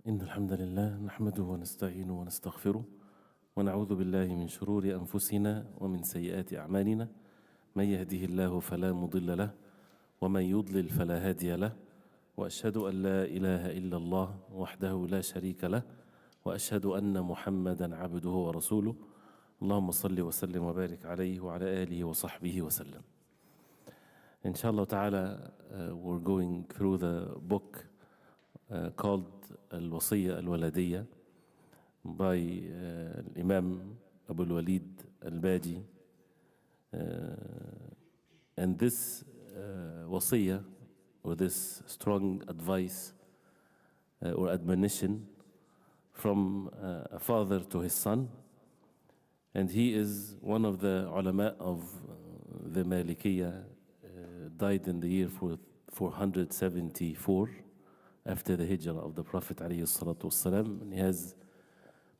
إن الحمد لله نحمده ونستعينه ونستغفره ونعوذ بالله من شرور أنفسنا ومن سيئات أعمالنا. من يهده الله فلا مضل له ومن يضلل فلا هادي له، وأشهد أن لا إله إلا الله وحده لا شريك له، وأشهد أن محمدا عبده ورسوله. اللهم صل وسلم وبارك عليه وعلى آله وصحبه وسلم. Inshallah ta'ala, we're going through the book called Al-Wasiyya Al-Waladiyya by Imam Abu Al-Walid Al-Baji. And this wasiyya, or this strong advice or admonition from a father to his son, and he is one of the ulama of the Malikiyya, died in the year 474 after the hijrah of the Prophet ﷺ. And he has,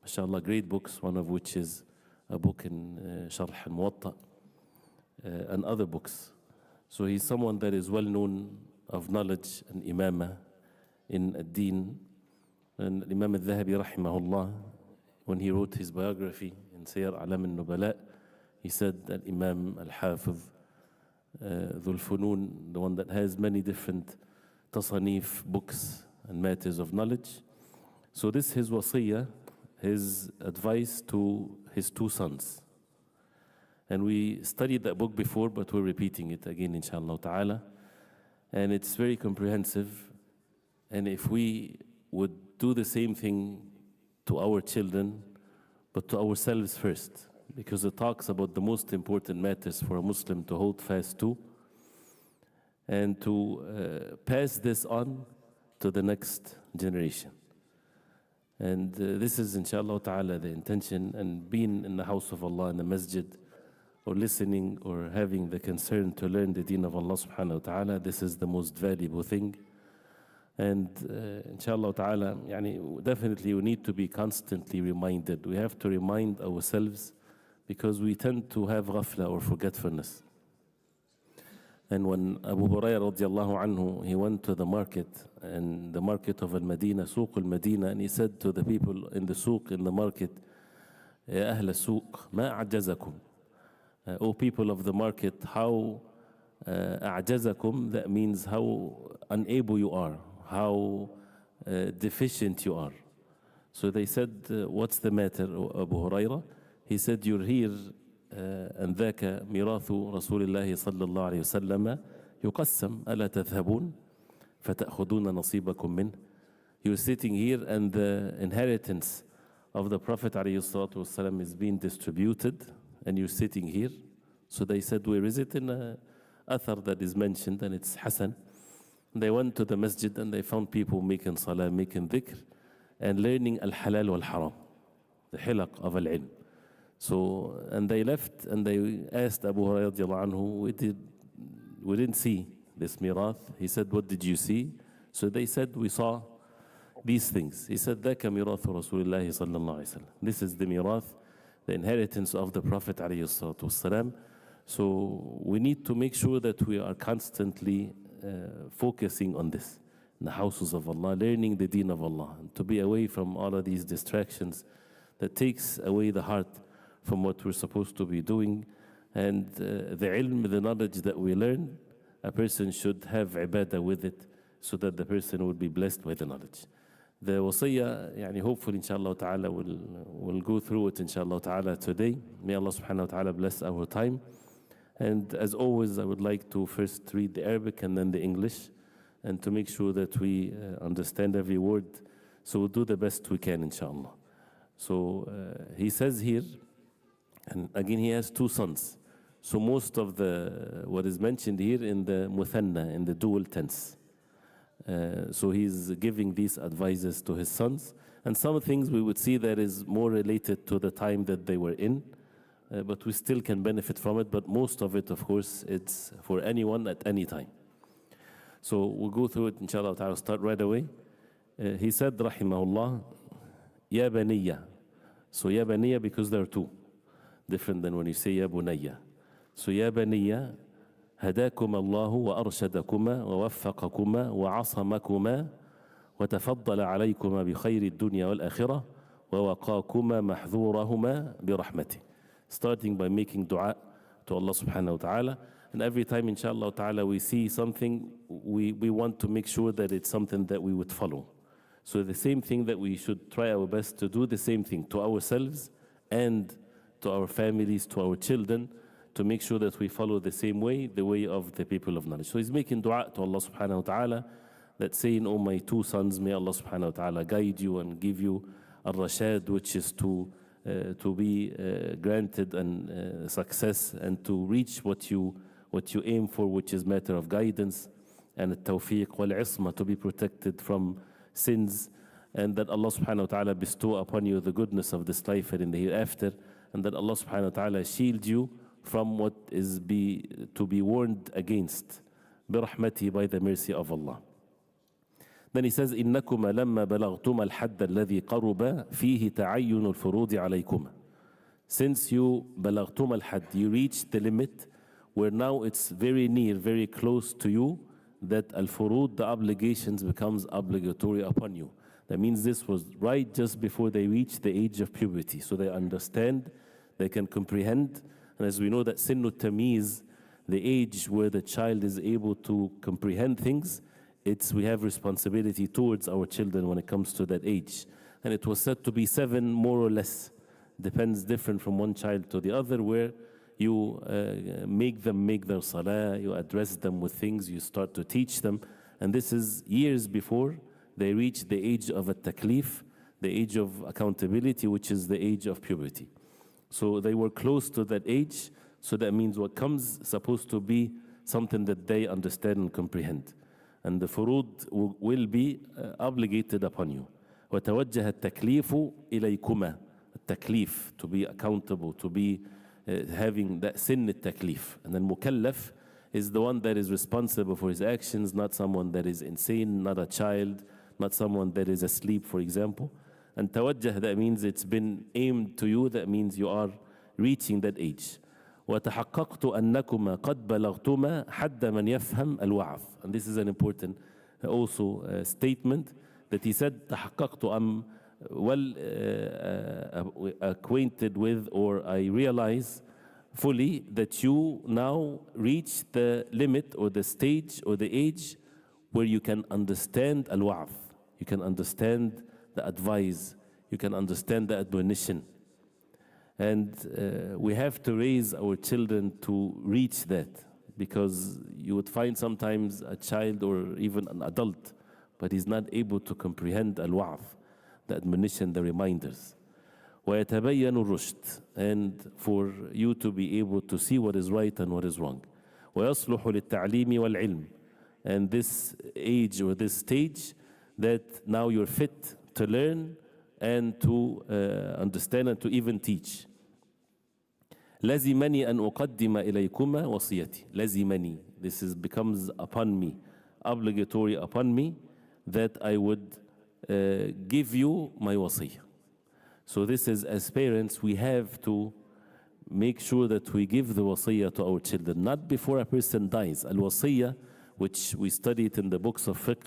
mashallah, great books, one of which is a book in Sharh al-Muwatta and other books. So he's someone that is well known of knowledge and imamah in Deen. And Imam al-Dhahabi rahimahullah, when he wrote his biography in Siyar A'lam al-Nubala, he said that Imam al-Hafiz Dhul Funun, the one that has many different tasanif, books and matters of knowledge. So this is his wasiyah, his advice to his two sons. And we studied that book before, but we're repeating it again, inshallah ta'ala. And it's very comprehensive. And if we would do the same thing to our children, but to ourselves first, because it talks about the most important matters for a Muslim to hold fast to, and to pass this on to the next generation. And this is, inshallah ta'ala, the intention. And being in the house of Allah, in the masjid, or listening or having the concern to learn the deen of Allah subhanahu wa ta'ala, this is the most valuable thing. And inshallah ta'ala, definitely we need to be constantly reminded. We have to remind ourselves, because we tend to have ghafla or forgetfulness. And when Abu Hurairah radiallahu anhu, he went to the market, and the market of Al-Madinah, Suq Al-Madinah, and he said to the people in the suq, in the market, Ya Ahl al-Suq, ma a'jazakum? O people of the market, how a'jazakum, that means how unable you are, how deficient you are. So they said, what's the matter, Abu Hurairah? He said, you're here, and ذاك ميراث رسول الله صلى الله عليه وسلم يقسم ألا تذهبون فتأخذون نصيبكم منه. You're sitting here, and the inheritance of the Prophet عليه الصلاة والسلام is being distributed, and you're sitting here. So they said, where is it? In a athar that is mentioned, and it's Hasan. They went to the masjid, and they found people making salah, making dhikr, and learning al-halal wal-haram, the hilaq of al-ilm. So, and they left, and they asked Abu Hurairah radiallahu anhu, we didn't see this mirath. He said, what did you see? So they said, we saw these things. He said, ذاك ميراث رسول الله صلى الله عليه وسلم. This is the mirath, the inheritance of the Prophet عليه الصلاة والسلام. So we need to make sure that we are constantly focusing on this, in the houses of Allah, learning the deen of Allah, and to be away from all of these distractions that takes away the heart from what we're supposed to be doing. And the ilm, the knowledge that we learn, a person should have ibadah with it, so that the person would be blessed by the knowledge. The wasiyah, hopefully inshallah ta'ala we'll go through it inshallah ta'ala today. May Allah subhanahu wa ta'ala bless our time. And as always, I would like to first read the Arabic and then the English, and to make sure that we understand every word. So we'll do the best we can inshallah. So he says here, and again he has two sons. So most of what is mentioned here in the muthanna, in the dual tense. So he's giving these advices to his sons. And some things we would see that is more related to the time that they were in, but we still can benefit from it. But most of it, of course, it's for anyone at any time. So we'll go through it inshallah. I'll start right away. He said, rahimahullah, Ya Baniya. So Ya Baniya, because there are two. Different than when you say Ya Bunayya. So Ya Baniya, هداكما الله وأرشدكما ووفقكما وعصمكما وتفضل عليكما بخير الدنيا والآخرة ووقاكما محذورهما برحمته. Starting by making dua to Allah subhanahu wa ta'ala. And every time, inshallah ta'ala, we see something, we want to make sure that it's something that we would follow. So the same thing that we should try our best to do the same thing to ourselves and to our families, to our children, to make sure that we follow the same way, the way of the people of knowledge. So he's making dua to Allah subhanahu wa ta'ala, that saying, oh my two sons, may Allah subhanahu wa ta'ala guide you and give you al-rashad, which is to be granted and success, and to reach what you aim for, which is matter of guidance, and al-tawfiq wal-isma, to be protected from sins, and that Allah subhanahu wa ta'ala bestow upon you the goodness of this life and in the hereafter, and that Allah subhanahu wa ta'ala shield you from what is to be warned against, برحمته, by the mercy of Allah. Then he says, إنكما لما بلغتما الحد الذي قرب فيه تعين الفروض عليكما. Since you بلغتما الحد, you reached the limit where now it's very near, very close to you, that al-furud, the obligations, becomes obligatory upon you. That means this was right just before they reach the age of puberty. So they understand, they can comprehend. And as we know that sinnu tamiz, the age where the child is able to comprehend things, we have responsibility towards our children when it comes to that age. And it was said to be 7 more or less. Depends different from one child to the other, where you make them make their salah, you address them with things, you start to teach them. And this is years before they reach the age of at-taklif, the age of accountability, which is the age of puberty. So they were close to that age, so that means what comes supposed to be something that they understand and comprehend. And the furud will be obligated upon you. وَتَوَجَّهَ التَّكْلِيفُ إِلَيْكُمَا. Taklif, to be accountable, to be having that sin al-taklif. And then mukallaf is the one that is responsible for his actions, not someone that is insane, not a child, not someone that is asleep, for example. And tawajjah, that means it's been aimed to you, that means you are reaching that age. وَتَحَقَّقْتُ أَنَّكُمَا قَدْ بَلَغْتُمَا حَدَّ مَنْ يَفْهَمْ الْوَعْظ. And this is an important also statement, that he said, تَحَقَّقْتُ, I'm well acquainted with, or I realize fully that you now reach the limit or the stage or the age where you can understand al-wa'z, you can understand the advice, you can understand the admonition. And we have to raise our children to reach that, because you would find sometimes a child or even an adult, but he's not able to comprehend al-wa'z, the admonition, the reminders. وَيَتَبَيَّنُ الرُّشْدِ, and for you to be able to see what is right and what is wrong. وَيَصْلُحُ لِلتَّعْلِيمِ وَالْعِلْمِ. And this age or this stage that now you're fit to learn and to understand and to even teach. لَزِمَنِي أَنْ أُقَدِّمَ إِلَيْكُمَا وَصِيَّتِي. لَزِمَنِي, this becomes upon me, obligatory upon me, that I would give you my wasiyah. So this is, as parents, we have to make sure that we give the wasiyah to our children, not before a person dies. Al-wasiyah, which we studied in the books of fiqh,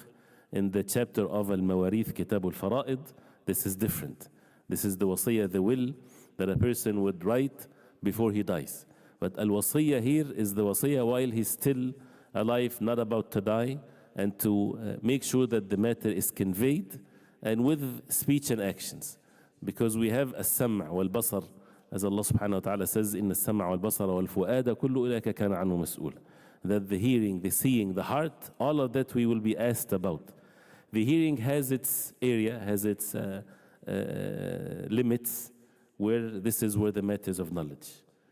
in the chapter of Al-Mawarith, Kitab al-Fara'id, this is different. This is the wasiyah, the will that a person would write before he dies. But al-wasiyah here is the wasiyah while he's still alive, not about to die, and to make sure that the matter is conveyed, and with speech and actions. Because we have as-sam' wal-basar, as Allah subhanahu wa ta'ala says, إِنَّ السَّمْعَ وَالْبَصَرَ وَالْفُؤَادَ كُلُّ أُولَٰئِكَ كَانَ عَنْهُ مَسْئُولًا. That the hearing, the seeing, the heart, all of that we will be asked about. The hearing has its area, has its limits, where this is where the matters of knowledge.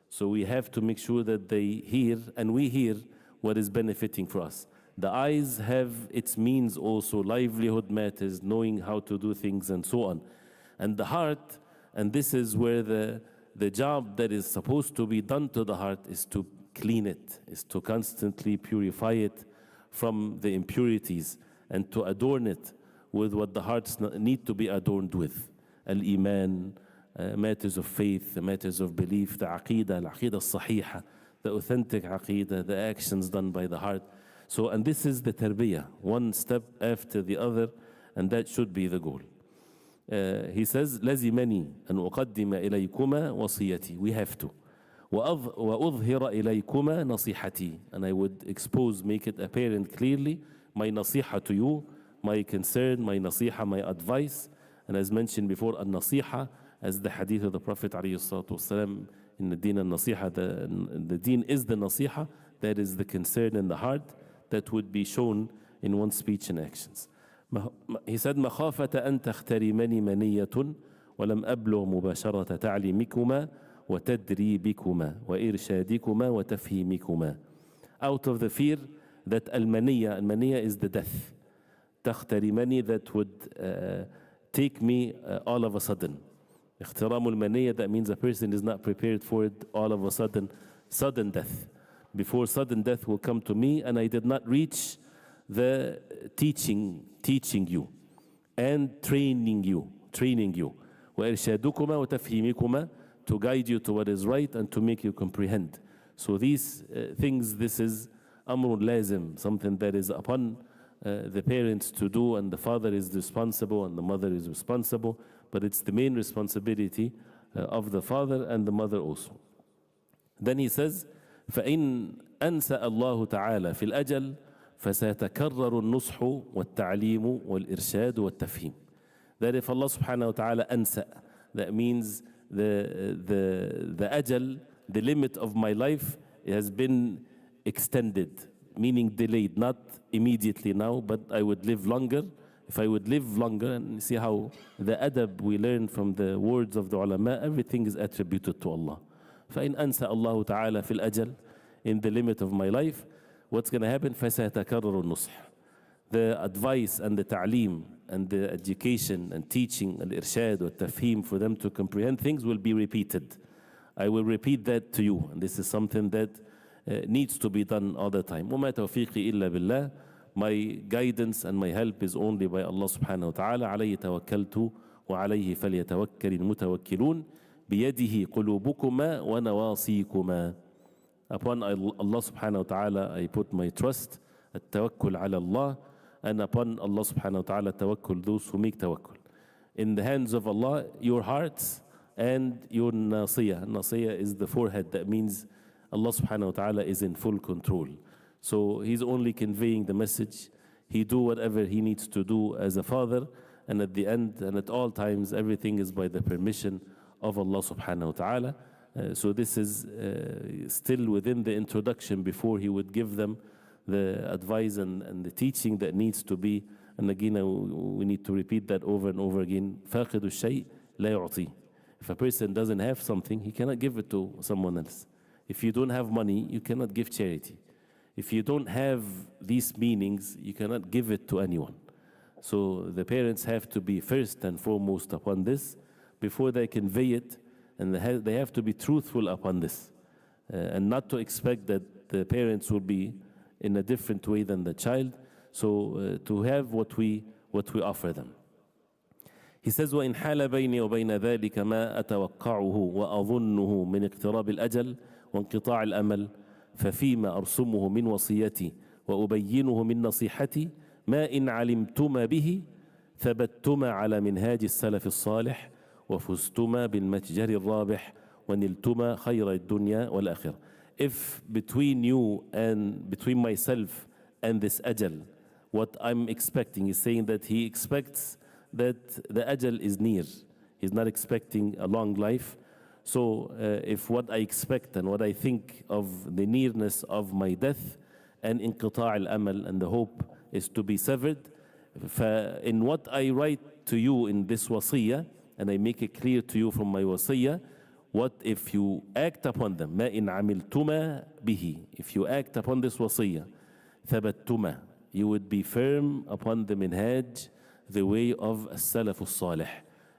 So we have to make sure that they hear, and we hear what is benefiting for us. The eyes have its means also, livelihood matters, knowing how to do things and so on. And the heart, and this is where the job that is supposed to be done to the heart is to clean it, is to constantly purify it from the impurities, and to adorn it with what the hearts need to be adorned with. Al-Iman, matters of faith, matters of belief, the Aqidah, al-Aqidah al-Sahiha, the authentic Aqidah, the actions done by the heart. So, and this is the tarbiyah, one step after the other, and that should be the goal. He says لزمني أن أقدم إليكما وصيتي. We have to. وأظهر إليكما نصيحتي. And I would expose, make it apparent clearly, my nasiha to you, my concern, my nasiha, my advice. And as mentioned before, النصيحة, as the hadith of the Prophet ﷺ in the Deen al-Nasiha, the Deen is the nasiha, that is the concern in the heart that would be shown in one's speech and actions. He said, مخافة أن تخترمني منية ولم أبلغ مباشرة تعليمكما وتدريبكما وإرشادكما وتفهيمكما. Out of the fear that al-maniyya is the death. تخترمني, that would take me all of a sudden. اخترام المنية, that means a person is not prepared for it all of a sudden. Sudden death. Before sudden death will come to me, and I did not reach the teaching you and training you. وإرشادكما وتفهيمكما, to guide you to what is right and to make you comprehend. So these things, this is أمر لازم, something that is upon the parents to do, and the father is responsible and the mother is responsible, but it's the main responsibility of the father and the mother also. Then he says, فإن أنسأ الله تعالى في الأجل فسيتكرر النصح والتعليم والإرشاد والتفهيم. That if Allah subhanahu wa ta'ala أنسأ, that means the ajal, the limit of my life has been extended, meaning delayed, not immediately now, but I would live longer. If I would live longer, and see how the adab we learn from the words of the ulama, everything is attributed to Allah. فإن أنسى الله تعالى في الأجل, in the limit of my life, what's going to happen? فسيتكرر النصح. The advice and the ta'lim and the education and teaching and irshad or tafhim for them to comprehend things will be repeated. I will repeat that to you, and this is something that needs to be done all the time. وما توفيقي إلا بالله. My guidance and my help is only by Allah subhanahu wa ta'ala. عليه توكلت وعليه فليتوكل المتوكلون بيده قلوبكما ونواصيكما. Upon Allah subhanahu wa ta'ala I put my trust, التوكل على الله, and upon Allah subhanahu wa ta'ala tawakkul, those who make tawakkul. In the hands of Allah, your hearts and your nasiyah. Nasiyah is the forehead. That means Allah subhanahu wa ta'ala is in full control. So He's only conveying the message. He do whatever He needs to do as a father, and at the end and at all times everything is by the permission of Allah subhanahu wa ta'ala. So this is still within the introduction before He would give them the advice and the teaching that needs to be. And again, we need to repeat that over and over again. فاقد الشيء لا يعطي. If a person doesn't have something, he cannot give it to someone else. If you don't have money, you cannot give charity. If you don't have these meanings, you cannot give it to anyone. So the parents have to be first and foremost upon this before they convey it, and they have to be truthful upon this, and not to expect that the parents will be in a different way than the child. So to have what we offer them. He says, وإن حال بيني وبين ذلك ما أتوقعه وأظنه من اقتراب الأجل وانقطاع الأمل ففيما أرسمه من وصيتي وأبينه من نصيحتي ما إن علمتما به ثبتتما على منهاج السلف الصالح وفزتما بالمتجر الرابح ونلتما خير الدنيا والآخرة. If between you and between myself and this ajal, what I'm expecting is saying that he expects that the ajal is near. He's not expecting a long life. So if what I expect and what I think of the nearness of my death and inqita' al-amal, and the hope is to be severed, in what I write to you in this wasiyah, and I make it clear to you from my wasiyah, what if you act upon them? ما إن عملتما به. If you act upon this wasiyah, ثبتتما, you would be firm upon the minhaj, the way of as-salaf al-salih,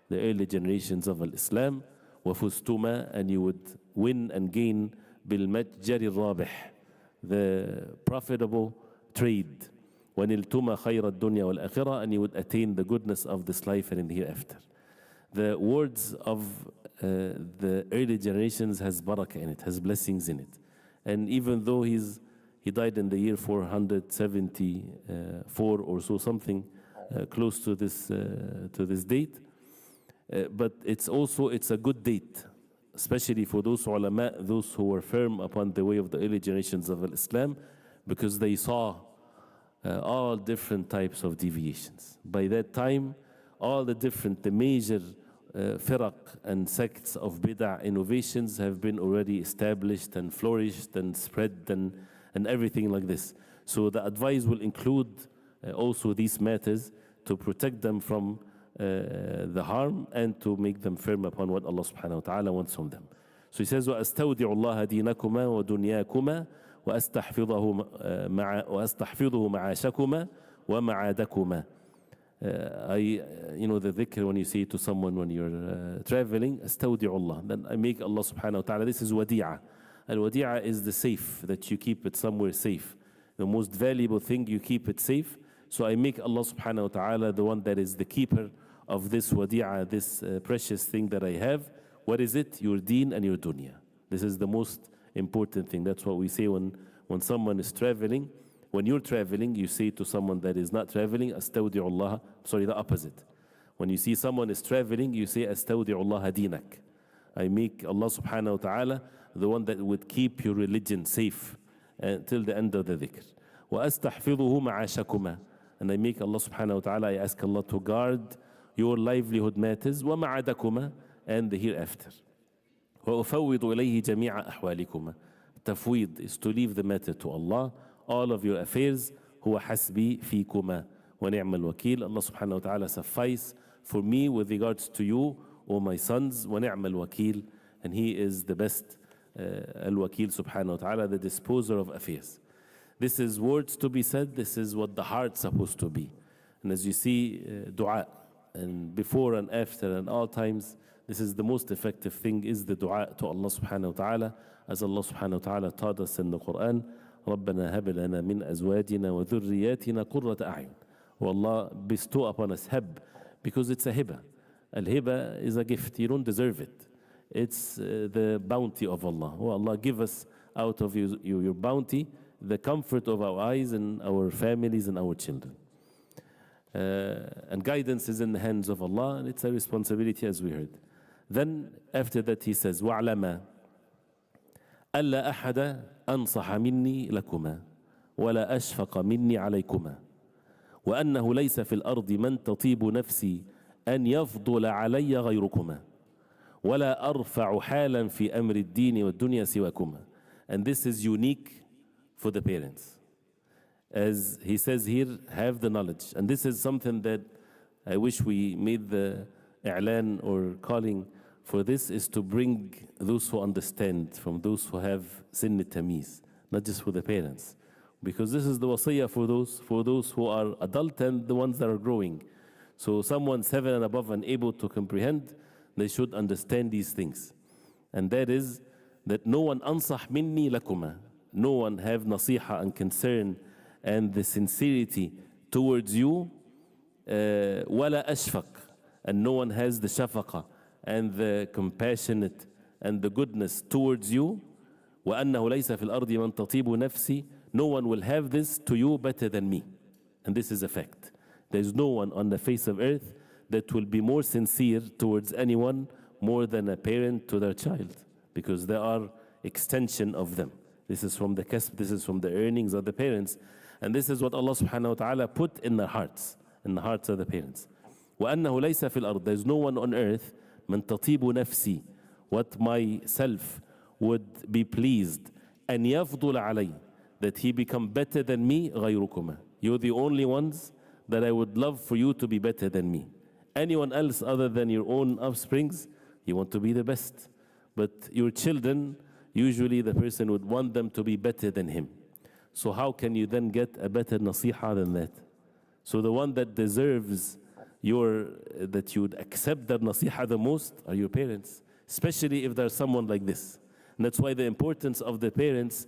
the early generations of Islam. وفزتما, and you would win and gain بالمتجر الرابح, the profitable trade. ونلتما خير الدنيا والآخرة, and you would attain the goodness of this life and in the hereafter. The words of the early generations has barakah in it, has blessings in it. And even though he died in the year 474 or so, something close to this date. But it's a good date, especially for those ulama, those who were firm upon the way of the early generations of Islam, because they saw all different types of deviations. By that time, all the major firaq and sects of bid'ah innovations have been already established and flourished and spread and everything like this. So the advice will include also these matters to protect them from the harm and to make them firm upon what Allah subhanahu wa ta'ala wants from them. So he says, وَأَسْتَوْدِعُ اللَّهَ دِينَكُمَا وَدُنْيَاكُمَا وَأَسْتَحْفِظُهُ مَعَاشَكُمَا وَمَعَادَكُمَا. The dhikr when you say to someone when you're traveling, أَسْتَوْدِعُ اللَّهِ, then I make Allah subhanahu wa ta'ala, this is wadi'ah. Al-wadi'ah is the safe, that you keep it somewhere safe. The most valuable thing, you keep it safe. So I make Allah subhanahu wa ta'ala the one that is the keeper of this wadi'ah, this precious thing that I have. What is it? Your deen and your dunya. This is the most important thing. That's what we say when someone is traveling. When you're traveling, you say to someone that is not traveling, astawdi'u Allah. Sorry, the opposite. When you see someone is traveling, you say astawdi'u Allah dinak. I make Allah subhanahu wa ta'ala the one that would keep your religion safe until the end of the dhikr. وَأَسْتَحْفِظُهُ مَعَاشَكُمَا. And I make Allah subhanahu wa ta'ala, I ask Allah to guard your livelihood matters, وَمَعَدَكُمَا, and the hereafter. وَأُفَوِّضُ إِلَيْهِ جَمِيعَ أَحْوَالِكُمَا. Tafweed is to leave the matter to Allah, all of your affairs. هُوَ حَسْبِي فِيكُمَا وَنِعْمَ الْوَكِيلُ. Allah subhanahu wa ta'ala suffice for me with regards to you, O my sons, وَنِعْمَ الْوَكِيلُ. And He is the best Al-Wakil subhanahu wa ta'ala, the disposer of affairs. This is words to be said. This is what the heart's supposed to be. And as you see, dua, and before and after and all times, this is the most effective thing, is the dua to Allah subhanahu wa ta'ala. As Allah subhanahu wa ta'ala taught us in the Quran, رَبَّنَا هَبْ لَنَا مِنْ أَزْوَاجِنَا وَذُرِّيَّاتِنَا قُرَّةَ أَعْيُنٍ. Oh Allah, bestow upon us hab, because it's a hiba. Al-hiba is a gift. You don't deserve it. It's the bounty of Allah. Oh Allah, give us out of your bounty the comfort of our eyes and our families and our children. And guidance is in the hands of Allah, and it's a responsibility, as we heard. Then after that he says, وَعْلَمَا أَلَّا أَحَدَ أَنصَحَ مِنِّي لَكُمَا وَلَا أَشْفَقَ مِنِّي عَلَيْكُمَا وَأَنَّهُ لَيْسَ فِي الْأَرْضِ مَنْ تَطِيبُ نَفْسِي أَنْ يَفْضُلَ عَلَيَّ غَيْرُكُمَا وَلَا أَرْفَعُ حَالًا فِي أَمْرِ الدِّينِ وَالدُّنْيَا سِوَكُمَا. And this is unique for the parents. As he says here, have the knowledge. And this is something that I wish we made the i'lan or calling for this, is to bring those who understand, from those who have sin tamiz, not just for the parents. Because this is the wasiyah for those who are adult and the ones that are growing. So someone 7 and above and able to comprehend, they should understand these things. And that is that no one ansah minni lakuma. No one have nasiha and concern and the sincerity towards you, wala ashfaq, and no one has the shafaqa and the compassionate and the goodness towards you. وَأَنَّهُ لَيْسَ فِي الْأَرْضِ مَنْ تَطِيبُ نَفْسِي. No one will have this to you better than me. And this is a fact. There is no one on the face of earth that will be more sincere towards anyone more than a parent to their child, because they are extension of them. This is from the kasb, this is from the earnings of the parents. And this is what Allah subhanahu wa ta'ala put in their hearts, in the hearts of the parents. وَأَنَّهُ لَيْسَ فِي الْأَرْضِ. There is no one on earth, مَنْ تَطِيبُ نَفْسِي, what myself would be pleased, أَنْ يَفْضُلَ عَلَيْهِ, that he become better than me, غَيْرُكُمَا. You're the only ones that I would love for you to be better than me. Anyone else other than your own offsprings, you want to be the best. But your children, usually the person would want them to be better than him. So how can you then get a better nasiha than that? So the one that deserves that you would accept that nasiha the most are your parents, especially if there's someone like this. And that's why the importance of the parents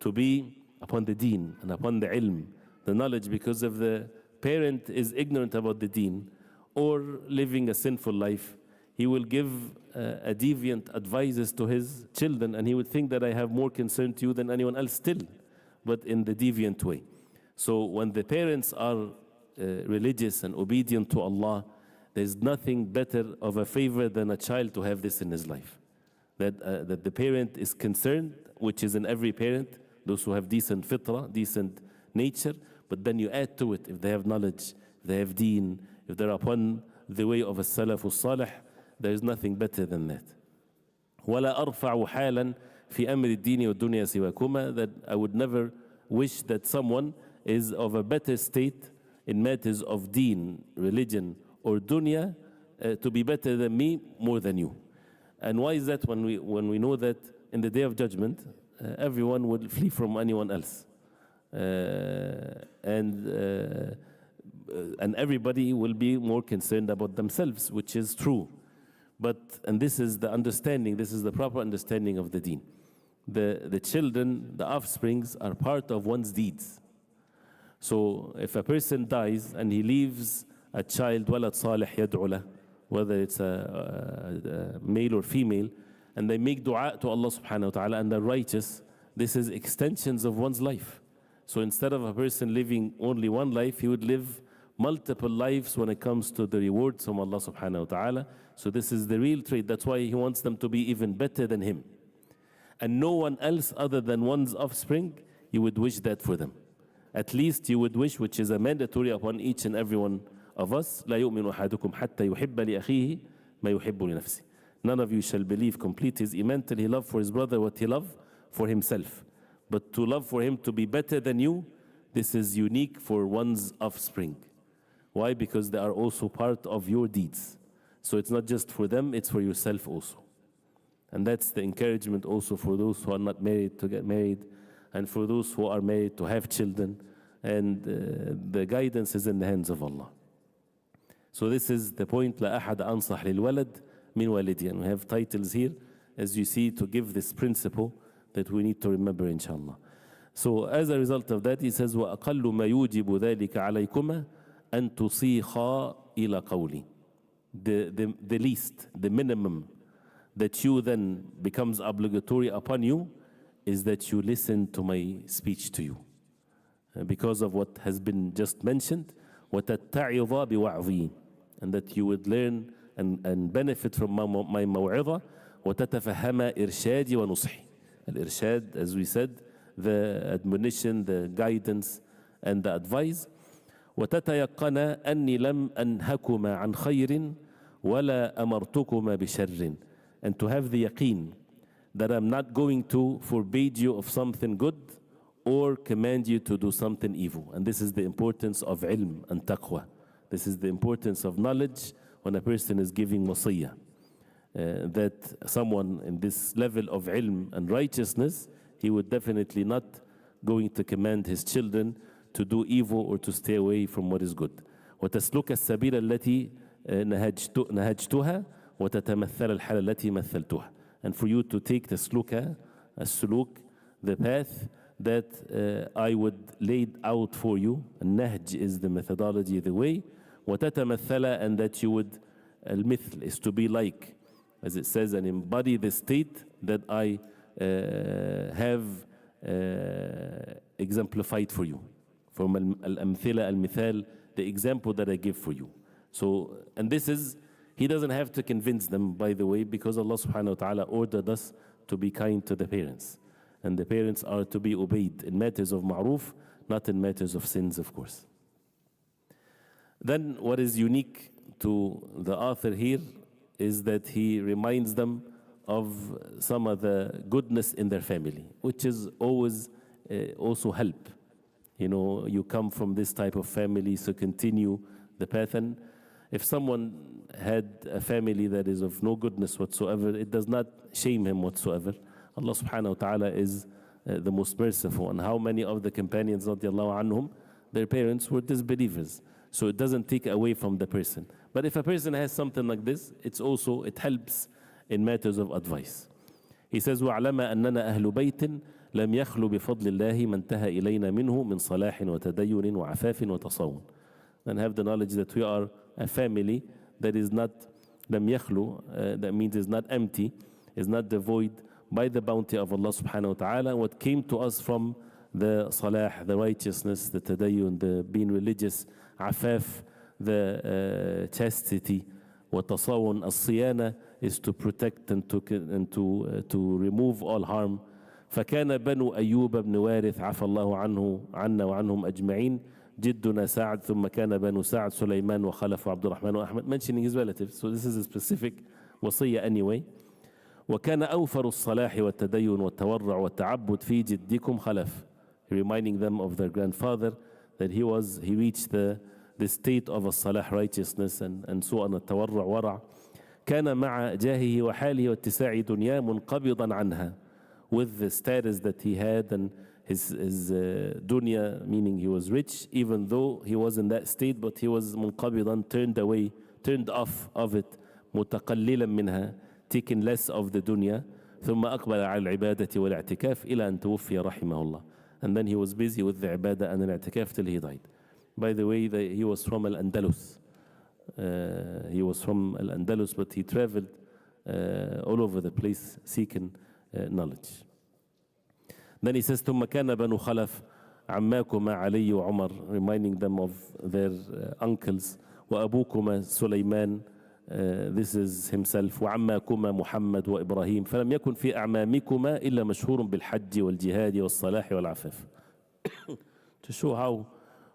to be upon the deen and upon the ilm, the knowledge, because if the parent is ignorant about the deen or living a sinful life, he will give a deviant advices to his children, and he would think that I have more concern to you than anyone else still, but in the deviant way. So when the parents are religious and obedient to Allah, there's nothing better of a favor than a child to have this in his life. That the parent is concerned, which is in every parent, those who have decent fitrah, decent nature, but then you add to it, if they have knowledge, if they have deen, if they're upon the way of السلف الصالح, there is nothing better than that. ولا أرفع حالا في أمر الدين والدنيا سواكما, that I would never wish that someone is of a better state in matters of deen, religion, or dunya to be better than me more than you. And why is that? When we know that in the day of judgment, everyone will flee from anyone else. And everybody will be more concerned about themselves, which is true. And this is the understanding, this is the proper understanding of the deen. The children, the offsprings, are part of one's deeds. So if a person dies and he leaves a child, walad salih yad'u lah, whether it's a male or female, and they make dua to Allah subhanahu wa ta'ala and they're righteous, this is extensions of one's life. So instead of a person living only one life, he would live multiple lives when it comes to the rewards from Allah subhanahu wa ta'ala. So this is the real trait. That's why he wants them to be even better than him. And no one else other than one's offspring, you would wish that for them. At least you would wish, which is a mandatory upon each and every one of us, لا يؤمن أحدكم حتى يحب لأخيه ما يحب لنفسه. None of you shall believe, complete his iman till he love for his brother what he love for himself. But to love for him to be better than you, this is unique for one's offspring. Why? Because they are also part of your deeds. So it's not just for them, it's for yourself also. And that's the encouragement also for those who are not married to get married, and for those who are married to have children. And the guidance is in the hands of Allah. So this is the point. لا أحد أنصح للولد من والدي. And we have titles here, as you see, to give this principle that we need to remember, inshallah. So as a result of that, he says, وأقل ما يوجب ذلك عليكما أن تصيخا إلى قولي. The least, the minimum that you then becomes obligatory upon you is that you listen to my speech to you. Because of what has been just mentioned, وَتَتَّعِظَ بِوَعْظِي, and that you would learn and benefit from my موعظة, وَتَتَفَهَّمَ إِرْشَادي وَنُصْحي. Al-irshad, as we said, the admonition, the guidance, and the advice. وَتَتَيَقَّنَ أَنِّي لَمْ أَنْهَكُمَا عَنْ خَيْرٍ وَلَا أَمَرْتُكُمَا بِشَرٍ. And to have the yaqeen that I'm not going to forbid you of something good or command you to do something evil. And this is the importance of ilm and taqwa. This is the importance of knowledge when a person is giving wasiyah. That someone in this level of ilm and righteousness, he would definitely not going to command his children to do evil or to stay away from what is good. وتسلك السبيل التي نهجتها وتتمثل الحالة التي مثلتها. And for you to take the sluka, السلوك, the path that I would lay out for you. النهج is the methodology, the way. وتتمثل, and that you would, المثل is to be like, as it says, and embody the state that I have exemplified for you. From al-amthila, al-mithal, the example that I give for you. So, and this is, he doesn't have to convince them, by the way, because Allah subhanahu wa ta'ala ordered us to be kind to the parents. And the parents are to be obeyed in matters of ma'ruf, not in matters of sins, of course. Then what is unique to the author here is that he reminds them of some of the goodness in their family, which is always also help. You know, you come from this type of family, so continue the path. And if someone had a family that is of no goodness whatsoever, it does not shame him whatsoever. Allah subhanahu wa ta'ala is the most merciful. And how many of the companions, radiallahu anhum, their parents were disbelievers. So it doesn't take away from the person. But if a person has something like this, it helps in matters of advice. He says, وَعْلَمَا أَنَّنَا أَهْلُ بَيْتٍ لم يخلو بفضل الله ما انتهى إلينا منه من صلاح وتدين وعفاف وتصون. And have the knowledge that we are a family that is not لم يخلو, that means is not empty, is not devoid by the bounty of Allah subhanahu wa ta'ala. What came to us from the salah, the righteousness, the tadayyun, the being religious, afaf, the chastity, وتصون الصيانة is to protect and to remove all harm. فكان بنو أيوب بن وارث عفى الله عنه عنا وعنهم أجمعين جدنا سعد ثم كان بنو سعد سليمان وخلف وعبد الرحمن وأحمد, mentioning his relatives. So this is a specific وصية anyway. وكان أوفر الصلاح والتدين والتورع والتعبد في جدكم خلف, reminding them of their grandfather that he reached the state of a salah, righteousness, and so on, التورع ورع. كان مع جاهه وحاله واتساع دنياه منقبضا عنها, with the status that he had and his dunya, meaning he was rich, even though he was in that state, but he was منقبضا, turned away, turned off of it, متقللا منها, taking less of the dunya. ثم أقبل على العبادة والاعتكاف إلى أن توفي رحمه الله. And then he was busy with the ibadah and the i'tikaf till he died. By the way, he was from Al-Andalus. He was from Al-Andalus, but he traveled all over the place seeking knowledge. Then he says, ثم كان بنو خلف عماكما علي وعمر, reminding them of their uncles. وأبوكما سليمان, this is himself. وعماكما محمد وإبراهيم فلم يكن في أعمامكما إلا مشهور بالحج والجهاد والصلاح والعفاف. To show how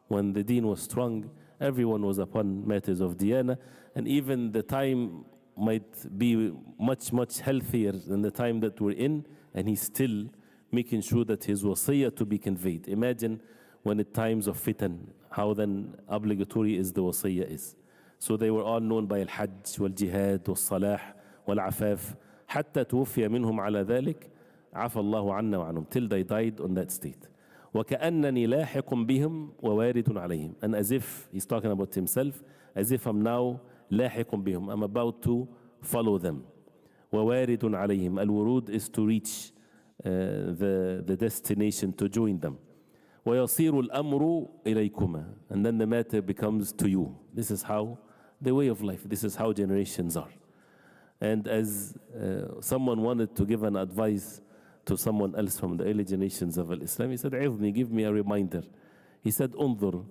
when the deen was strong, everyone was upon matters of diyana, and even the time might be much, much healthier than the time that we're in, and he's still making sure that his wasiyah to be conveyed. Imagine when at times of fitan, how then obligatory is the wasiyah is. So they were all known by al-hajj wal-jihad wal-salah wal-afaf, حتى توفي منهم على ذلك عفى الله عنا وعنهم, till they died on that state. وكأنني لاحق بهم ووارد عليهم, and as if he's talking about himself, as if I'm now لاحق بهم, I'm about to follow them. ووارد عليهم, الورود is to reach the destination, to join them. ويصير الأمر إليكما, and then the matter becomes to you. This is how the way of life, this is how generations are. And as someone wanted to give an advice to someone else from the early generations of Islam, he said, عظني, give me a reminder. He said, انظر,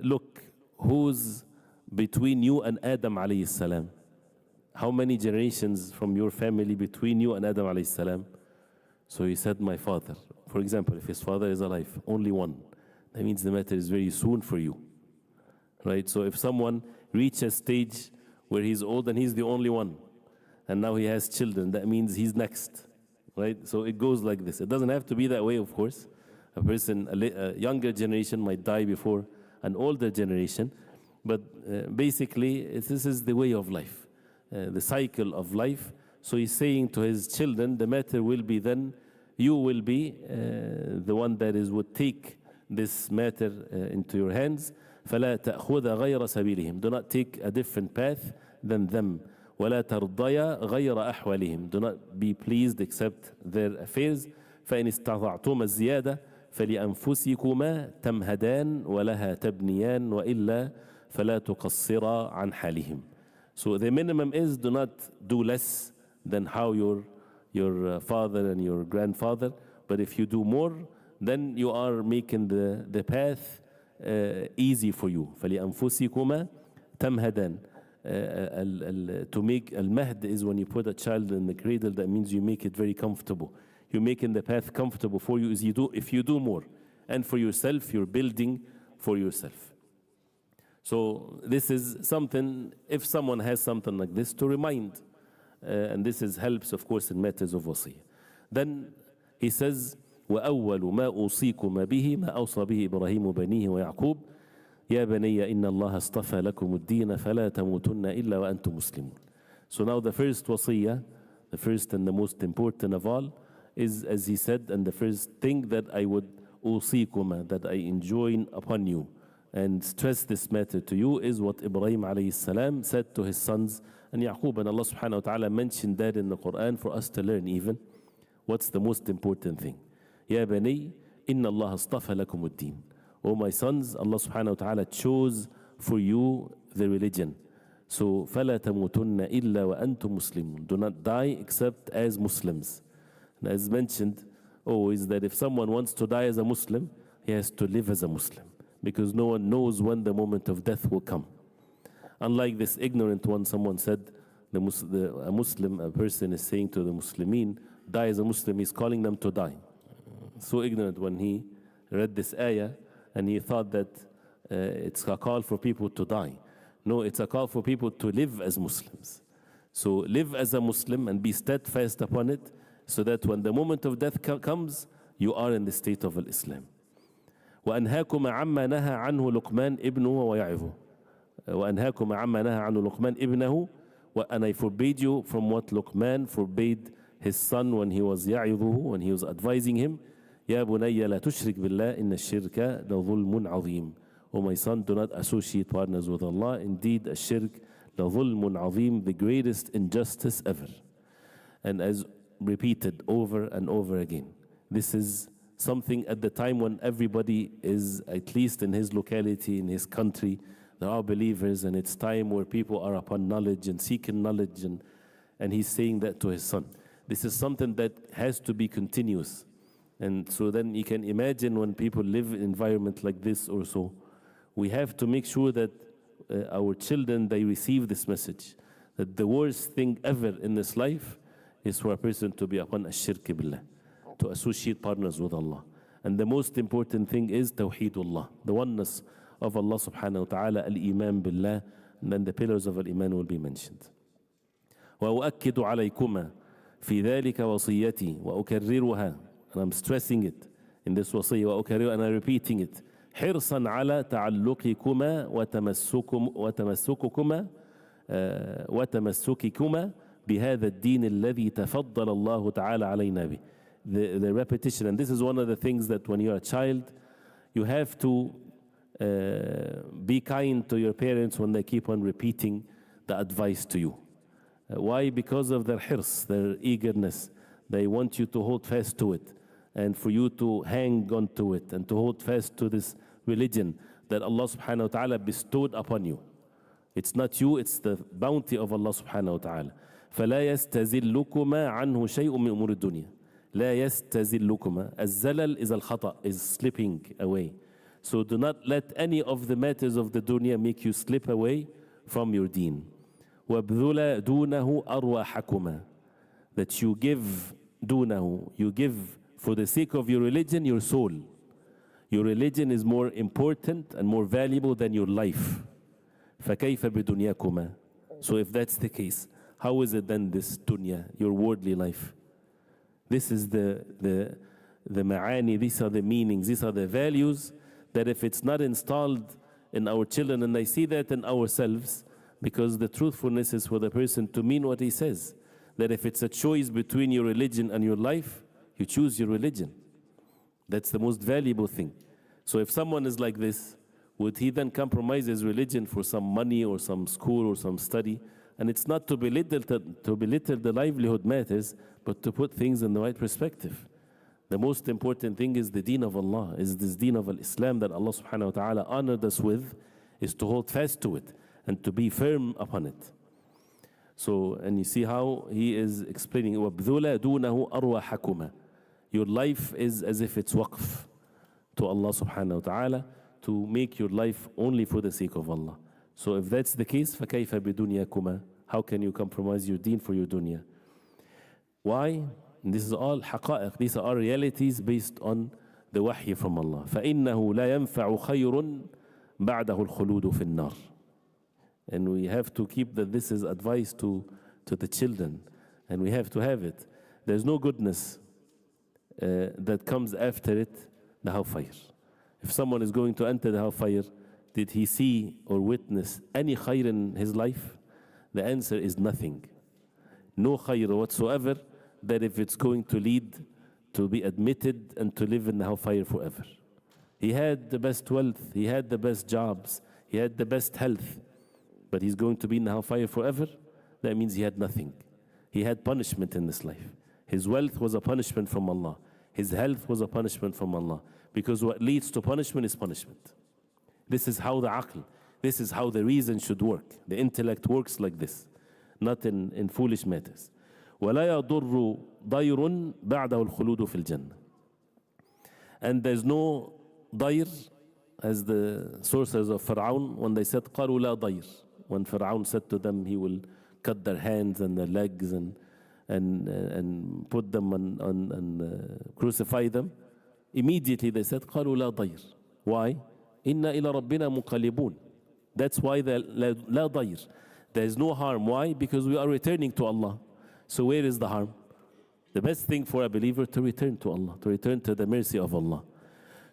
look, who's between you and Adam alayhi salam? How many generations from your family between you and Adam alayhi salam? So he said, my father. For example, if his father is alive, only one, that means the matter is very soon for you. Right? So if someone reaches a stage where he's old and he's the only one, and now he has children, that means he's next. Right? So it goes like this. It doesn't have to be that way, of course. A person, a younger generation might die before an older generation, but basically this is the way of life, the cycle of life. So he's saying to his children, the matter will be then, you will be the one that would take this matter into your hands. فَلَا تَأْخُذَ غَيْرَ سَبِيلِهِمْ, do not take a different path than them. وَلَا تَرْضَيَ غَيْرَ أَحْوَالِهِمْ, do not be pleased except their affairs. فَإِنِ اسْتَطَعْتُمَ الزِّيَادَةَ فَلِأَنفُسِكُمَا تَمْهَدَانْ وَلَهَا تَبْنِيَانْ وَإِلَّا فَلَا تُقَصِّرَا عَنْ حَالِهِمْ. So the minimum is, do not do less than how your father and your grandfather, but if you do more, then you are making the path easy for you. فَلِأَنفُسِكُمَا تَمْهَدَانْ. To make al-mahd is when you put a child in the cradle, that means you make it very comfortable. You're making the path comfortable for you if you do more. And for yourself, you're building for yourself. So this is something, if someone has something like this, to remind. And this helps, of course, in matters of wasiyah. Then he says, وَأَوَّلُ مَا أُوصِيكُمَ بِهِ مَا أَوْصَى بِهِ إِبْرَاهِيمُ بَنِيهِ وَيَعْقُوبُ يَا بَنِيَّ إِنَّ اللَّهَ اصْطَفَى لَكُمُ الدِّينَ فَلَا تَمُوتُنَّ إِلَّا وَأَنْتُمْ مُسْلِمُونَ. So now the first wasiyah, the first and the most important of all, is, as he said, and the first thing that I would أُوصِيكُمَ, that I enjoin upon you and stress this matter to you, is what Ibrahim alayhi salam said to his sons and Yaqub. And Allah subhanahu wa ta'ala mentioned that in the Quran for us to learn even what's the most important thing. Ya bani, inna Allah astafa lakum ad-deen. O my sons, Allah subhanahu wa ta'ala chose for you the religion. So فَلَا تَمُوتُنَّ إِلَّا وَأَنْتُمْ مُسْلِمُونَ, do not die except as Muslims. And as mentioned, always that if someone wants to die as a Muslim, he has to live as a Muslim, because no one knows when the moment of death will come. Unlike this ignorant one, someone said, a person is saying to the Muslimin, die as a Muslim, he's calling them to die. So ignorant when he read this ayah, and he thought that it's a call for people to die. No, it's a call for people to live as Muslims. So live as a Muslim and be steadfast upon it, so that when the moment of death comes, you are in the state of Islam. وأنهاكم عما نهى عنه لقمان ابنه ويعظه. وأنهاكم عما نهى عنه لقمان ابنه. And I forbade you from what Luqman forbade his son when he was يعظه, when he was advising him. يا بني لا تشرك بالله إن الشرك لظلم عظيم. Oh my son, do not associate partners with Allah. Indeed, الشرك لظلم عظيم, the greatest injustice ever. And as repeated over and over again, this is something at the time when everybody is, at least in his locality, in his country, there are believers, and it's time where people are upon knowledge and seeking knowledge, and he's saying that to his son. This is something that has to be continuous. And so then you can imagine when people live in an environment like this or so, we have to make sure that our children, they receive this message, that the worst thing ever in this life is for a person to be upon ash-shirk billah, to associate partners with Allah. And the most important thing is tawheedullah, the oneness of Allah subhanahu wa ta'ala, al-iman billah, and then the pillars of al-iman will be mentioned. وَأُؤَكِّدُ عَلَيْكُمَا فِي ذَلِكَ وَصِيَّتِي وَأُكَرِّرُهَا, and I'm stressing it in this wasiyah, وَأُكَرِّرُهَا, and I'm repeating it, حرصا على تعلقكما وتمسككما بهذا الدين الذي تفضل الله تعالى علينا به. The repetition, and this is one of the things that when you're a child, you have to be kind to your parents when they keep on repeating the advice to you. Why? Because of their hirs, their eagerness. They want you to hold fast to it, and for you to hang on to it, and to hold fast to this religion that Allah subhanahu wa ta'ala bestowed upon you. It's not you, it's the bounty of Allah subhanahu wa ta'ala. فَلَا يَسْتَزِلُّكُمَا عَنْهُ شَيْءٌ مِّن أُمُورِ الدُّنْيا. لَا يَسْتَزِلُّكُمَا. الزَّلَل is al-khata, is slipping away. So do not let any of the matters of the dunya make you slip away from your deen. وَابْذُلَ دُونَهُ أَرْوَاحَكُمَا. That you give دُونَهُ, you give for the sake of your religion, your soul. Your religion is more important and more valuable than your life. فَكَيْفَ بِدُنْيَاكُمَا. So if that's the case, how is it then this dunya, your worldly life? This is the ma'ani, these are the meanings, these are the values that if it's not installed in our children, and I see that in ourselves, because the truthfulness is for the person to mean what he says, that if it's a choice between your religion and your life, you choose your religion. That's the most valuable thing. So if someone is like this, would he then compromise his religion for some money or some school or some study? And it's not to belittle the livelihood matters, but to put things in the right perspective. The most important thing is the deen of Allah, is this deen of Islam that Allah subhanahu wa ta'ala honored us with, is to hold fast to it and to be firm upon it. So, and you see how he is explaining, وَابْذُلَ دُونَهُ أَرْوَاحَكُمَا. Your life is as if it's waqf to Allah subhanahu wa ta'ala, to make your life only for the sake of Allah. So if that's the case, فَكَيْفَ بِدُنْيَاكُمَا. How can you compromise your deen for your dunya? Why? And this is all haqa'iq. These are realities based on the wahy from Allah. فَإِنَّهُ لَا يَنْفَعُ خَيْرٌ بَعْدَهُ الْخُلُودُ فِي النَّارِ. And we have to keep that this is advice to the children. And we have to have it. There's no goodness that comes after it, the hellfire. If someone is going to enter the hellfire, did he see or witness any khayr in his life? The answer is nothing. No khayr whatsoever, that if it's going to lead to be admitted and to live in the hellfire forever. He had the best wealth, he had the best jobs, he had the best health, but he's going to be in the hellfire forever? That means he had nothing. He had punishment in this life. His wealth was a punishment from Allah. His health was a punishment from Allah. Because what leads to punishment is punishment. This is how the aql, this is how the reason should work. The intellect works like this, not in foolish matters. وَلَا يَضُرُّ ضَيْرٌ بَعْدَهُ الْخُلُودُ فِي الْجَنَّةِ. And there's no dair, as the sources of Fir'aun, when they said, قَالُوا لَا dair. When Fir'aun said to them, he will cut their hands and their legs and put them and crucify them. Immediately they said, قَالُوا لَا dair. Why? إِنَّا إِلَى رَبِّنَا مُقَلِبُونَ. That's why لَا dair. There is no harm. Why? Because we are returning to Allah. So where is the harm? The best thing for a believer to return to Allah, to return to the mercy of Allah.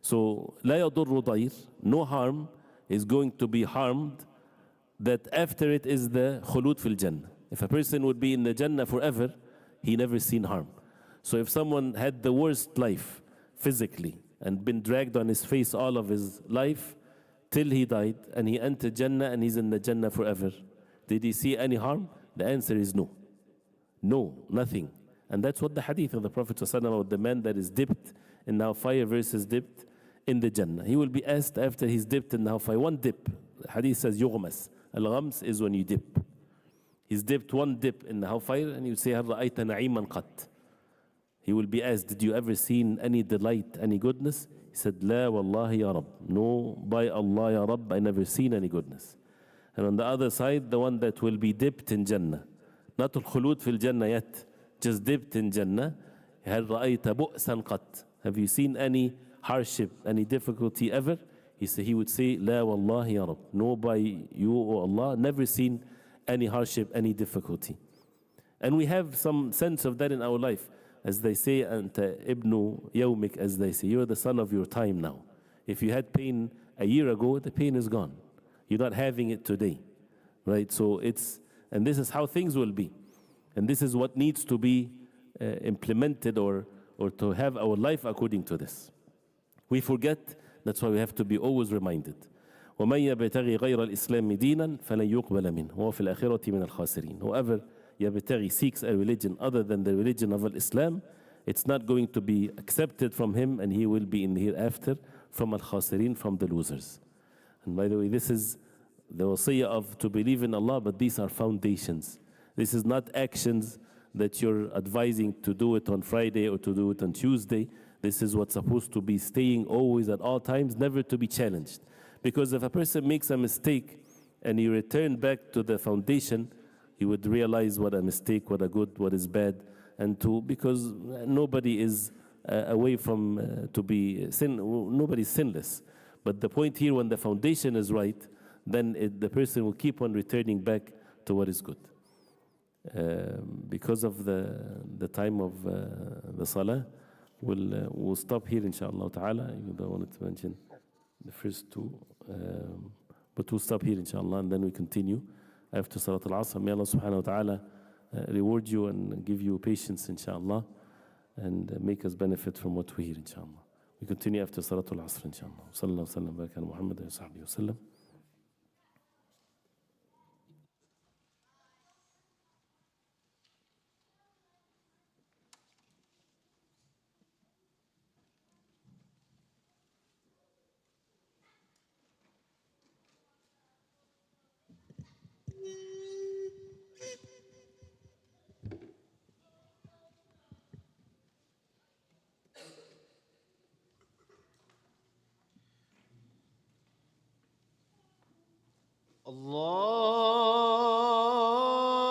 So لا يضر ضير, no harm is going to be harmed, that after it is the khulud fil Jannah. If a person would be in the Jannah forever, he never seen harm. So if someone had the worst life physically and been dragged on his face all of his life till he died and he entered Jannah and he's in the Jannah forever, did he see any harm? The answer is no. No, nothing. And that's what the hadith of the Prophet ﷺ about the man that is dipped in the fire versus dipped in the Jannah. He will be asked after he's dipped in the fire. One dip. The hadith says yughmas. Al-ghams is when you dip. He's dipped one dip in the hellfire and you say, هل رأيت نعيما قط? He will be asked, did you ever seen any delight, any goodness? He said, لا والله يا رب. No, by Allah ya Rabb, I never seen any goodness. And on the other side, the one that will be dipped in Jannah. Not al-khulud fil Jannah yet. Just dipped in Jannah. هل رأيت بؤسا قط? Have you seen any hardship, any difficulty ever? He would say, لا والله يا رب. No, by you, O Allah, never seen any hardship, any difficulty. And we have some sense of that in our life. As they say, أنت ابن يومك, as they say, you're the son of your time now. If you had pain a year ago, the pain is gone. You're not having it today, right? So and this is how things will be. And this is what needs to be implemented or to have our life according to this. We forget, that's why we have to be always reminded. وَمَنْ يَبْتَغِي غَيْرَ الْإِسْلَامِ دِينًا فَلَنْ يُقْبَلَ مِنْهُ وَهُوَ فِي الْآخِرَةِ مِنَ الْخَاسِرِينَ. Whoever يبتغي seeks a religion other than the religion of Islam, it's not going to be accepted from him, and he will be in the hereafter from al-khasirin, from the losers. And by the way, this is the wasiyah of to believe in Allah, but these are foundations. This is not actions that you're advising to do it on Friday or to do it on Tuesday. This is what's supposed to be staying always at all times, never to be challenged. Because if a person makes a mistake and he return back to the foundation, he would realize what a mistake, what a good, what is bad, because nobody is away from to be sin. Nobody's sinless. But the point here, when the foundation is right, then the person will keep on returning back to what is good. Because of the time of the salah, we'll stop here, inshallah ta'ala. Even though I wanted to mention the first two, but we'll stop here, inshallah, and then we continue after Salat al-Asr. May Allah subhanahu wa ta'ala reward you and give you patience, inshallah, and make us benefit from what we hear, inshallah. We continue after Salat al-Asr, inshallah. Sallallahu alayhi wa sallam, baraka ala Muhammad wa sahbihi wa sallam.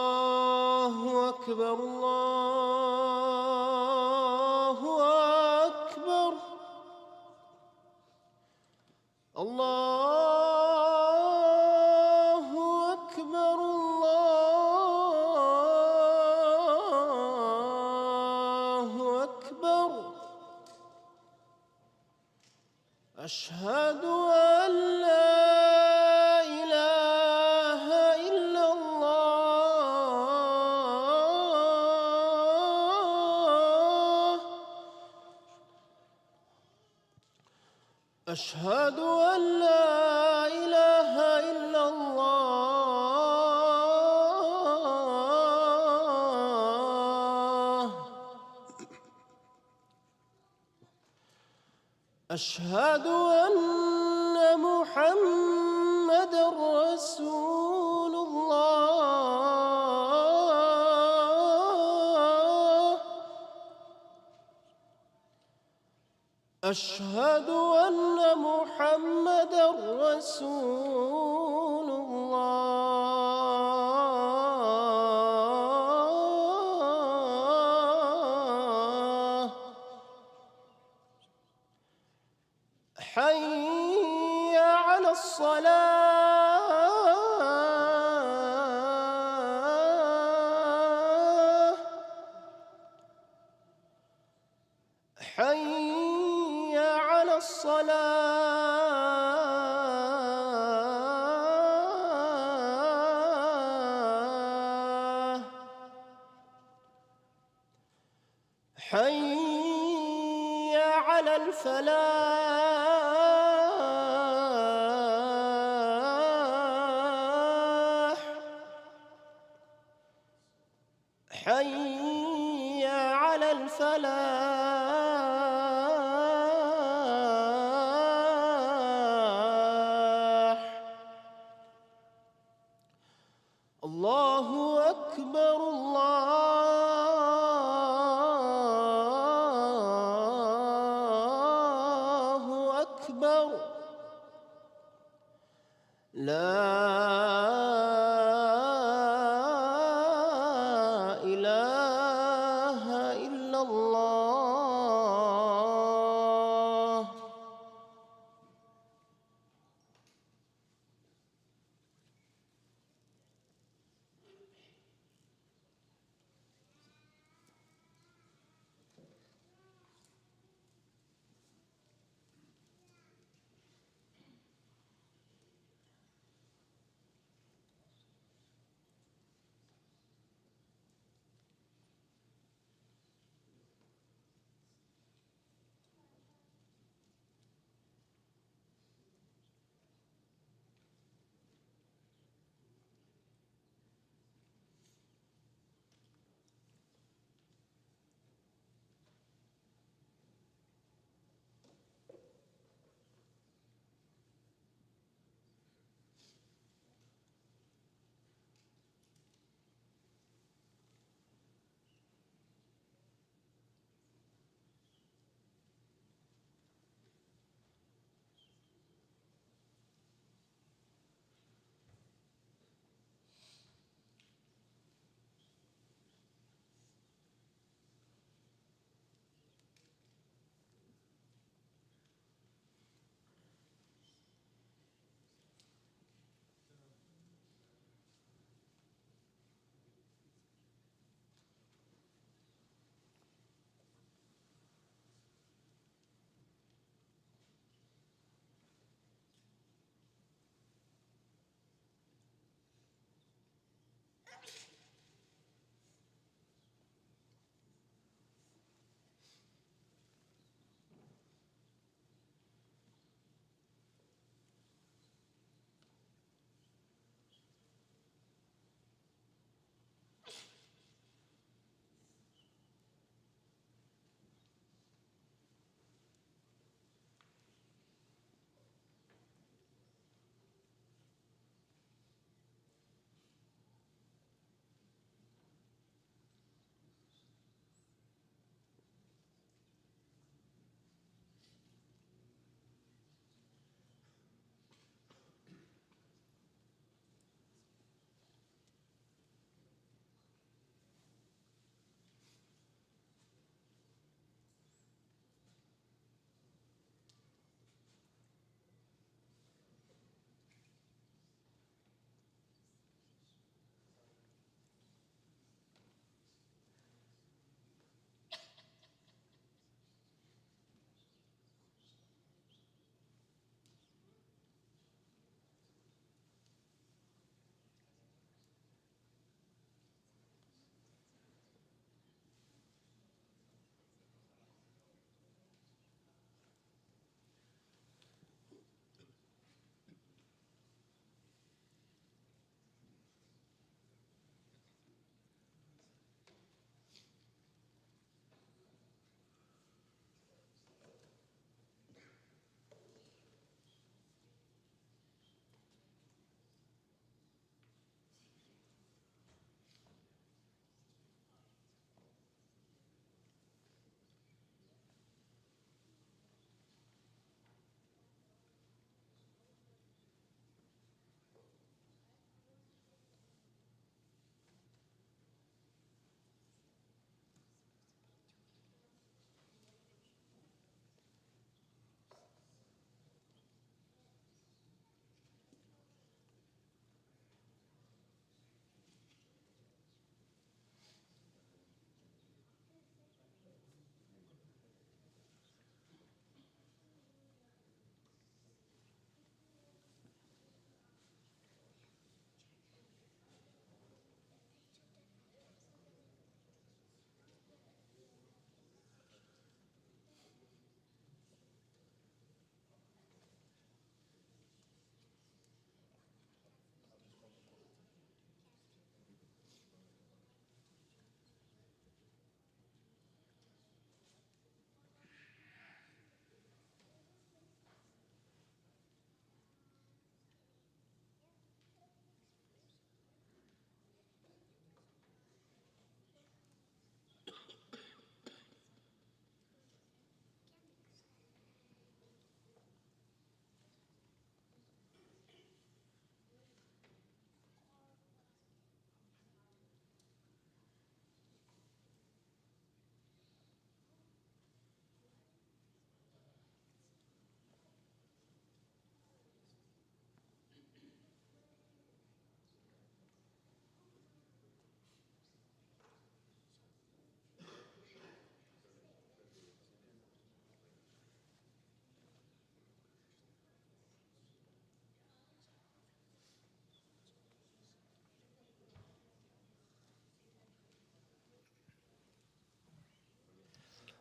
الله أكبر الله أكبر الله أكبر الله أكبر أشهد أن لا أشهد أن لا إله إلا الله أشهد أن محمدًا رسول الله أشهد أن محمدا رسول الله. حي على الصلاة. حي على الصلاة. حي على الفلاح. حي على الفلاح. الله أكبر الله أكبر. لا إله إلا الله.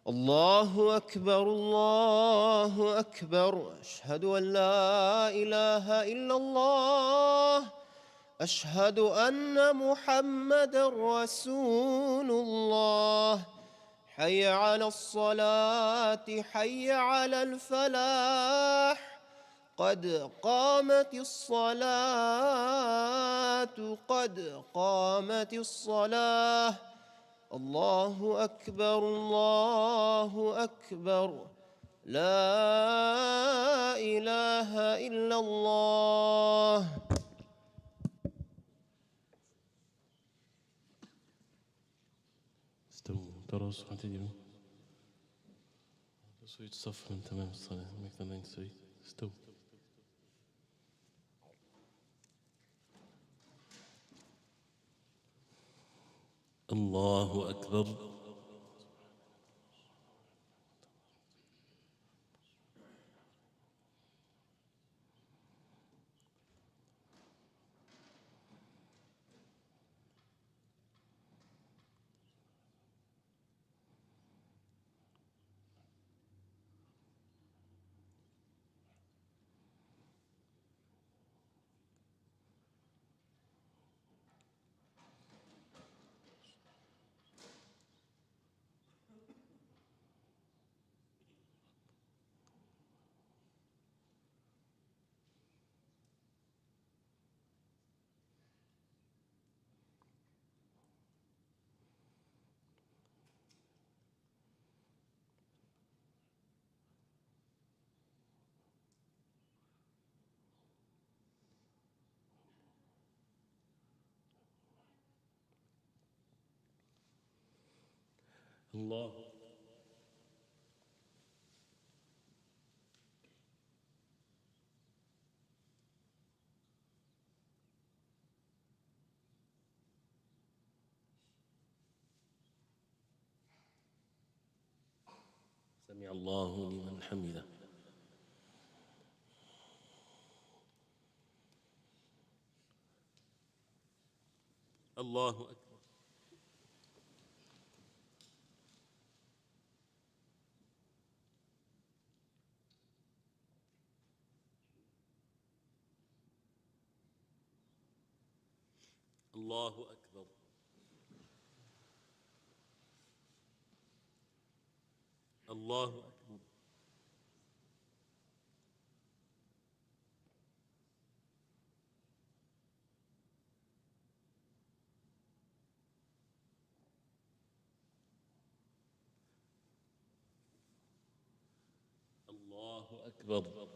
الله أكبر الله أكبر أشهد أن لا إله إلا الله أشهد أن محمدًا رسول الله حي على الصلاة حي على الفلاح قد قامت الصلاة قد قامت الصلاة الله أكبر الله أكبر لا إله إلا الله. استووا تراصوا اعتدلوا تسوية الصف من تمام الصلاة مثل أن تسوي استووا. الله أكبر الله سمع الله لمن حمده. الله أكبر الله أكبر الله أكبر الله أكبر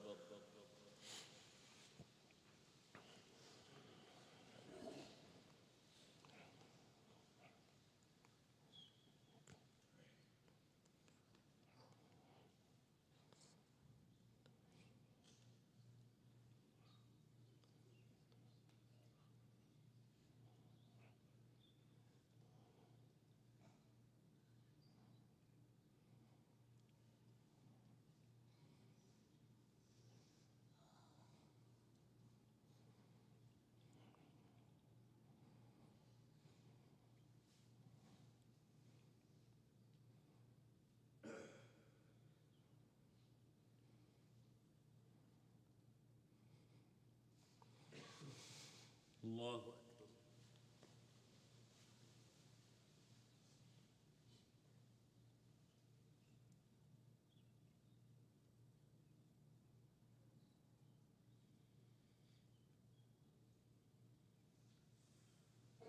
الله أكبر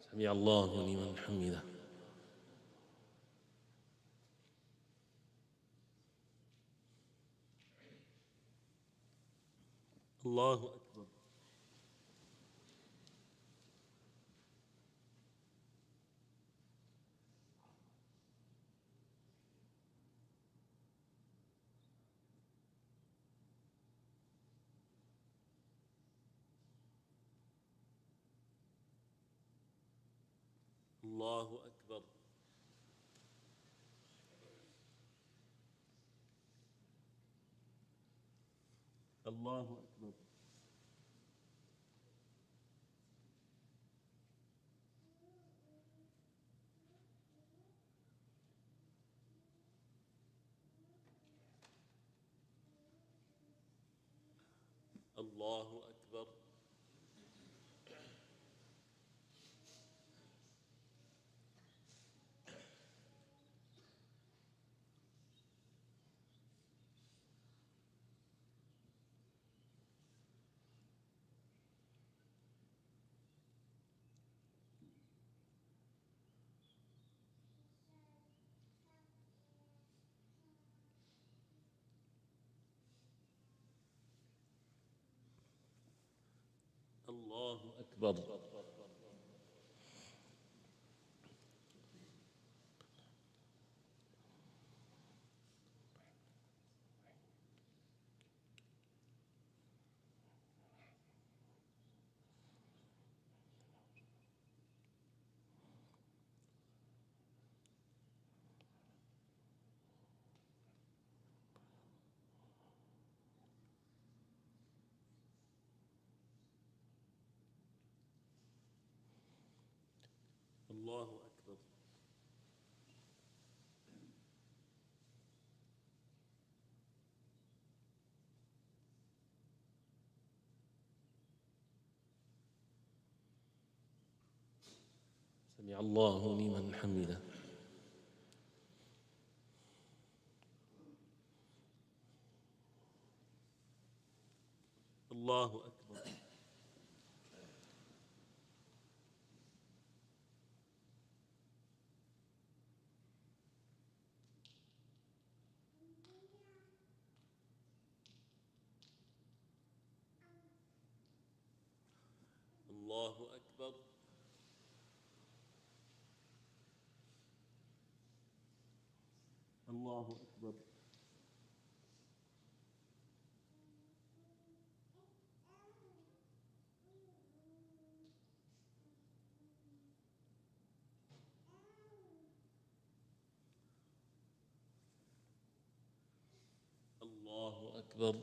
سمع الله لمن حمده. الله أكبر الله أكبر الله أكبر أكبر. الله أكبر. سمع الله لمن حمده. الله أكبر. الله أكبر. الله أكبر. الله أكبر.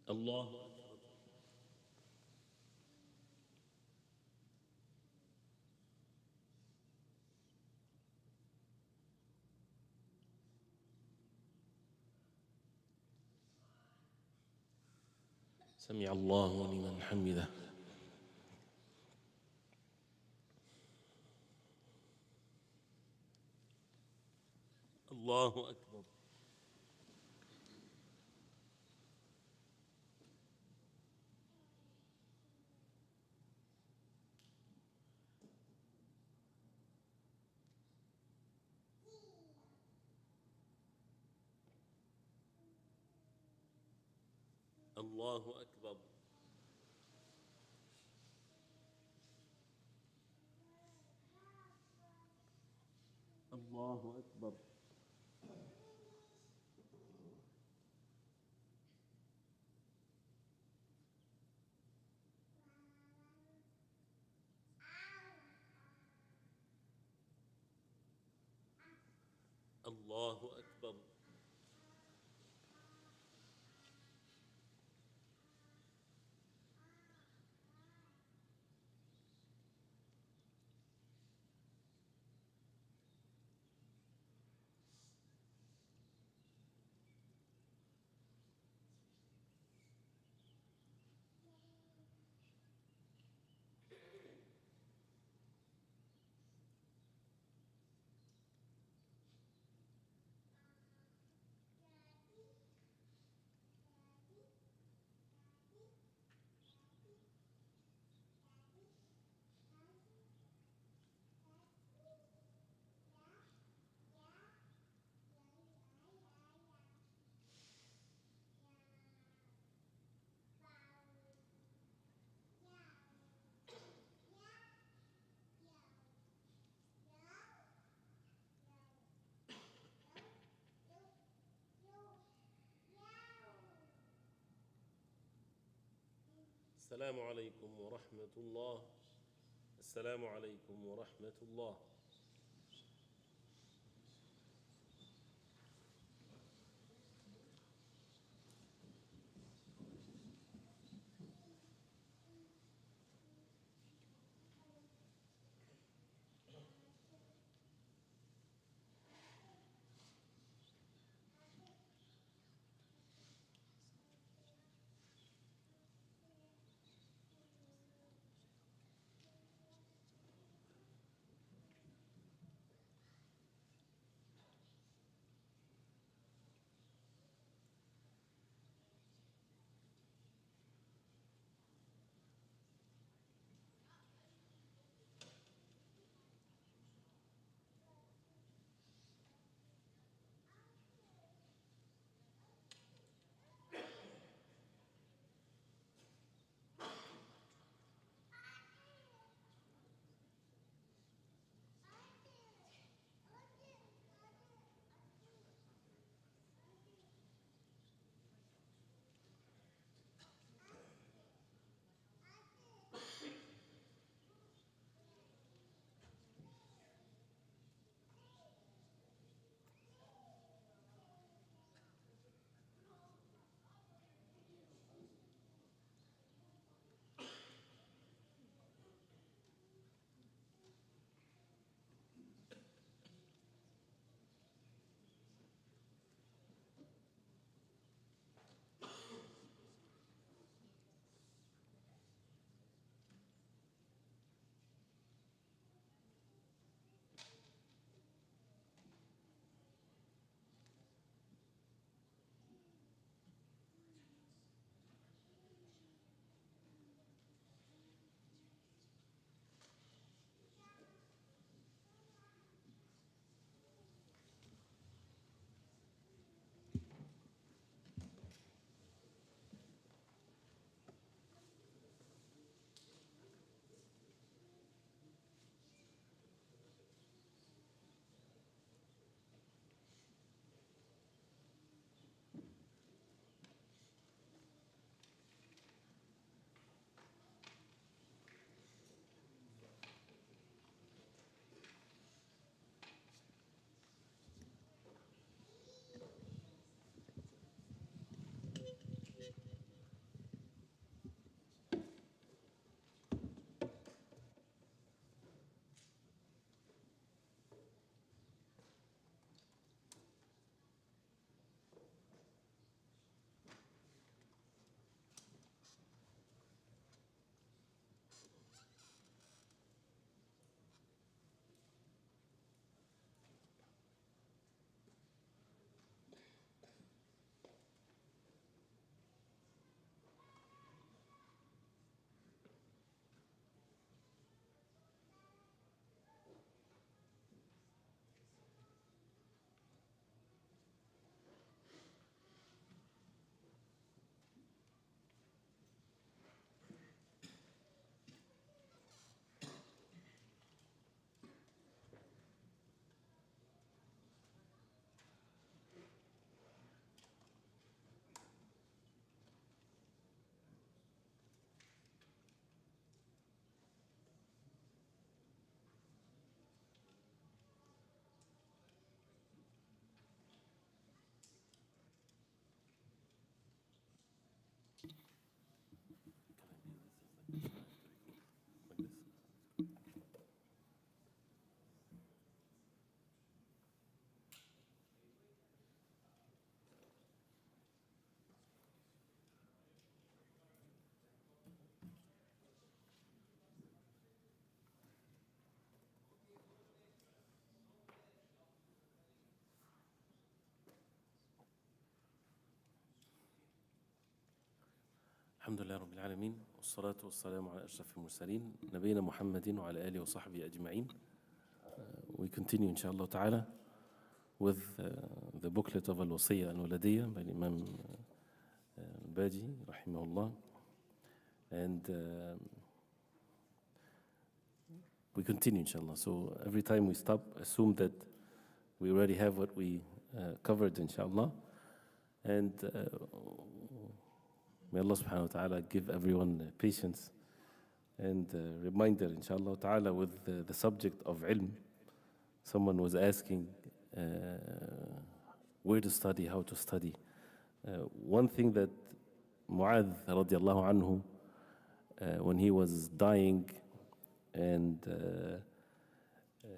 الله أكبر. سمع الله لمن حمده. الله أكبر. الله أكبر. الله أكبر. الله أكبر. السلام عليكم ورحمة الله. السلام عليكم ورحمة الله. الحمد لله رب العالمين والصلاة والسلام على أشرف المرسلين نبينا محمد وعلى آله وصحبه أجمعين. We continue inshallah ta'ala with the booklet of Al-Wasiyya Al-Waladiyya by Imam Al-Baji rahimahullah, and we continue inshallah. So every time we stop, assume that we already have what we covered inshallah, and may Allah subhanahu wa ta'ala give everyone patience and reminder inshallah ta'ala with the subject of ilm. Someone was asking where to study, how to study. One thing that Mu'adh radiallahu anhu, when he was dying, and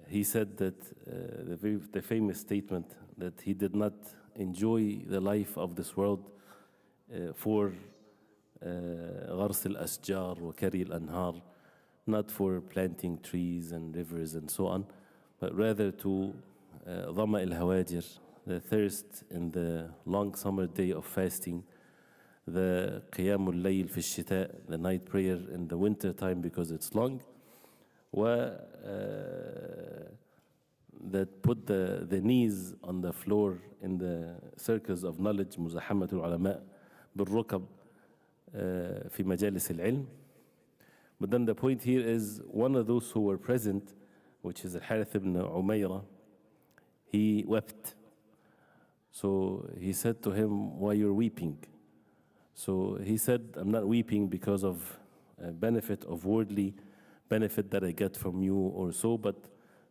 he said that the famous statement that he did not enjoy the life of this world for غرس الأشجار وكري الأنهار, not for planting trees and rivers and so on, but rather to ظمأ الهواجر, the thirst in the long summer day of fasting, the قيام الليل في الشتاء, the night prayer in the winter time because it's long, that put the knees on the floor in the circles of knowledge, مزاحمة العلماء بالركب في مجالس العلم. But then the point here is one of those who were present, which is Al-Harith ibn Umayra, he wept. So he said to him, why you're weeping? So he said, I'm not weeping because of a benefit of worldly benefit that I get from you or so, but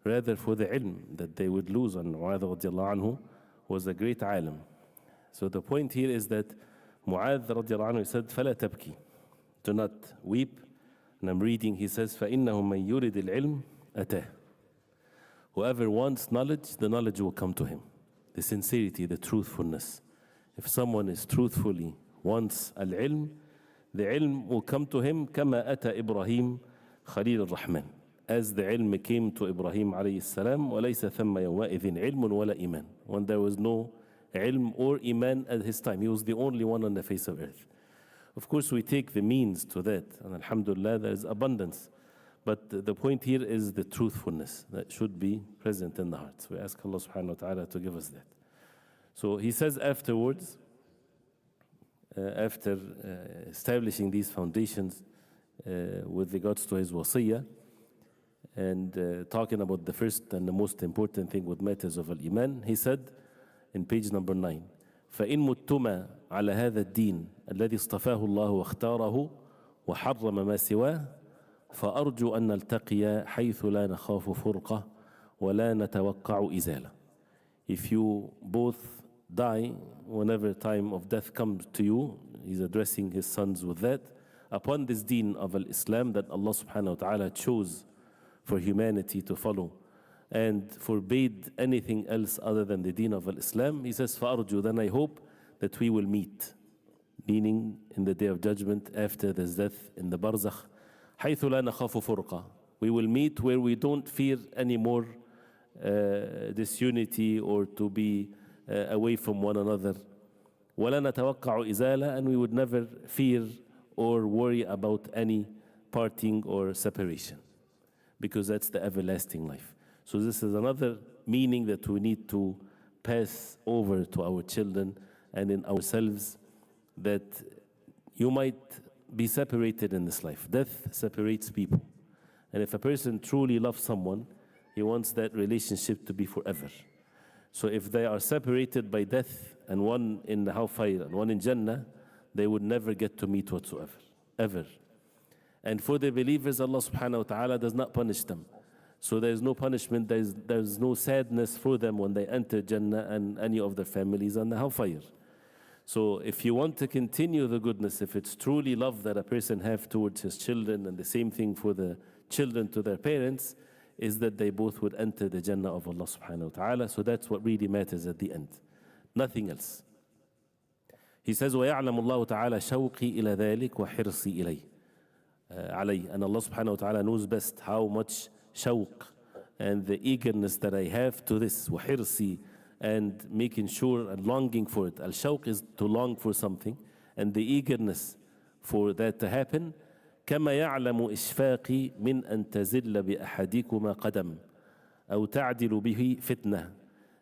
rather for the ilm that they would lose. And Mu'adh radiallahu anhu was a great alim. So the point here is that Mu'adh radiallahu anhu said, فَلَا تَبْكِ, do not weep. And I'm reading, he says, فَإِنَّهُ مَنْ يُرِدِ الْعِلْمِ أَتَاهُ. Whoever wants knowledge, the knowledge will come to him. The sincerity, the truthfulness. If someone is truthfully wants al-ilm, the ilm will come to him كَمَا أَتَى إِبْرَاهِيم خَلِيلُ الرَّحْمَنِ, as the ilm came to Ibrahim alayhi salam, وَلَيْسَ ثَمَّ يَوْمَئِذٍ عِلْمٌ وَلَا إِيمَانٌ, when there was no ilm or iman at his time. He was the only one on the face of earth. Of course, we take the means to that, and alhamdulillah, there is abundance. But the point here is the truthfulness that should be present in the heart. So we ask Allah subhanahu wa ta'ala to give us that. So he says afterwards, after establishing these foundations with regards to his wasiyah, and talking about the first and the most important thing with matters of al-iman, he said in page number 9, فَإِن مُتُّمَا عَلَى هَذَا الدِّينِ الَّذِي اصْطَفَاهُ اللَّهُ وَاخْتَارَهُ وَحَرَّمَ مَا سِوَاهُ فأرجو أن نلتقي حيث لا نخاف فرقة ولا نتوقع إزالة. If you both die, whenever time of death comes to you, he's addressing his sons with that, upon this deen of Islam that Allah subhanahu wa ta'ala chose for humanity to follow and forbade anything else other than the deen of Islam, he says, فأرجو, then I hope that we will meet, meaning in the day of judgment after this death in the barzakh, حيث لا نخاف فرقة, we will meet where we don't fear any more disunity or to be away from one another. ولا نتوقع إزالة, and we would never fear or worry about any parting or separation, because that's the everlasting life. So this is another meaning that we need to pass over to our children and in ourselves, that you might be separated in this life. Death separates people. And if a person truly loves someone, he wants that relationship to be forever. So if they are separated by death, and one in the hellfire and one in Jannah, they would never get to meet whatsoever, ever. And for the believers, Allah subhanahu wa ta'ala does not punish them. So there is no punishment, there is no sadness for them when they enter Jannah and any of their families on the hellfire. So if you want to continue the goodness, if it's truly love that a person have towards his children, and the same thing for the children to their parents, is that they both would enter the Jannah of Allah subhanahu wa ta'ala. So that's what really matters at the end, nothing else. He says, وَيَعْلَمُ اللَّهُ تَعَالَى شَوْقِي إِلَى ذَلِكَ وَحِرْصِي إِلَيْهِ علي. And Allah subhanahu wa ta'ala knows best how much shawq and the eagerness that I have to this, وَحِرْصِي, and making sure and longing for it. Al-shawq is to long for something, and the eagerness for that to happen. كما يعلم إشفاقي من أن تزل بأحدكما قدم أو تعدل به فتنة.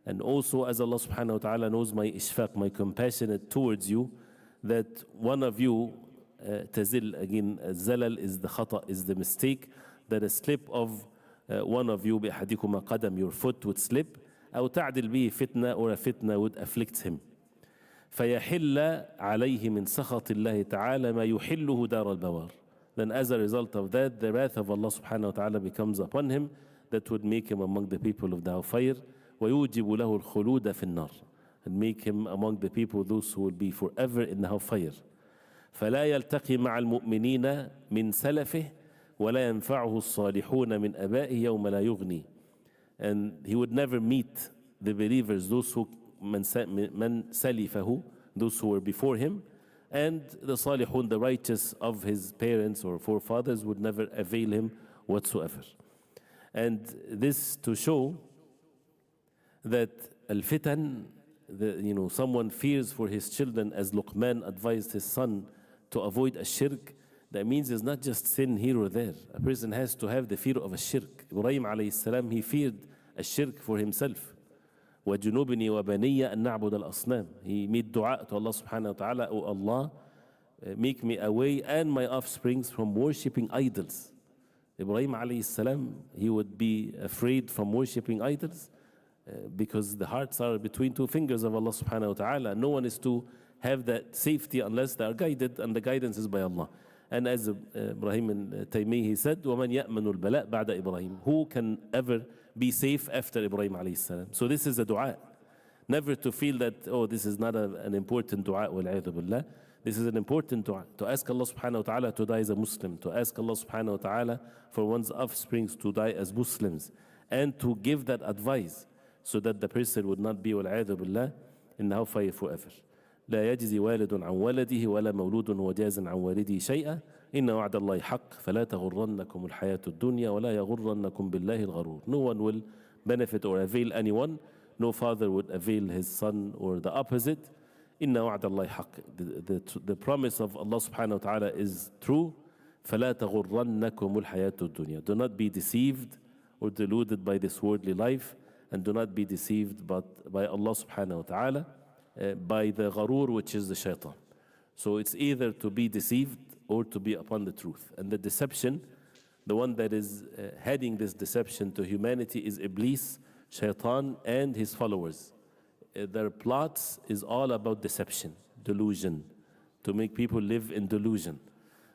And also, as Allah subhanahu wa ta'ala knows my ishfaq, my compassionate towards you, that one of you, tazil, again, zalal is the khata, is the mistake, that a slip of one of you, بأحدكما قدم, your foot would slip, أو تعدل به فتنة, or a fitna would afflict him. فيحل عليه من سخط الله تعالى ما يحله دار البوار. Then as a result of that, the wrath of Allah subhanahu wa ta'ala becomes upon him, that would make him among the people of the fire. ويوجب له الخلود في النار, and make him among the people, those who will be forever in the hellfire. فلا يلتقي مع المؤمنين من سلفه ولا ينفعه الصالحون من أبائه يوم لا يغني. And he would never meet the believers, those who من سلفه, those who were before him, and the salihun, the righteous of his parents or forefathers, would never avail him whatsoever. And this to show that al-fitan, someone fears for his children, as Luqman advised his son to avoid a shirk. That means it's not just sin here or there. A person has to have the fear of a shirk. Ibrahim alayhi salam, he feared a shirk for himself. وَجُنُوبِنِي وَبَنِيَّ أَن نَعْبُدَ الْأَصْنَامِ. He made dua to Allah subhanahu wa ta'ala, "O Allah, make me away and my offsprings from worshipping idols." Ibrahim alayhi salam, he would be afraid from worshipping idols, because the hearts are between two fingers of Allah subhanahu wa ta'ala. No one is to have that safety unless they are guided, and the guidance is by Allah. And as Ibrahim al-Taymi, he said, وَمَنْ يَأْمَنُ الْبَلَاء بَعْدَ Ibrahim. Who can ever be safe after Ibrahim alayhi salam? So this is a dua. Never to feel that, oh, this is not an important dua, وَالْعِيَذُ بِاللَّهِ. This is an important dua. To ask Allah subhanahu wa ta'ala to die as a Muslim. To ask Allah subhanahu wa ta'ala for one's offsprings to die as Muslims. And to give that advice, so that the person would not be والعياذ بالله in hellfire forever. لا يجزي والد عن ولده ولا مولود هو جاز عن والده شيئا إن وعد الله حق فلا تغرنكم الحياة الدنيا ولا يغرنكم بالله الغرور. No one will benefit or avail anyone. No father would avail his son, or the opposite. إن وعد الله حق. The promise of Allah subhanahu wa ta'ala is true. فلا تغرنكم الحياة الدنيا. Do not be deceived or deluded by this worldly life. And do not be deceived but by Allah subhanahu wa ta'ala, by the gharur, which is the shaitan. So it's either to be deceived or to be upon the truth. And the deception, the one that is heading this deception to humanity, is Iblis, shaitan, and his followers. Their plots is all about deception, delusion, to make people live in delusion.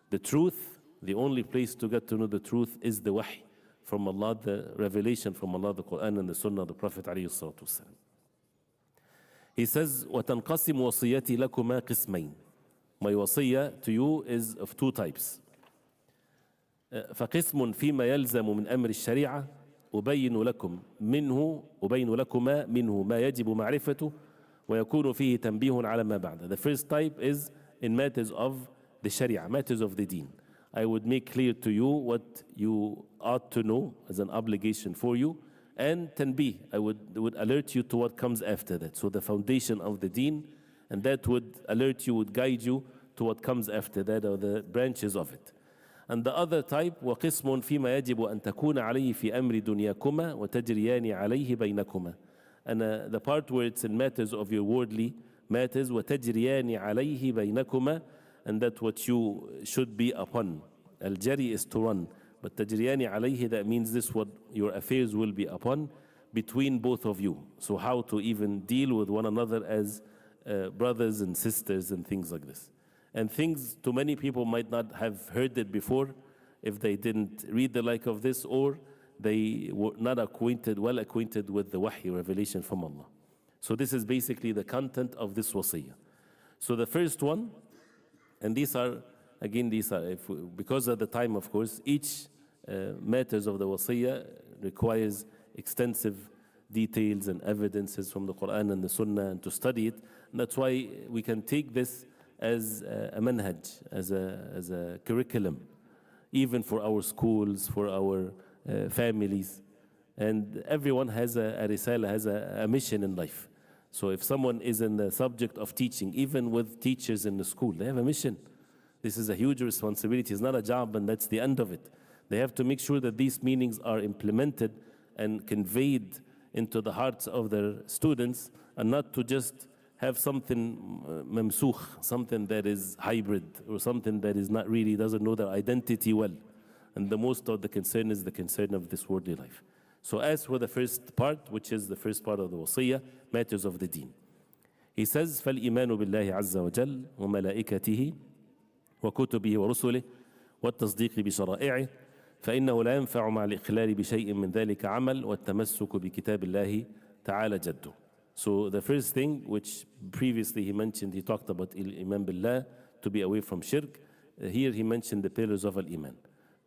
The truth, the only place to get to know the truth, is the wahy from Allah, the revelation from Allah, the Quran and the Sunnah of the Prophet عليه الصلاة والسلام. He says, وَتَنْقَسِمُ وَصِيَّتِي لَكُمَا قِسْمَيْن. My wasiyah to you is of two types. فقسم فيما يلزم من أمر الشريعة أبين لكما منه ما يجب معرفته ويكون فيه تنبيه على ما بعد. The first type is in matters of the Sharia, matters of the Deen. I would make clear to you what you ought to know as an obligation for you, and tanbih, I would alert you to what comes after that. So the foundation of the Deen, and that would alert you, would guide you to what comes after that, or the branches of it. And the other type, وَقِسْمٌ فِيمَا يَجِبُ أَن تَكُونَ عَلَيْهِ فِي أَمْرِ دُنْيَاكُمَا وَتَجْرِيَانِ عَلَيْهِ بَيْنَكُمَا. And the part where it's in matters of your worldly matters, وَتَجْرِيَانِ عَلَيْهِ بَيْنَكُمَا, and that's what you should be upon. Al-jari is to run, but tajriyani alayhi, that means this what your affairs will be upon between both of you. So how to even deal with one another as brothers and sisters and things like this. And things to many people might not have heard it before if they didn't read the like of this, or they were not well acquainted with the wahy, revelation from Allah. So this is basically the content of this wasiyah. So the first one, and these are, because of the time, of course, each matters of the wasiyah requires extensive details and evidences from the Quran and the Sunnah, and to study it. And that's why we can take this as a manhaj, as a curriculum, even for our schools, for our families. And everyone has a risala, has a mission in life. So if someone is in the subject of teaching, even with teachers in the school, they have a mission. This is a huge responsibility. It's not a job and that's the end of it. They have to make sure that these meanings are implemented and conveyed into the hearts of their students, and not to just have something mamsukh, something that is hybrid, or something that is not really, doesn't know their identity well. And the most of the concern is the concern of this worldly life. So as for the first part, which is the first part of the wasiyah, matters of the deen. He says, فَالْإِيمَانُ بِاللَّهِ عَزَّ وَجَلَّ وَمَلَائِكَتِهِ وكتبه ورسله والتصديق بشرائعه فإنه لا ينفع مع الإخلال بشيء من ذلك عمل والتمسك بكتاب الله تعالى جده. So the first thing, which previously he mentioned, he talked about Iman Billah, to be away from shirk. Here he mentioned the pillars of Al-Iman,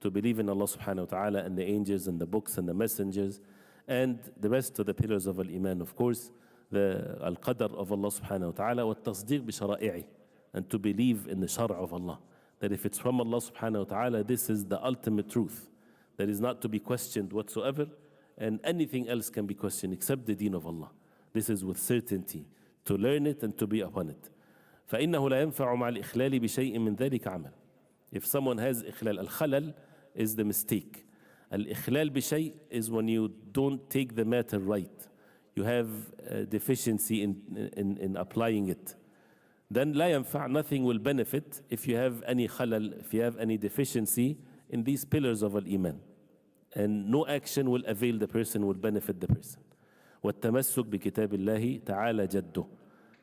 to believe in Allah subhanahu wa ta'ala and the angels and the books and the messengers, and the rest of the pillars of Al-Iman, of course, the Al-Qadr of Allah subhanahu wa ta'ala, والتصديق بشرائعه, and to believe in the shara of Allah, that if it's from Allah subhanahu wa ta'ala, this is the ultimate truth that is not to be questioned whatsoever, and anything else can be questioned except the deen of Allah. This is with certainty, to learn it and to be upon it. فإنه لا ينفع مع الإخلال بشيء من ذلك عمل. If someone has إخلال, الخلل is the mistake. الإخلال بشيء is when you don't take the matter right. You have a deficiency in applying it. Then لا ينفع, nothing will benefit if you have any khalal, if you have any deficiency in these pillars of al-Iman. And no action will avail the person, will benefit the person. والتمسك بكتاب الله تعالى جده.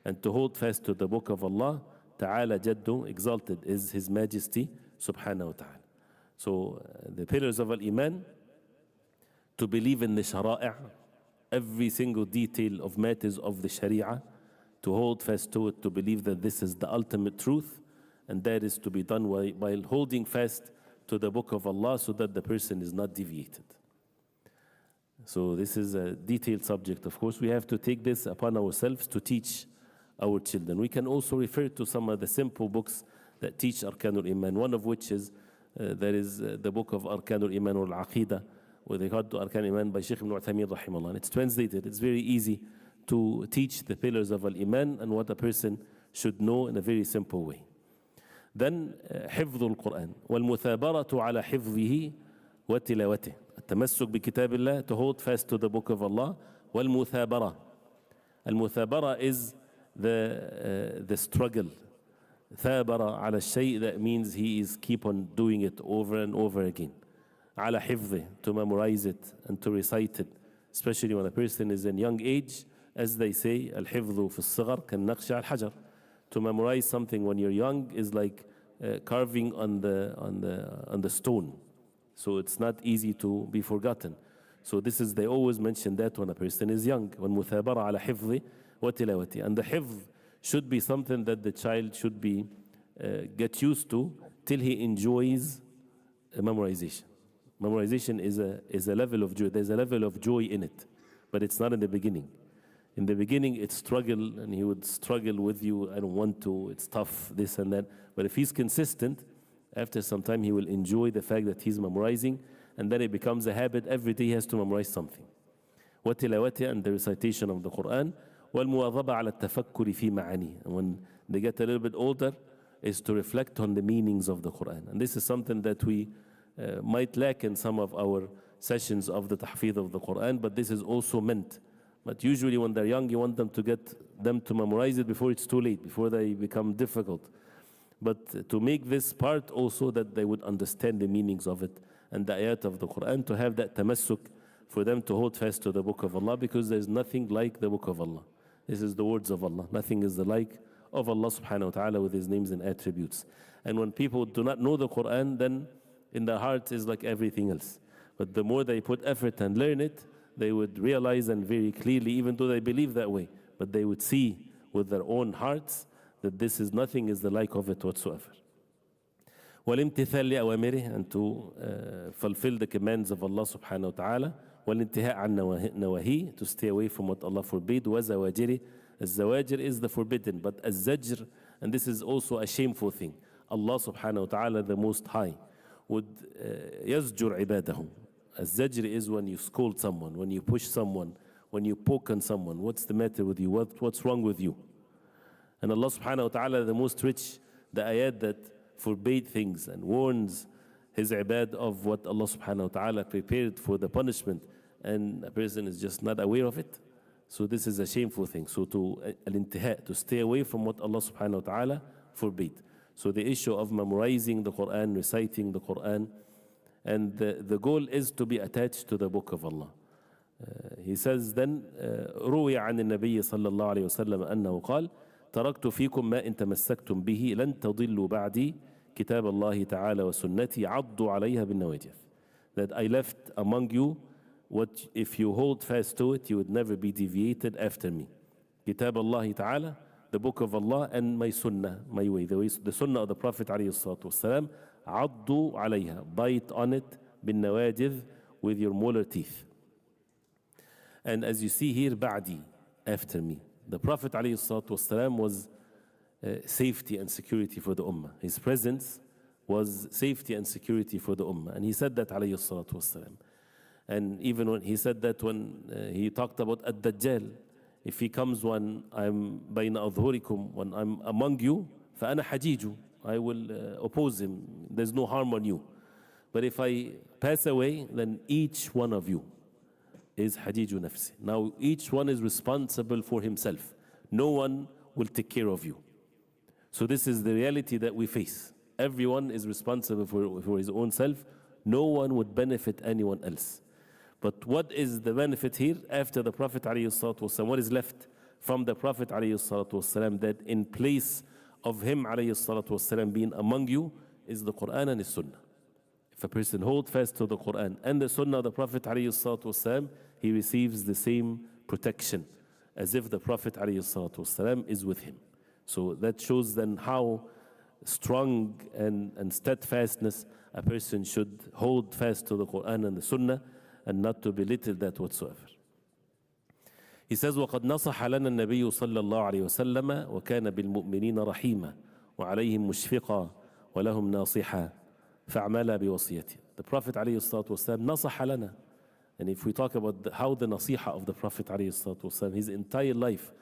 And to hold fast to the book of Allah, تعالى جده, exalted is His Majesty subhanahu wa ta'ala. So the pillars of al-Iman, to believe in the shara'i', every single detail of matters of the sharia, to hold fast to it, to believe that this is the ultimate truth, and that is to be done while holding fast to the book of Allah so that the person is not deviated. So this is a detailed subject. Of course, we have to take this upon ourselves to teach our children. We can also refer to some of the simple books that teach Arkanul Iman, one of which is, there is the book of Arkanul Iman al-Aqidah, with regard to Arkan Iman by Shaykh ibn Uthaymeen rahimahullah. And it's translated. It's very easy to teach the pillars of Al-Iman and what a person should know in a very simple way. Then حفظ القرآن والمثابرة على حفظه وتلاوته. التمسك بكتاب الله, to hold fast to the book of Allah. والمثابرة. المثابرة is the struggle. ثابر على الشيء, that means he is keep on doing it over and over again. على حفظه, to memorize it and to recite it, especially when a person is in young age. As they say, الحفظ في الصغر كالنقش على الحجر. To memorize something when you're young is like carving on the stone. So it's not easy to be forgotten. So this is, they always mention that when a person is young. والمثابرة على حفظه وتلاوته. And the حفظ should be something that the child should be get used to till he enjoys memorization. Memorization is a level of joy. There's a level of joy in it, but it's not in the beginning. In the beginning, it's struggle, and he would struggle with you. I don't want to, it's tough, this and that. But if he's consistent, after some time, he will enjoy the fact that he's memorizing, and then it becomes a habit. Every day he has to memorize something. وَتِلَوَتِهِ, and the recitation of the Quran. وَالْمُوَاظَبَةَ عَلَى التَّفَكُّرِ فِي مَعَانِهِ. And when they get a little bit older, is to reflect on the meanings of the Quran. And this is something that we might lack in some of our sessions of the tahfidh of the Quran, but this is also meant. But usually when they're young, you want them to get them to memorize it before it's too late, before they become difficult. But to make this part also that they would understand the meanings of it and the ayat of the Quran, to have that tamassuk, for them to hold fast to the book of Allah, because there's nothing like the book of Allah. This is the words of Allah. Nothing is the like of Allah subhanahu wa ta'ala with His names and attributes. And when people do not know the Quran, then in their heart is like everything else. But the more they put effort and learn it, they would realize, and very clearly, even though they believe that way, but they would see with their own hearts that this is nothing is the like of it whatsoever. والامتثال لأوامره, and to fulfill the commands of Allah subhanahu wa ta'ala. والانتهاء عن نواهيه, to stay away from what Allah forbade. وزواجره, الزواجر is the forbidden, but الزجر, and this is also a shameful thing. Allah subhanahu wa ta'ala, the Most High, would يزجر عباده. الزجر is when you scold someone, when you push someone, when you poke on someone. What's the matter with you? What's wrong with you? And Allah subhanahu wa ta'ala, the most rich, the ayat that forbade things and warns his ibad of what Allah subhanahu wa ta'ala prepared for the punishment, and a person is just not aware of it. So this is a shameful thing. So to stay away from what Allah subhanahu wa ta'ala forbade. So the issue of memorizing the Quran, reciting the Quran, and the goal is to be attached to the book of Allah. He says then, روي عن النبي صلى الله عليه وسلم أنه قال تركت فيكم ما إن تمسكتم به لن تضلوا بعدي كتاب الله تعالى وسنتي عضوا عليها بالنواجذ. That I left among you what if you hold fast to it, you would never be deviated after me. Kitab Allah Ta'ala, the book of Allah, and my sunnah, my way, the sunnah of the Prophet alayhi salatu wasalam, عضوا عليها, bite on it, بالنواجذ, with your molar teeth. And as you see here, بعدي, after me. The Prophet alayhi salatu wasalam was safety and security for the ummah. His presence was safety and security for the ummah. And he said that alayhi salatu wasalam. And even when he said that when he talked about Ad-Dajjal, if he comes when I'm بين أظهركم, when I'm among you, فأنا حجيج, I will oppose him. There's no harm on you. But if I pass away, then each one of you is حجيج نفسي. Now each one is responsible for himself. No one will take care of you. So this is the reality that we face. Everyone is responsible for his own self. No one would benefit anyone else. But what is the benefit here after the Prophet ﷺ? What is left from the Prophet ﷺ that in place of him ﷺ being among you is the Quran and the Sunnah. If a person holds fast to the Quran and the Sunnah of the Prophet ﷺ, he receives the same protection as if the Prophet ﷺ is with him. So that shows then how strong and steadfastness a person should hold fast to the Quran and the Sunnah, and not to belittle that whatsoever. He says, وَقَدْ نَصَحَ لَنَا النَّبِيُّ صَلَّى اللَّهُ عَلَيْهِ وَسَلَّمَ وَكَانَ بِالْمُؤْمِنِينَ رَحِيمًا وَعَلَيْهِمْ مُشْفِقًا وَلَهُمْ نَاصِحًا فَعْمَلَا بِوَصِيَّتِهِ. The Prophet ﷺ نَصَحَ لَنَا. And if we talk about how the nasiha of the Prophet ﷺ, his entire life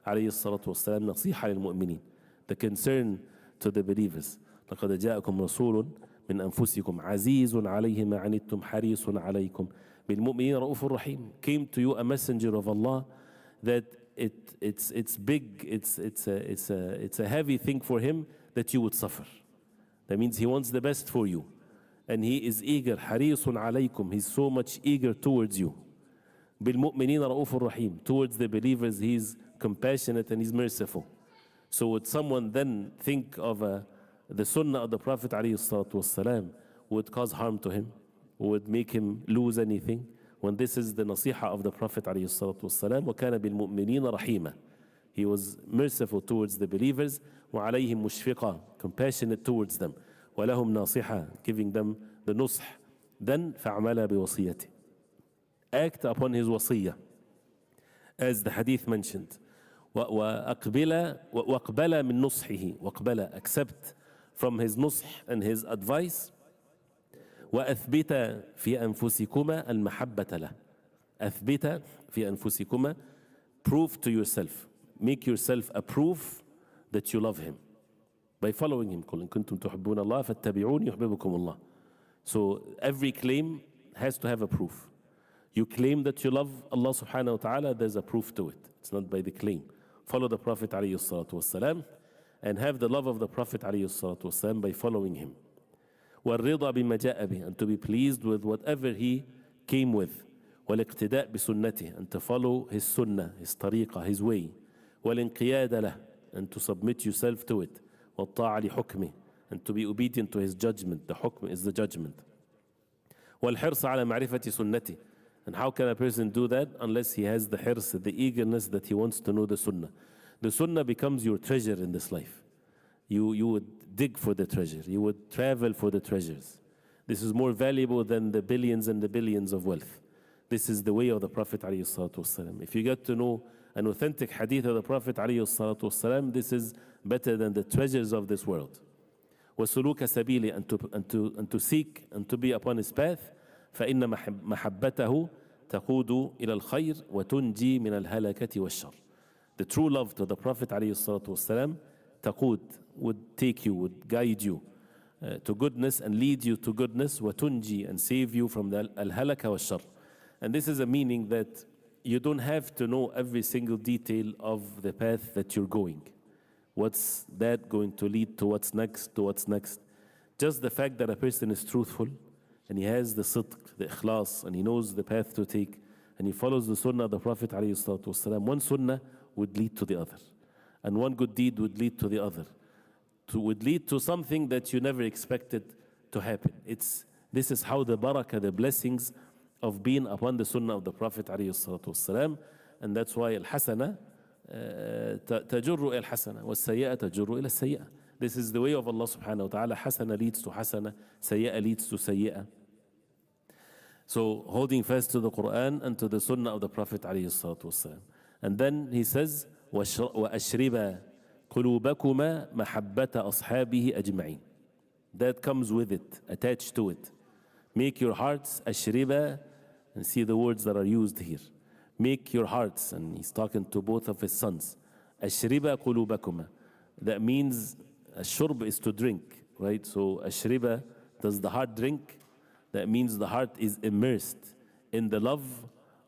ﷺ نصيحة للمؤمنين, the concern to the believers. لَقَدْ جَاءَكُمْ رَسُولٌ مِنْ أَنفُسِكُمْ عَزِيزٌ عَلَيْهِ مَا عَنِتُّمْ حَرِيصٌ عَلَيْكُمْ بِالْمُؤْمِنِينَ رَؤُوفٌ رَحِيمٌ. Came to you a messenger of Allah that it's big, it's a heavy thing for him that you would suffer. That means he wants the best for you. And he is eager, حَرِيصٌ عَلَيْكُمْ, he's so much eager towards you. بِالْمُؤْمِنِينَ رَؤُوفٌ رَحِيمٌ, towards the believers he's compassionate and he's merciful. So would someone then think of the sunnah of the Prophet ﷺ would cause harm to him, would make him lose anything, when this is the nasiha of the Prophet ﷺ? وَكَانَ بِالْمُؤْمِنِينَ رَحِيمًا. He was merciful towards the believers. وَعَلَيْهِمْ مُشْفِقًا, compassionate towards them. وَلَهُمْ نَاصِحًا, giving them the nusх. Then فَعْمَلَا بِوَصِيَّتِهِ, act upon his wasiyah, as the hadith mentioned. وَأَقْبَلَ مِن نُصْحِهِ, وَأَقْبَلَ, accept from his nusх and his advice. وأثبت في أنفسكما المحبة له. أثبت في أنفسكما, prove to yourself, make yourself a proof that you love him by following him. قل إن كنتم تحبون الله فاتبعوني يحببكم الله. So every claim has to have a proof. You claim that you love Allah subhanahu wa ta'ala, there's a proof to it. It's not by the claim. Follow the Prophet alayhi salatu wasalam and have the love of the Prophet alayhi salatu wasalam by following him. وَالرِّضَى بِمَا جَاءَ بِهِ, and to be pleased with whatever he came with. وَالِاقْتِدَاء بِسُنَّتِهِ, and to follow his sunnah, his tariqah, his way. وَالِانْقِيَادَ لَهِ, and to submit yourself to it. وَالطَّاعَ لِحُكْمِهِ, and to be obedient to his judgment. The hukm is the judgment. وَالْحِرْصَ عَلَى مَعْرِفَةِ سُنَّتِهِ, and how can a person do that unless he has the hirs, the eagerness that he wants to know the sunnah. The sunnah becomes your treasure in this life. You would dig for the treasure. You would travel for the treasures. This is more valuable than the billions and the billions of wealth. This is the way of the Prophet ﷺ. If you get to know an authentic hadith of the Prophet ﷺ, this is better than the treasures of this world. وَسُلُوكَ سَبِيلِ, and to seek and to be upon his path. فَإِنَّ مَحَبَّتَهُ تَقُودُ إِلَى الْخَيْرِ وَتُنْجِي مِنَ الْهَلَكَةِ وَالشَّرِّ. The true love to the Prophet ﷺ, taqud, would take you, would guide you to goodness and lead you to goodness, وَتُنْجِي, and save you from the al-halaka wal-shar. And this is a meaning that you don't have to know every single detail of the path that you're going. What's that going to lead to? What's next? To what's next? Just the fact that a person is truthful and he has the sidq, the ikhlas, and he knows the path to take, and he follows the sunnah of the Prophet ﷺ, one sunnah would lead to the other, and one good deed would lead to the other, would lead to something that you never expected to happen. This is how the barakah, the blessings of being upon the sunnah of the Prophet ﷺ, and that's why al-hasana تجر إلى الحسنة والسيئة تجر إلى السيئة. This is the way of Allah subhanahu wa ta'ala. Hasana leads to hasana, sayyi'ah leads to sayyi'ah. So holding fast to the Quran and to the sunnah of the Prophet alayhi salatu wasalam. And then he says, وَأَشْرِبَ قُلُوبَكُمَا مَحَبَّةَ أَصْحَابِهِ أَجْمَعِينَ. That comes with it, attached to it. Make your hearts ashriba, and see the words that are used here. Make your hearts, and he's talking to both of his sons. Ashriba qulubakuma. That means ashurb is to drink, right? So ashriba, does the heart drink? That means the heart is immersed in the love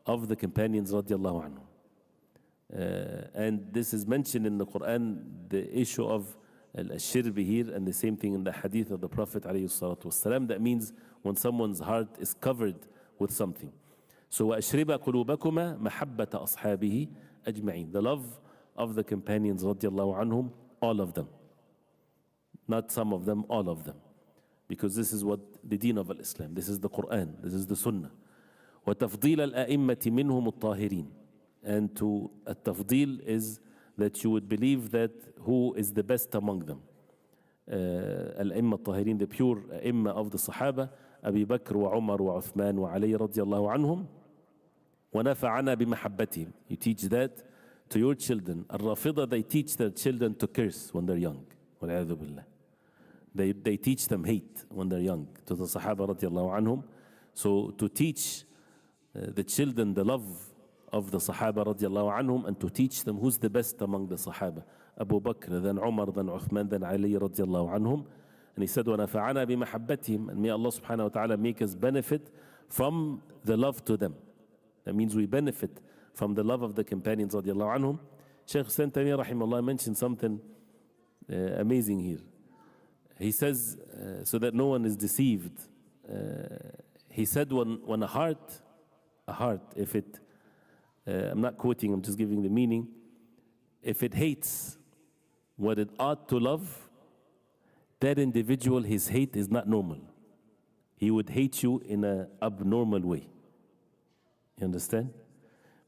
of the companions radiallahu anhum. And this is mentioned in the Quran, the issue of al-shirb here, and the same thing in the hadith of the Prophet alayhi salatu wasalam. That means when someone's heart is covered with something. So وَأَشْرِبَ قُلُوبَكُمَا مَحَبَّةَ أَصْحَابِهِ أَجْمَعِينَ. The love of the companions radiallahu anhum, all of them. Not some of them, all of them. Because this is what the deen of Islam, this is the Quran, this is the Sunnah. وَتَفْضِيلَ الْأَئِمَّةِ مِنْهُمُ الطَّاهِرِينَ. And to التفضيل is that you would believe that who is the best among them. الأئمة الطاهرين, the pure أئمة of the Sahaba, أبي بكر وعمر وعثمان وعلي رضي الله عنهم. وَنَفَعَنَا بِمَحَبَّتِهِمْ. You teach that to your children. Al-Rafida, they teach their children to curse when they're young. وَالْعِيَاذُ بِاللَّهِ. They teach them hate when they're young, to the Sahaba radiallahu anhum. So to teach the children the love of the Sahaba radiallahu anhum, and to teach them who's the best among the Sahaba. Abu Bakr, then Umar, then Uthman, then Ali radiallahu anhum. And he said, وَنَفَعَنَا بِمَحَبَّتِهِمْ. And may Allah subhanahu wa ta'ala make us benefit from the love to them. That means we benefit from the love of the companions radiallahu anhum. Shaykh Islam Taymiyyah rahimahullah mentioned something amazing here. He says, so that no one is deceived, he said when a heart, if it, I'm not quoting, I'm just giving the meaning, if it hates what it ought to love, that individual, his hate is not normal. He would hate you in an abnormal way. You understand?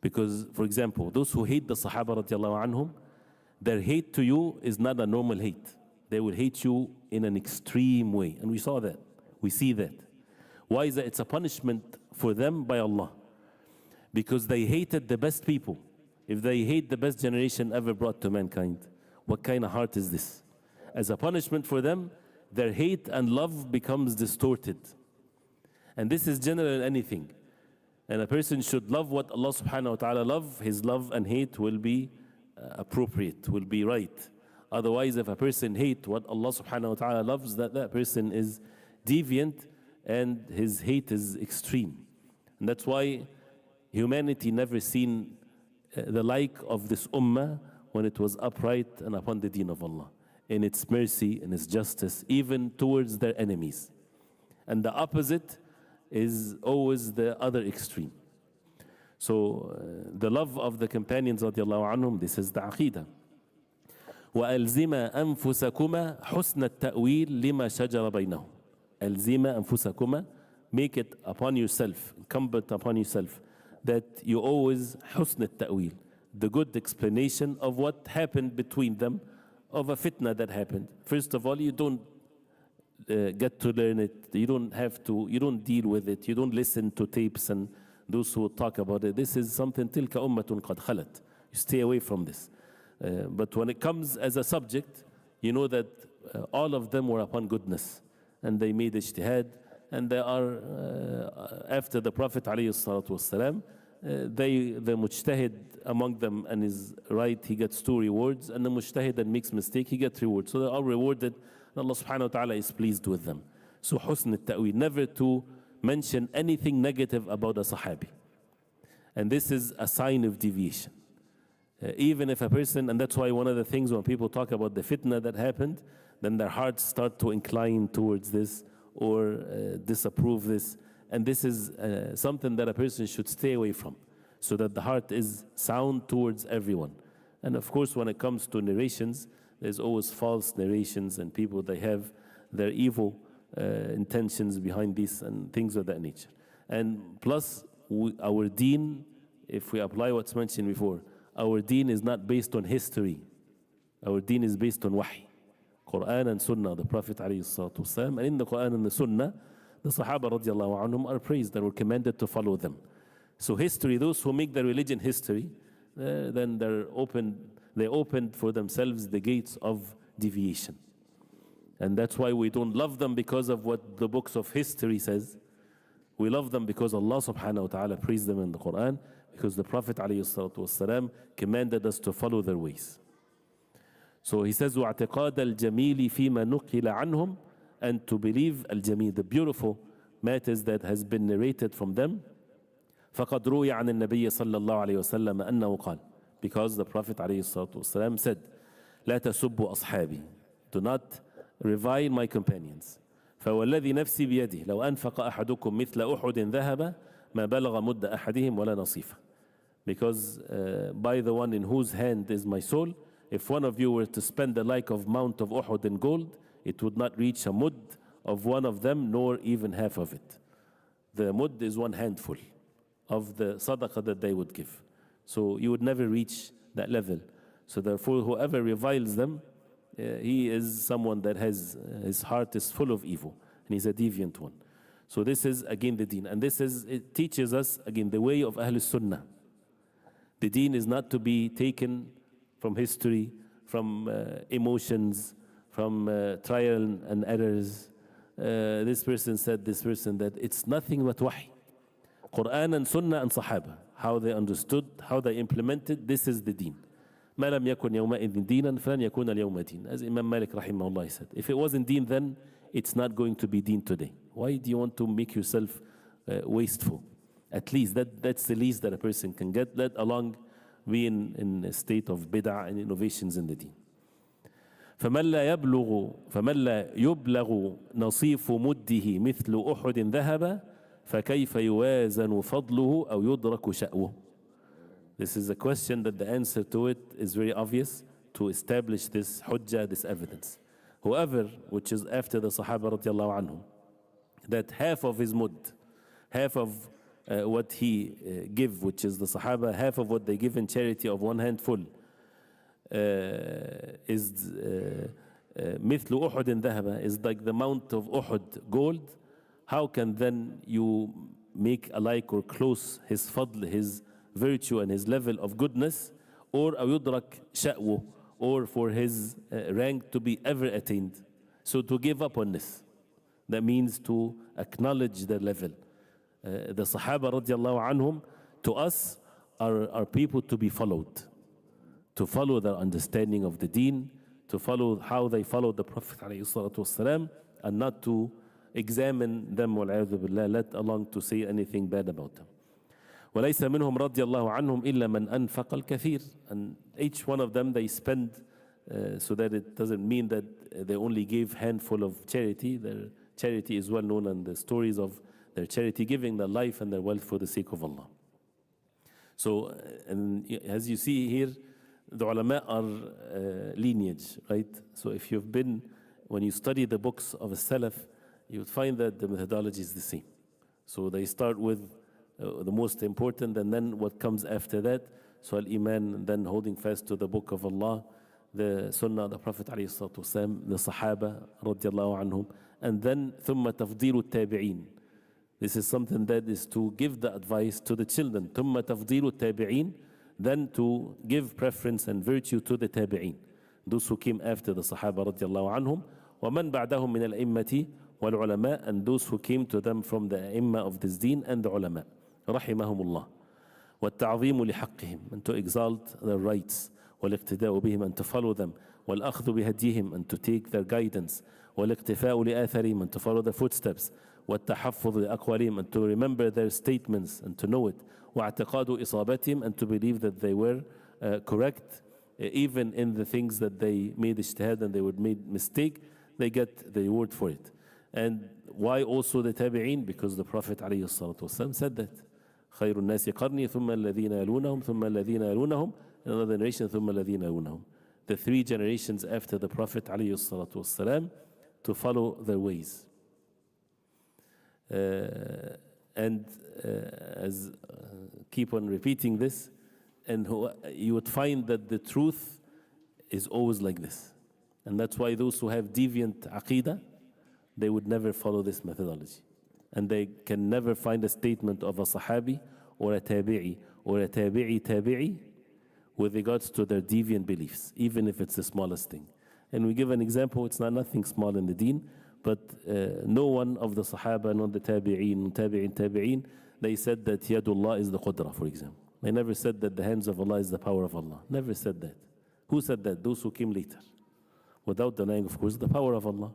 Because, for example, those who hate the Sahaba radiallahu anhum, their hate to you is not a normal hate. They will hate you in an extreme way. And we saw that. We see that. Why is that? It's a punishment for them by Allah. Because they hated the best people. If they hate the best generation ever brought to mankind, what kind of heart is this? As a punishment for them, their hate and love becomes distorted. And this is general in anything. And a person should love what Allah subhanahu wa ta'ala love. His love and hate will be appropriate, will be right. Otherwise, if a person hate what Allah subhanahu wa ta'ala loves, that person is deviant and his hate is extreme. And that's why humanity never seen the like of this ummah when it was upright and upon the deen of Allah, in its mercy and its justice, even towards their enemies. And the opposite is always the other extreme. So the love of the companions radiallahu anhum, this is the aqidah. وَأَلْزِمَ أَنفُسَكُمَا حُسْنَ التَّأْوِيلِ لِمَا شَجَرَ بَيْنَهُمْ. أَلْزِمَ أَنفُسَكُمَا. Make it upon yourself, incumbent upon yourself, that you always حُسْنَ التَّأْويل, the good explanation of what happened between them, of a fitna that happened. First of all, you don't get to learn it. You don't have to, you don't deal with it. You don't listen to tapes and those who talk about it. This is something تِلْكَ أُمَّةٌ قَدْ خَلَتْ. You stay away from this. But when it comes as a subject, you know that all of them were upon goodness. And they made ijtihad. And they are, after the Prophet ﷺ, the mujtahid among them and is right, he gets 2 rewards. And the mujtahid that makes mistake, he gets rewards. So they're all rewarded and Allah subhanahu wa ta'ala is pleased with them. So husn al-ta'wil, never to mention anything negative about a sahabi. And this is a sign of deviation. Even if a person, and that's why one of the things when people talk about the fitna that happened, then their hearts start to incline towards this or disapprove this. And this is something that a person should stay away from, so that the heart is sound towards everyone. And of course, when it comes to narrations, there's always false narrations, and people, they have their evil intentions behind this and things of that nature. And plus, our deen, if we apply what's mentioned before, our deen is not based on history. Our deen is based on wahy, Quran and Sunnah, the Prophet ﷺ. And in the Quran and the Sunnah, the Sahaba radiallahu anhum are praised and were commanded to follow them. So history, those who make their religion history, then they opened for themselves the gates of deviation. And that's why we don't love them because of what the books of history says. We love them because Allah subhanahu wa ta'ala praised them in the Quran, because the Prophet ﷺ commanded us to follow their ways. So he says, وَاعْتِقَادَ الْجَمِيلِ فِيمَا نُقِلَ عَنْهُمْ, and to believe al-jameel, the beautiful matters that has been narrated from them. فَقَدْ رُوِيَ عَنِ النَّبِيِّ صَلَّى اللَّهُ عَلَيْهِ وَسَلَّمَ أَنَّهُ قَالَ, because the Prophet ﷺ said, لَا تَسُبُّوا أَصْحَابِي, do not revile my companions. فَوَالَّذِي نَفْسِي بِيَدِهِ لَوْ أَنْفَقَ أَحَدُكُمْ مِثْلَ أُحُدٍ ذَهَبَ مَا بَلَغَ مُدَّ أَحَدِهِمْ وَلَا نَصِيفًا. Because by the one in whose hand is my soul, if one of you were to spend the like of Mount of Uhud in gold, it would not reach a mud of one of them, nor even half of it. The mud is one handful of the sadaqah that they would give. So you would never reach that level. So therefore, whoever reviles them, he is someone that has, his heart is full of evil, and he's a deviant one. So this is again the deen. And it teaches us again the way of Ahlul Sunnah. The deen is not to be taken from history, from emotions, from trial and errors. This person said, this person that. It's nothing but wahy. Quran and Sunnah and Sahaba, how they understood, how they implemented, this is the deen. ما لم يكن يومئذ دينا فلن يكون اليوم دين. As Imam Malik rahimahullah said, if it wasn't deen then, it's not going to be deen today. Why do you want to make yourself wasteful? At least that's the least that a person can get, let alone be in a state of bid'ah and innovations in the deen. فمن لا يبلغ نصيف مده مثل أحد ذهب فكيف يوازن فضله أو يدرك شأوه. This is a question that the answer to it is very obvious, to establish this hujjah, this evidence. Whoever, which is after the Sahaba radiallahu anhum, that half of his mud, half of what he give, which is the Sahaba, half of what they give in charity of one handful, is مثل أحد ذهب, is like the amount of Uhud gold. How can then you make alike or close his fadl, his virtue and his level of goodness, or أو يدرك شأوه, or for his rank to be ever attained? So to give up on this, that means to acknowledge their level. The Sahaba radiallahu anhum, to us, are people to be followed, to follow their understanding of the deen, to follow how they followed the Prophet ﷺ, and not to examine them, والعياذ بالله, let alone to say anything bad about them. وليس منهم رضي الله عنهم إلا من أنفق الكثير. And each one of them, they spend, so that it doesn't mean that they only gave handful of charity. Their charity is well known, and the stories of their charity giving, their life and their wealth for the sake of Allah. So, and as you see here, the ulama are lineage, right? So if you've been, when you study the books of a Salaf, you would find that the methodology is the same. So they start with the most important, and then what comes after that. So al-Iman, then holding fast to the book of Allah, the Sunnah, the Prophet ﷺ, the Sahaba radiallahu anhum, and then ثم تفضيل التابعين. This is something that is to give the advice to the children. ثم تفضيل التابعين, then to give preference and virtue to the tabi'een, those who came after the Sahaba radiallahu anhum, ومن بعدهم من الأئمة والعلماء, and those who came to them from the A'immah of this deen and the ulama. رحمهم الله. والتعظيم لحقهم, and to exalt their rights, والاقتداء بهم, and to follow them, والأخذ بهديهم, and to take their guidance, والاقتفاء لآثارهم, and to follow the footsteps, والتحفظ لأقوالهم, and to remember their statements and to know it, واعتقاد إصابتهم, and to believe that they were correct, even in the things that they made ijtihad and they would make mistake, they get the reward for it. And why also the tabi'een? Because the Prophet ﷺ said that خير الناس قرني ثم الذين يلونهم ثم الذين يلونهم, another generation ثم الذين يلونهم. The 3 generations after the Prophet ﷺ, to follow their ways. And as keep on repeating this, and you would find that the truth is always like this. And that's why those who have deviant aqidah, they would never follow this methodology. And they can never find a statement of a sahabi or a tabi'i or a tabi'i with regards to their deviant beliefs, even if it's the smallest thing. And we give an example, it's not nothing small in the deen, but no one of the sahaba, nor the tabi'in, they said that yadullah is the qudra, for example. They never said that the hands of Allah is the power of Allah. Never said that. Who said that? Those who came later. Without denying, of course, the power of Allah.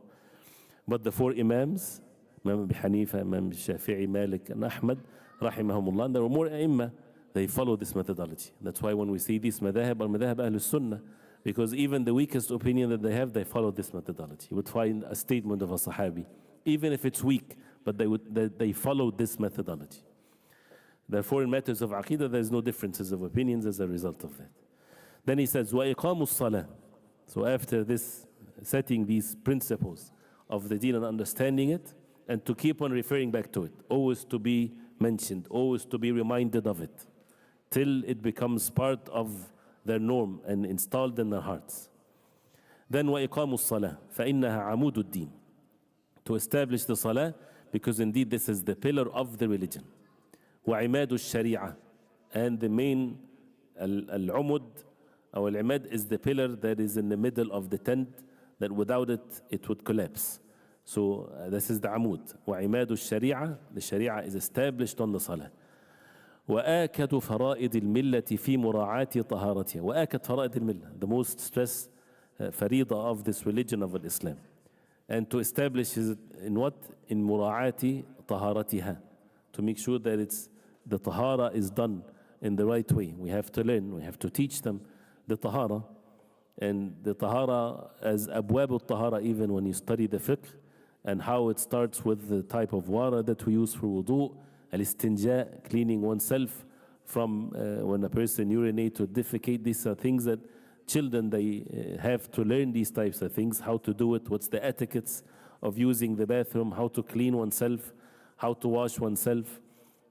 But the 4 Imams, Imam Abu Hanifa, Imam Shafi'i, Malik, and Ahmad, rahimahumullah, and there were more A'immah, they follow this methodology. That's why when we see these madhahib, or madhahib Ahlul Sunnah, because even the weakest opinion that they have, they follow this methodology. You would find a statement of a sahabi, even if it's weak, but they follow this methodology. Therefore, in matters of aqidah, there's no differences of opinions as a result of that. Then he says, وَإِقَامُ الصَّلَاةِ. So after this, setting these principles of the deen and understanding it, and to keep on referring back to it, always to be mentioned, always to be reminded of it, till it becomes part of their norm and installed in their hearts. Then وَإِقَامُ الصَّلَاةِ فَإِنَّهَا عَمُودُ الدِّينِ. To establish the salah, because indeed this is the pillar of the religion. وَعِمَادُ الشَّرِيعَةِ. And the main al-umud, or al-imad, is the pillar that is in the middle of the tent, that without it, it would collapse. So this is the amud. وَعِمَادُ الشَّرِيعَةِ. The sharia is established on the salah. وآكد فرائض الملة في مراعاة طهارتها. وآكد فرائض الملة, the most stress فريضة of this religion of Islam. And to establish it in what? In مراعاة طهارتها. To make sure that the tahara is done in the right way. We have to learn, we have to teach them the tahara. And the tahara, as abwab al-tahara, even when you study the fiqh, and how it starts with the type of water that we use for wudu, al-istinja, cleaning oneself from when a person urinates or defecate. These are things that children, they have to learn these types of things, how to do it, what's the etiquettes of using the bathroom, how to clean oneself, how to wash oneself,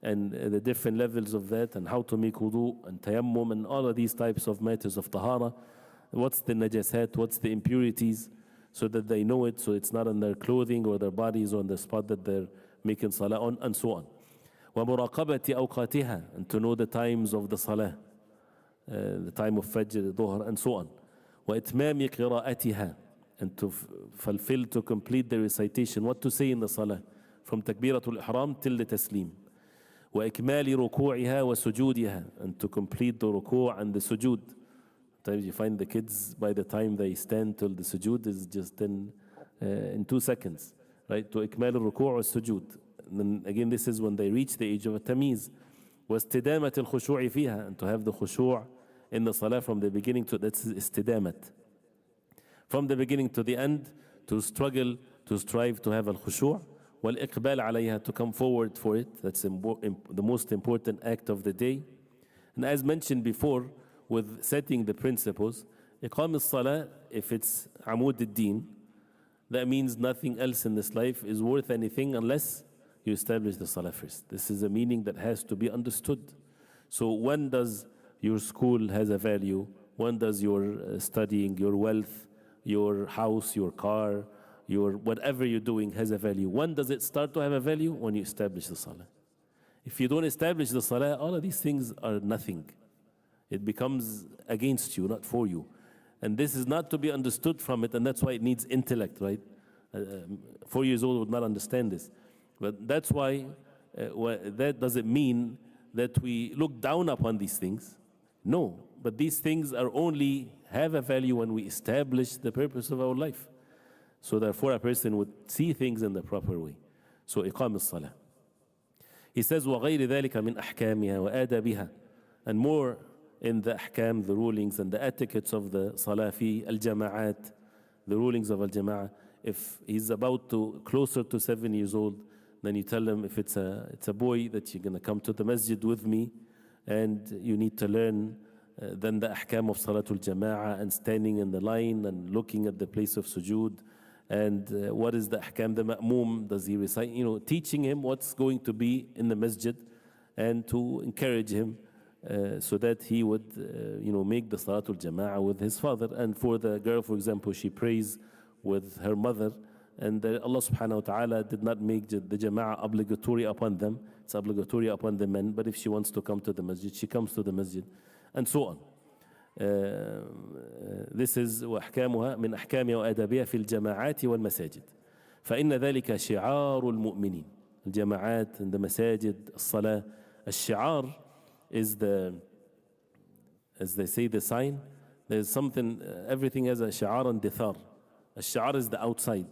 and the different levels of that, and how to make wudu and tayammum, and all of these types of matters of tahara. What's the najasat, what's the impurities, so that they know it, so it's not on their clothing or their bodies or on the spot that they're making salah on, and so on. وَمُرَاقَبَةِ أَوْقَاتِهَا. And to know the times of the salah, the time of Fajr, Dhuhr, and so on. وَإِتْمَامِ قِرَاءَتِهَا. And to fulfill, to complete the recitation, what to say in the salah, from Takbiratul Ihram till the Taslim. وَإِكْمَالِ رُكُوعِهَا وَسُجُودِهَا. And to complete the ruku' and the sujood. Sometimes you find the kids, by the time they stand till the sujood, is just in 2 seconds, right? To إكمال الركوع والسجود. And then again, this is when they reach the age of a tamiz. واستدامة الخشوع فيها. And to have the khushu' in the salah from the beginning to, that's istidamat. From the beginning to the end, to struggle, to strive to have al-khushu'. والإقبال عليها, to come forward for it. That's the most important act of the day. And as mentioned before, with setting the principles, إقام الصلاة, if it's عمود الدين, that means nothing else in this life is worth anything unless you establish the salah first. This is a meaning that has to be understood. So when does your school has a value? When does your studying, your wealth, your house, your car, your whatever you're doing has a value? When does it start to have a value? When you establish the salah. If you don't establish the salah, all of these things are nothing. It becomes against you, not for you. And this is not to be understood from it, and that's why it needs intellect, right? 4 years old would not understand this. But that's why that doesn't mean that we look down upon these things. No, but these things are only have a value when we establish the purpose of our life. So therefore a person would see things in the proper way. So إقام الصلاة. He says وغير ذلك من أحكامها وآدابها, and more in the أحكام, the rulings and the etiquettes of the صلاة في الجماعات, the rulings of al-jama'ah. If he's about to closer to 7 years old, then you tell him, if it's a boy, that you're going to come to the masjid with me and you need to learn then the ahkam of salatul jama'ah and standing in the line and looking at the place of sujood, and what is the ahkam, the ma'mum, does he recite, teaching him what's going to be in the masjid, and to encourage him so that he would make the salatul jama'ah with his father. And for the girl, for example, she prays with her mother, and Allah subhanahu wa ta'ala did not make the jama'ah obligatory upon them. It's obligatory upon the men, but if she wants to come to the masjid, she comes to the masjid, and so on. This is وأحكامها من أحكامها وآدابها في الجماعات والمساجد. فإن ذلك شعار المؤمنين. الجماعات and the masajid, الصلاة. الشعار is as they say, the sign. There's something, everything has a shi'ar and dithar. A shi'ar is the outside,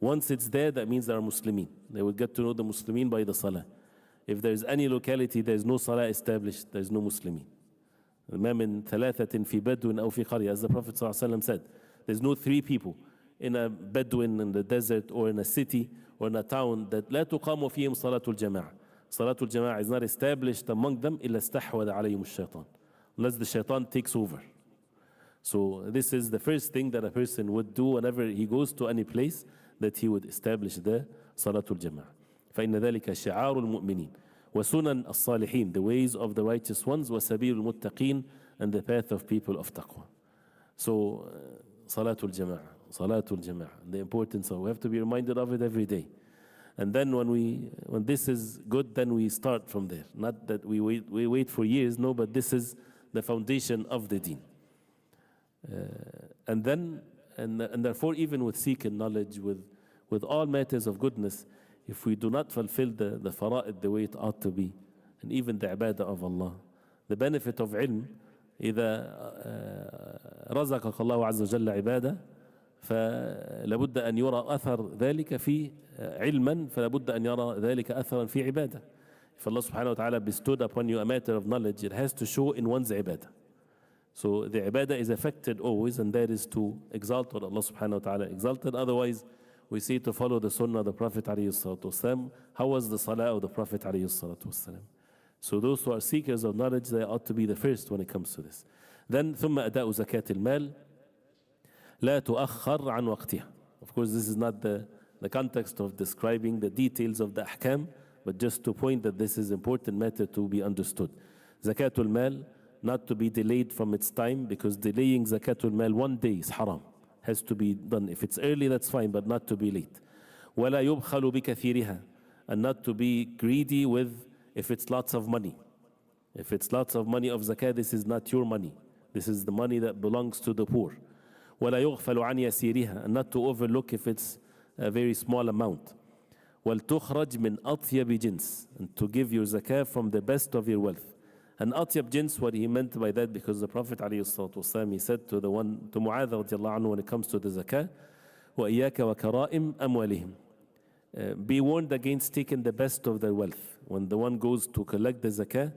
once it's there, that means they are Muslimin. They will get to know the Muslimin by the salah. If there's any locality, there's no salah established, there's no Muslimin. ما من ثلاثة في بدو أو في قرية, as the Prophet ﷺ said, there's no 3 people in a Bedouin, in the desert, or in a city, or in a town, that لا تقام فيهم صلاة الجماعة. Salatul Jama'ah is not established among them إلا استحوذ عليهم الشيطان, unless the shaitan takes over. So this is the first thing that a person would do whenever he goes to any place, that he would establish the Salatul Jama'ah. فإن ذلك شعار المؤمنين وسنن الصالحين, the ways of the righteous ones, وسبيل المتقين, and the path of people of taqwa. So Salatul Jama'ah, Salatul Jama'ah, the importance of, we have to be reminded of it every day. And then when this is good, then we start from there. Not that we wait for years, no, but this is the foundation of the Deen. And therefore, even with seeking knowledge, with all matters of goodness, if we do not fulfill the fara'id the way it ought to be, and even the ibadah of Allah, the benefit of ilm, إذا رزقك الله عز وجل عبادة فلابد أن يرى أثر ذلك في علما فلابد أن يرى ذلك أثرا في عبادة. If Allah subhanahu wa ta'ala bestowed upon you a matter of knowledge, it has to show in one's ibadah. So the ibadah is affected always, and that is to exalt what Allah subhanahu wa ta'ala exalted. Otherwise, we see to follow the sunnah of the Prophet alayhi salatu wasalam. How was the salah of the Prophet alayhi salatu wasalam? So those who are seekers of knowledge, they ought to be the first when it comes to this. Then ثم أداء زكاة المال لا تؤخر عن وقتها. Of course, this is not the context of describing the details of the ahkam, but just to point that this is important matter to be understood. Zakatul mal, not to be delayed from its time, because delaying zakatul mal 1 day is haram. Has to be done. If it's early, that's fine, but not to be late. ولا يبخل بكثيرها, and not to be greedy with, if it's lots of money. If it's lots of money of zakat, this is not your money. This is the money that belongs to the poor. ولا يغفل عن يسيرها, and not to overlook if it's a very small amount. وَلْتُخْرَجْ مِنْ أَطْيَبِ جِنْس, and to give your zakah from the best of your wealth. And أطيب جنس, what he meant by that, because the Prophet ﷺ, he said to Mu'adh radiallahu anhu, when it comes to the zakah, وَإِيَّاكَ وَكَرَائِمْ أَمْوَالِهِمْ, be warned against taking the best of their wealth. When the one goes to collect the zakah,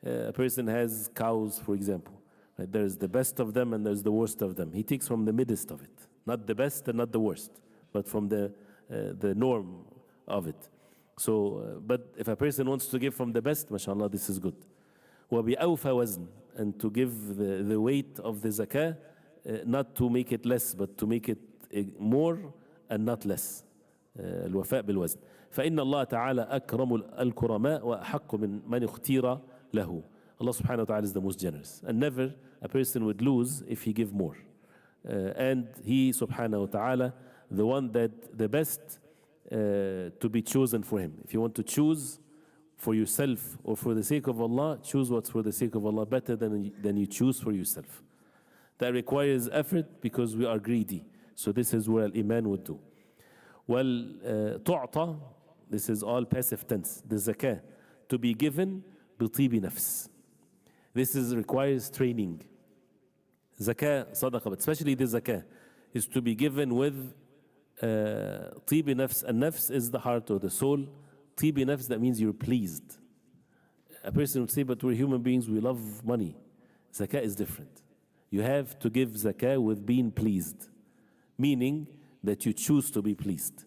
a person has cows, for example. Right? There's the best of them and there's the worst of them. He takes from the midst of it. Not the best and not the worst, but from the norm of it. So, but if a person wants to give from the best, mashallah, this is good. وَبِأَوْفَ وَزْنٍ, and to give the weight of the zakah, not to make it less, but to make it more and not less. الوفاء بالوزن. فإن الله تعالى أكرم الكرماء وأحق من اختير له. Allah subhanahu wa ta'ala is the most generous, and never a person would lose if he give more. And he subhanahu wa ta'ala, the one that the best to be chosen for him. If you want to choose for yourself or for the sake of Allah, choose what's for the sake of Allah better than you choose for yourself. That requires effort because we are greedy. So this is where al-iman would do. Well, tu'ta, this is all passive tense, the zakah, to be given بطيب نفس. This requires training. Zakah, sadaqah, but especially the zakah. is to be given with طيب نفس. النفس is the heart or the soul. طيب نفس, that means you're pleased. A person would say, but we're human beings, we love money. Zakah is different. You have to give zakah with being pleased, meaning that you choose to be pleased.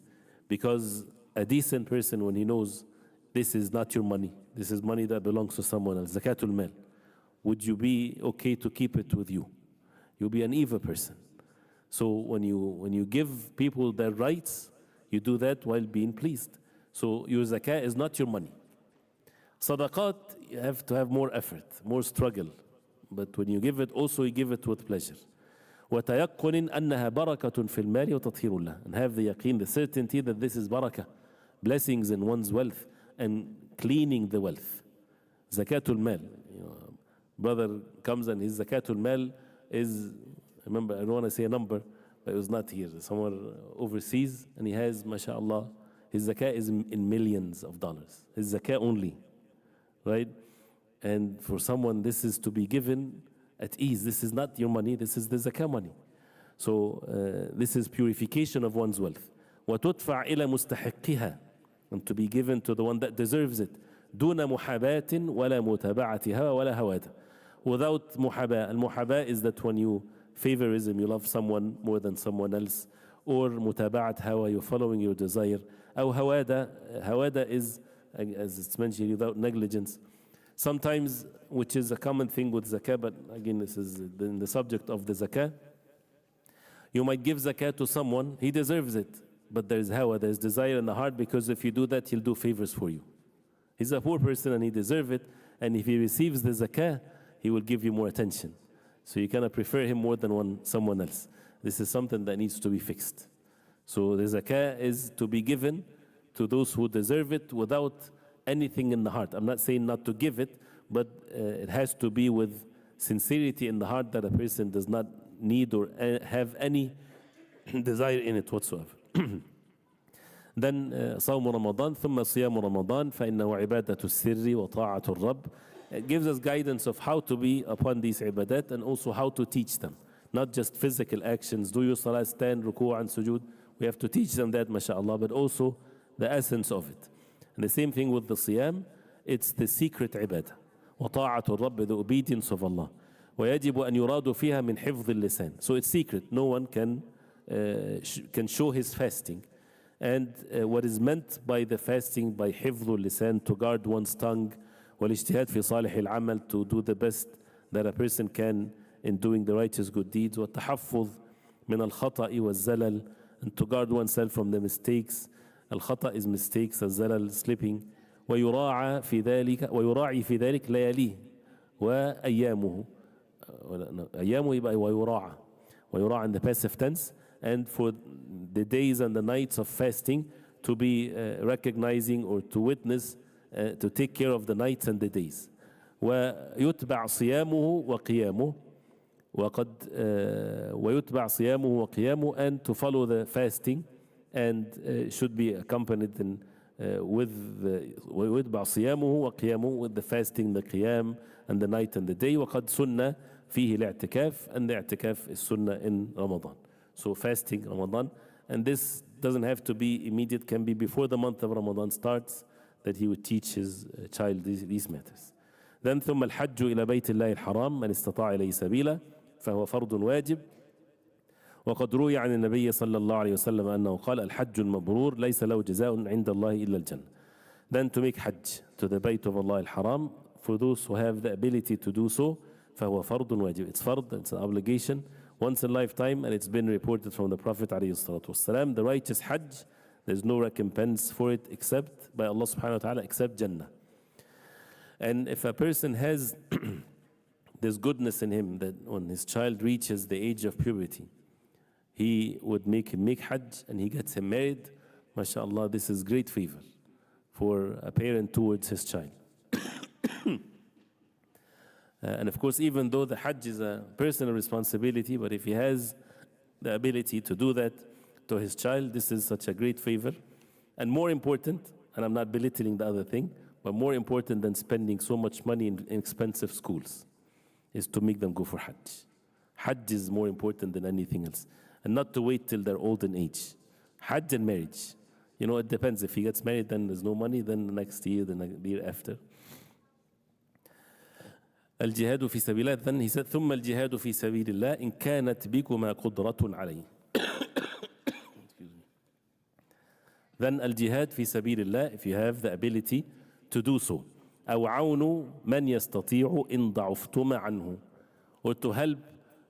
Because a decent person, when he knows this is not your money, this is money that belongs to someone else, zakatul mal, would you be okay to keep it with you? You'll be an evil person. So when you give people their rights, you do that while being pleased. So your zakah is not your money. Sadaqat, you have to have more effort, more struggle. But when you give it, also you give it with pleasure. وَتَيَقُّنٍ أَنَّهَا بَرَكَةٌ فِي الْمَالِ وَتَطْهِيرٌ لَهُ. And have the yaqeen, the certainty that this is barakah, blessings in one's wealth and cleaning the wealth. Zakatul mal. Brother comes and his zakatul mal is, remember, I don't want to say a number, but it was not here, somewhere overseas, and he has, mashallah, his zakah is in millions of dollars. His zakah only, right? And for someone, this is to be given at ease. This is not your money, this is the zakah money. So this is purification of one's wealth. وَتُدْفَعْ إِلَى مُسْتَحِقِّهَا, and to be given to the one that deserves it. دون محاباة ولا متابعة هوى ولا هوادة. Without muhabah. Al-muhabah is that when you favorism, you love someone more than someone else, or متابعة هوى, you're following your desire. أو هوادة. هوادة is, as it's mentioned, without negligence. Sometimes, which is a common thing with zakah, but again, this is in the subject of the zakah. You might give zakah to someone, he deserves it, but there's hawa, there's desire in the heart, because if you do that, he'll do favors for you. He's a poor person and he deserves it, and if he receives the zakah, he will give you more attention. So you cannot prefer him more than someone else. This is something that needs to be fixed. So the zakah is to be given to those who deserve it without anything in the heart. I'm not saying not to give it, but it has to be with sincerity in the heart that a person does not need or have any desire in it whatsoever. Then صوم رمضان ثم صيام رمضان فإنه عبادة السر وطاعة الرب. It gives us guidance of how to be upon these ibadat and also how to teach them. Not just physical actions, do your salah, stand, ruku' and sujood. We have to teach them that, mashallah, but also the essence of it. And the same thing with the siyam, it's the secret ibadah. وطاعة الرب, the obedience of Allah. ويجب أن يراد فيها من حفظ اللسان. So it's secret. No one can show his fasting. And what is meant by the fasting, by حفظ اللسان, to guard one's tongue, والاجتهاد في صالح العمل, to do the best that a person can in doing the righteous good deeds, والتحفظ من الخطأ والزلل, and to guard oneself from the mistakes. الخطأ is mistakes, الزلل slipping. ويراعي في ذلك لياليه وأيامه. أيامه يبقى ويراعى in the passive tense, and for the days and the nights of fasting to be recognizing or to witness, to take care of the nights and the days. ويتبع صيامه وقيامه ويتبع صيامه وقيامه, and to follow the fasting and should be accompanied ويتبع صيامه وقيامه, with the fasting, the qiyam, and the night and the day. وقد سنة فيه الاعتكاف, and the i'tikaf is sunnah in Ramadan. So fasting Ramadan, and this doesn't have to be immediate, can be before the month of Ramadan starts, that he would teach his child these matters. Then ثم الحج إلى بيت الله الحرام من استطاع إليه سبيلا فهو فرض واجب. وقد روي عن النبي صلى الله عليه وسلم أنه قال الحج المبرور ليس له جزاء عند الله إلا الجنة. Then to make hajj to the Bayt of Allah al-Haram, for those who have the ability to do so, فهو فرض واجب. It's fard, it's an obligation once in lifetime, and it's been reported from the Prophet عليه الصلاة والسلام, the righteous hajj, there's no recompense for it except by Allah subhanahu wa ta'ala, except Jannah. And if a person has this goodness in him, that when his child reaches the age of puberty, he would make him make hajj and he gets him married, mashallah, this is great favor for a parent towards his child. And of course, even though the hajj is a personal responsibility, but if he has the ability to do that to his child, this is such a great favor. And more important, and I'm not belittling the other thing, but more important than spending so much money in expensive schools is to make them go for hajj. Hajj is more important than anything else. and not to wait till they're old in age. Hajj and marriage. You know, it depends. If he gets married, then there's no money, then the next year, the year after. الجهاد في سبيل الله. Then he said, ثم الجهاد في سبيل الله إن كانت بكما قدرة عليه. Then الجهاد في سبيل الله, if you have the ability to do so. أو عون من يستطيع إن ضعفتما عنه. Or to help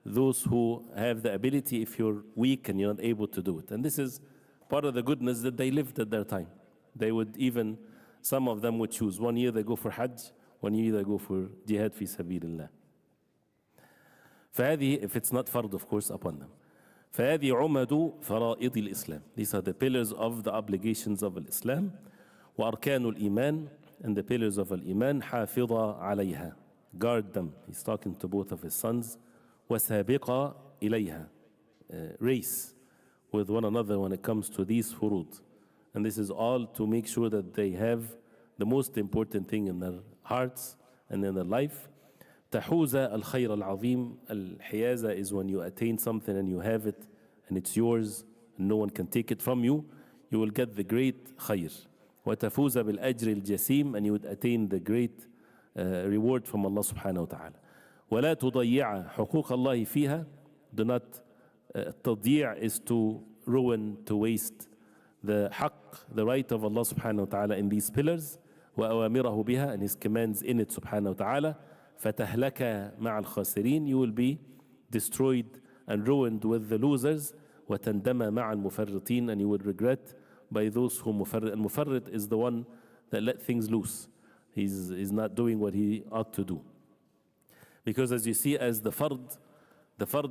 those who have the ability if you're weak and you're not able to do it. And this is part of the goodness that they lived at their time. They would even, some of them would choose. 1 year they go for Hajj, 1 year they go for jihad fi sabilillah. فهذه, if it's not fard, of course, upon them. فهذه عمد فرائض الإسلام. These are the pillars of the obligations of Islam. وأركان الإيمان, and the pillars of الإيمان. حافظة عليها. Guard them. He's talking to both of his sons. وسابقة إليها. Race with one another when it comes to these furud. And this is all to make sure that they have the most important thing in their hearts and in their life. تحوز الخير العظيم. الحيازة is when you attain something and you have it and it's yours and no one can take it from you. You will get the great خير. وتفوز بالأجر الجسيم, and you would attain the great reward from Allah subhanahu wa ta'ala. ولا تضيع حقوق الله فيها. Do not التضييع is to ruin, to waste the حق, the right of Allah subhanahu wa ta'ala in these pillars. وأوامره بها, and his commands in it subhanahu wa ta'ala. فتهلك مع الخاسرين. You will be destroyed and ruined with the losers. وتندم مع المفرطين, and you will regret by those who مفرط. And مفرط is the one that let things loose. He's not doing what he ought to do. Because as you see, as the fard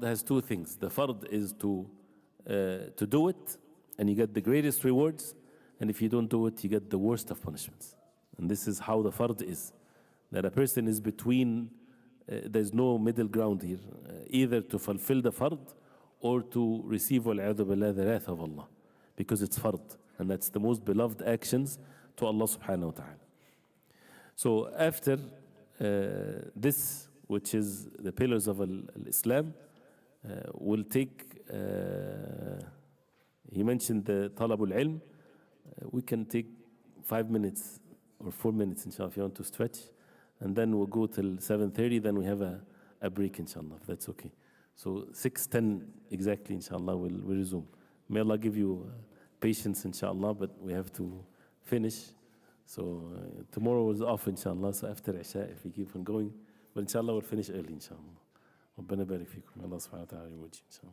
has two things. The fard is to do it, and you get the greatest rewards. And if you don't do it, you get the worst of punishments. And this is how the fard is. That a person is between, there's no middle ground here. Either to fulfill the fard or to receive وَالْعِيَاذُ بِاللَّهِ the wrath of Allah. Because it's fard. And that's the most beloved actions to Allah subhanahu wa ta'ala. So after this, which is the pillars of Islam, we'll take, he mentioned the talabul ilm. We can take 5 minutes or 4 minutes, inshallah, if you want to stretch. And then we'll go till 7:30, then we have a break, inshallah, if that's okay. So 6:10 exactly, inshallah, we'll resume. May Allah give you patience, inshallah, but we have to finish. So tomorrow is off, inshallah, so after Isha, if we keep on going. But inshallah, we'll finish early, inshallah. ربنا يبارك فيكم. Allah subhanahu wa ta'ala يوجه, inshallah.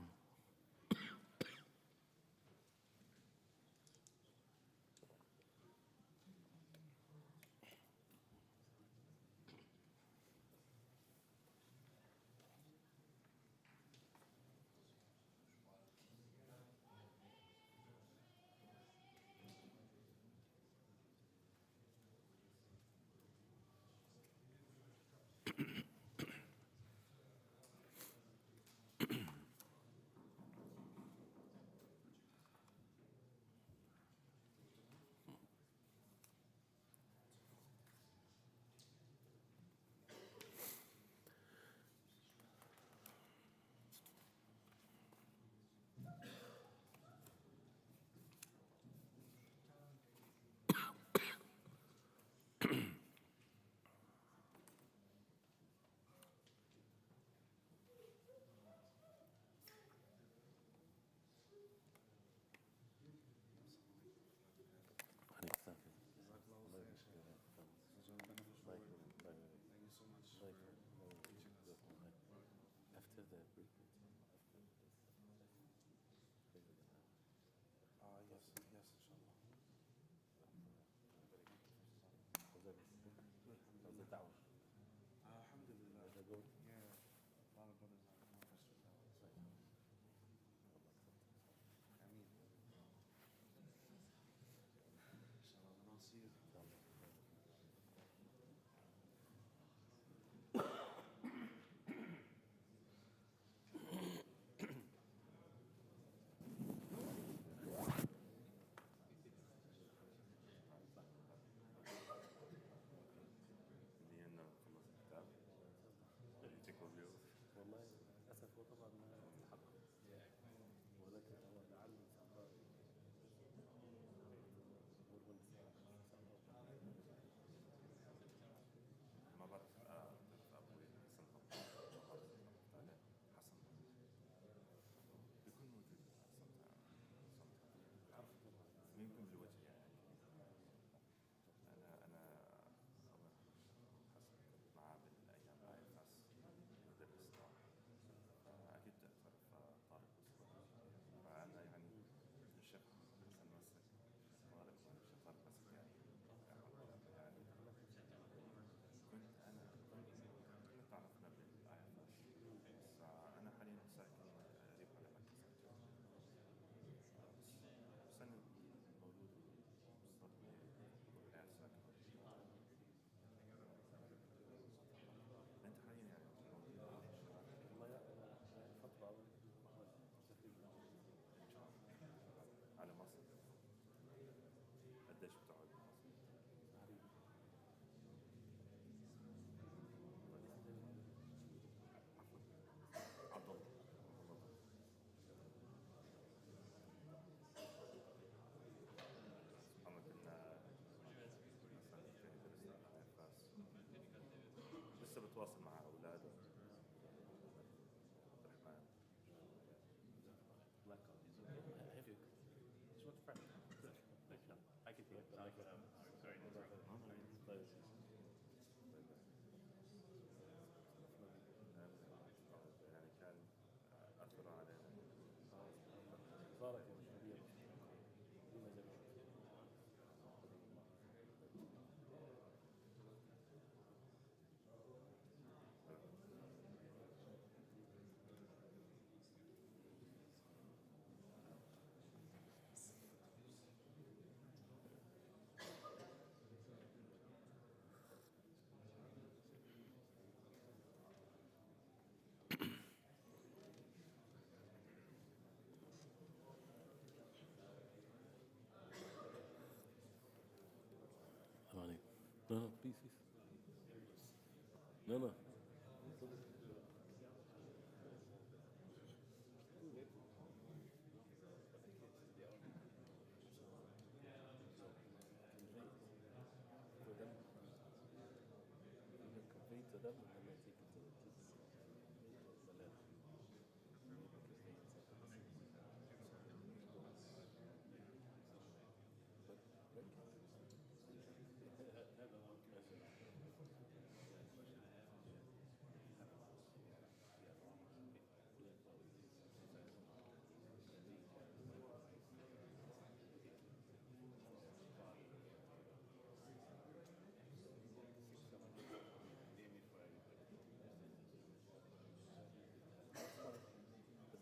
No, no, please, please. No, no.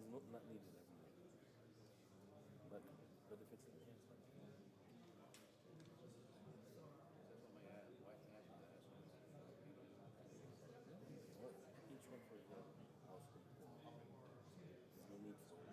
But it's not needed everywhere. But if it's enhanced, each one for your household. There's no need for it.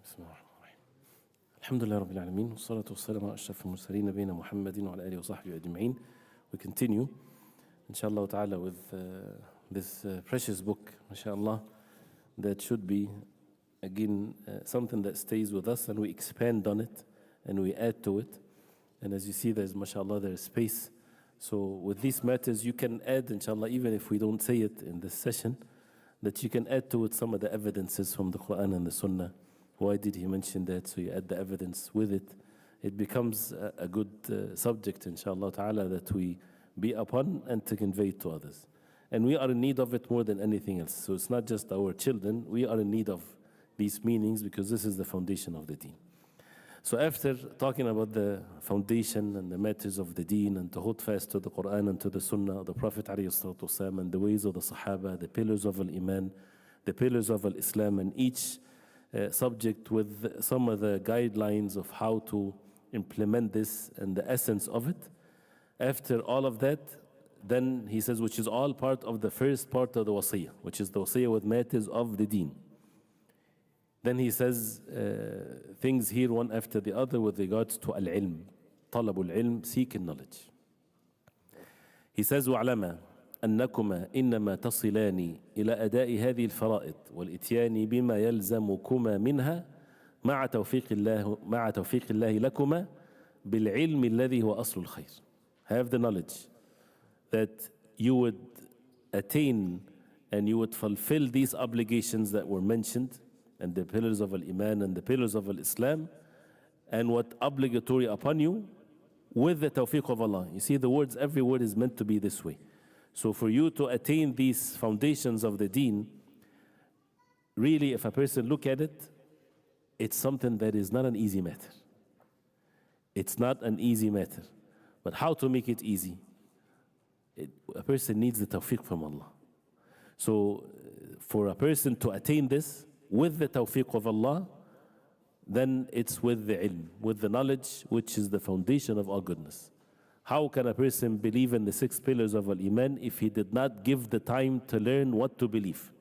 بسم الله الرحمن الرحيم. الحمد لله رب العالمين والصلاة والسلام على أشرف المرسلين نبينا محمد وعلى آله وصحبه أجمعين. We continue, inshallah ta'ala, with this precious book, mashallah, that should be, again, something that stays with us and we expand on it and we add to it. And as you see, there's, mashallah, there's space. So with these matters, you can add, inshallah, even if we don't say it in this session, that you can add to it some of the evidences from the Quran and the Sunnah. Why did he mention that? So you add the evidence with it. It becomes a good subject, inshallah ta'ala, that we be upon and to convey it to others. And we are in need of it more than anything else. So it's not just our children. We are in need of these meanings because this is the foundation of the Deen. So after talking about the foundation and the matters of the Deen and to hold fast to the Quran and to the Sunnah of the Prophet ﷺ and the ways of the Sahaba, the pillars of Al-Iman, the pillars of Al-Islam, and each subject with some of the guidelines of how to implement this and the essence of it. After all of that, then he says, which is all part of the first part of the wasiyah, which is the wasiyah with matters of the Deen. Then he says things here one after the other with regards to al-ilm, talabul ilm, seeking knowledge. He says, وَعْلَمَا أنكما إنما تصلان إلى أداء هذه الفرائض والإتيان بما يلزمكما منها مع توفيق الله لكما بالعلم الذي هو أصل الخير. Have the knowledge that you would attain and you would fulfill these obligations that were mentioned, and the pillars of Al-Iman and the pillars of Al-Islam, and what obligatory upon you with the tawfiq of Allah. You see, the words, every word is meant to be this way. So for you to attain these foundations of the Deen, really, if a person look at it, it's something that is not an easy matter. It's not an easy matter. But how to make it easy? A person needs the tawfiq from Allah. So for a person to attain this with the tawfiq of Allah, then it's with the ilm, with the knowledge, which is the foundation of all goodness. How can a person believe in the 6 pillars of Al-Iman if he did not give the time to learn what to believe?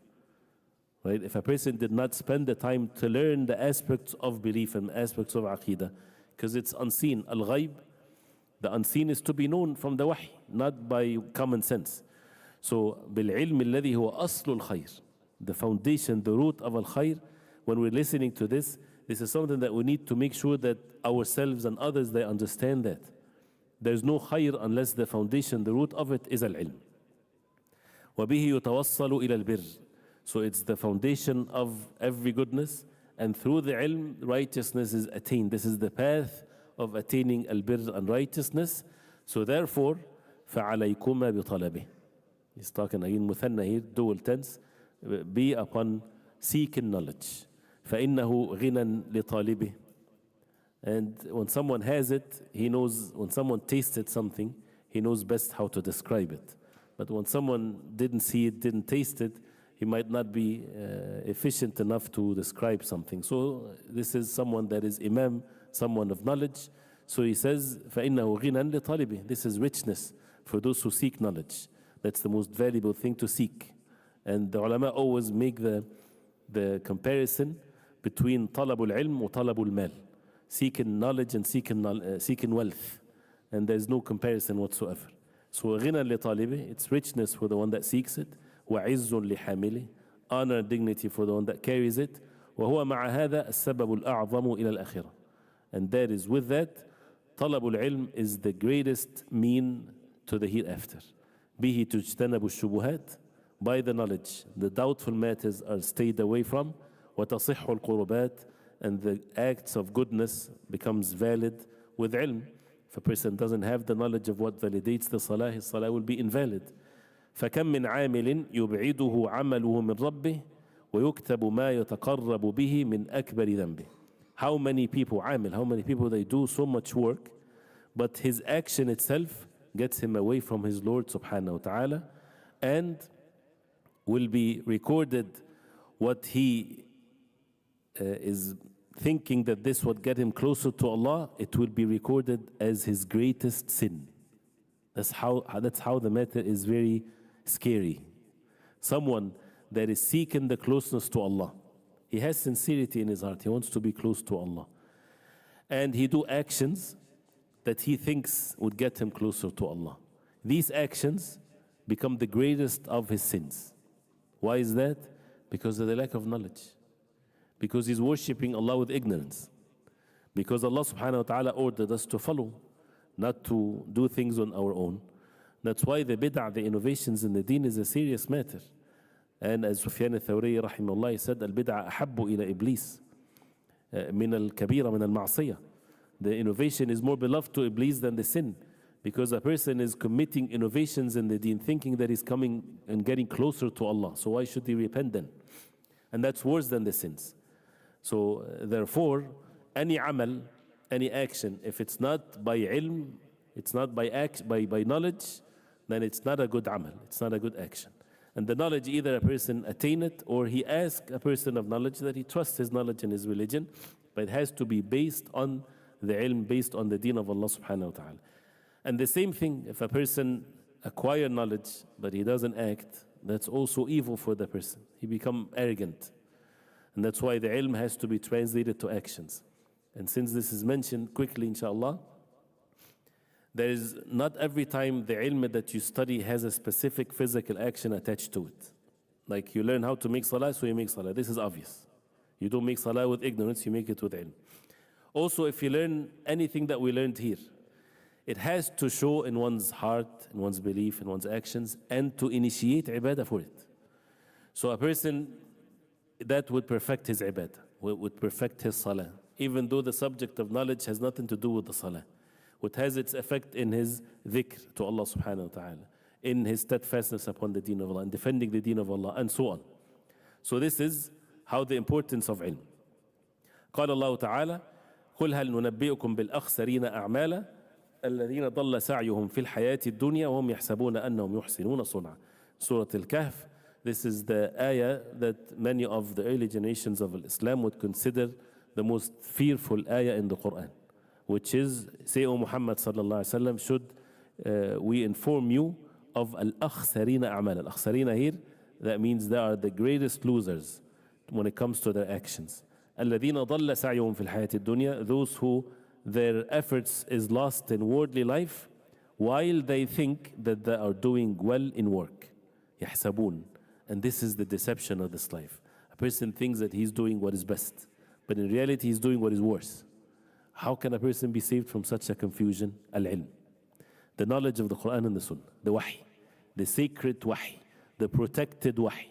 Right? If a person did not spend the time to learn the aspects of belief and aspects of Aqidah, because it's unseen. Al-Ghaib, the unseen is to be known from the Wahy, not by common sense. So, بِالْعِلْمِ الَّذِي هُوَ أَصْلُ الْخَيْرِ, the foundation, the root of Al-Khair. When we're listening to this is something that we need to make sure that ourselves and others, they understand that. There's no khair unless the foundation, the root of it is al-ilm. وَبِهِ يُتَوَصَّلُ إِلَى الْبِرِّ. So it's the foundation of every goodness, and through the ilm, righteousness is attained. This is the path of attaining al-birr and righteousness. So therefore, فَعَلَيْكُمَا بِطَلَبِهِ. He's talking again, muthanna here, dual tense. Be upon seeking knowledge. فَإِنَّهُ غِنًى لِطَالِبِهِ. And when someone has it, he knows, when someone tasted something, he knows best how to describe it. But when someone didn't see it, didn't taste it, he might not be efficient enough to describe something. So this is someone that is imam, someone of knowledge. So he says, فَإِنَّهُ غِنًى لِطَالِبِهِ. This is richness for those who seek knowledge. That's the most valuable thing to seek. And the ulama always make the comparison between talabul ilm and talabul mal. Seeking knowledge and seeking wealth. And there's no comparison whatsoever. So غِنًى لِطَالِبِهِ, it's richness for the one that seeks it. وَعِزٌّ لِحَامِلِهِ, honor and dignity for the one that carries it. وَهُوَ مَعَ هَذَا السَّبَبُ الْأَعْظَمُ إِلَى الْأَخِرَةِ. And that is with that, talabul ilm is the greatest mean to the hereafter. بِهِ تُجْتَنَبُ الشُّبُهَاتِ, by the knowledge, the doubtful matters are stayed away from. وَتَصِحُّ الْقُرُبَاتِ, and the acts of goodness becomes valid with ilm. If a person doesn't have the knowledge of what validates the salah, his salah will be invalid. فَكَمْ مِنْ عَامِلٍ يُبْعِدُهُ عَمَلُهُ مِنْ رَبِّهِ وَيُكْتَبُ مَا يَتَقَرَّبُ بِهِ مِنْ أَكْبَرِ ذَنْبِهِ. How many people, عامل, how many people they do so much work, but his action itself gets him away from his Lord subhanahu wa ta'ala, and will be recorded what he is thinking that this would get him closer to Allah, it will be recorded as his greatest sin. That's how the matter is very scary. Someone that is seeking the closeness to Allah, he has sincerity in his heart, he wants to be close to Allah, and he do actions that he thinks would get him closer to Allah. These actions become the greatest of his sins. Why is that? Because of the lack of knowledge. Because he's worshipping Allah with ignorance. Because Allah subhanahu wa ta'ala ordered us to follow, not to do things on our own. That's why the bid'ah, the innovations in the deen, is a serious matter. And as Sufyan al-Thawri rahimahullah said, al-bid'ah ahabbu ila iblis min al-kabira min al-ma'siyah. The innovation is more beloved to Iblis than the sin, because a person is committing innovations in the deen thinking that he's coming and getting closer to Allah. So why should he repent then? And that's worse than the sins. So therefore, any amal, any action, if it's not by ilm, it's not by knowledge, then it's not a good amal, it's not a good action. And the knowledge, either a person attain it, or he asks a person of knowledge that he trusts his knowledge and his religion, but it has to be based on the ilm, based on the deen of Allah subhanahu wa ta'ala. And the same thing, if a person acquire knowledge but he doesn't act, that's also evil for the person. He become arrogant. And that's why the ilm has to be translated to actions. And since this is mentioned quickly, inshallah, There is not every time the ilm that you study has a specific physical action attached to it. Like you learn how to make salah, so you make salah. This is obvious. You don't make salah with ignorance, you make it with ilm. Also, if you learn anything that we learned here, it has to show in one's heart, in one's belief, in one's actions, and to initiate ibadah for it. So a person that would perfect his ibadah, would perfect his salah, even though the subject of knowledge has nothing to do with the salah. What has its effect in his dhikr to Allah subhanahu wa ta'ala, in his steadfastness upon the deen of Allah, and defending the deen of Allah, and so on. So this is how the importance of ilm. قال الله تعالى قل هل ننبئكم بالأخسرين أعمالا الذين ضل سعيهم في الحياة الدنيا وهم يحسبون أنهم يحسنون صنعا. Surah Al-Kahf. This is the ayah that many of the early generations of Islam would consider the most fearful ayah in the Quran, which is, say, O Muhammad sallallahu alaihi wasallam, should we inform you of al-akhsarina a'mal. Al-akhsarina here, that means they are the greatest losers when it comes to their actions. الذين ضل سعيهم في الحياة الدنيا, those who their efforts is lost in worldly life while they think that they are doing well in work. يحسبون. And this is the deception of this life. A person thinks that he's doing what is best, but in reality he's doing what is worse. How can a person be saved from such a confusion? Al-ilm. The knowledge of the Quran and the Sunnah, the wahi, the sacred wahi, the protected wahi.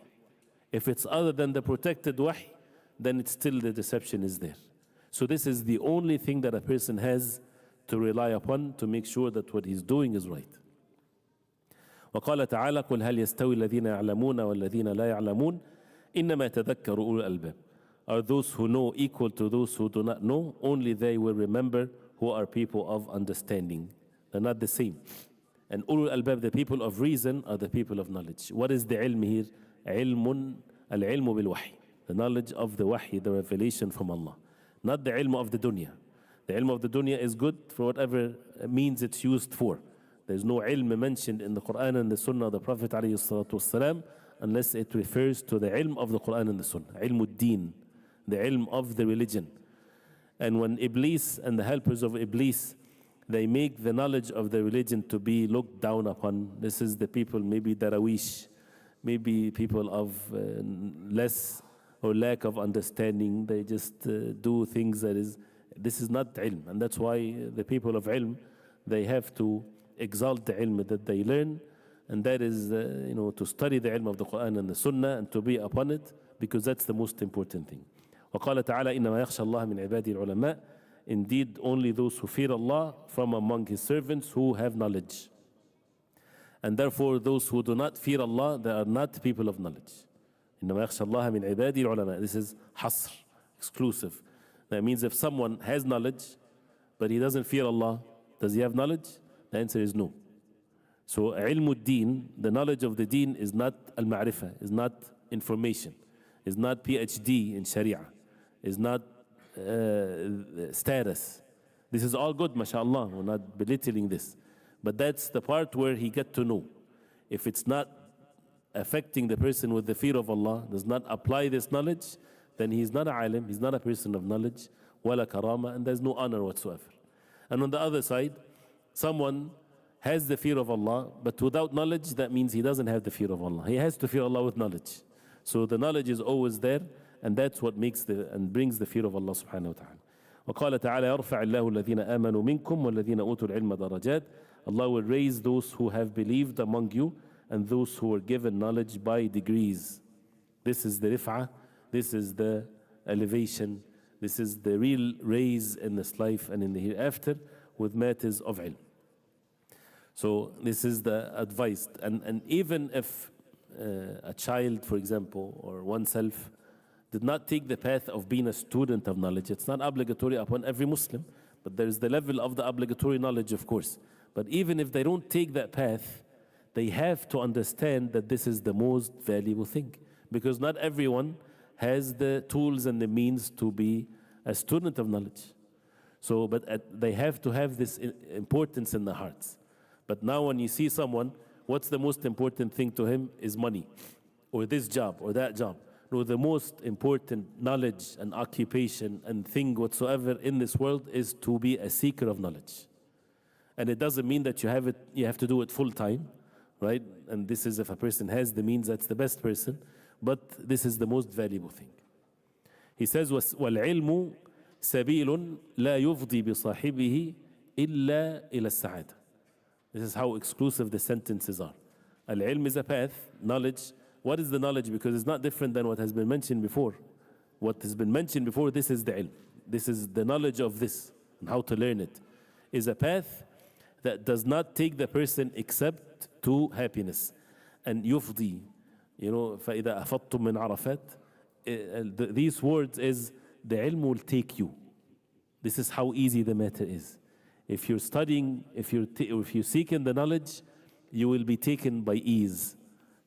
If it's other than the protected wahi, then it's still the deception is there. So this is the only thing that a person has to rely upon to make sure that what he's doing is right. وقال تعالى قل هل يستوي الذين يعلمون والذين لا يعلمون إنما يتذكر أولو الألباب. Are those who know equal to those who do not know? Only they will remember who are people of understanding. They're not the same. And أولو الألباب, the people of reason, are the people of knowledge. What is the ilm here? علم العلم بالوحي. The knowledge of the wahi, the revelation from Allah. Not the ilm of the dunya. The ilm of the dunya is good for whatever means it's used for. There's no ilm mentioned in the Quran and the Sunnah of the Prophet ﷺ unless it refers to the ilm of the Quran and the Sunnah. Ilm Deen, the ilm of the religion. And when Iblis and the helpers of Iblis, they make the knowledge of the religion to be looked down upon. This is the people, maybe Darawish, maybe people of less or lack of understanding. They just do things this is not ilm. And that's why the people of ilm, they have to exalt the ilm that they learn, and that is to study the ilm of the Quran and the Sunnah and to be upon it, because that's the most important thing. وقال تعالى إنما يخشى الله من عباده العلماء. Indeed, only those who fear Allah from among His servants who have knowledge. And therefore, those who do not fear Allah, they are not people of knowledge. إنما يخشى الله من عباده العلماء. This is hasr, exclusive. That means if someone has knowledge, but he doesn't fear Allah, does he have knowledge? The answer is no. So ilm al-deen, the knowledge of the deen, is not al-ma'rifah, is not information, is not PhD in Sharia, is not status. This is all good, mashallah. We're not belittling this. But that's the part where he get to know. If it's not affecting the person with the fear of Allah, does not apply this knowledge, then he's not a alim, he's not a person of knowledge, wala karama, and there's no honor whatsoever. And on the other side, someone has the fear of Allah, but without knowledge, that means he doesn't have the fear of Allah. He has to fear Allah with knowledge. So the knowledge is always there, and that's what makes and brings the fear of Allah subhanahu wa ta'ala. وقال تعالى يرفع الله الذين آمنوا منكم والذين أوتوا العلم درجات. Allah will raise those who have believed among you and those who were given knowledge by degrees. This is the rif'ah, this is the elevation, this is the real raise in this life and in the hereafter with matters of ilm. So this is the advice. And even if a child, for example, or oneself did not take the path of being a student of knowledge, it's not obligatory upon every Muslim, but there is the level of the obligatory knowledge, of course. But even if they don't take that path, they have to understand that this is the most valuable thing, because not everyone has the tools and the means to be a student of knowledge. So, but they have to have this importance in their hearts. But now when you see someone, what's the most important thing to him is money, or this job, or that job. No, the most important knowledge and occupation and thing whatsoever in this world is to be a seeker of knowledge. And it doesn't mean that you have to do it full time, right? And this is if a person has the means, that's the best person. But this is the most valuable thing. He says, وَالْعِلْمُ سَبِيلٌ لَا يُفْضِي بِصَاحِبِهِ إِلَّا إِلَى السَّعَادَةِ. This is how exclusive the sentences are. Al-ilm is a path, knowledge. What is the knowledge? Because it's not different than what has been mentioned before. What has been mentioned before, this is the ilm. This is the knowledge of this and how to learn it. Is a path that does not take the person except to happiness. And yufdi, فَإِذَا أَفَضْتُم مِّنْ عَرَفَاتٍ. These words is, the ilm will take you. This is how easy the matter is. If you're studying, if you're seeking the knowledge, you will be taken by ease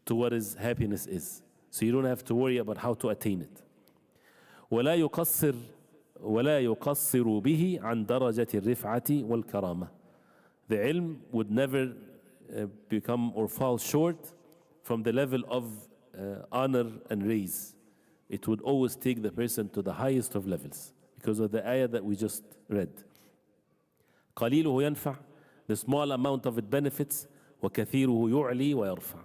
to what is happiness is. So you don't have to worry about how to attain it. ولا يقصر به عن درجة الرفعة والكرامة. The ilm would never become or fall short from the level of honor and raise. It would always take the person to the highest of levels because of the ayah that we just read. قليله ينفع, the small amount of it benefits, وكثيره يعلي ويرفع,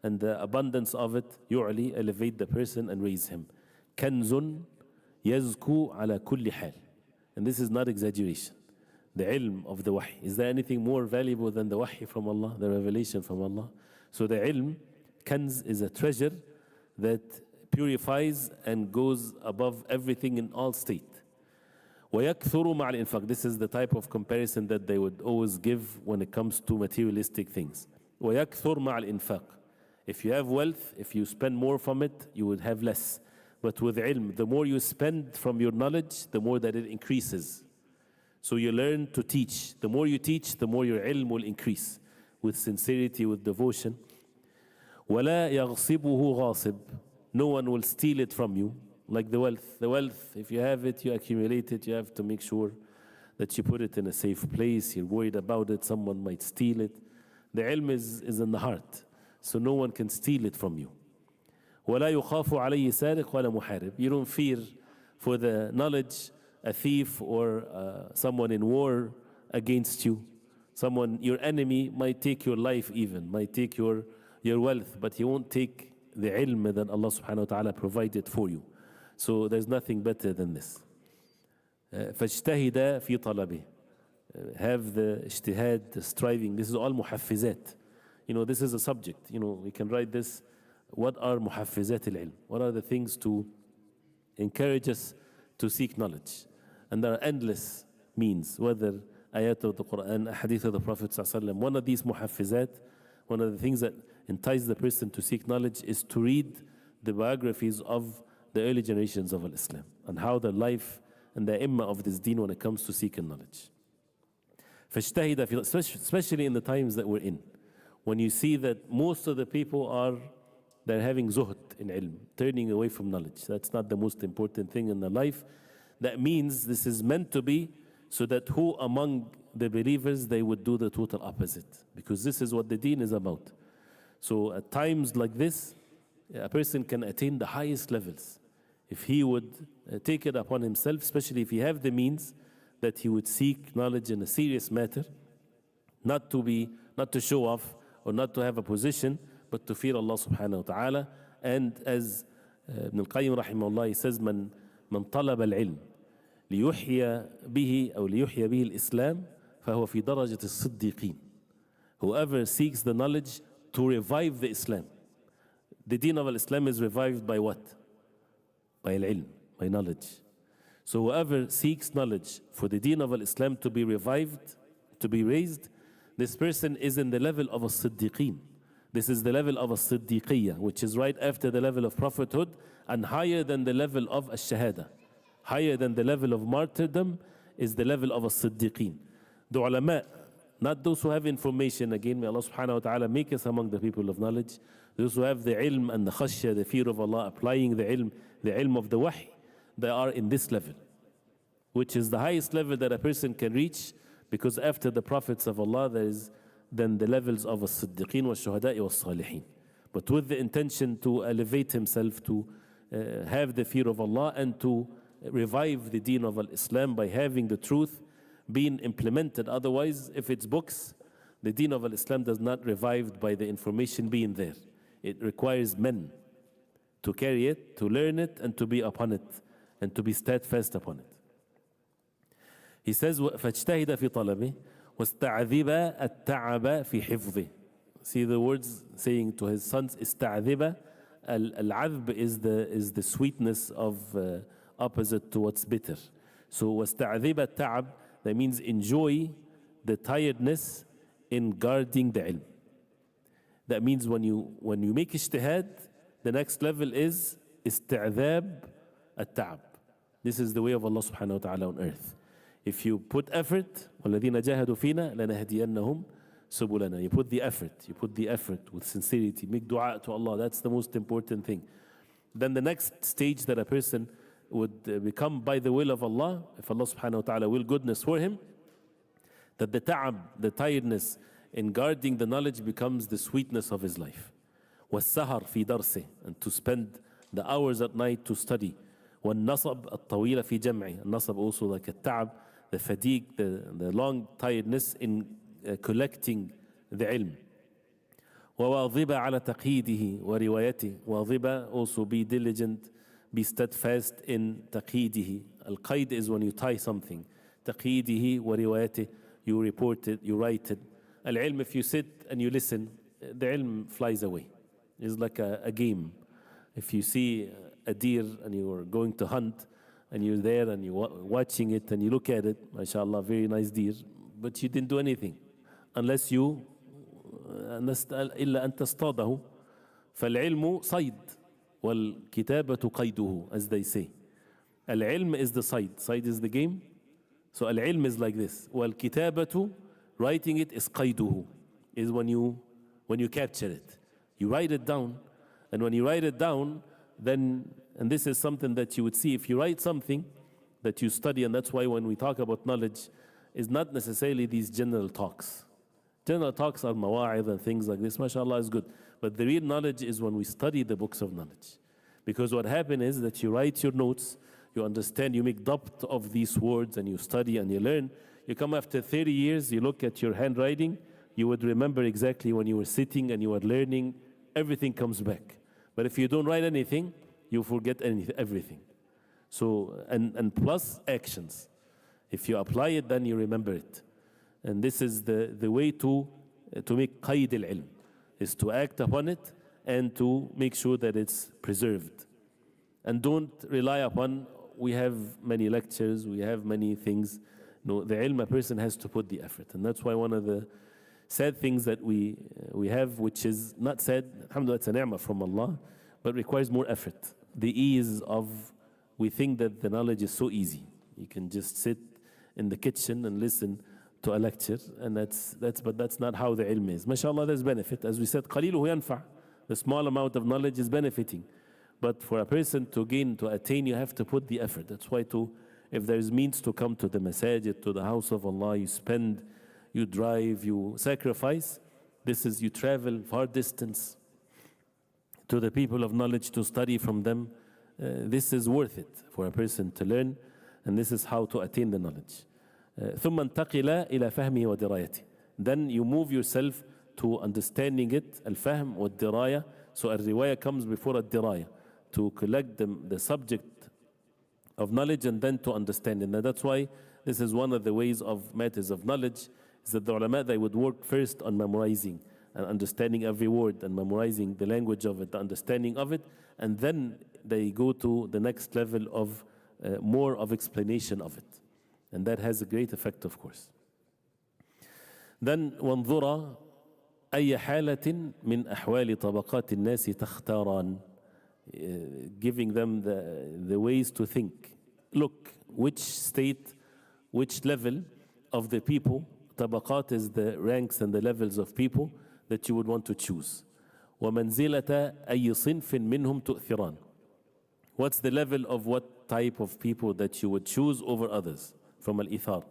and the abundance of it يعلي, elevate the person and raise him. كنز يزكو على كل حال. And this is not exaggeration. The ilm of the wahy. Is there anything more valuable than the wahy from Allah, the revelation from Allah? So the ilm, kanz, is a treasure that purifies and goes above everything in all state. وَيَكْثُرُ مَعَ الْإِنفاق. This is the type of comparison that they would always give when it comes to materialistic things. وَيَكْثُرُ مَعَ الْإِنفاق. If you have wealth, if you spend more from it, you would have less. But with ilm, the more you spend from your knowledge, the more that it increases. So you learn to teach. The more you teach, the more your ilm will increase with sincerity, with devotion. وَلَا يَغْصِبُهُ غَاصِب. No one will steal it from you. Like the wealth. The wealth, if you have it, you accumulate it, you have to make sure that you put it in a safe place. You're worried about it, someone might steal it. The ilm is in the heart. So no one can steal it from you. وَلَا يُخَافُ عَلَيْهِ سَارِقٌ وَلَا مُحَارِبٌ. You don't fear for the knowledge a thief or someone in war against you. Someone, your enemy, might take your life even, might take your wealth, but he won't take the ilm that Allah subhanahu wa ta'ala provided for you. So there's nothing better than this. فَاجْتَهِدَ فِي طَلَبِهِ. Have the ijtihad, the striving. This is all muhaffizat. This is a subject. We can write this. What are muhaffizat al-ilm? What are the things to encourage us to seek knowledge? And there are endless means, whether ayat of the Quran, hadith of the Prophet ﷺ. One of these muhaffizat, one of the things that entice the person to seek knowledge is to read the biographies of the early generations of Islam and how their life and the imma of this deen when it comes to seeking knowledge. Especially in the times that we're in, when you see that most of the people they're having zuhd in ilm, turning away from knowledge. That's not the most important thing in their life. That means this is meant to be so that who among the believers, they would do the total opposite, because this is what the deen is about. So at times like this, a person can attain the highest levels if he would take it upon himself, especially if he have the means, that he would seek knowledge in a serious matter, not to show off or not to have a position, but to fear Allah subhanahu wa ta'ala. And as Ibn al-Qayyim rahimahullah, he says, من طلب العلم ليحيى به أو ليحيى به الإسلام فهو في درجة الصديقين. Whoever seeks the knowledge to revive the Islam. The deen of Islam is revived by what? By al-ilm, by knowledge. So whoever seeks knowledge for the deen of Islam to be revived, to be raised, this person is in the level of a siddiqeen. This is the level of a siddiqiyya, which is right after the level of prophethood and higher than the level of ash-shahada. Higher than the level of martyrdom is the level of a siddiqeen. The ulama, not those who have information, again, may Allah subhanahu wa ta'ala make us among the people of knowledge. Those who have the ilm and the khashya, the fear of Allah, applying the ilm of the wahy, they are in this level, which is the highest level that a person can reach, because after the prophets of Allah, there is then the levels of as-siddiqeen wa shuhada'i wa salihin. But with the intention to elevate himself, to have the fear of Allah and to revive the deen of Islam by having the truth, being implemented. Otherwise, if it's books, the Deen of Islam does not revived by the information being there. It requires men to carry it, to learn it, and to be upon it, and to be steadfast upon it. He says, فَاجْتَهِدَ فِي طَلَبِهِ وَاسْتَعْذِبَ التَّعَبَ فِي حِفْظِهِ. See the words saying to his sons, استعذب. Al-adhb is the sweetness of opposite to what's bitter. So واستعذب التعب, that means enjoy the tiredness in guarding the ilm. That means when you make ijtihad, the next level is استعذاب التعب. This is the way of Allah subhanahu wa ta'ala on earth. If you put effort, وَالَّذِينَ جَاهَدُوا فِينَا لَنَهْدِيَنَّهُمْ سُبُلَنَا. You put the effort with sincerity, make dua to Allah. That's the most important thing. Then the next stage that a person would become by the will of Allah, if Allah subhanahu wa ta'ala will goodness for him, that the ta'ab, the tiredness in guarding the knowledge becomes the sweetness of his life. وَالسَّهَرْ فِي دَرْسِهِ, and to spend the hours at night to study. وَالنَّصَبْ الطَّوِيلَ فِي جَمْعِهِ. Nasab also like a ta'ab, the fatigue, the long tiredness in collecting the ilm. وَوَاظِبَ عَلَى تَقْيِيدِهِ وَرِوَايَتِهِ. وَاظِبَ, also be diligent, be steadfast in تَقْيِيدِهِ. Al-qaid is when you tie something. تَقْيِيدِهِ وَرِوَايَتِهِ, you report it, you write it. Al-ilm, if you sit and you listen, the ilm flies away. It's like a game. If you see a deer and you are going to hunt and you're there and you're watching it and you look at it, mashallah, very nice deer, but you didn't do anything unless you إلا أن تصطاده. فالعلم صيد والكتابة قيده, as they say. Al-ilm is the صيد. صيد is the game. So al-ilm is like this. والكتابة, writing it, is قيده, is when you capture it. You write it down, and when you write it down, then, and this is something that you would see if you write something that you study, and that's why when we talk about knowledge, is not necessarily these general talks. General talks are mawa'id and things like this, mashallah, is good. But the real knowledge is when we study the books of knowledge. Because what happens is that you write your notes, you understand, you make dabt of these words, and you study and you learn. You come after 30 years, you look at your handwriting, you would remember exactly when you were sitting and you were learning, everything comes back. But if you don't write anything, you forget everything. So, and plus actions. If you apply it, then you remember it. And this is the way to make qayd al-ilm, is to act upon it and to make sure that it's preserved. And don't rely upon, we have many lectures, we have many things. No, the ilm, a person has to put the effort. And that's why one of the sad things that we have, which is not sad, alhamdulillah, it's a ni'mah from Allah, but requires more effort. The ease of, we think that the knowledge is so easy. You can just sit in the kitchen and listen to a lecture, and but that's not how the ilm is. MashaAllah, there's benefit. As we said, قَلِيلُهُ يَنْفَعُ. The small amount of knowledge is benefiting. But for a person to gain, to attain, you have to put the effort. That's why if there's means to come to the masajid, to the house of Allah, you spend, you drive, you sacrifice. This is, you travel far distance to the people of knowledge to study from them. This is worth it for a person to learn, and this is how to attain the knowledge. ثم انتقل إلى فهمه ودرايته. Then you move yourself to understanding it, الفهم والدراية. So الرواية comes before الدراية, to collect the subject of knowledge and then to understand it. And that's why this is one of the ways of matters of knowledge, is that the ulama, they would work first on memorizing and understanding every word and memorizing the language of it, the understanding of it, and then they go to the next level of more of explanation of it. And that has a great effect, of course. Then وانظر أي حالة من أحوال طبقات الناس تختاران, giving them the ways to think. Look, which state, which level of the people, طبقات is the ranks and the levels of people that you would want to choose. ومنزلة أي صنف منهم تؤثران. What's the level of what type of people that you would choose over others from al-ithar?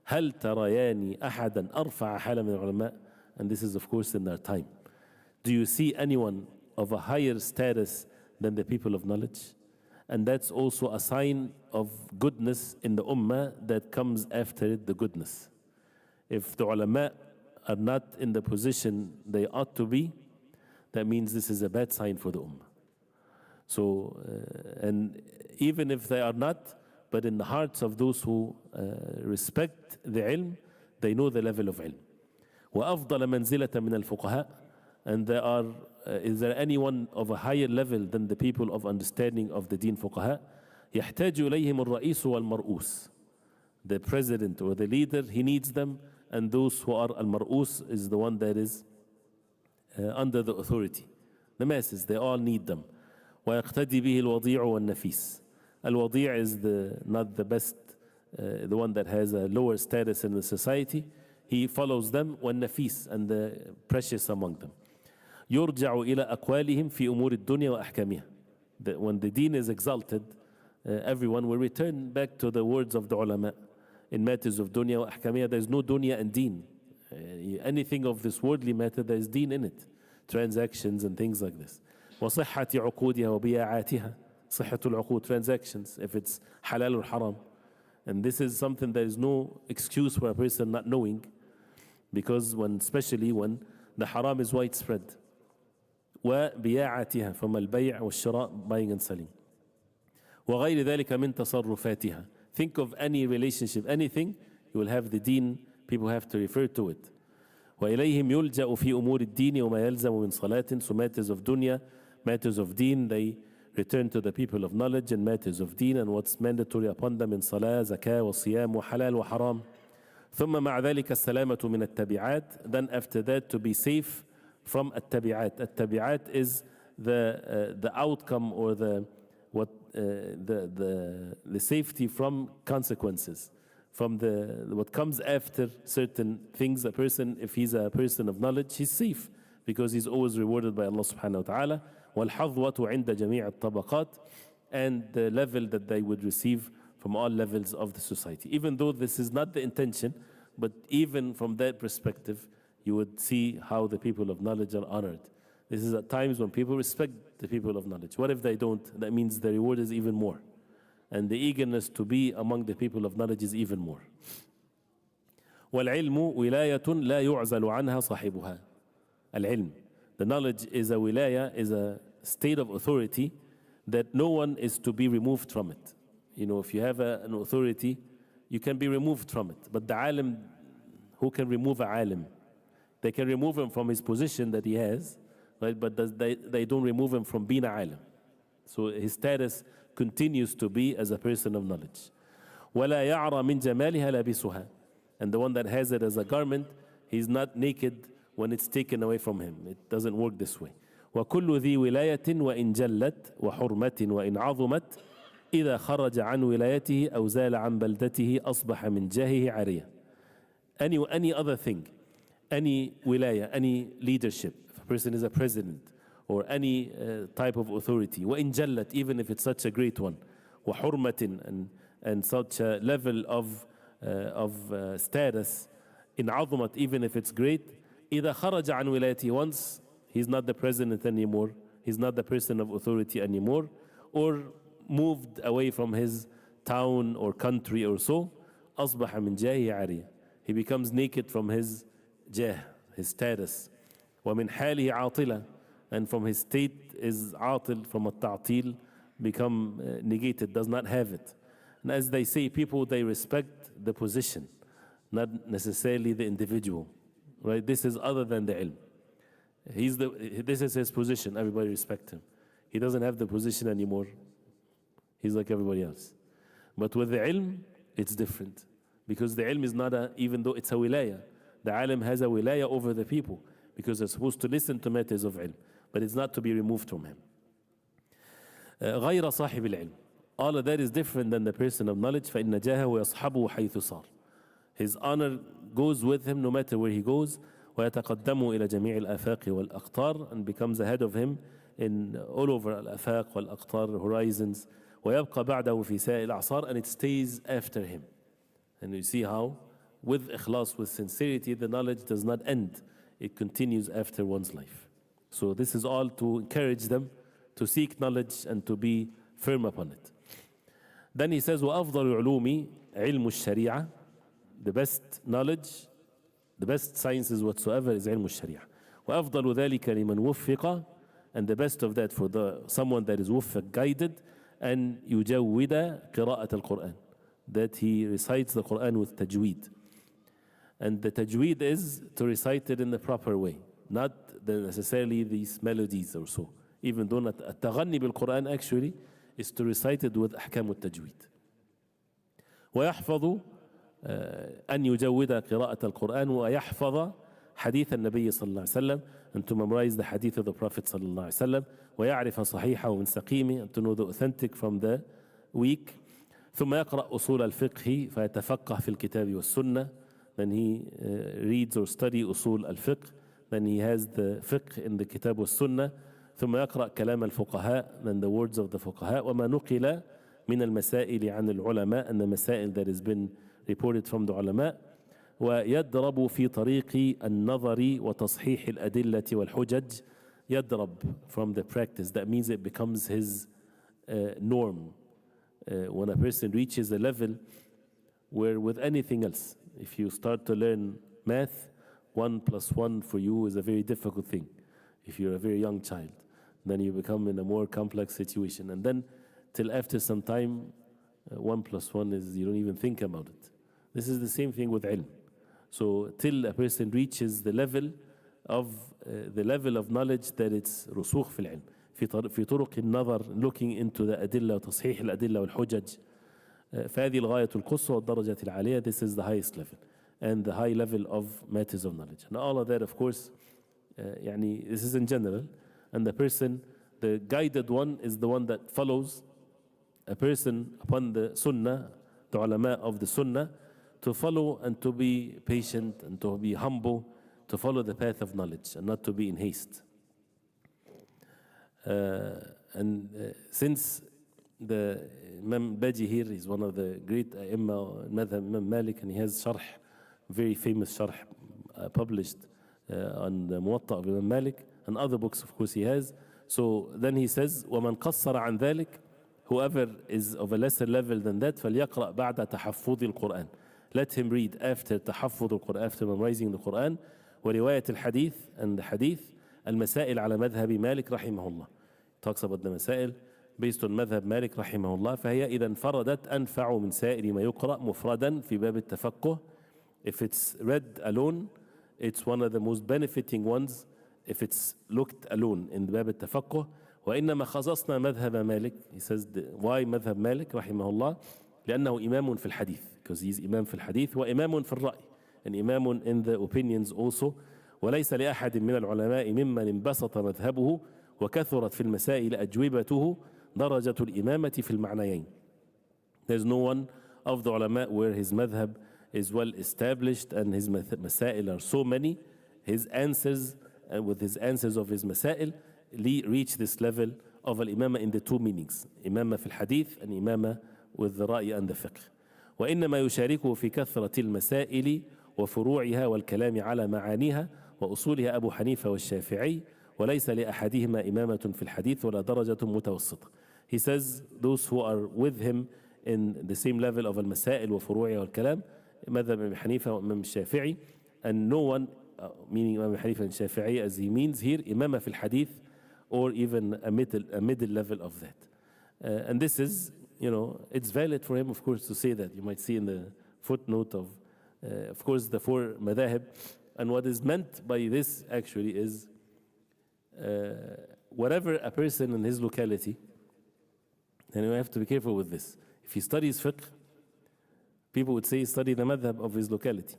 هل ترياني أحدا أرفع حالة من العلماء? And this is of course in our time. Do you see anyone of a higher status than the people of knowledge? And that's also a sign of goodness in the ummah that comes after it, the goodness. If the ulama are not in the position they ought to be, that means this is a bad sign for the ummah. So, and even if they are not, but in the hearts of those who respect the ilm, they know the level of ilm. وأفضل منزلة من الفقهاء, and there are, is there anyone of a higher level than the people of understanding of the deen فقهاء؟ يحتاج إليهم الرئيس والمرؤوس. The president or the leader, he needs them, and those who are al-mar'us is the one that is under the authority. The masses, they all need them. ويقتدي به الوضيع والنفيس. Al-wadi' is not the best, the one that has a lower status in the society. He follows them, والنفيس, and the precious among them. يرجع إلى أقوالهم في أمور الدنيا وأحكامها. When the deen is exalted, everyone will return back to the words of the ulama. In matters of dunya wa ahkamiyah, there's no dunya and deen. Anything of this worldly matter, there's deen in it. Transactions and things like this. وصحة عقودها وبيعاتها. صحة العقود, transactions, if it's halal or haram. And this is something there is no excuse for a person not knowing, because especially when the haram is widespread. وبيعاتها, from البيع والشراء, buying and selling. وغير ذلك من تصرفاتها. Think of any relationship, anything, you will have the deen, people have to refer to it. وإليهم يلجأ في أمور الدين وما يلزم من صلاة. So matters of dunya, matters of deen, they return to the people of knowledge, and matters of deen and what's mandatory upon them in salah, zakah, وصيام, وحلال وحرام. ثم مع ذلك السلامة من التبعات. Then after that, to be safe from التبعات. التبعات is the outcome or the safety from consequences, from what comes after certain things. A person, if he's a person of knowledge, he's safe because he's always rewarded by Allah subhanahu wa ta'ala. والحظوة عند جميع الطبقات, and the level that they would receive from all levels of the society. Even though this is not the intention, but even from that perspective, you would see how the people of knowledge are honored. This is at times when people respect the people of knowledge. What if they don't? That means the reward is even more. And the eagerness to be among the people of knowledge is even more. وَالْعِلْمُ وِلَايَةٌ لَا يُعْزَلُ عَنْهَا صَاحِبُهَا. Al-ilm, the knowledge is a wilaya, is a state of authority that no one is to be removed from it. You know, if you have an authority, you can be removed from it. But the alim, who can remove a alim? They can remove him from his position that he has, right? But they don't remove him from being a alim. So his status continues to be as a person of knowledge. وَلَا يَعْرَى مِنْ جَمَالِهَا لَابِسُهَا. And the one that has it as a garment, he's not naked when it's taken away from him. It doesn't work this way. وَكُلُّ ذِي وِلَايَةٍ وَإِنْ جَلَّتْ وَحُرْمَةٍ وَإِنْ عَظُمَتْ إِذَا خَرَجَ عَنْ وِلَايَتِهِ أَوْ زَالَ عَنْ بَلْدَتِهِ أَصْبَحَ مِنْ جَاهِهِ عَرِيًا. Any other thing, any wilaya, any leadership, if a person is a president or any type of authority, وَإِنْ جَلَّتْ, even if it's such a great one, وَحُرْمَةٍ, and such a level of status, in عظمت, even if it's great, إِذَا خَرَجَ عَنْ وِلَايَتِهِ, once he's not the president anymore, he's not the person of authority anymore, or moved away from his town or country or so, أصبح من جاهه عاريا. He becomes naked from his jah, his status. ومن حاله عاطلة, and from his state is عاطل, from a ta'til, become negated, does not have it. And as they say, people, they respect the position, not necessarily the individual. Right? This is other than the ilm. This is his position, everybody respect him. He doesn't have the position anymore. He's like everybody else. But with the ilm, it's different. Because the ilm is not even though it's a wilaya, the alim has a wilaya over the people, because they're supposed to listen to matters of ilm, but it's not to be removed from him. غير صاحب العلم. All of that is different than the person of knowledge. فإن جاهه يصحبه حيث صار. His honor goes with him no matter where he goes. ويتقدم إلى جميع الآفاق والأقطار, and becomes ahead of him in all over الآفاق والأقطار, horizons. ويبقى بعده في سائر الأعصار, and it stays after him. And you see how, with ikhlas, with sincerity, the knowledge does not end. It continues after one's life. So this is all to encourage them to seek knowledge and to be firm upon it. Then he says, وأفضل العلوم علم الشريعة, the best knowledge, the best sciences whatsoever is علم الشريعة. وأفضل ذلك لمن وفق, and the best of that for someone that is وفق, guided, أن يجود قراءة القرآن, that he recites the Quran with tajweed. And the tajweed is to recite it in the proper way, not necessarily these melodies or so. Even though التغني بالقرآن actually is to recite it with أحكام التجويد. ويحفظ أن يجود قراءة القرآن ويحفظ حديث النبي صلى الله عليه وسلم, and to memorize the hadith of the Prophet صلى الله عليه وسلم, ويعرف صحيحه من سقيمه, and to know the authentic from the weak. ثم يقرأ أصول الفقه فيتفقه في الكتاب والسنة, then he reads or study أصول الفقه, then he has the fiqh in the kitab والسنة. ثم يقرأ كلام الفقهاء, then the words of the فقهاء, وما نقل من المسائل عن العلماء, and the مسائل that has been reported from the علماء. ويضرب في طريق النظر وتصحيح الأدلة والحجج. يضرب from the practice, that means it becomes his norm. When a person reaches a level where with anything else, if you start to learn math, 1 + 1 for you is a very difficult thing. If you're a very young child, then you become in a more complex situation. And then till after some time, 1 + 1 is, you don't even think about it. This is the same thing with ilm. So till a person reaches the level of knowledge that it's رسوخ في العلم. في طرق النظر, looking into the أدلة وتصحيح الأدلة والحجج. فهذه الغاية القصوى والدرجة العالية. This is the highest level and the high level of matters of knowledge. And all of that, of course, this is in general. And the person, the guided one, is the one that follows a person upon the sunnah, the ulama of the sunnah, to follow and to be patient and to be humble, to follow the path of knowledge and not to be in haste. Since the Imam Baji here is one of the great Imam Madhab Imam Malik, and he has sharh, very famous sharh published on the Muwatta of Imam Malik, and other books of course he has. So then he says, وَمَنْ قَصَّرَ عَنْ ذَلك, whoever is of a lesser level than that, فَلْيَقْرَأْ بَعْدَ تَحَفُّظِ الْقُرْآنِ, let him read after تحفظ القرآن, after memorizing the Quran, ورواية الحديث, and the hadith, المسائل على مذهب مالك رحمه الله. Talks about the مسائل based on مذهب مالك رحمه الله. فهي إذا انفردت أنفع من سائر ما يقرأ مفردا في باب التفقه. If it's read alone, it's one of the most benefiting ones if it's looked alone in باب التفقه. وإنما خصصنا مذهب مالك, he says why مذهب مالك رحمه الله, لأنه إمام في الحديث, because he's إمام في الحديث وإمام في الرأي, and إمام in the opinions also. وليس لأحد من العلماء ممن انبسط مذهبه وكثرت في المسائل أجوبته درجة الإمامة في المعنيين. There's no one of the ulama where his madhab is well established and his masail are so many, his answers, and with his answers of his masail, reach this level of al-imama in the two meanings, imama في الحديث and imama with the رأي and the fiqh. وإنما يشاركه في كثرة المسائل وفروعها والكلام على معانيها وأصولها أبو حنيفة والشافعي, وليس لأحدهما إمامة في الحديث ولا درجة متوسطة. He says those who are with him in the same level of المسائل وفروعها والكلام, مذهب أبي حنيفة وإمام الشافعي, and no one, meaning إمام حنيفة and Shafi'i as he means here, إمامة في الحديث or even a middle level of that. And this is, it's valid for him, of course, to say that. You might see in the footnote of course, the four madhahib. And what is meant by this actually is whatever a person in his locality, and you have to be careful with this. If he studies fiqh, people would say study the madhab of his locality.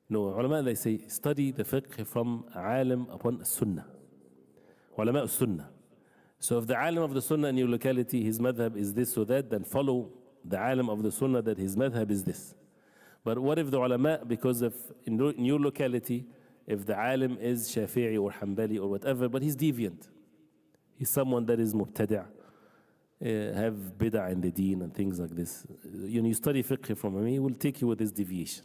No, ulama, they say study the fiqh from alim upon sunnah. Ulama sunnah. So if the alim of the sunnah in your locality, his madhab is this or that, then follow the alim of the sunnah that his madhab is this. But what if the ulama, because of in your locality, if the alim is Shafi'i or Hanbali or whatever, but he's deviant, he's someone that is mubtadi', have bid'ah in the deen and things like this. You study fiqh from him, he will take you with this deviation.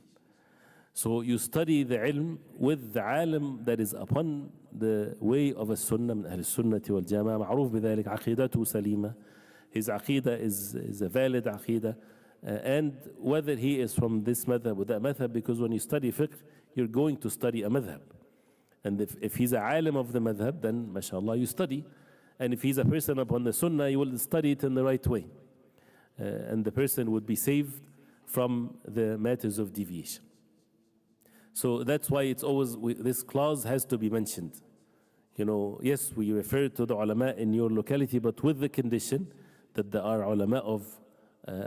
So you study the ilm with the alim that is upon the way of a sunnah من أهل السنة والجماعة, معروف بذلك, عقيدته سليمة, his aqidah is a valid aqidah, and whether he is from this madhab or that madhab, because when you study fiqh, you're going to study a madhab. And if he's a alim of the madhab, then mashallah, you study. And if he's a person upon the sunnah, you will study it in the right way. And the person would be saved from the matters of deviation. So that's why it's always, this clause has to be mentioned. You know, yes, we refer to the ulama in your locality, but with the condition that there are ulama of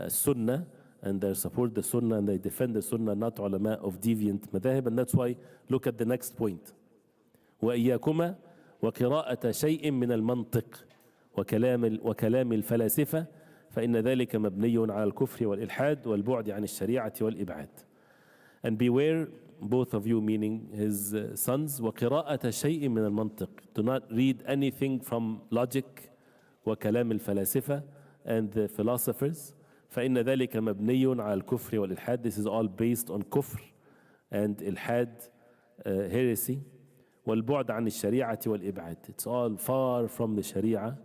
sunnah, and they support the sunnah and they defend the sunnah, not ulama of deviant madhahib. And that's why, look at the next point. وإياكما وقراءة شيء من المنطق وكلام الفلاسفة فإن ذلك مبني على الكفر والإلحاد والبعد عن الشريعة والإبعاد. And beware, both of you, meaning his sons, وقراءة شيء من المنطق. Do not read anything from logic وكلام الفلاسفة and the philosophers. فإن ذلك مبني على الكفر والإلحاد. This is all based on kufr and ilhad, heresy. والبعد عن الشريعة والإبعاد. It's all far from the Sharia,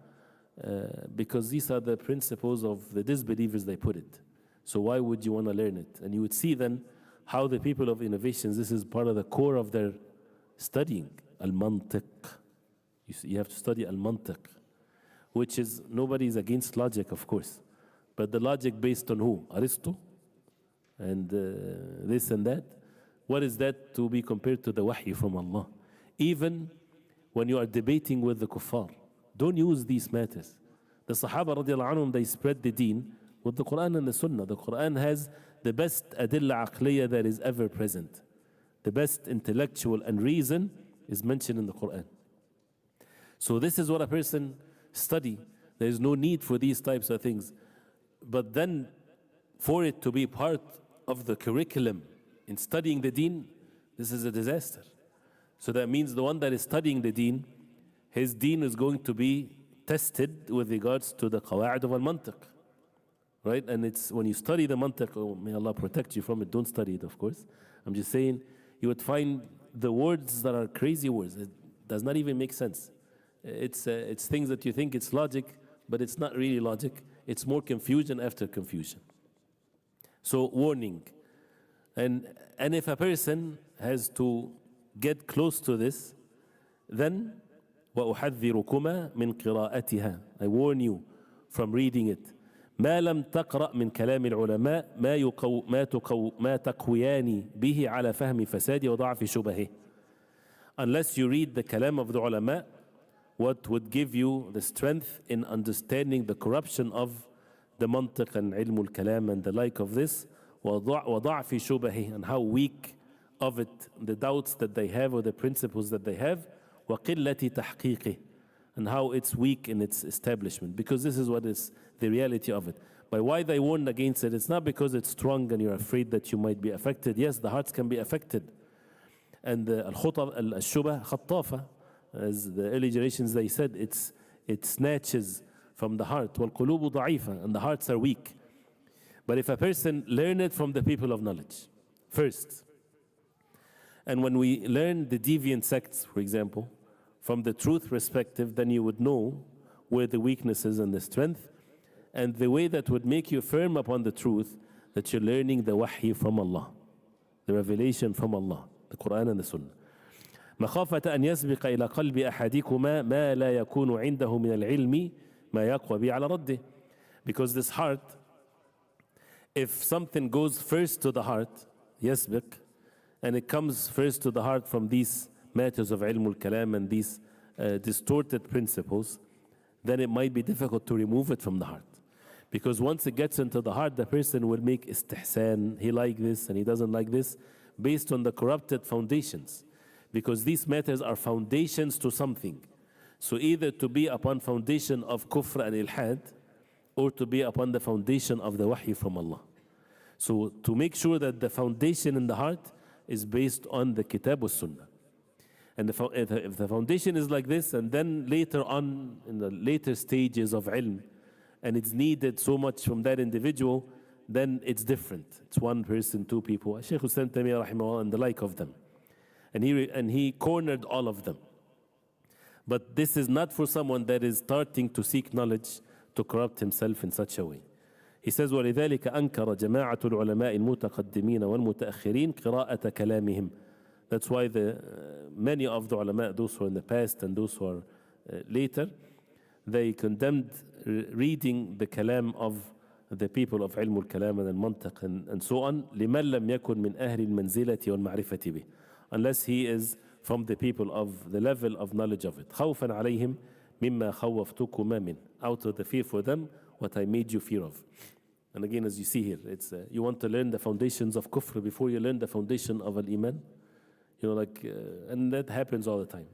because these are the principles of the disbelievers, they put it. So why would you want to learn it? And you would see then how the people of innovations, this is part of the core of their studying, al-mantiq. You have to study al-mantiq, which is, nobody is against logic, of course. But the logic based on who? Aristotle? And this and that? What is that to be compared to the wahy from Allah? Even when you are debating with the kuffar, don't use these matters. The Sahaba radiallahu anhum, they spread the deen with the Quran and the Sunnah. The Quran has the best adilla aqliya that is ever present. The best intellectual and reason is mentioned in the Quran. So this is what a person study. There is no need for these types of things. But then for it to be part of the curriculum in studying the deen, this is a disaster. So that means the one that is studying the deen, his deen is going to be tested with regards to the qawa'id of al-mantiq. Right? And it's when you study the mantiq, oh, may Allah protect you from it, don't study it, of course. I'm just saying, you would find the words that are crazy words. It does not even make sense. It's things that you think it's logic, but it's not really logic. It's more confusion after confusion. So warning. And if a person has to get close to this, then وَأُحَذِّرُكُمَا مِنْ قِرَاءَتِهَا. I warn you from reading it. ما لم تقرأ من كلام العلماء ما تقويان به على فهم فساد وضعف شبهه. Unless you read the kalam of the ulama, what would give you the strength in understanding the corruption of the mantiq and ilm al-kalam and the like of this, وضعف شبهه, and how weak of it, the doubts that they have or the principles that they have, وقلة تحقيقه, and how it's weak in its establishment, because this is what is the reality of it. By why they warn against it, it's not because it's strong and you're afraid that you might be affected. Yes, the hearts can be affected. And al-shubah khattafa, as the early generations they said, it snatches from the heart. وَالْقُلُوبُ ضَعِيفًا, and the hearts are weak. But if a person learn it from the people of knowledge, first, and when we learn the deviant sects, for example, from the truth perspective, then you would know where the weaknesses and the strength, and the way that would make you firm upon the truth, that you're learning the wahy from Allah, the revelation from Allah, the Quran and the Sunnah. مخافة أن يسبق إلى قلب أحدكما ما لا يكون عنده من العلم ما يقوى به على رده. Because this heart, if something goes first to the heart, يسبق, and it comes first to the heart from these matters of ilm al-kalam and these distorted principles, then it might be difficult to remove it from the heart. Because once it gets into the heart, the person will make istihsan, he like this and he doesn't like this, based on the corrupted foundations. Because these matters are foundations to something. So either to be upon foundation of kufr and ilhad, or to be upon the foundation of the wahy from Allah. So to make sure that the foundation in the heart is based on the kitab wa sunnah. And if the foundation is like this, and then later on, in the later stages of ilm, and it's needed so much from that individual, then it's different. It's one person, two people. Shaykh Hussain Taymiyyah rahimahullah and the like of them. And he cornered all of them. But this is not for someone that is starting to seek knowledge, to corrupt himself in such a way. He says, وَلِذَلِكَ أَنْكَرَ جَمَاعَةُ الْعُلَمَاءِ الْمُتَقَدِّمِينَ وَالْمُتَأَخِّرِينَ قِرَاءَةَ كَلَامِهِمْ. That's why many of the ulama, those who are in the past and those who are later, they condemned reading the kalam of the people of علم الكلام and المنطق and so on, لمن لم يكن من أهل المنزلة والمعرفة به, unless he is from the people of the level of knowledge of it. خوفا عليهم مما خوفتكما من, out of the fear for them what I made you fear of. And again, as you see here, it's you want to learn the foundations of kufr before you learn the foundation of al-iman. You know, like, and that happens all the time.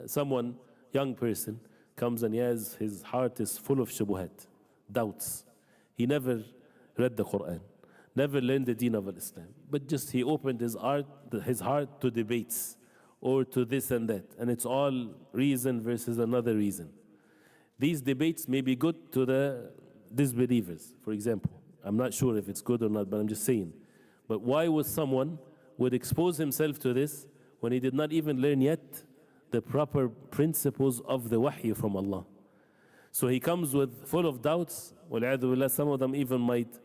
Someone, young person, comes and his heart is full of shubuhat, doubts. He never read the Quran, never learned the deen of Islam, but just he opened his heart to debates or to this and that, and it's all reason versus another reason. These debates may be good to the disbelievers, for example. I'm not sure if it's good or not, but I'm just saying. But why would someone expose himself to this when he did not even learn yet the proper principles of the wahy from Allah? So he comes with full of doubts. Some of them even might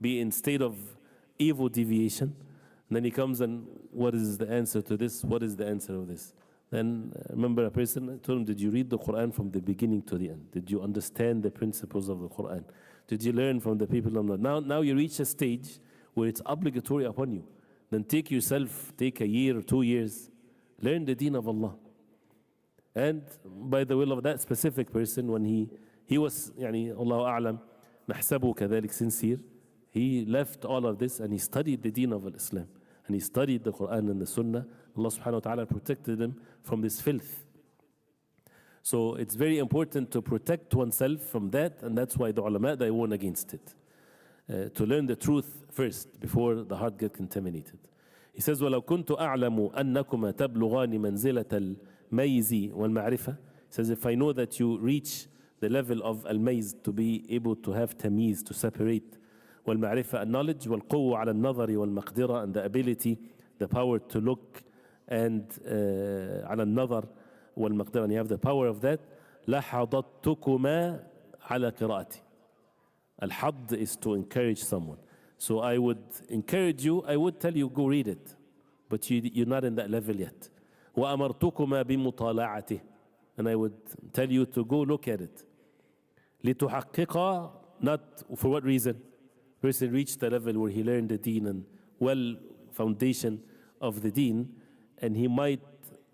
be in state of evil deviation. And then he comes and, what is the answer to this? What is the answer of this? Then I remember a person, I told him, did you read the Quran from the beginning to the end? Did you understand the principles of the Quran? Did you learn from the people of Allah? Now you reach a stage where it's obligatory upon you. Then take a year or 2 years, learn the deen of Allah. And by the will of that specific person, when he was, يعني Allah A'lam, نحسبه كذلك sincere, he left all of this and he studied the deen of Islam. And he studied the Quran and the Sunnah. Allah subhanahu wa ta'ala protected him from this filth. So it's very important to protect oneself from that, and that's why the ulama, they warn against it. To learn the truth first before the heart gets contaminated. He says, وَلَوْ كُنْتُ أَعْلَمُ أَنَّكُمَا تَبْلُغَانِ مَنْزِلَةَ الْمَيْزِ وَالْمَعْرِفَةِ. He says, if I know that you reach the level of al-mayz, to be able to have tamyiz, to separate, والمعرفة, knowledge, والقوة على النظر والمقدرة, and the ability, the power to look, and على النظر والمقدرة, and you have the power of that. لحضتكما على قراءتي. Al-hadd is to encourage someone. So I would encourage you, I would tell you, go read it, but you're not in that level yet. وأمرتكما بمطالعته, and I would tell you to go look at it. لتحقق, not for what reason? Person reached the level where he learned the deen and foundation of the deen, and he might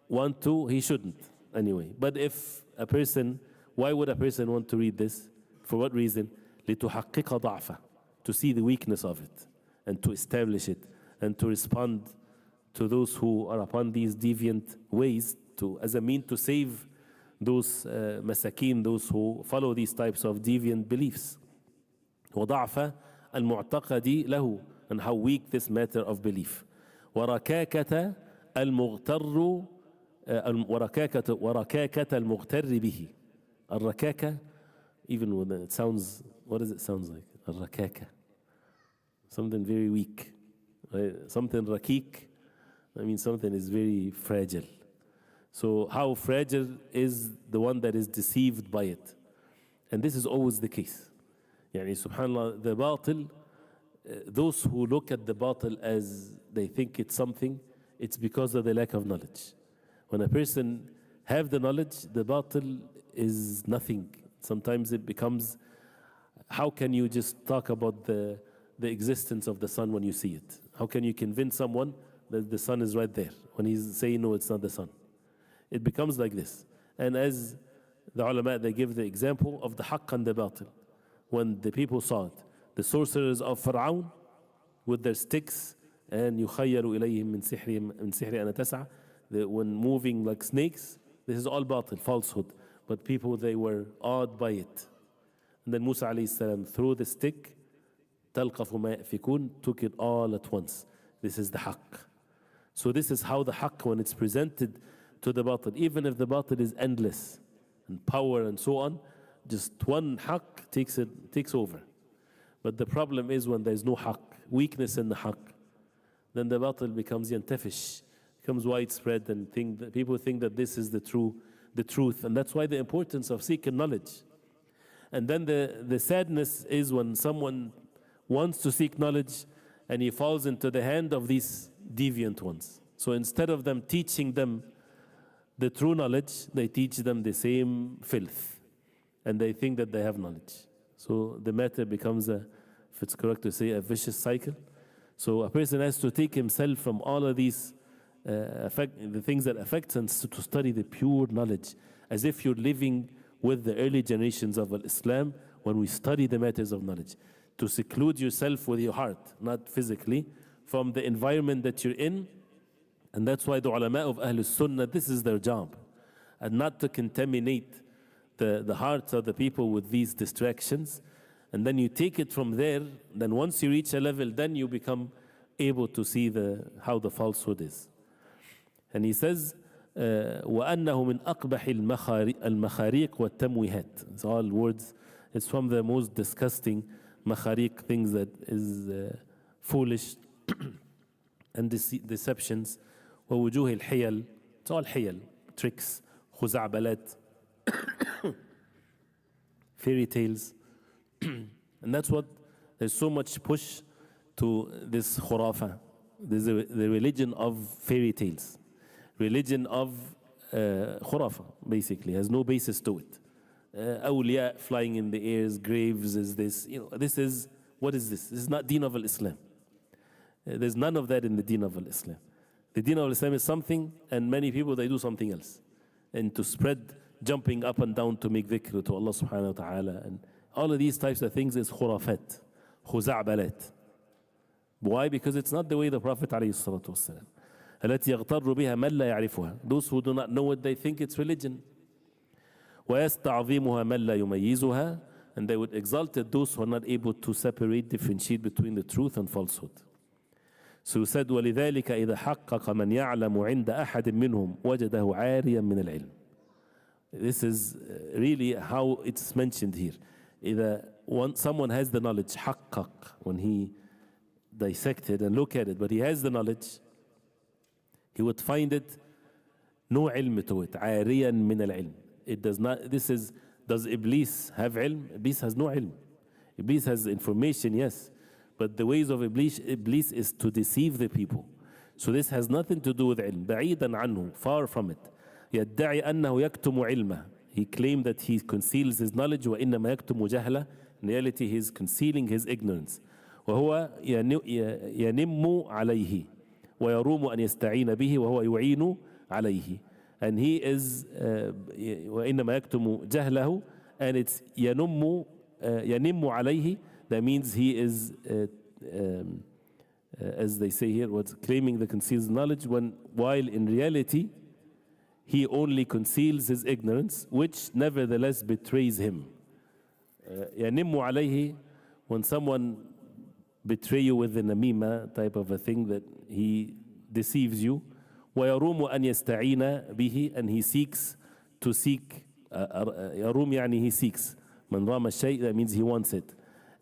want to, he shouldn't anyway. But if a person, why would a person want to read this? For what reason? لتحقق ضعفه, to see the weakness of it and to establish it and to respond to those who are upon these deviant ways, as a mean to save those masakin, those who follow these types of deviant beliefs. وضعف المعتقد له, and how weak this matter of belief. وركاكة المغتر وركاكة المغتر به. الركاكة, even when it sounds, what does it sound like? الركاكة, something very weak, right? Something rakik, I mean something is very fragile. So how fragile is the one that is deceived by it? And this is always the case. Yani subhanAllah, the batil, those who look at the batil as they think it's something, it's because of the lack of knowledge. When a person have the knowledge, the batil is nothing. Sometimes it becomes, how can you just talk about the existence of the sun when you see it? How can you convince someone that the sun is right there when he's saying, no, it's not the sun? It becomes like this. And as the ulama, they give the example of the haqq and the batil. When the people saw it, the sorcerers of Fir'aun with their sticks, and يُخَيَّرُ إِلَيْهِمْ مِنْ سِحْرِ أَنَا تَسْعَى, when moving like snakes, this is all batil, falsehood. But people, they were awed by it. And then Musa alayhi salam threw the stick, تَلْقَفُ مَا يَأْفِكُونَ, took it all at once. This is the haqq. So this is how the haqq, when it's presented to the batil, even if the batil is endless and power and so on, just one haqq takes over. But the problem is when there's no haqq, weakness in the haqq, then the batil becomes yantafish, becomes widespread, and people think that this is the truth. And that's why the importance of seeking knowledge. And then the sadness is when someone wants to seek knowledge and he falls into the hand of these deviant ones. So instead of them teaching them the true knowledge, they teach them the same filth. And they think that they have knowledge. So the matter becomes, if it's correct to say, a vicious cycle. So a person has to take himself from all of these the things that affect us to study the pure knowledge, as if you're living with the early generations of Islam when we study the matters of knowledge. To seclude yourself with your heart, not physically, from the environment that you're in. And that's why the ulama of Ahlul Sunnah, this is their job. And not to contaminate the hearts of the people with these distractions. And then you take it from there, then once you reach a level, then you become able to see how the falsehood is. And he says, وَأَنَّهُ مِنْ أَقْبَحِ الْمَخَارِيقِ وَالتَّمْوِهَاتِ. It's all words. It's from the most disgusting makhariq, things that is foolish and deceptions. وَوُجُوهِ الْحِيَلِ. It's all حيل, tricks, خزعبلات, fairy tales. And that's what, there's so much push to this khurafa. There's the religion of fairy tales. Religion of khurafa, basically, has no basis to it. Awliya flying in the airs, graves is this. This is, what is this? This is not Deen of Islam. There's none of that in the Deen of Islam. The Deen of Islam is something, and many people, they do something else. And to spread jumping up and down to make dhikr to Allah subhanahu wa ta'ala. And all of these types of things is khurafat, khuza'balat. Why? Because it's not the way the Prophet alayhi salatu wasalam. التي يغتر بها من لا يعرفها. Those who do not know it, they think it's religion. ويستعظمها من لا يميزها. And they would exalt it, those who are not able to separate, differentiate between the truth and falsehood. So he said, وَلِذَلِكَ إِذَا حَقَّقَ مَنْ يَعْلَمُ عِنْدَ أَحَدٍ مِّنْهُمْ وَجَدَهُ عَارِيًا مِّنَ الْعِلْمِ. This is really how it's mentioned here. Either someone has the knowledge, حَقَّق, when he dissected and look at it, but he has the knowledge, he would find it no ilm to it, عَارِيًا مِّنَ الْعِلْمِ. It does not, does Iblis have ilm? Iblis has no ilm. Iblis has information, yes. But the ways of Iblis is to deceive the people. So this has nothing to do with ilm. بعيدا عنه, far from it. يدعي أنه يكتم علمه. He claimed that he conceals his knowledge. وإنما يكتم جهله. In reality, he is concealing his ignorance. وهو ينم عليه ويروم أن يستعين به وهو يعين عليه. And he is وإنما يكتم جهله, and it's ينم عليه. That means he is, as they say here, what's claiming the concealed knowledge, while in reality, he only conceals his ignorance, which nevertheless betrays him. يَنِمُّ عَلَيْهِ, when someone betray you with the namima type of a thing, that he deceives you. وَيَرُومُ أَنْ يَسْتَعِينَ بِهِ, and he seeks to seek. يَرُوم يعني he seeks. مَنْ رَامَ الشَّيْء, that means he wants it.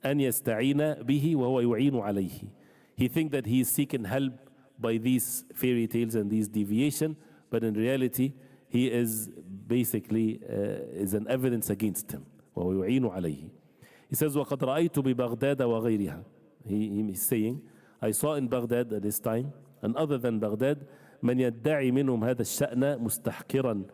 أن يستعين به وهو يعين عليه. He thinks that he is seeking help by these fairy tales and these deviation, but in reality he is basically is an evidence against him. وهو يعين عليه. He says وقد رأيت ببغداد وغيرها. He is saying, I saw in Baghdad at this time, and other than Baghdad, من يدعي منهم هذا الشأن مستحقرا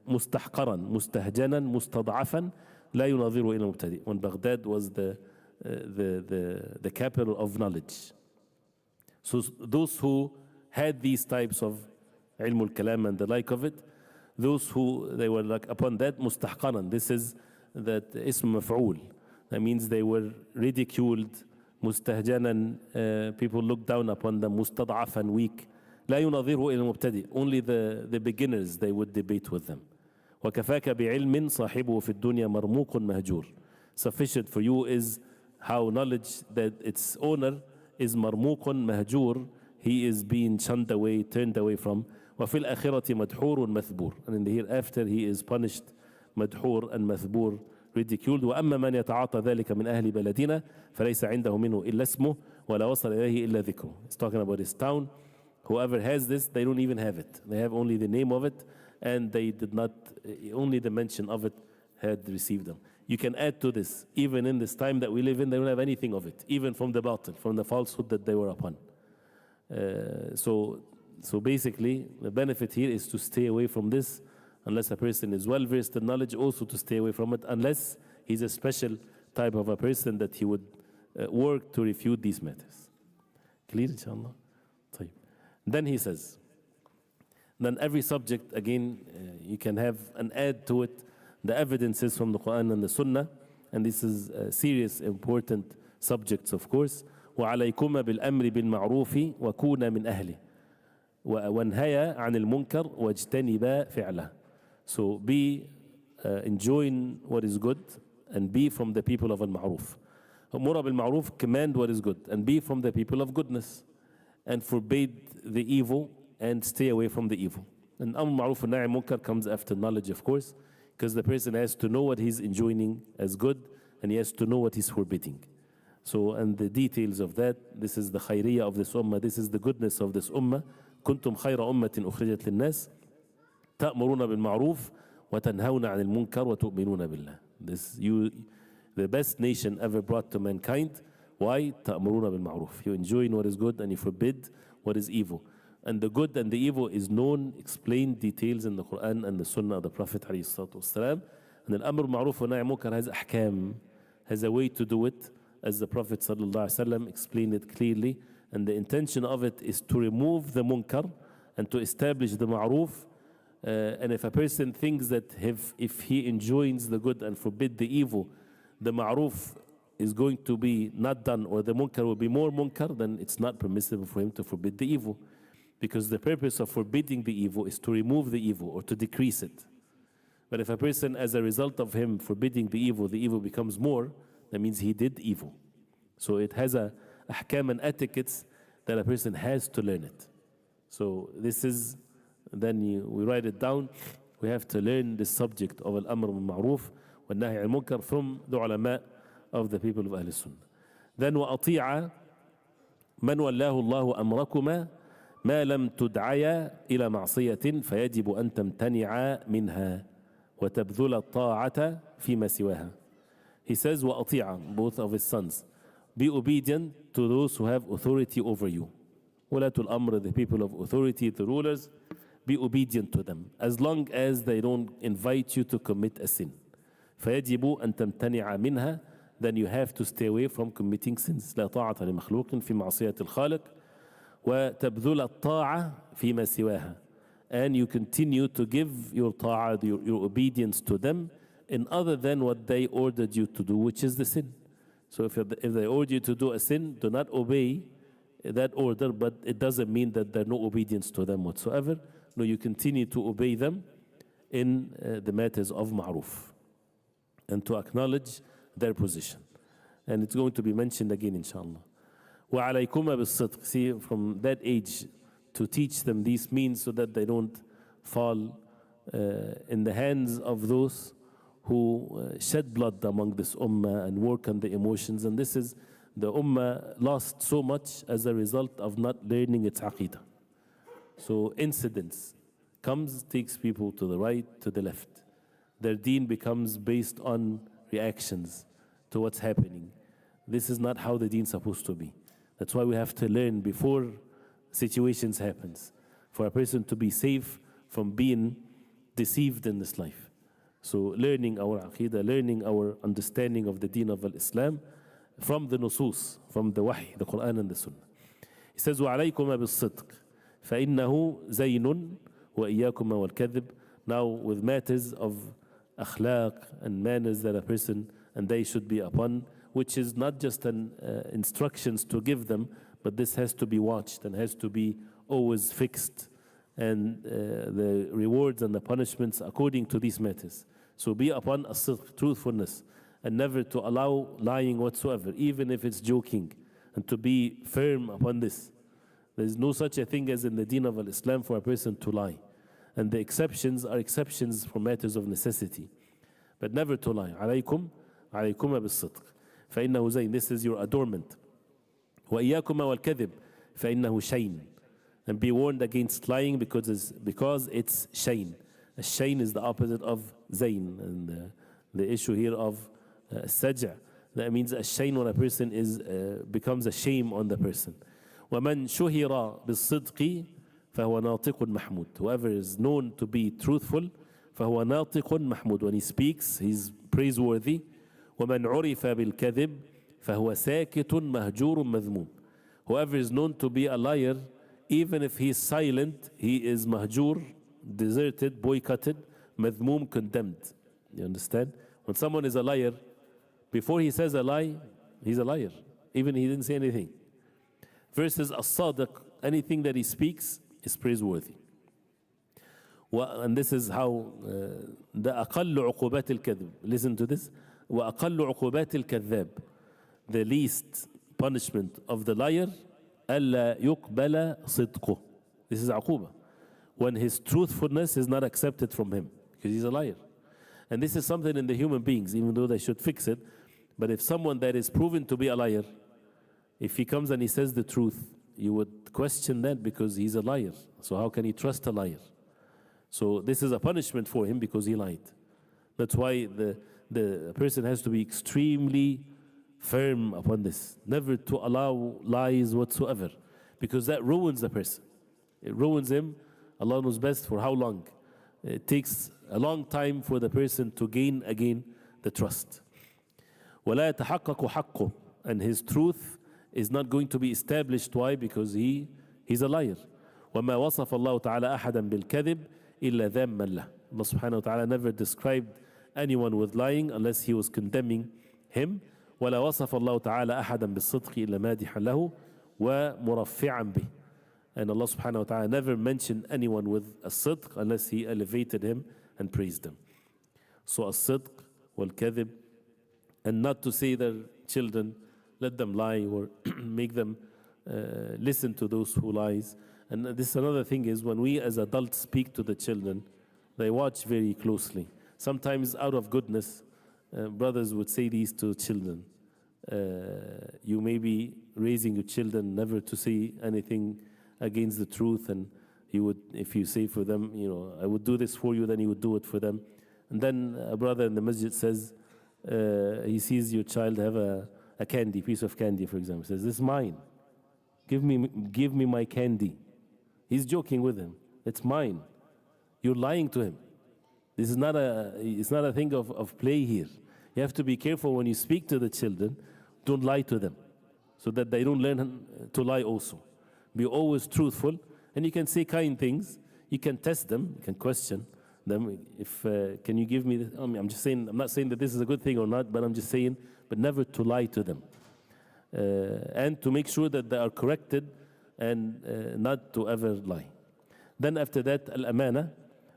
مستحقرا مستهجنا مستضعفا لا يناظره إلى مبتدئ. When Baghdad was the capital of knowledge. So those who had these types of ilm al-kalam and the like of it, those who they were like upon that mustahqaran. This is that ism maf'ul. That means they were ridiculed, mustahjanan, people looked down upon them, mustad'afan, weak. لا يناظره إلى مبتدئ. Only the beginners they would debate with them. وكفاك بعلم صاحبه في الدنيا مرموق مهجور. Sufficient for you is how knowledge that its owner is مرموق مهجور. He is being shunned away, turned away from. وفي الآخرة مدحور مثبور. And in the hereafter he is punished, مدحور and مثبور, ridiculed. وأما من يتعاطى ذلك من أهل بلدنا فليس عنده منه إلا اسمه ولا وصل إليه إلا ذكره. He's talking about his town. Whoever has this, they don't even have it. They have only the name of it, and they did not, only the mention of it had received them. you can add to this. Even in this time that we live in, they don't have anything of it, even from the batil, from the falsehood that they were upon. So basically, the benefit here is to stay away from this, unless a person is well versed in knowledge, also to stay away from it, unless he's a special type of a person that he would work to refute these matters. Clear, inshallah? طيب. Then he says, then every subject, again, you can have an add to it, the evidences from the Quran and the Sunnah, and this is serious, important subjects, of course. وعليكم بالأمر بالمعروف وكون من أهله وانهيا عن المنكر واجتنبا فعله. So be enjoying what is good and be from the people of al-ma'ruf. أمر بالمعروف, command what is good and be from the people of goodness, and forbid the evil and stay away from the evil. And Amr Ma'ruf and Na'i Munkar comes after knowledge, of course, because the person has to know what he's enjoining as good and he has to know what he's forbidding. So, and the details of that, this is the khayriyah of this ummah, this is the goodness of this ummah. كنتم خير أمة أخرجت للناس تأمرون بالمعروف وتنهون عن المنكر وتؤمنون بالله. This you, the best nation ever brought to mankind. Why? تأمرون بالمعروف. You enjoin what is good and you forbid what is evil. And the good and the evil is known, explained, details in the Quran and the Sunnah of the Prophet ﷺ. And the Amr Ma'ruf wa Nahy Munkar has ahkam, has a way to do it, as the Prophet ﷺ explained it clearly. And the intention of it is to remove the munkar and to establish the ma'ruf. And if a person thinks that if he enjoins the good and forbid the evil, the ma'ruf is going to be not done, or the munkar will be more munkar, then it's not permissible for him to forbid the evil. Because the purpose of forbidding the evil is to remove the evil or to decrease it. But if a person, as a result of him forbidding the evil becomes more, that means he did evil. So it has a ahkam and etiquettes that a person has to learn it. So this is, then we write it down. We have to learn the subject of al-amr bil-ma'ruf wa nahy al-munkar from the ulama of the people of Ahl Sunnah. Then وَأَطِيعَ مَنْ وَاللَّهُ اللَّهُ أَمْرَكُمَا مَا لَمْ تُدْعَيَا إِلَى مَعْصِيَةٍ فَيَجِبُ أَن تَمْتَنِعَا مِنْهَا وَتَبْذُلَ الطَّاعَةَ فِيمَا سِوَاهَا. He says وَأَطِيعَ, both of his sons, be obedient to those who have authority over you. Ulatul Amr, the people of authority, the rulers, be obedient to them, as long as they don't invite you to commit a sin. فَيَجِبُ أَن تَمْتَنِعَ مِنْهَا, then you have to stay away from committing sins. لا طاعة لمخلوق في معصية الخالق وتبذل الطاعة فيما سواها. And you continue to give your ta'ah, your obedience to them in other than what they ordered you to do, which is the sin. So if they order you to do a sin, do not obey that order, but it doesn't mean that there's no obedience to them whatsoever. No, you continue to obey them in the matters of ma'ruf and to acknowledge their position. And it's going to be mentioned again, inshallah. وَعَلَيْكُمَ بِالصِّدْقِ. See, from that age, to teach them these means so that they don't fall in the hands of those who shed blood among this ummah and work on the emotions. And this is, the ummah lost so much as a result of not learning its aqidah. So incidents comes, takes people to the right, to the left. Their deen becomes based on reactions to what's happening. This is not how the deen is supposed to be. That's why we have to learn before situations happens, for a person to be safe from being deceived in this life. So learning our aqidah, learning our understanding of the deen of Islam from the nusus, from the wahy, the Quran and the Sunnah. He says, وَعَلَيْكُمَ بِالصِّدْقِ فَإِنَّهُ زَيْنٌ وَإِيَّاكُمَ وَالْكَذِبِ. Now with matters of akhlaq and manners that a person and they should be upon, which is not just an instructions to give them, but this has to be watched and has to be always fixed, and the rewards and the punishments according to these matters. So be upon as-sidq, truthfulness, and never to allow lying whatsoever, even if it's joking, and to be firm upon this. There is no such a thing as in the deen of Islam for a person to lie. And the exceptions are exceptions for matters of necessity. But never to lie. عليكم بالصدق فإنه زين. This is your adornment. وإياكم والكذب فإنه شين. And be warned against lying because it's shayn. Shayn is the opposite of zayn. And the issue here of Saj'a, that means a shame when a person is becomes a shame on the person. وَمَنْ شُهِرَ بِالصِّدْقِ فَهُوَ نَاطِقٌ مَحْمُودٌ. Whoever is known to be truthful, فَهُوَ نَاطِقٌ مَحْمُودٌ. When he speaks, he's praiseworthy. وَمَنْ عُرِفَ بِالْكَذِبِ فَهُوَ سَاكِتٌ مَهْجُورٌ مَذْمُومٌ. Whoever is known to be a liar, even if he is silent, he is mahjur, deserted, boycotted, madhmoom, condemned. You understand? When someone is a liar, before he says a lie, he's a liar. Even he didn't say anything. Versus as-sadiq, anything that he speaks is praiseworthy. And this is how the أقل عقوبات الكذب. Listen to this. وأقل عقوبات الكذاب. The least punishment of the liar ألا يقبل صدقه. This is عقوبة. When his truthfulness is not accepted from him, because he's a liar. And this is something in the human beings, even though they should fix it. But if someone that is proven to be a liar, if he comes and he says the truth, you would question that because he's a liar. So how can he trust a liar? So this is a punishment for him because he lied. That's why the person has to be extremely firm upon this. Never to allow lies whatsoever, because that ruins the person. It ruins him. Allah knows best for how long. It takes a long time for the person to gain again the trust. وَلَا يَتَحَقَّقُ حَقُّهُ. And his truth is not going to be established. Why? Because he's a liar. وَمَا وَصَفَ اللَّهُ تَعَالَى أَحَدًا بِالْكَذِبِ إِلَّا ذَمًّا لَهُ. Allah subhanahu wa ta'ala never described anyone with lying unless he was condemning him. وَلَا وَصَفَ اللَّهُ تَعَالَى أَحَدًا بِالصِّدْقِ إِلَّا مَادِحًا لَهُ وَمُرَفِّعًا بِهِ. And Allah subhanahu wa ta'ala never mentioned anyone with a sidq unless he elevated him and praised him. So a sidq wal kadhib, and not to say their children, let them lie or make them listen to those who lies. And this another thing is, when we as adults speak to the children, they watch very closely. Sometimes out of goodness, brothers would say these to children. You may be raising your children never to say anything against the truth, and he would, if you say for them, I would do this for you, then he would do it for them. And then a brother in the masjid says, he sees your child have a candy, piece of candy, for example, says, "This is mine. Give me my candy." He's joking with him. It's mine. You're lying to him. This is it's not a thing of play here. You have to be careful when you speak to the children. Don't lie to them, so that they don't learn to lie also. Be always truthful, and you can say kind things. You can test them. You can question them. If can you give me this? I'm just saying. I'm not saying that this is a good thing or not, but I'm just saying. But never to lie to them, and to make sure that they are corrected, and not to ever lie. Then after that, al-amana.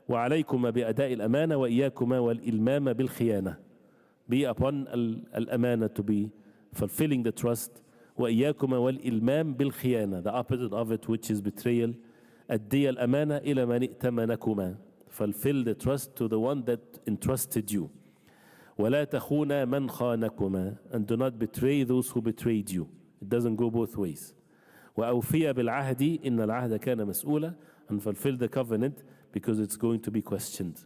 وعليكما بأداء الأمانة وإياكما والإلمام بالخيانة. Be upon al-amana, to be fulfilling the trust. وإياكما والإلمام بالخيانة, the opposite of it, which is betrayal. أدي الأمانة إلى من ائتمنكما. Fulfill the trust to the one that entrusted you. ولا تخونا من خانكما. And do not betray those who betrayed you. It doesn't go both ways. وأوفي بالعهد إن العهد كان مسؤولا. And fulfill the covenant, because it's going to be questioned.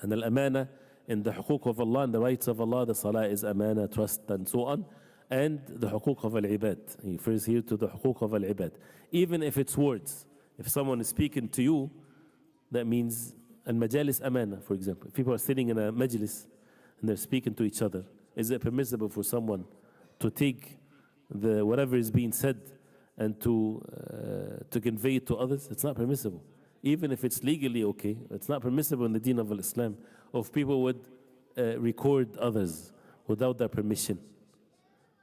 And al-amana, in the huquq of Allah and the rights of Allah, the salah is amana, trust, and so on. And the huquq of al-ibad. He refers here to the huquq of al-ibad. Even if it's words. If someone is speaking to you, that means al-majalis amana, for example. If people are sitting in a majlis and they're speaking to each other, is it permissible for someone to take whatever is being said and to convey it to others? It's not permissible. Even if it's legally okay, it's not permissible in the Deen of Islam. If people would record others without their permission,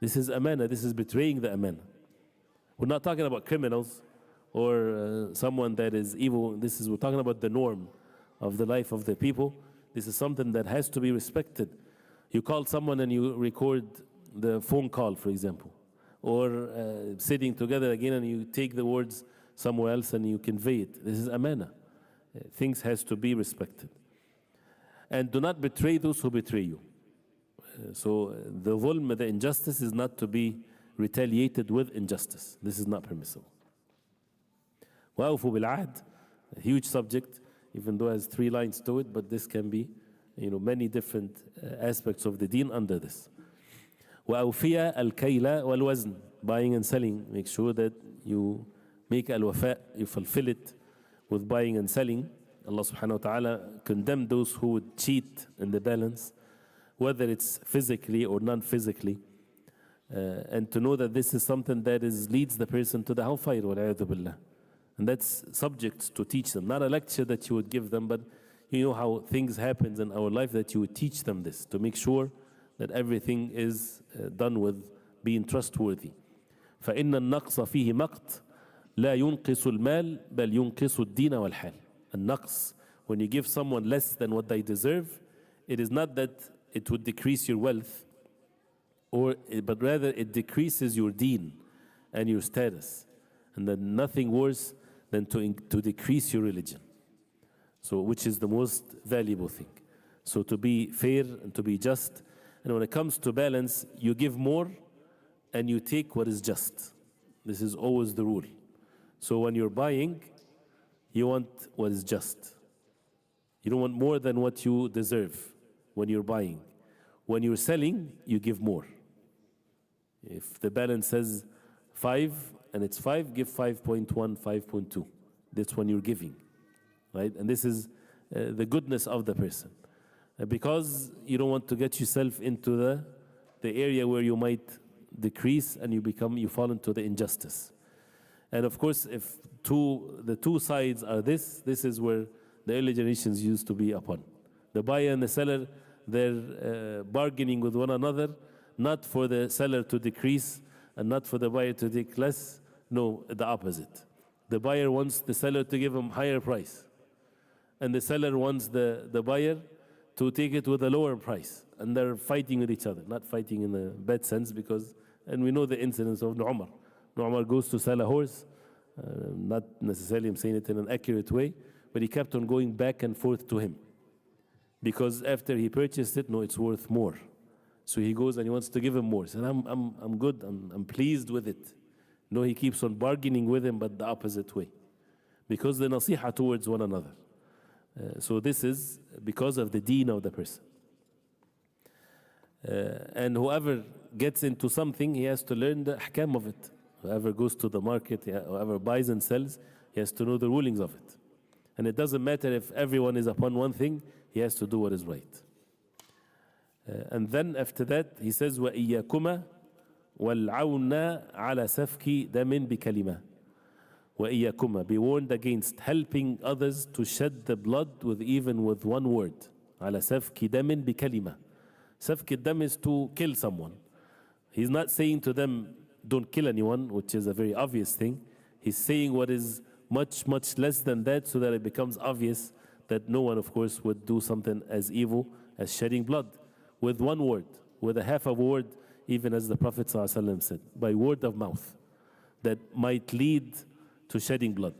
this is amana. This is betraying the amana. We're not talking about criminals or someone that is evil. We're talking about the norm of the life of the people. This is something that has to be respected. You call someone and you record the phone call, for example, or sitting together again and you take the words somewhere else and you convey it. This is amana. Things has to be respected. And do not betray those who betray you. So the dhulm, the injustice, is not to be retaliated with injustice. This is not permissible. وَأَوْفُوا بِالْعَهْدِ, a huge subject, even though it has 3 lines to it, but this can be many different aspects of the deen under this. وَأَوْفِيَ الْكَيْلَ وَالْوَزْنِ, buying and selling. Make sure that you make al-wafa, you fulfill it with buying and selling. Allah subhanahu wa ta'ala condemned those who would cheat in the balance, whether it's physically or non-physically. And to know that this is something that leads the person to the hellfire, وَالْعِيَاذُ بِاللَّهِ. And that's subject to teach them. Not a lecture that you would give them, but you know how things happen in our life, that you would teach them this, to make sure that everything is done with being trustworthy. فإن النقص فيه مقت لا ينقص المال بل ينقص الدين والحال. النقص, when you give someone less than what they deserve, it is not that it would decrease your wealth, but rather it decreases your deen and your status. And then nothing worse than to decrease your religion. So, which is the most valuable thing. So to be fair and to be just. And when it comes to balance, you give more and you take what is just. This is always the rule. So when you're buying, you want what is just. You don't want more than what you deserve when you're buying. When you're selling, you give more. If the balance says 5 and it's 5, give 5.1, 5.2. That's when you're giving, right? And this is the goodness of the person. Because you don't want to get yourself into the area where you might decrease and you fall into the injustice. And of course, if the two sides are this is where the early generations used to be upon. The buyer and the seller, they're bargaining with one another, not for the seller to decrease and not for the buyer to take less. No, the opposite. The buyer wants the seller to give him higher price. And the seller wants the buyer to take it with a lower price. And they're fighting with each other. Not fighting in a bad sense, and we know the incidents of Umar. Umar goes to sell a horse. Not necessarily I'm saying it in an accurate way, but he kept on going back and forth to him. Because after he purchased it, no, it's worth more. So he goes and he wants to give him more. He said, I'm good, I'm pleased with it. No, he keeps on bargaining with him, but the opposite way. Because the nasiha towards one another. So this is because of the deen of the person. And whoever gets into something, he has to learn the ahkam of it. Whoever goes to the market, whoever buys and sells, he has to know the rulings of it. And it doesn't matter if everyone is upon one thing, he has to do what is right. And then after that, he says, وَإِيَّاكُمَا وَالْعَوْنَ عَلَى سَفْكِ دَمٍ بِكَلِمَةٍ. وَإِيَّاكُمَا, be warned against helping others to shed the blood even with one word. عَلَى سَفْكِ دَمٍ بِكَلِمَةٍ. Safk dam is to kill someone. He's not saying to them, don't kill anyone, which is a very obvious thing. He's saying what is much, much less than that, so that it becomes obvious that no one, of course, would do something as evil as shedding blood. With one word, with a half of a word, even as the Prophet ﷺ said, by word of mouth, that might lead to shedding blood.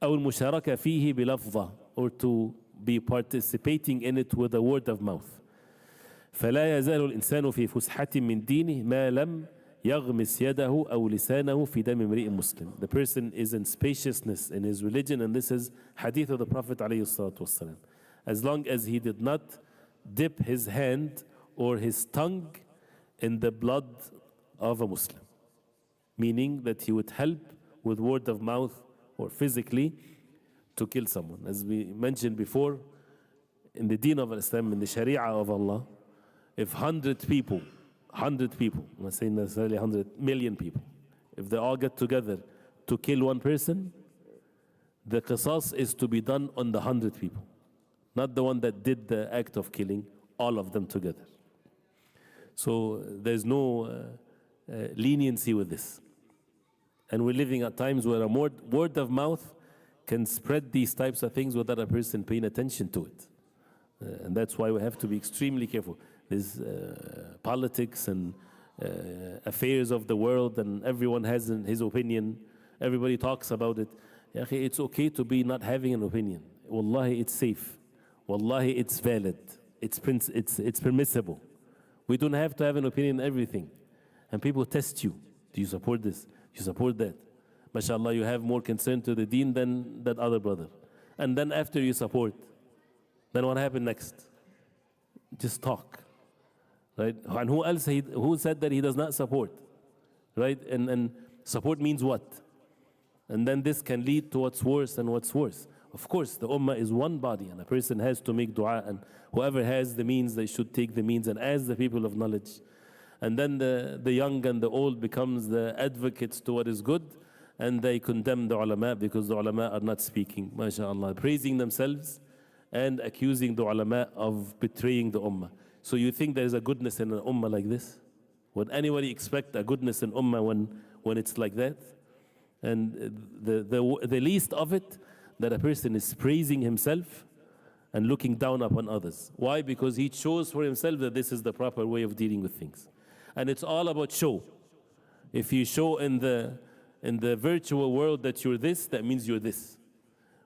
أو المشاركة فيه بلفظة, or to be participating in it with a word of mouth. فلا يزال الإنسان في فسحة من دينه ما لم يغمس يده أو لسانه في دم امرئ مسلم. The person is in spaciousness in his religion, and this is hadith of the Prophet عليه الصلاة والسلام. As long as he did not dip his hand or his tongue in the blood of a Muslim. Meaning that he would help with word of mouth or physically to kill someone. As we mentioned before, in the deen of Islam, in the Sharia of Allah, if 100 people, I'm not saying necessarily 100 million people, if they all get together to kill one person, the qisas is to be done on the 100 people, not the one that did the act of killing, all of them together. So there's no leniency with this. And we're living at times where a word of mouth can spread these types of things without a person paying attention to it. And that's why we have to be extremely careful. There's politics and affairs of the world, and everyone has his opinion. Everybody talks about it. It's okay to be not having an opinion. Wallahi, it's safe. Wallahi, it's valid. It's permissible. We don't have to have an opinion on everything. And people test you. Do you support this? Do you support that? MashaAllah, you have more concern to the deen than that other brother. And then after you support, then what happened next? just talk, right? And who said that he does not support, right? And support means what? And then this can lead to what's worse and what's worse. Of course, the ummah is one body, and a person has to make dua, and whoever has the means, they should take the means and ask the people of knowledge. And then the young and the old becomes the advocates to what is good, and they condemn the ulama because the ulama are not speaking, mashallah, praising themselves and accusing the ulama of betraying the ummah. So you think there is a goodness in an ummah like this? Would anybody expect a goodness in ummah when it's like that? And the least of it, that a person is praising himself and looking down upon others. Why? Because he chose for himself that this is the proper way of dealing with things. And it's all about show. If you show in the virtual world that you're this, that means you're this.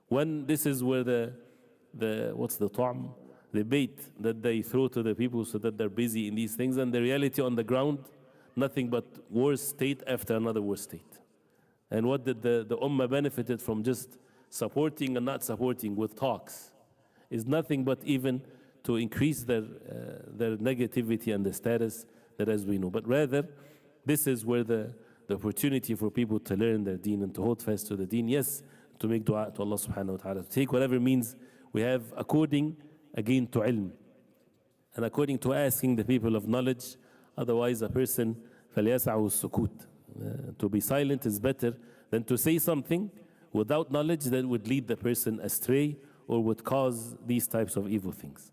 When this is where what's the ta'am? The bait that they throw to the people so that they're busy in these things, and the reality on the ground, nothing but worse state after another worse state. And what did the ummah benefited from just supporting and not supporting with talks is nothing but even to increase their negativity and the status that as we know. But rather, this is where the opportunity for people to learn their deen and to hold fast to the deen. Yes, to make dua to Allah subhanahu wa ta'ala, to take whatever means we have according, again, to ilm. And according to asking the people of knowledge, otherwise a person, فَلْيَسَعُوا السُّكُوت. To be silent is better than to say something without knowledge that would lead the person astray or would cause these types of evil things.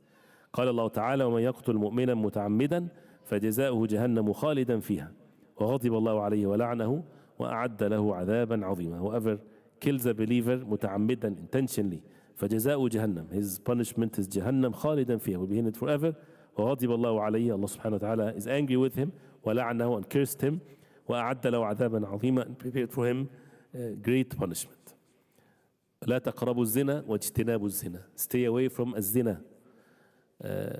قال الله تعالى ومن يقتل مؤمنا متعمدا فجزاؤه جهنم خالدا فيها وغضب الله عليه ولعنه وأعد له عذابا عظيما. Whoever kills a believer متعمدا intentionally فجزاؤه جهنم, his punishment is جهنم خالدا فيها, will be in it forever. وغضب الله عليه, Allah subhanahu wa ta'ala is angry with him, ولعنه, and cursed him, وأعد له عذابا عظيما, and prepared for him great punishment. لا تقربوا الزنا واجتنابوا الزنا. Stay away from الزنا.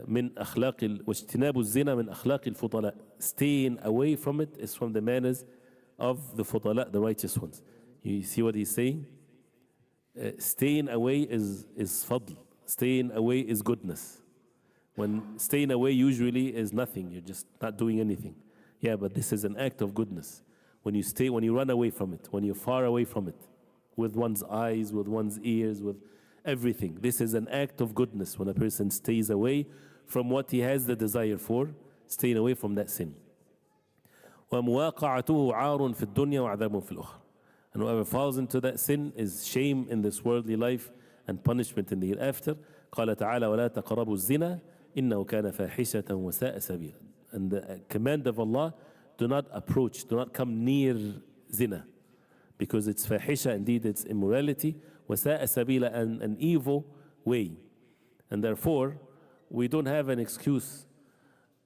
من أخلاق واجتناب الزنا من أخلاق الفضلاء. Staying away from it is from the manners of the fudala, the righteous ones. You see what he's saying? Staying away is fadl. Staying away is goodness. When staying away usually is nothing, you're just not doing anything. Yeah, but this is an act of goodness. When you run away from it, when you're far away from it, with one's eyes, with one's ears, with everything. This is an act of goodness when a person stays away from what he has the desire for, staying away from that sin. وَمُوَاقَعَتُهُ عَارٌ فِي الدُّنْيَا وَعَذَابٌ فِي الْأُخْرَى. And whoever falls into that sin is shame in this worldly life and punishment in the hereafter. قال تعالى وَلَا تَقْرَبُوا الزِّنَا إِنَّهُ كَانَ فَاحِشَةً وَسَاءَ سَبِيلًا. And the command of Allah, do not approach, do not come near zina, because it's fahisha, indeed it's immorality, وَسَاءَ سَبِيلًا, and an evil way. And therefore, we don't have an excuse,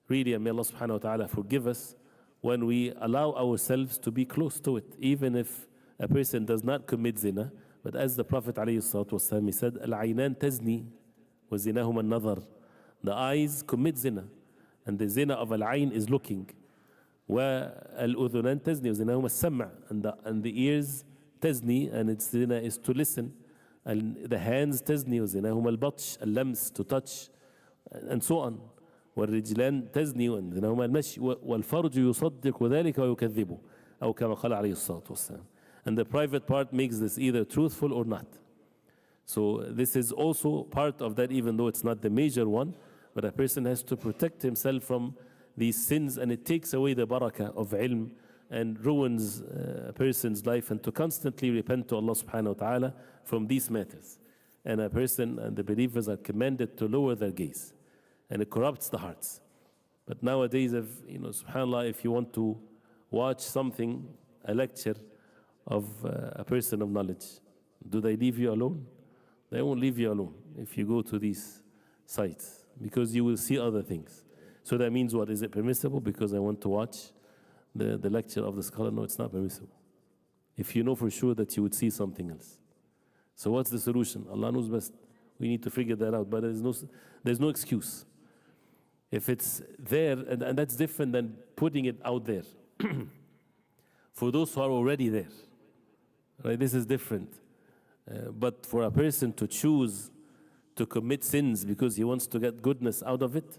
really, and may Allah subhanahu wa ta'ala forgive us, when we allow ourselves to be close to it, even if a person does not commit zina. But as the Prophet ﷺ, he said, العينان تزني وزناهما النظر. The eyes commit zina, and the zina of al-ayn is looking. والأذنان تزني وزناهما السمع, and the ears تزني, and its zina is to listen. And the hands تزني وزناهما البطش, اللمس, to touch, and so on. والرجلان تزني وزناهما المشي والفرج يصدق ذلك ويكذبه أو كما قال عليه الصلاة والسلام. And the private part makes this either truthful or not. So this is also part of that, even though it's not the major one, but a person has to protect himself from these sins, and it takes away the barakah of ilm and ruins a person's life, and to constantly repent to Allah subhanahu wa ta'ala from these matters. And a person and the believers are commanded to lower their gaze, and it corrupts the hearts. But nowadays, subhanAllah, if you want to watch something, a lecture of a person of knowledge, do they leave you alone? They won't leave you alone if you go to these sites, because you will see other things. So that means what? Is it permissible because I want to watch the lecture of the scholar? No, it's not permissible. If you know for sure that you would see something else. So what's the solution? Allah knows best. We need to figure that out, but there's no excuse. If it's there, and that's different than putting it out there. For those who are already there, right? This is different. But for a person to choose to commit sins because he wants to get goodness out of it,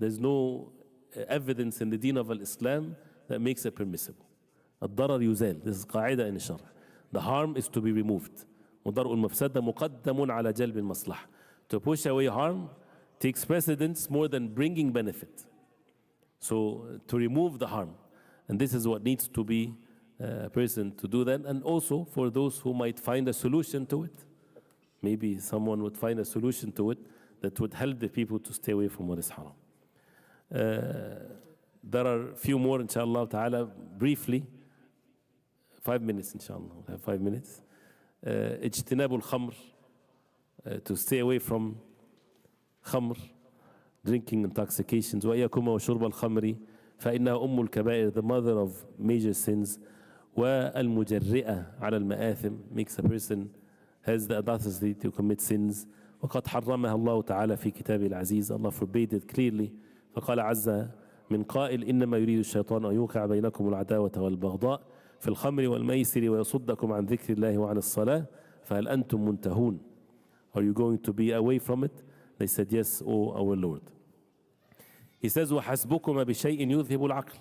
There's no evidence in the Deen of Islam that makes it permissible. الضرر يزال. This is قاعدة in الشرع. The harm is to be removed. ودرء المفسدة مقدم على جلب المصلحة. To push away harm takes precedence more than bringing benefit. So to remove the harm. And this is what needs to be a person to do that. And also for those who might find a solution to it. Maybe someone would find a solution to it that would help the people to stay away from what is haram. There are a few more, inshallah ta'ala, briefly. 5 minutes, inshallah. We'll have 5 minutes. اجتناب الخمر, to stay away from خمر, drinking intoxications. وإياكم وشرب الخمر فإنها أم الكبائر, the mother of major sins. والمجرئة على المآثم, makes a person has the audacity to commit sins. وقد حرمها الله تعالى في كتابه العزيز. Allah forbade it clearly. فقال عز من قائل إنما يريد الشيطان أن يوقع بينكم العداوة والبغضاء في الخمر والميسر ويصدكم عن ذكر الله وعن الصلاة فهل أنتم منتهون? Are you going to be away from it? They said yes, O our Lord. He says وحسبكم بشيء يذهب العقل,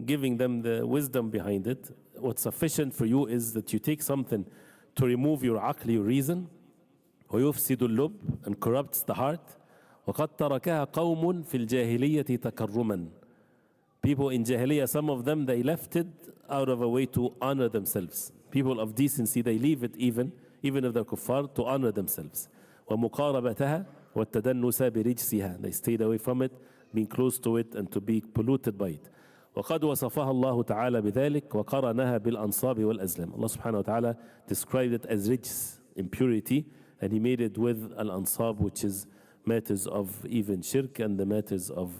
giving them the wisdom behind it. What's sufficient for you is that you take something to remove your عقل, your reason, ويفسد اللب, and corrupts the heart. وقد تركها قوم في الجاهلية تكرما. People in Jahiliyyah, some of them, they left it out of a way to honor themselves. People of decency, they leave it even if they're kuffar, to honor themselves. ومقاربتها والتدنس برجسها. They stayed away from it, being close to it, and to be polluted by it. وقد وصفها الله تعالى بذلك وقرنها بالأنصاب والأزلام. Allah subhanahu wa ta'ala described it as rijs, impurity, and He made it with al-ansab, which is matters of even shirk and the matters of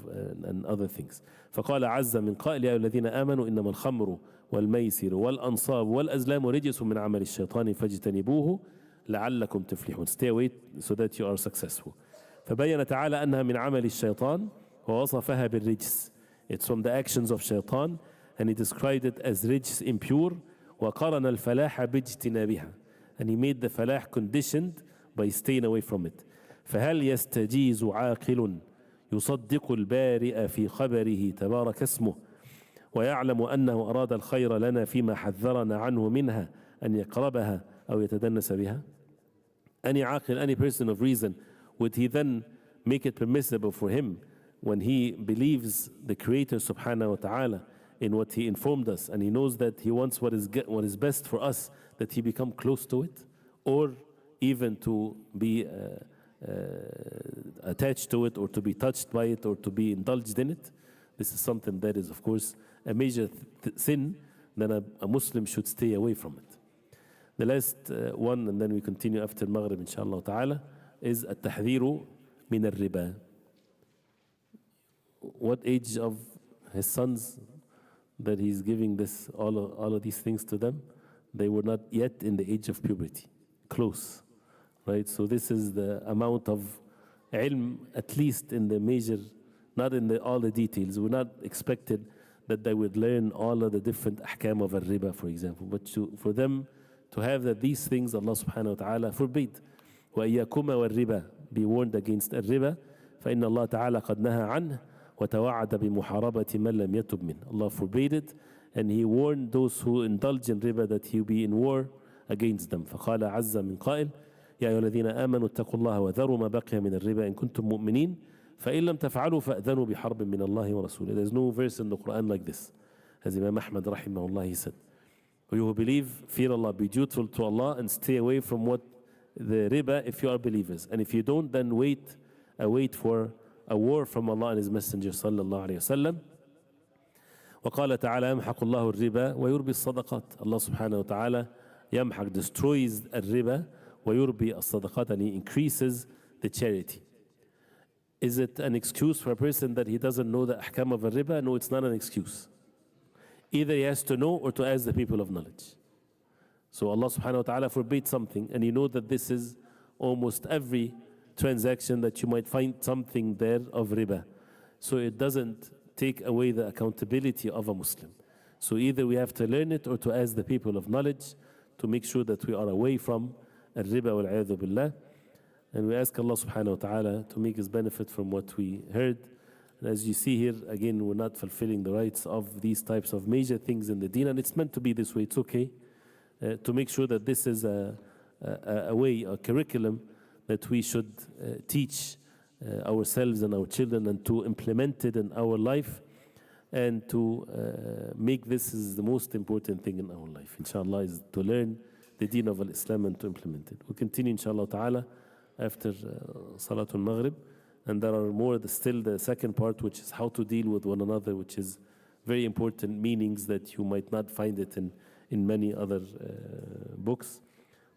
and other things. فقال عز من قائل يا الذين آمنوا إنما الخمر والميسر والأنصاب والأزلام رجس من عمل الشيطان فاجتنبوه لعلكم تفلحون. Stay away so that you are successful. فبين تعالى أنها من عمل الشيطان ووصفها بالرجس. It's from the actions of shaitan, and He described it as رجس, impure. وقرن الفلاح باجتنابها, and He made the falah conditioned by staying away from it. فهل يستجيز عاقل يصدق البارئ في خبره تبارك اسمه ويعلم أنه أراد الخير لنا فيما حذرنا عنه منها أن يقربها أو يتدنس بها? Any عاقل, any person of reason, would he then make it permissible for him when he believes the Creator subhanahu wa ta'ala in what He informed us, and he knows that He wants what is best for us, that he become close to it, or even to be attached to it, or to be touched by it, or to be indulged in it? This is something that is, of course, a major sin. Then a Muslim should stay away from it. The last one, and then we continue after Maghrib inshallah ta'ala, is التحذير من الربا. What age of his sons that he's giving this all of these things to them? They were not yet in the age of puberty. Close. Right? So this is the amount of ilm, at least in the major, not in all the details. We're not expected that they would learn all of the different ahkam of al-riba, for example. But for them to have that these things Allah subhanahu wa ta'ala forbid. وَإِيَّاكُمَ وَالرِّبَى, be warned against al-riba. فَإِنَّ اللَّهَ تَعَالَى قَدْ نَهَى عَنْهُ وَتَوَعَدَ بِمُحَارَبَةِ مَنْ لَمْ يَتُبْ مِنْهُ. Allah forbade it, and He warned those who indulge in riba that He will be in war against them. فقال عز من قائل يا أيها الذين آمنوا اتقوا الله وذروا ما بقي من الربا إن كنتم مؤمنين فإن لم تفعلوا فأذنوا بحرب من الله ورسوله. There's no verse in the Quran like this. As Imam Ahmad rahimahullah, he said, you who believe, fear Allah, be dutiful to Allah, and stay away from what the riba if you are believers. And if you don't, then wait for a war from Allah and His Messenger sallallahu alayhi wa sallam. وقال تعالى يمحق الله الربا ويربي الصدقات. Allah subhanahu wa ta'ala يمحق, destroys الربا ويربي الصدقات, and He increases the charity. Is it an excuse for a person that he doesn't know the ahkam of riba? No, it's not an excuse. Either he has to know or to ask the people of knowledge. So Allah subhanahu wa ta'ala forbade something, and you know that this is almost every transaction that you might find something there of riba. So it doesn't take away the accountability of a Muslim. So either we have to learn it or to ask the people of knowledge to make sure that we are away from al-riba wal-'iyadhu billah. And we ask Allah subhanahu wa ta'ala to make us benefit from what we heard, And as you see here, again, we're not fulfilling the rights of these types of major things in the deen, and it's meant to be this way. It's okay to make sure that this is a way, a curriculum that we should teach ourselves and our children, and to implement it in our life, and to make this is the most important thing in our life, inshallah, is to learn the deen of Islam and to implement it. We'll continue, inshallah ta'ala, after Salatul Maghrib. And there are more, still the second part, which is how to deal with one another, which is very important meanings that you might not find it in many other books.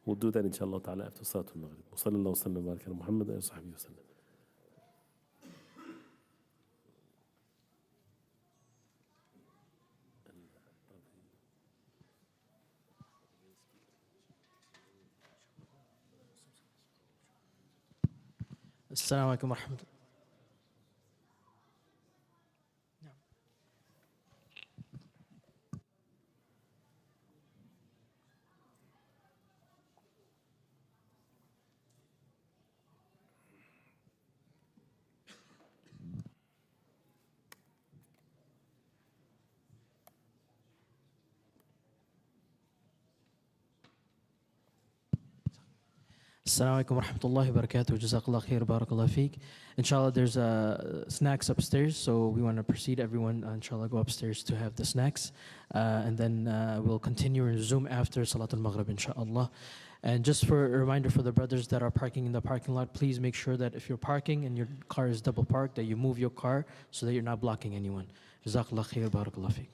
We'll do that, inshallah ta'ala, after Salatul Maghrib. Wa sallallahu wa sallam wa baraka ala Muhammad wa sahbihi wa sallam. Assalamu alaikum wa rahmatullah. Assalamu alaikum wa rahmatullahi wa barakatuh. Jazakallah khair, barakallah feek. Inshallah, there's snacks upstairs, so we want to proceed. Everyone, inshallah, go upstairs to have the snacks. And then we'll continue in Zoom after Salatul Maghrib, inshallah. And just for a reminder for the brothers that are parking in the parking lot, please make sure that if you're parking and your car is double parked, that you move your car so that you're not blocking anyone. Jazakallah khair, barakallah feek.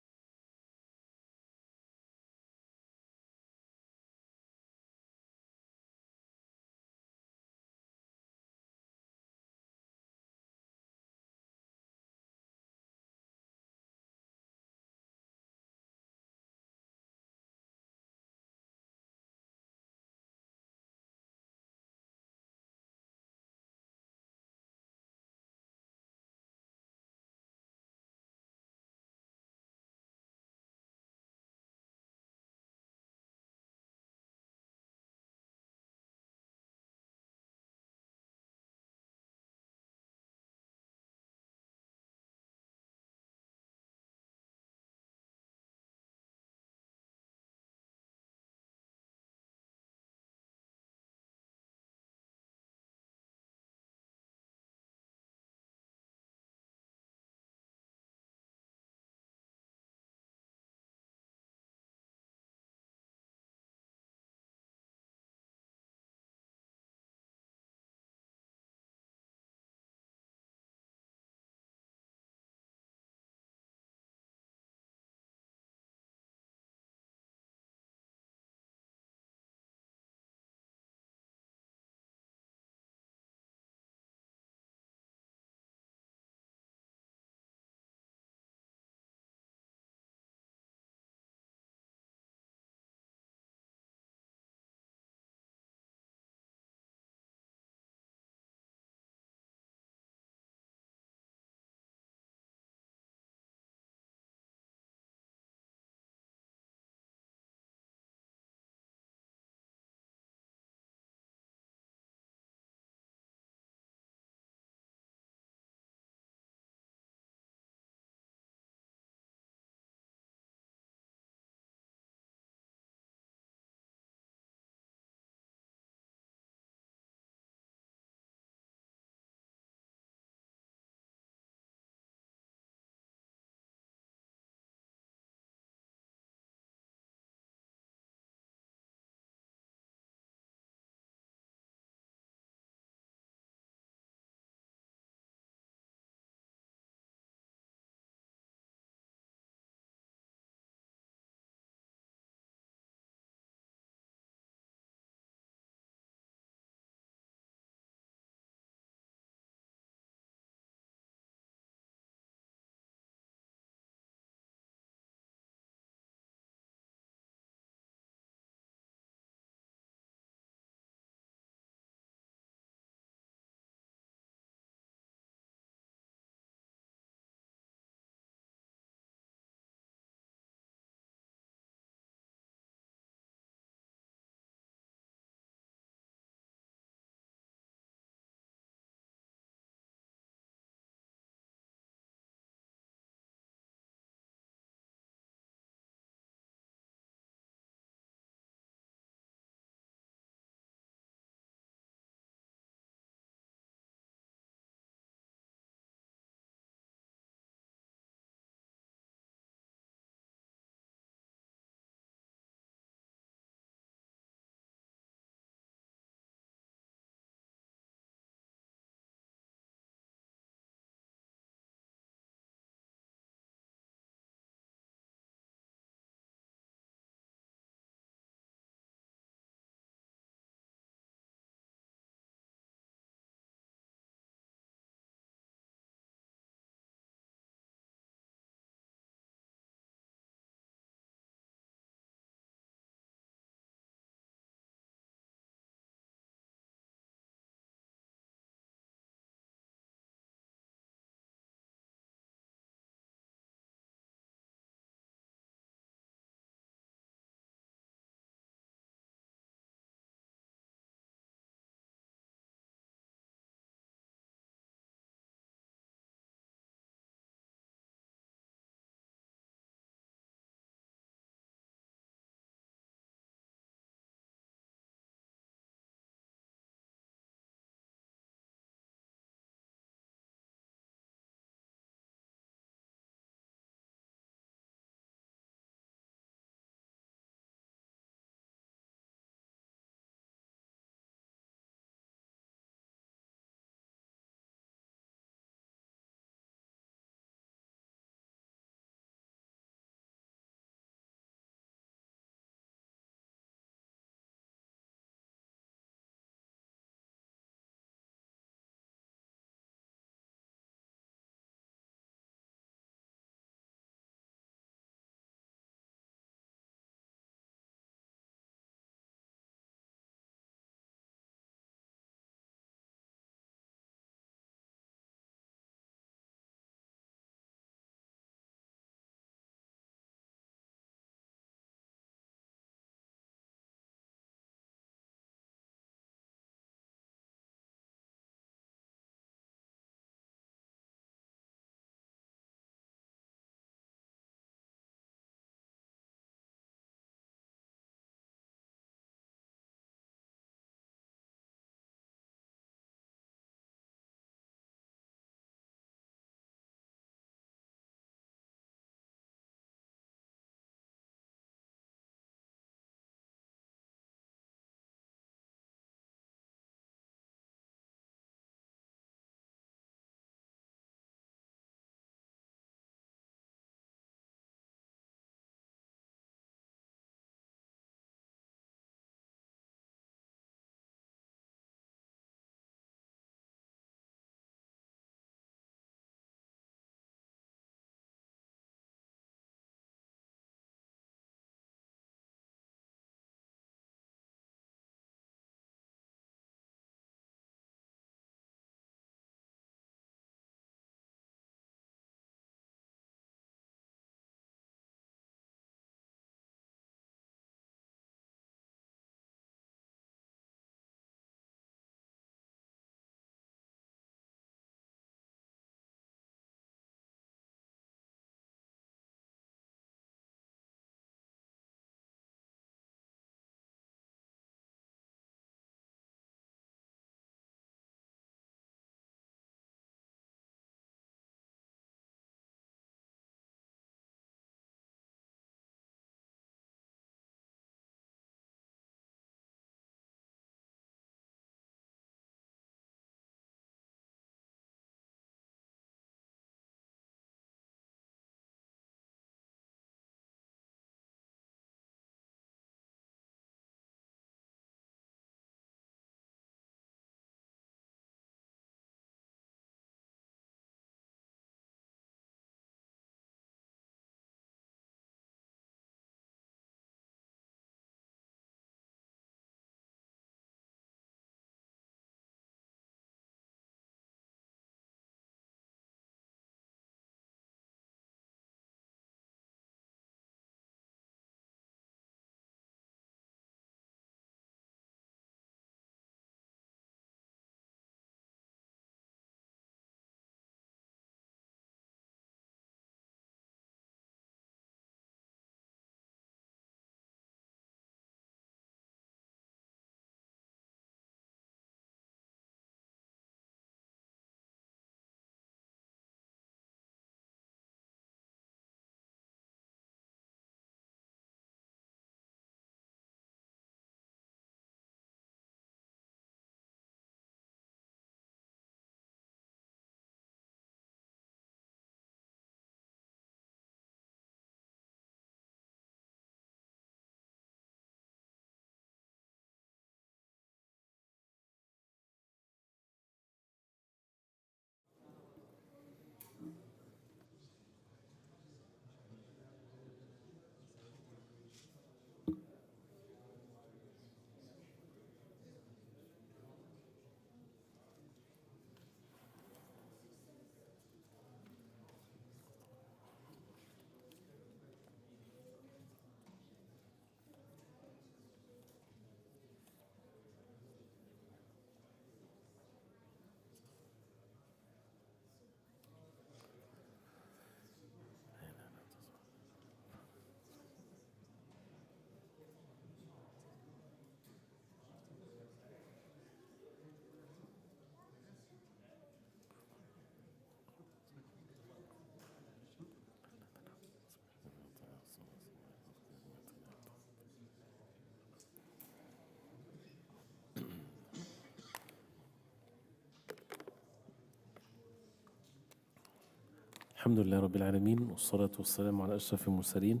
الحمد لله رب العالمين والصلاة والسلام على أشرف المرسلين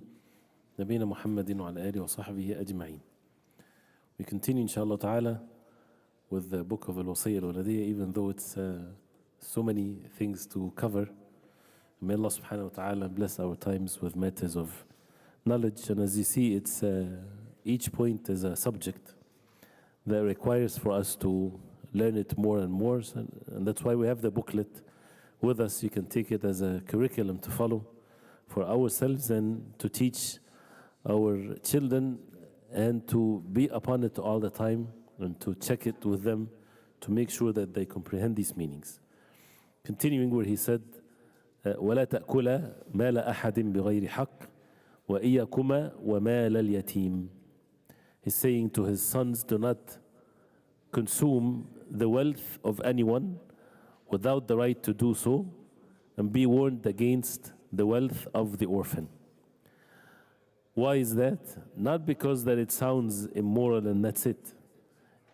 نبينا محمد وعلى آله وصحبه أجمعين. We continue inshallah ta'ala with the book of Al-Wasiyya Al-Waladiyya, even though it's so many things to cover. May Allah subhanahu wa ta'ala bless our times with matters of knowledge. And as you see, it's each point is a subject that requires for us to learn it more and more. And that's why we have the booklet with us. You can take it as a curriculum to follow for ourselves and to teach our children and to be upon it all the time and to check it with them to make sure that they comprehend these meanings. Continuing where he said, ولا تأكل مال أحد بغير حق وإياكما ومال اليتيم. He's saying to his sons, do not consume the wealth of anyone without the right to do so, and be warned against the wealth of the orphan. Why is that? Not because that it sounds immoral and that's it.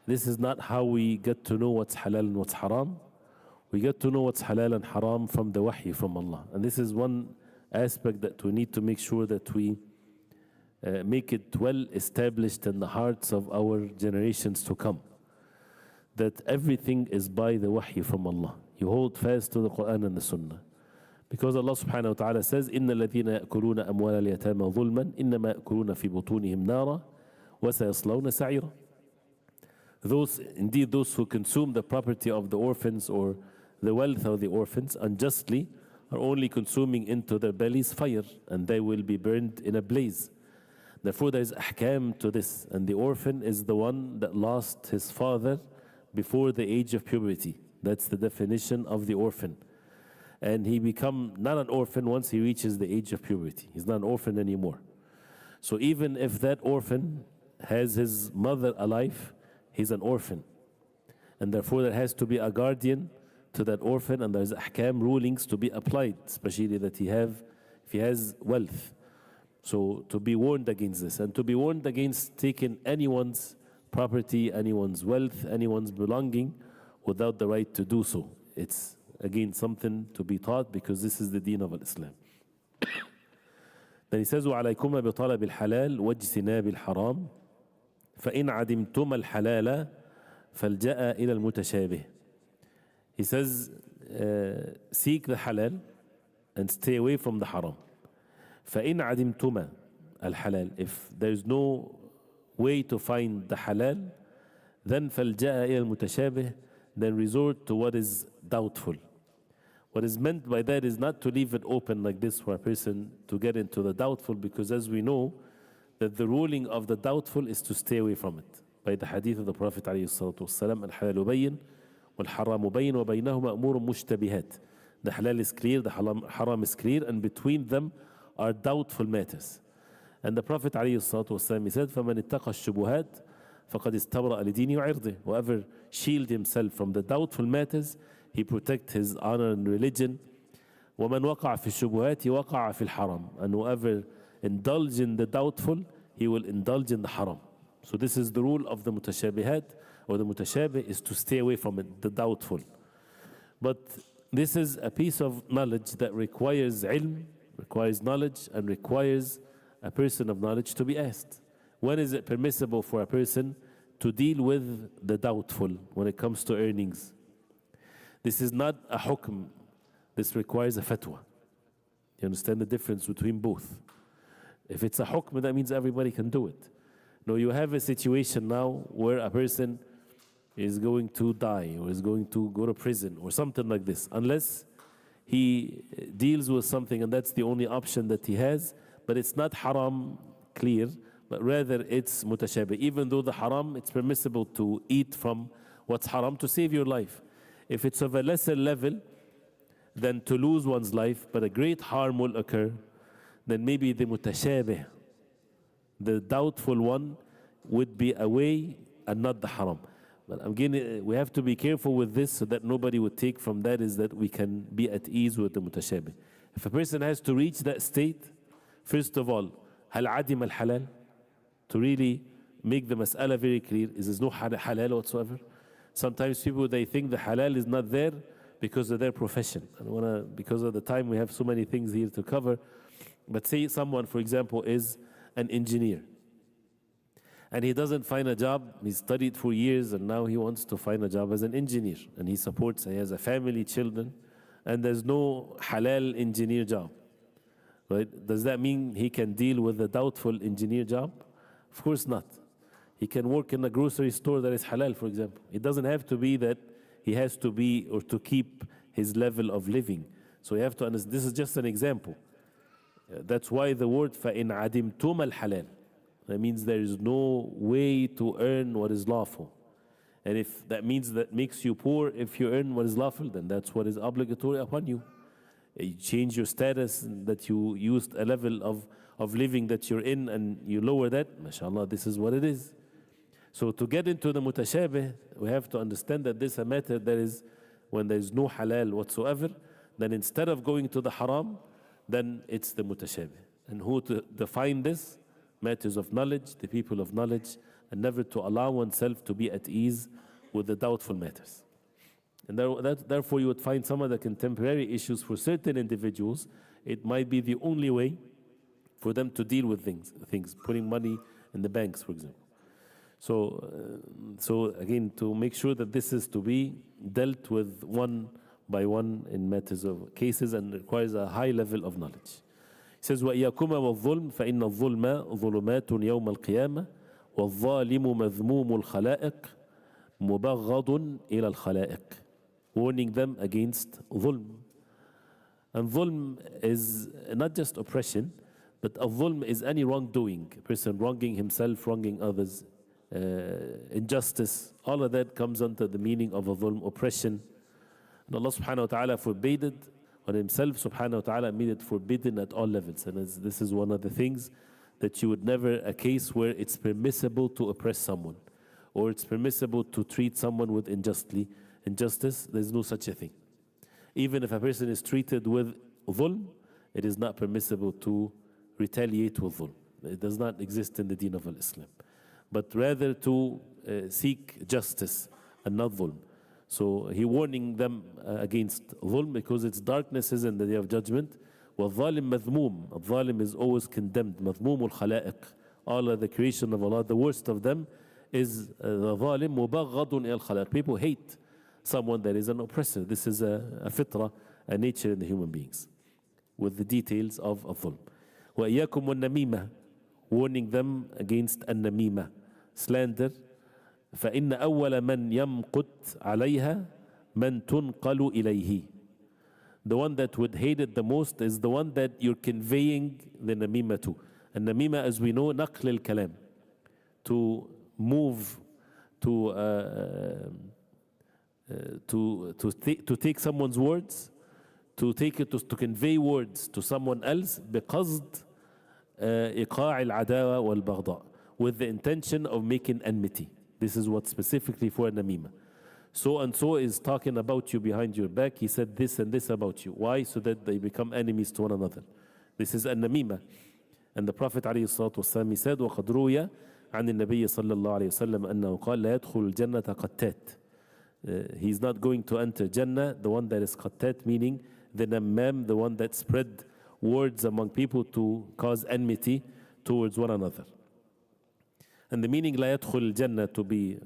This is not how we get to know what's halal and what's haram. We get to know what's halal and haram from the wahy from Allah. And this is one aspect that we need to make sure that we make it well established in the hearts of our generations to come. That everything is by the wahy from Allah. You hold fast to the Quran and the Sunnah. Because Allah subhanahu wa ta'ala says, إِنَّ الَّذِينَ يَأْكُلُونَ أَمْوَالَ الْيَتَامَى ظُلْمًا إِنَّمَا يَأْكُلُونَ فِي بُطُونِهِمْ نَارًا وَسَيَصْلَوْنَ سَعِيرًا. Those who consume the property of the orphans or the wealth of the orphans unjustly are only consuming into their bellies fire, and they will be burned in a blaze. Therefore there is ahkam to this, and the orphan is the one that lost his father before the age of puberty. That's the definition of the orphan. And he become not an orphan once he reaches the age of puberty. He's not an orphan anymore. So even if that orphan has his mother alive, he's an orphan. And therefore there has to be a guardian to that orphan, and there's ahkam rulings to be applied, especially that if he has wealth. So to be warned against this, and to be warned against taking anyone's property, anyone's wealth, anyone's belonging without the right to do so. It's again something to be taught because this is the deen of Islam. Then he says, وَعَلَيْكُمَا بِطَلَبِ الْحَلَالِ وَاجْتِنَابِ الْحَرَامِ فَإِنْ عَدِمْتُمَا الْحَلَالَ فَالْجَأَ إِلَى الْمُتَشَابِهِ. He says, seek the halal and stay away from the haram. فَإِنْ عَدِمْتُمَا الْحَلَالِ. If there's no way to find the halal, then فَالْجَأَ إِلَى الْمُتَشَابِهِ. Then resort to what is doubtful. What is meant by that is not to leave it open like this for a person to get into the doubtful, because as we know that the ruling of the doubtful is to stay away from it. By the hadith of the Prophet ﷺ, الحلال بين والحرام بين وبينهما أمور مشتبهات. The halal is clear, the haram is clear, and between them are doubtful matters. And the Prophet ﷺ, he said, فَمَنِ اتَّقَى الشُّبُهَاتِ فَقَدْ اسْتَبْرَأَ لِدِينِهِ وَعِرْضِهِ. Whoever shield himself from the doubtful matters, he protect his honor and religion. وَمَنْ وَقَعَ فِي الشُّبُهَاتِ وَقَعَ فِي الْحَرَامِ. And whoever indulge in the doubtful, he will indulge in the haram. So this is the rule of the mutashabihat, or the mutashabih is to stay away from it, the doubtful. But this is a piece of knowledge that requires ilm, requires knowledge, and requires a person of knowledge to be asked. When is it permissible for a person to deal with the doubtful when it comes to earnings? This is not a hukm. This requires a fatwa. You understand the difference between both? If it's a hukm, that means everybody can do it. No, you have a situation now where a person is going to die or is going to go to prison or something like this, unless he deals with something and that's the only option that he has, but it's not haram clear, but rather it's mutashabih. Even though the haram, it's permissible to eat from what's haram to save your life. If it's of a lesser level than to lose one's life, but a great harm will occur, then maybe the mutashabih, the doubtful one, would be away and not the haram. But again, we have to be careful with this so that nobody would take from that is that we can be at ease with the mutashabih. If a person has to reach that state, first of all, هل عدم الحلال? To really make the mas'ala very clear, is there's no halal whatsoever. Sometimes people, they think the halal is not there because of their profession. I don't wanna, because of the time we have so many things here to cover, but say someone, for example, is an engineer and he doesn't find a job. He studied for years and now he wants to find a job as an engineer, and he supports, he has a family, children, and there's no halal engineer job, right? Does that mean he can deal with a doubtful engineer job? Of course not. He can work in a grocery store that is halal, for example. It doesn't have to be that he has to be or to keep his level of living. So you have to understand, this is just an example. That's why the word فَإِنْ عَدِمْتُمَ الْحَلَالِ. That means there is no way to earn what is lawful. And if that means that makes you poor, if you earn what is lawful, then that's what is obligatory upon you. You change your status, that you used a level of living that you're in and you lower that, mashallah, this is what it is. So to get into the mutashabih, we have to understand that this is a matter that is, when there is no halal whatsoever, then instead of going to the haram, then it's the mutashabih. And who to define this? Matters of knowledge, the people of knowledge, and never to allow oneself to be at ease with the doubtful matters. And therefore you would find some of the contemporary issues for certain individuals, it might be the only way for them to deal with things, putting money in the banks, for example. So again, to make sure that this is to be dealt with one by one in matters of cases, and requires a high level of knowledge. He says, وَإِيَّاكُمَا وَالظُّلْمَ فَإِنَّ الظُّلْمَ ظُلُمَاتٌ يَوْمَ الْقِيَامَةِ وَالظَّالِمُ مَذْمُومُ الْخَلَائِقِ مُبَغَّضٌ إِلَى الْخَلَائِقِ. Warning them against dhulm. And dhulm is not just oppression, but a dhulm is any wrongdoing, a person wronging himself, wronging others, injustice. All of that comes under the meaning of a dhulm, oppression. And Allah subhanahu wa ta'ala forbade it on himself, subhanahu wa ta'ala made it forbidden at all levels. And this is one of the things that you would never, a case where it's permissible to oppress someone, or it's permissible to treat someone with injustice, there's no such a thing. Even if a person is treated with dhulm, it is not permissible to retaliate with dhulm. It does not exist in the Deen of Islam, but rather to seek justice and not dhulm. So he warning them against dhulm because its darkness is in the Day of Judgment. وَالظَّالِم مَذْمُوم. الظالم is always condemned. مَذْمُومُ الْخَلَائِقِ. All of the creation of Allah, the worst of them is the ظالم مُبَغَّضٌ إِلَى الْخَلَائِقِ. People hate someone that is an oppressor. This is a fitra, a nature in the human beings, with the details of dhulm. وَإِيَّاكُمْ وَالنَّمِيمَةِ. Warning them against النَّمِيمَةِ, slander. فإن أول من يمقت عليها من تنقل إليه. The one that would hate it the most is the one that you're conveying the namima to. And namima, as we know, نقل الكلام, to move, to take someone's words, to take it to convey words to someone else بقصد إيقاع العداوة والبغضاء, with the intention of making enmity. This is what specifically for namima. So and so is talking about you behind your back. He said this and this about you. Why? So that they become enemies to one another. This is namima. And the Prophet عليه الصلاة والسلام, he said, وقد روي عن النبي صلى الله عليه وسلم أنه قال لا يدخل الجنة قتات. He's not going to enter Jannah, the one that is qattat, meaning the nammam, the one that spread words among people to cause enmity towards one another. And the meaning لا يدخل الجنة, to be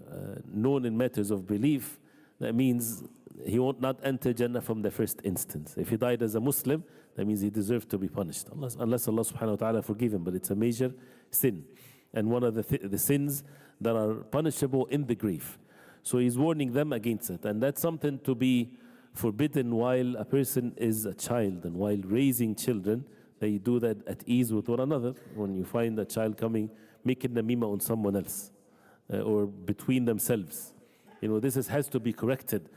known in matters of belief, that means he won't not enter Jannah from the first instance. If he died as a Muslim, that means he deserved to be punished, unless Allah subhanahu wa ta'ala forgive him, but it's a major sin. And one of the sins that are punishable in the grave. So he's warning them against it. And that's something to be forbidden while a person is a child, and while raising children, they do that at ease with one another. When you find a child coming, making namima on someone else, or between themselves, this has to be corrected.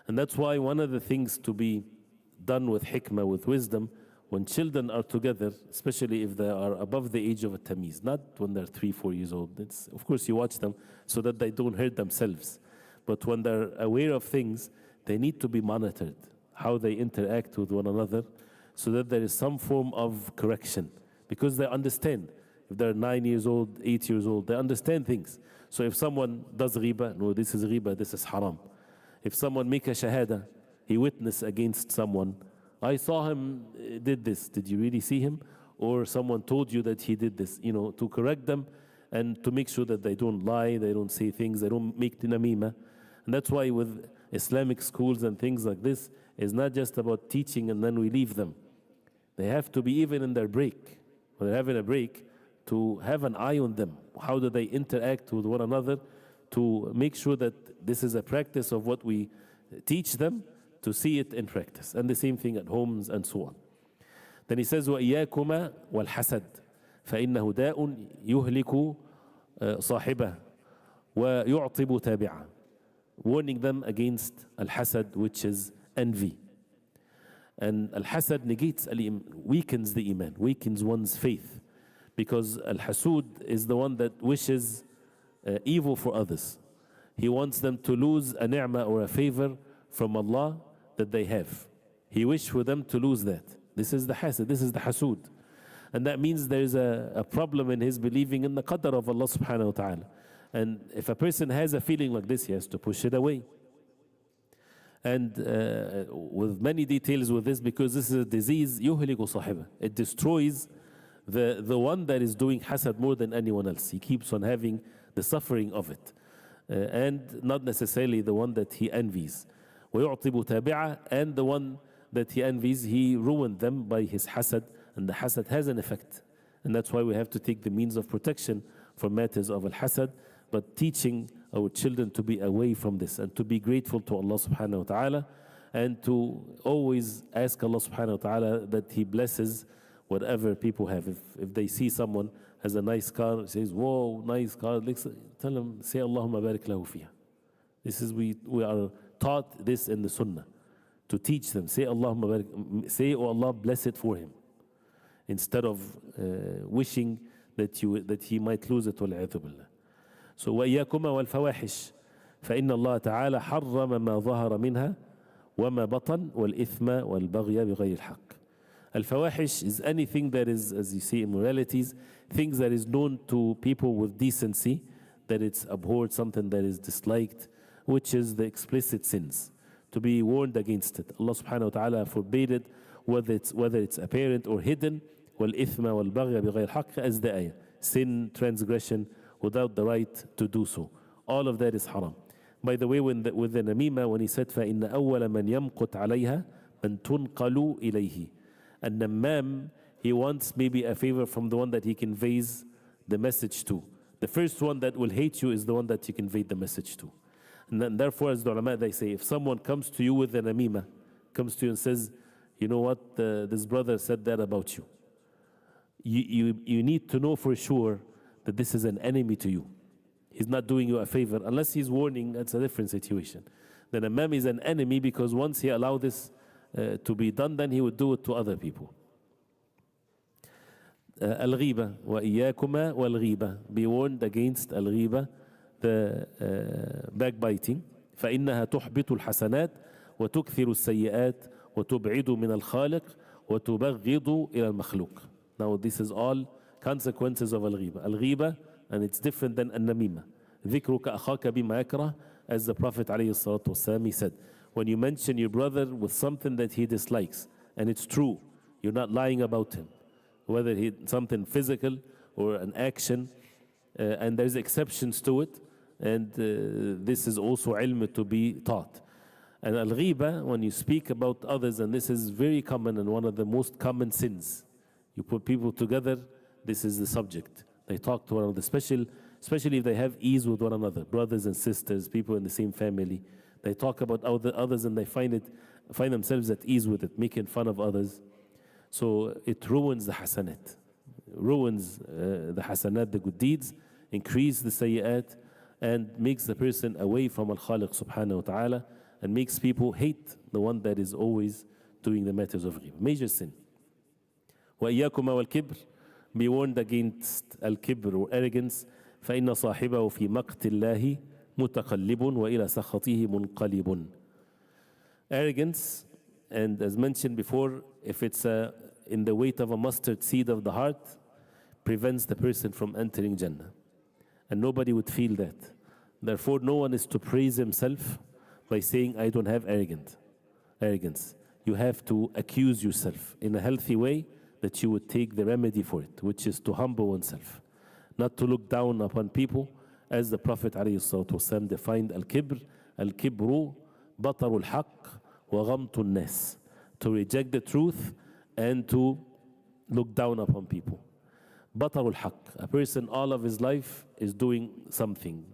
And that's why one of the things to be done with hikmah, with wisdom, when children are together, especially if they are above the age of a tamiz, not when they're 3-4 years old. Of course you watch them so that they don't hurt themselves. But when they're aware of things, they need to be monitored, how they interact with one another, so that there is some form of correction, because they understand. If they're 9 years old, 8 years old, they understand things. So if someone does ghiba, no, this is ghiba, this is haram. If someone make a shahada, he witnessed against someone. I saw him did this. Did you really see him? Or someone told you that he did this, to correct them and to make sure that they don't lie, they don't say things, they don't make namima. And that's why with Islamic schools and things like this, it's not just about teaching and then we leave them. They have to be even in their break, when they're having a break, to have an eye on them. How do they interact with one another to make sure that this is a practice of what we teach them, to see it in practice. And the same thing at homes and so on. Then he says, وَإِيَّاكُمَا وَالْحَسَدِ فَإِنَّهُ دَاءٌ يُهْلِكُ صَاحِبَهُ وَيُعْطِبُ تَابِعَهُ. Warning them against al-hasad, which is envy. And al-hasad negates, weakens the iman, weakens one's faith. Because al-hasud is the one that wishes evil for others. He wants them to lose a ni'mah or a favor from Allah that they have. He wishes for them to lose that. This is the hasad, this is the hasud. And that means there's a problem in his believing in the qadr of Allah subhanahu wa ta'ala. And if a person has a feeling like this, he has to push it away. And with many details with this, because this is a disease, يُهْلِكُ صَاحِبَهُ. It destroys the one that is doing hasad more than anyone else. He keeps on having the suffering of it. And not necessarily the one that he envies. وَيُعْطِبُ تَابِعَهُ. And the one that he envies, he ruined them by his hasad. And the hasad has an effect. And that's why we have to take the means of protection for matters of al-hasad, but teaching our children to be away from this and to be grateful to Allah subhanahu wa ta'ala and to always ask Allah subhanahu wa ta'ala that He blesses whatever people have. If they see someone has a nice car, says, whoa, nice car, tell them, say Allahumma barik lahu fiha. This is, we are taught this in the sunnah, to teach them, say Allahumma barik, say, oh Allah, bless it for him, instead of wishing that he might lose it. وَالْعِيَاذُ بِاللَّهِ. So وَإِيَّاكُمَا وَالْفَوَاحِشِ فَإِنَّ اللَّهَ تَعَالَى حَرَّمَ مَا ظَهَرَ مِنْهَا وَمَا بَطَنَ وَالْإِثْمَ وَالْبَغْيَ بِغَيْرِ الْحَقِّ. Al-fawahish is anything that is, as you see, immoralities, things that is known to people with decency, that it's abhorred, something that is disliked, which is the explicit sins, to be warned against it. Allah subhanahu wa ta'ala forbade it, whether it's apparent or hidden. وَالْإِثْمَ وَالْبَغْيَ بِغَيْرِ الْحَقِّ, as the ayah. Sin, transgression, without the right to do so. All of that is haram. By the way, with the namima, when he said, فَإِنَّ أَوَّلَ مَنْ يَمْقُتْ عَلَيْهَا مَنْ تُنْقَلُ إِلَيْهِ. And namam, he wants maybe a favor from the one that he conveys the message to. The first one that will hate you is the one that you convey the message to. And then, therefore, as the ulama, they say, if someone comes to you with a namima, comes to you and says, you know what, this brother said that about you. You need to know for sure that this is an enemy to you. He's not doing you a favor. Unless he's warning, that's a different situation. Then Imam is an enemy, because once he allowed this to be done, then he would do it to other people. Al-ghiba, وَإِيَّاكُمَا وَالْغِيبَةِ. Be warned against al-ghiba, the backbiting. فَإِنَّهَا تُحْبِطُ الْحَسَنَاتِ وَتُكْثِرُ السَّيِّئَاتِ وَتُبْعِدُ مِنَ الْخَالِقِ وَتُبَغِّضُ إِلَى الْمَخْلُوقِ. Now this is all consequences of al-ghiba. Al-ghiba, and it's different than an-namima. ذِكْرُكَ أَخَاكَ بِمَا يَكْرَهُ, as the Prophet ﷺ, he said, when you mention your brother with something that he dislikes, and it's true, you're not lying about him, whether he something physical or an action, and there's exceptions to it, and this is also ilm to be taught. And al-ghiba, when you speak about others, and this is very common and one of the most common sins. You put people together, this is the subject. They talk to one another, especially if they have ease with one another, brothers and sisters, people in the same family. They talk about others and they find themselves at ease with it, making fun of others. So it ruins the hasanat, the hasanat, the good deeds, increase the sayyat, and makes the person away from Al-Khaliq subhanahu wa ta'ala, and makes people hate the one that is always doing the matters of ghibah. Major sin. وَإِيَّاكُمَا وَالْكِبْرِ. Be warned against al-kibr or arrogance. فَإِنَّ صَاحِبَهُ فِي مَقْتِ اللَّهِ مُتَقَلِّبٌ وَإِلَى سَخَطِهِ مُنْقَلِبٌ. Arrogance, and as mentioned before, if it's in the weight of a mustard seed of the heart, prevents the person from entering Jannah. And nobody would feel that. Therefore, no one is to praise himself by saying, I don't have arrogance. arrogance. You have to accuse yourself in a healthy way that you would take the remedy for it, which is to humble oneself, not to look down upon people, as the Prophet ﷺ defined al-kibr, al-kibru batarul haqq wa ghamtun nas, to reject the truth and to look down upon people. Batarul haqq, a person all of his life is doing something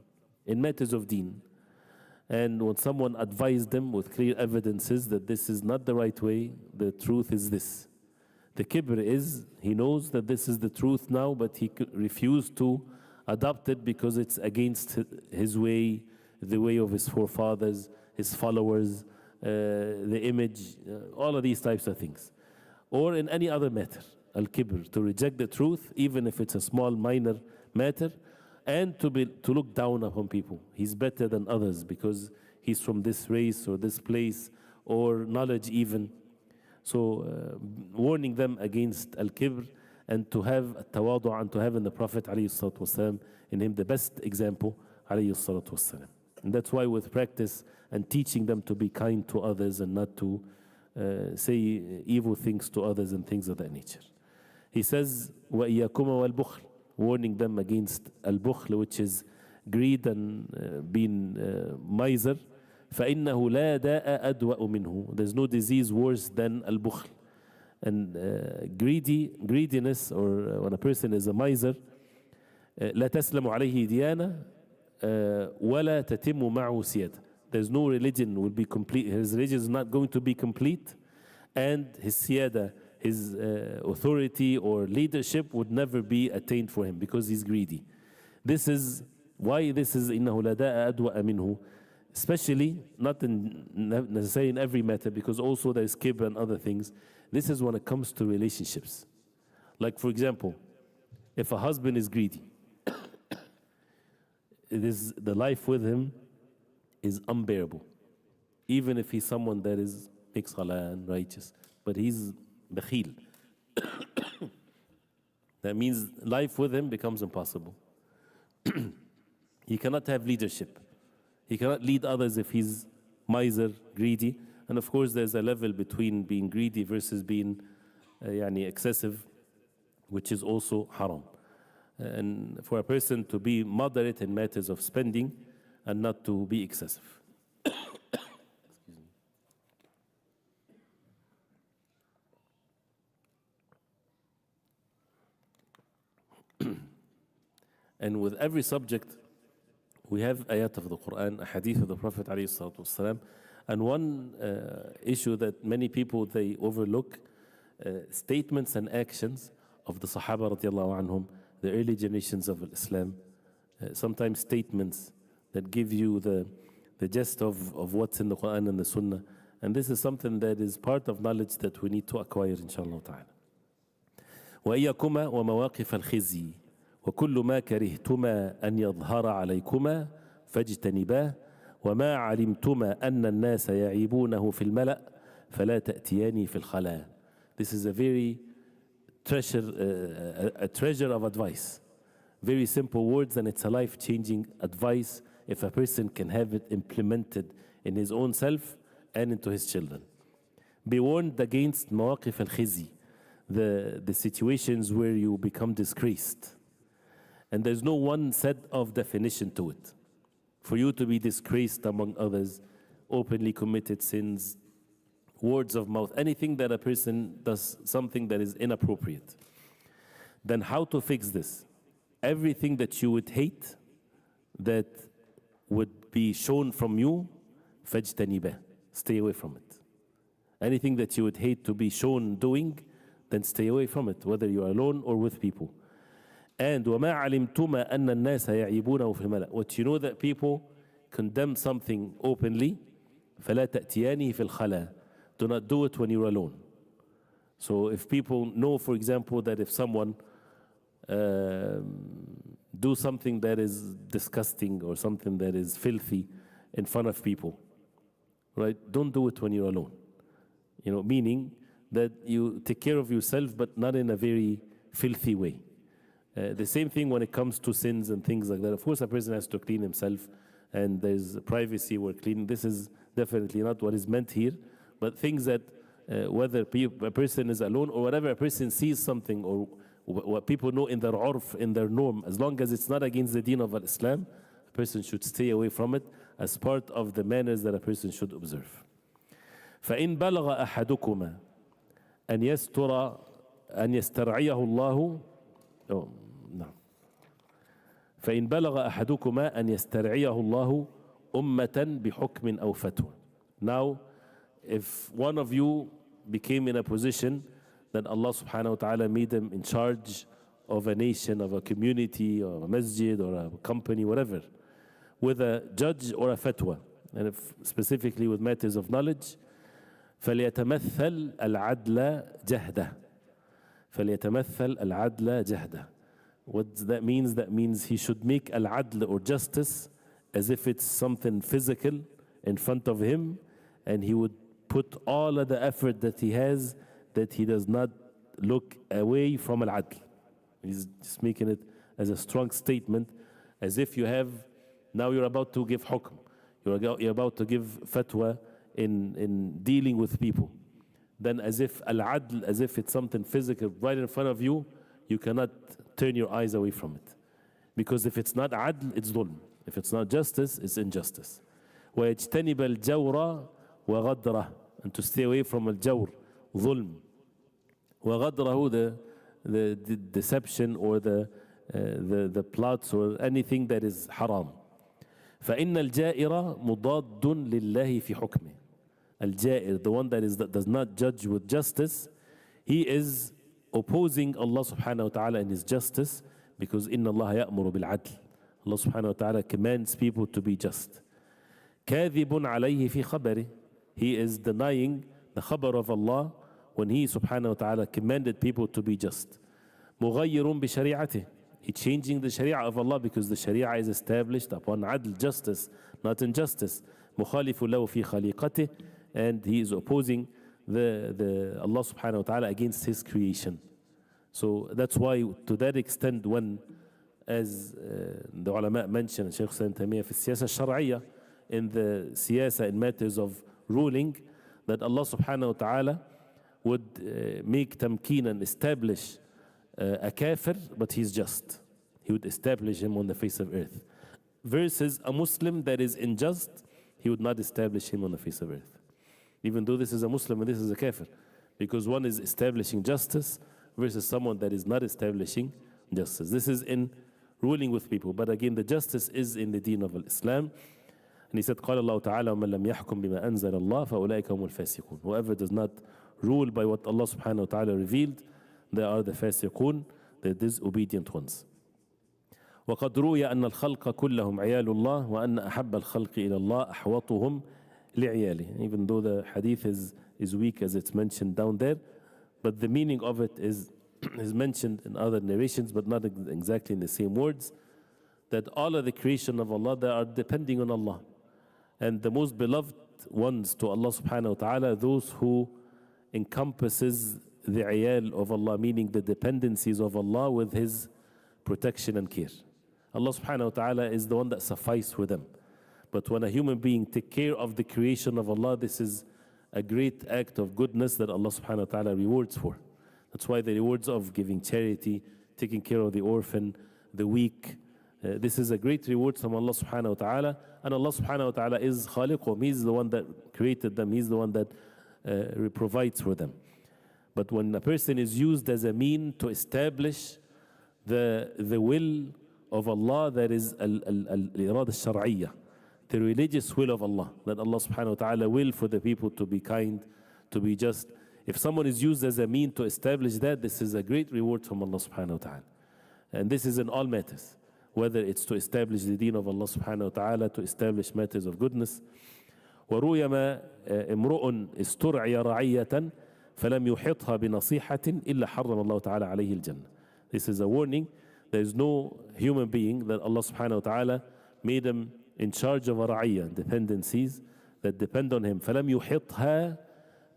in matters of deen. And when someone advised them with clear evidences that this is not the right way, the truth is this. The kibr is, he knows that this is the truth now, but he refused to adopt it because it's against his way, the way of his forefathers, his followers, the image, all of these types of things. Or in any other matter, al-kibr, to reject the truth, even if it's a small, minor matter, and to look down upon people. He's better than others because he's from this race or this place, or knowledge even. So warning them against al-kibr, and to have tawadu', and to have in the Prophet ﷺ, in him the best example ﷺ. And that's why with practice and teaching them to be kind to others and not to say evil things to others and things of that nature. He says, وَإِيَّاكُمَ وَالْبُخْلِ, warning them against al-bukhl, which is greed and being miser. فَإِنَّهُ لَا دَاءَ أَدْوَأُ مِنْهُ, there's no disease worse than al-bukhl. And greediness, or when a person is a miser, لا تسلم عليه ديانة ولا تتم معه سيادة. There's no religion will be complete. His religion is not going to be complete, and his siyada, his authority or leadership would never be attained for him because he's greedy. This is why this is إنه لا داء أدوأ منه, especially not necessarily in every matter, because also there is kibr and other things. This is when it comes to relationships. Like for example, if a husband is greedy, the life with him is unbearable. Even if he's someone that is makes salah and righteous, but he's bakhil. That means life with him becomes impossible. He cannot have leadership. He cannot lead others if he's miser, greedy. And of course there's a level between being greedy versus being excessive, which is also haram. And for a person to be moderate in matters of spending and not to be excessive. And with every subject, we have ayat of the Quran, a hadith of the Prophet ﷺ, and one issue that many people they overlook, statements and actions of the Sahaba radiallahu anhum, the early generations of Islam. Sometimes statements that give you the gist of what's in the Quran and the Sunnah, and this is something that is part of knowledge that we need to acquire, inshallah ta'ala. وَإِيَّكُمَا وَمَوَاقِفَ الْخِزْيِ وكل ما كرهتما أن يظهر عليكما فاجتنباه وما علمتما أن الناس يعيبونه في الملأ فلا تأتياني في الخلاء. This is a very treasure of advice. Very simple words, and it's a life-changing advice if a person can have it implemented in his own self and into his children. Be warned against مواقف الخزي, the situations where you become disgraced. And there's no one set of definition to it. For you to be disgraced among others, openly committed sins, words of mouth, anything that a person does something that is inappropriate. Then how to fix this? Everything that you would hate that would be shown from you, فَاجْتَنِبَهُ, stay away from it. Anything that you would hate to be shown doing, then stay away from it, whether you are alone or with people. And وَمَا عَلِمْتُمَا أَنَّ النَّاسَ يَعِيبُونَهُ فِي الْمَلَأِ, what you know that people condemn something openly, فَلَا تَأْتِيَانِهِ فِي الْخَلَى, do not do it when you're alone. So if people know, for example, that if someone do something that is disgusting or something that is filthy in front of people, right? Don't do it when you're alone. Meaning that you take care of yourself, but not in a very filthy way. The same thing when it comes to sins and things like that. Of course, a person has to clean himself, and there's privacy where cleaning. This is definitely not what is meant here. but things that whether a person is alone or whatever a person sees something or what people know in their urf, in their norm, as long as it's not against the deen of Islam, a person should stay away from it as part of the manners that a person should observe. فإن بلغ أحدكما أن يستر أن يسترعيه الله نعم فإن بلغ أحدكما أن يسترعيه الله أمة بحكم أو فتوى. Now, if one of you became in a position that Allah subhanahu wa ta'ala made them in charge of a nation, of a community, or a masjid, or a company, whatever, with a judge or a fatwa, and if specifically with matters of knowledge, فليتمثل العدل جهده. فليتمثل العدل جهده. What that means? That means he should make al-adl or justice as if it's something physical in front of him, and he would put all of the effort that he has, that he does not look away from al-adl. He's just making it as a strong statement, as if you have, now you're about to give hukm, you're about to give fatwa in dealing with people. Then as if al-adl, as if it's something physical right in front of you, you cannot turn your eyes away from it. Because if it's not adl, it's dhulm. If it's not justice, it's injustice. وَيَجْتَنِبَ الْجَوْرَ وَغَدْرَهُ. And to stay away from al-jawr, dhulm. وَغَدْرَهُ, the deception or the plots or anything that is haram. فَإِنَّ الْجَائِرَ مُضَادٌ لِلَّهِ فِي حُكْمِهِ. Al-Ja'ir, the one that does not judge with justice, he is opposing Allah subhanahu wa ta'ala in his justice, because إِنَّ اللَّهَ يَأْمُرُ بِالْعَدْلِ. Allah subhanahu wa ta'ala commands people to be just. كَاذِبٌ عَلَيْهِ فِي خَبَرِهِ. He is denying the khabar of Allah when he subhanahu wa ta'ala commanded people to be just. مُغَيِّرٌ بِشَرِيعَتِهِ. He changing the sharia of Allah, because the sharia is established upon adl, justice, not injustice. مُخَالِفُ لَهُ فِي خَلِيقَتِهِ. And he is opposing the Allah subhanahu wa ta'ala against his creation. So that's why, to that extent, when, as the ulama mentioned, Shaykh Islam Taymiyyah في السياسة الشرعية, in the siyasa, in matters of ruling, that Allah subhanahu wa ta'ala would make tamkeen and establish a kafir, but he's just. He would establish him on the face of earth. Versus a Muslim that is unjust, he would not establish him on the face of earth. Even though this is a Muslim and this is a kafir. Because one is establishing justice versus someone that is not establishing justice. This is in ruling with people. But again, the justice is in the deen of Islam. And he said, قال الله تعالى ومن لم يحكم بما أنزل الله فأولئك هم الفاسقون. Whoever does not rule by what Allah subhanahu wa ta'ala revealed, they are the fasiqun, the disobedient ones. وقد روي أن الخلق كلهم عيال الله وأن أحب الخلق إلى الله أحوطهم لعياله. Even though the hadith is weak as it's mentioned down there, but the meaning of it is mentioned in other narrations, but not exactly in the same words, that all of the creation of Allah, they are depending on Allah. And the most beloved ones to Allah subhanahu wa ta'ala, those who encompasses the ayal of Allah, meaning the dependencies of Allah with his protection and care. Allah subhanahu wa ta'ala is the one that suffices for them. But when a human being take care of the creation of Allah, this is a great act of goodness that Allah subhanahu wa ta'ala rewards for. That's why the rewards of giving charity, taking care of the orphan, the weak, this is a great reward from Allah subhanahu wa ta'ala. And Allah subhanahu wa ta'ala is khaliqhum. He's the one that created them. He's the one that provides for them. But when a person is used as a mean to establish the will of Allah, that is al-irada al-shar'iyya, the religious will of Allah, that Allah subhanahu wa ta'ala will for the people to be kind, to be just. If someone is used as a mean to establish that, this is a great reward from Allah subhanahu wa ta'ala. And this is in all matters, whether it's to establish the deen of Allah subhanahu wa ta'ala, to establish matters of goodness. وَرُوْيَ مَا امْرُؤٌ اسْتُرْعِيَ رَعِيَّةً فَلَمْ يُحِطْهَا بِنَصِيحَةٍ إِلَّا حَرَّمَ اللَّهُ تَعَالَى عَلَيْهِ الْجَنَّةِ. This is a warning. There is no human being that Allah subhanahu wa ta'ala made him in charge of a ra'iyya, dependencies that depend on him. فَلَمْ يُحِطْهَا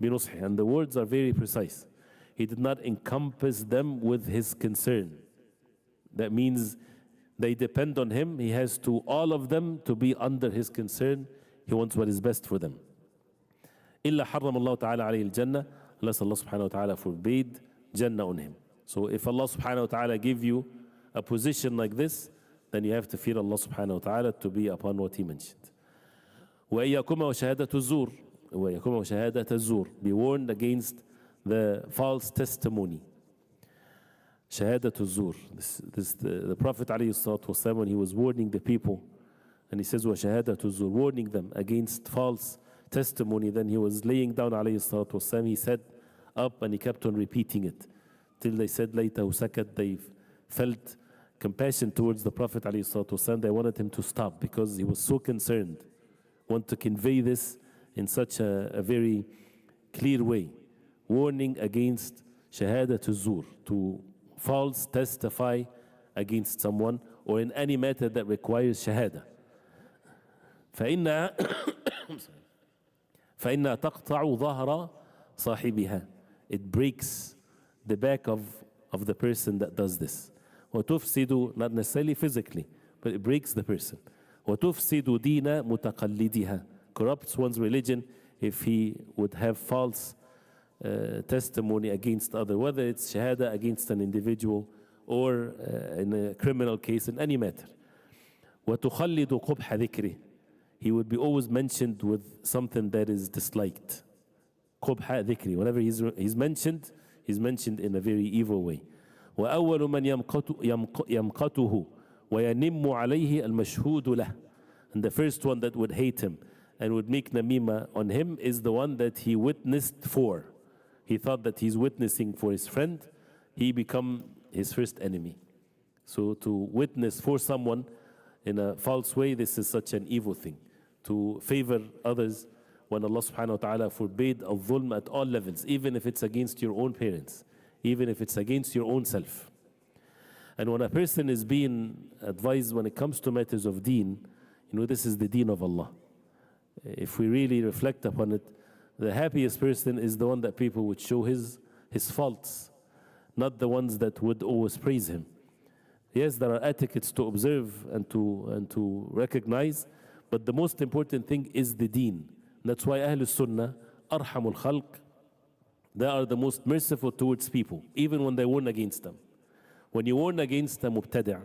بِنُصْحِهِ. And the words are very precise. He did not encompass them with his concern. That means they depend on him. He has to, all of them, to be under his concern. He wants what is best for them. إلا حرم الله تعالى عليه الجنة, unless Allah subhanahu wa ta'ala forbade Jannah on him. So if Allah subhanahu wa ta'ala give you a position like this, then you have to fear Allah subhanahu wa ta'ala to be upon what he mentioned. وإياكم وشهادة الزور, وإياكم وشهادة الزور, be warned against the false testimony. شهادة الزور. The Prophet alayhi salatu wasalam, when he was warning the people, and he says وشهادة الزور, warning them against false testimony, then he was laying down alayhi salatu wasalam, he sat up and he kept on repeating it till they said ليته سكت. They felt compassion towards the Prophet alayhi salatu wasalam. They wanted him to stop because he was so concerned, want to convey this in such a very clear way, warning against shahadatul zur, to false testify against someone or in any matter that requires shahada. فإنها تقطع ظهر صاحبها. It breaks the back of the person that does this. وتفسد, not necessarily physically, but it breaks the person. وتفسد دين متقلدها, corrupts one's religion if he would have false testimony against other, whether it's shahada against an individual or in a criminal case, in any matter. وتخلد قبح ذكره, he would be always mentioned with something that is disliked. قبح ذكره, whenever he's mentioned in a very evil way. وأول من يمقته وينم عليه المشهود له, and the first one that would hate him and would make namima on him is the one that he witnessed for. He thought that he's witnessing for his friend, he become his first enemy. So to witness for someone in a false way, this is such an evil thing. To favor others when Allah subhanahu wa ta'ala forbade al-dhulm at all levels, even if it's against your own parents, even if it's against your own self. And when a person is being advised when it comes to matters of deen, this is the deen of Allah. If we really reflect upon it, the happiest person is the one that people would show his faults, not the ones that would always praise him. Yes, there are etiquettes to observe and to recognize, but the most important thing is the deen. That's why Ahlul Sunnah, Arhamul Khalq, they are the most merciful towards people, even when they warn against them. When you warn against a mubtadi',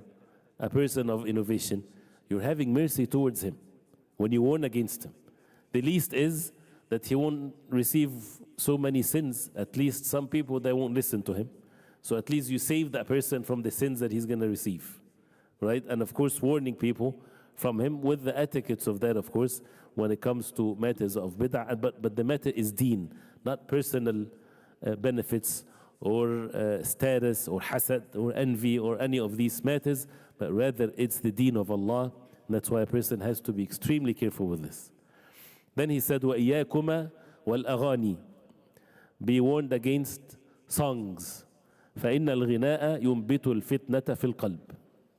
a person of innovation, you're having mercy towards him. When you warn against him, the least is that he won't receive so many sins. At least some people, they won't listen to him. So at least you save that person from the sins that he's going to receive, right? And of course, warning people from him with the etiquettes of that, of course, when it comes to matters of bid'ah. But the matter is deen, not personal benefits or status or hasad or envy or any of these matters, but rather it's the deen of Allah. And that's why a person has to be extremely careful with this. Then he said, وَإِيَّاكُمَا وَالْأَغَانِي, be warned against songs. فَإِنَّ الْغِنَاءَ يُنْبِتُ الْفِتْنَةَ فِي الْقَلْبِ,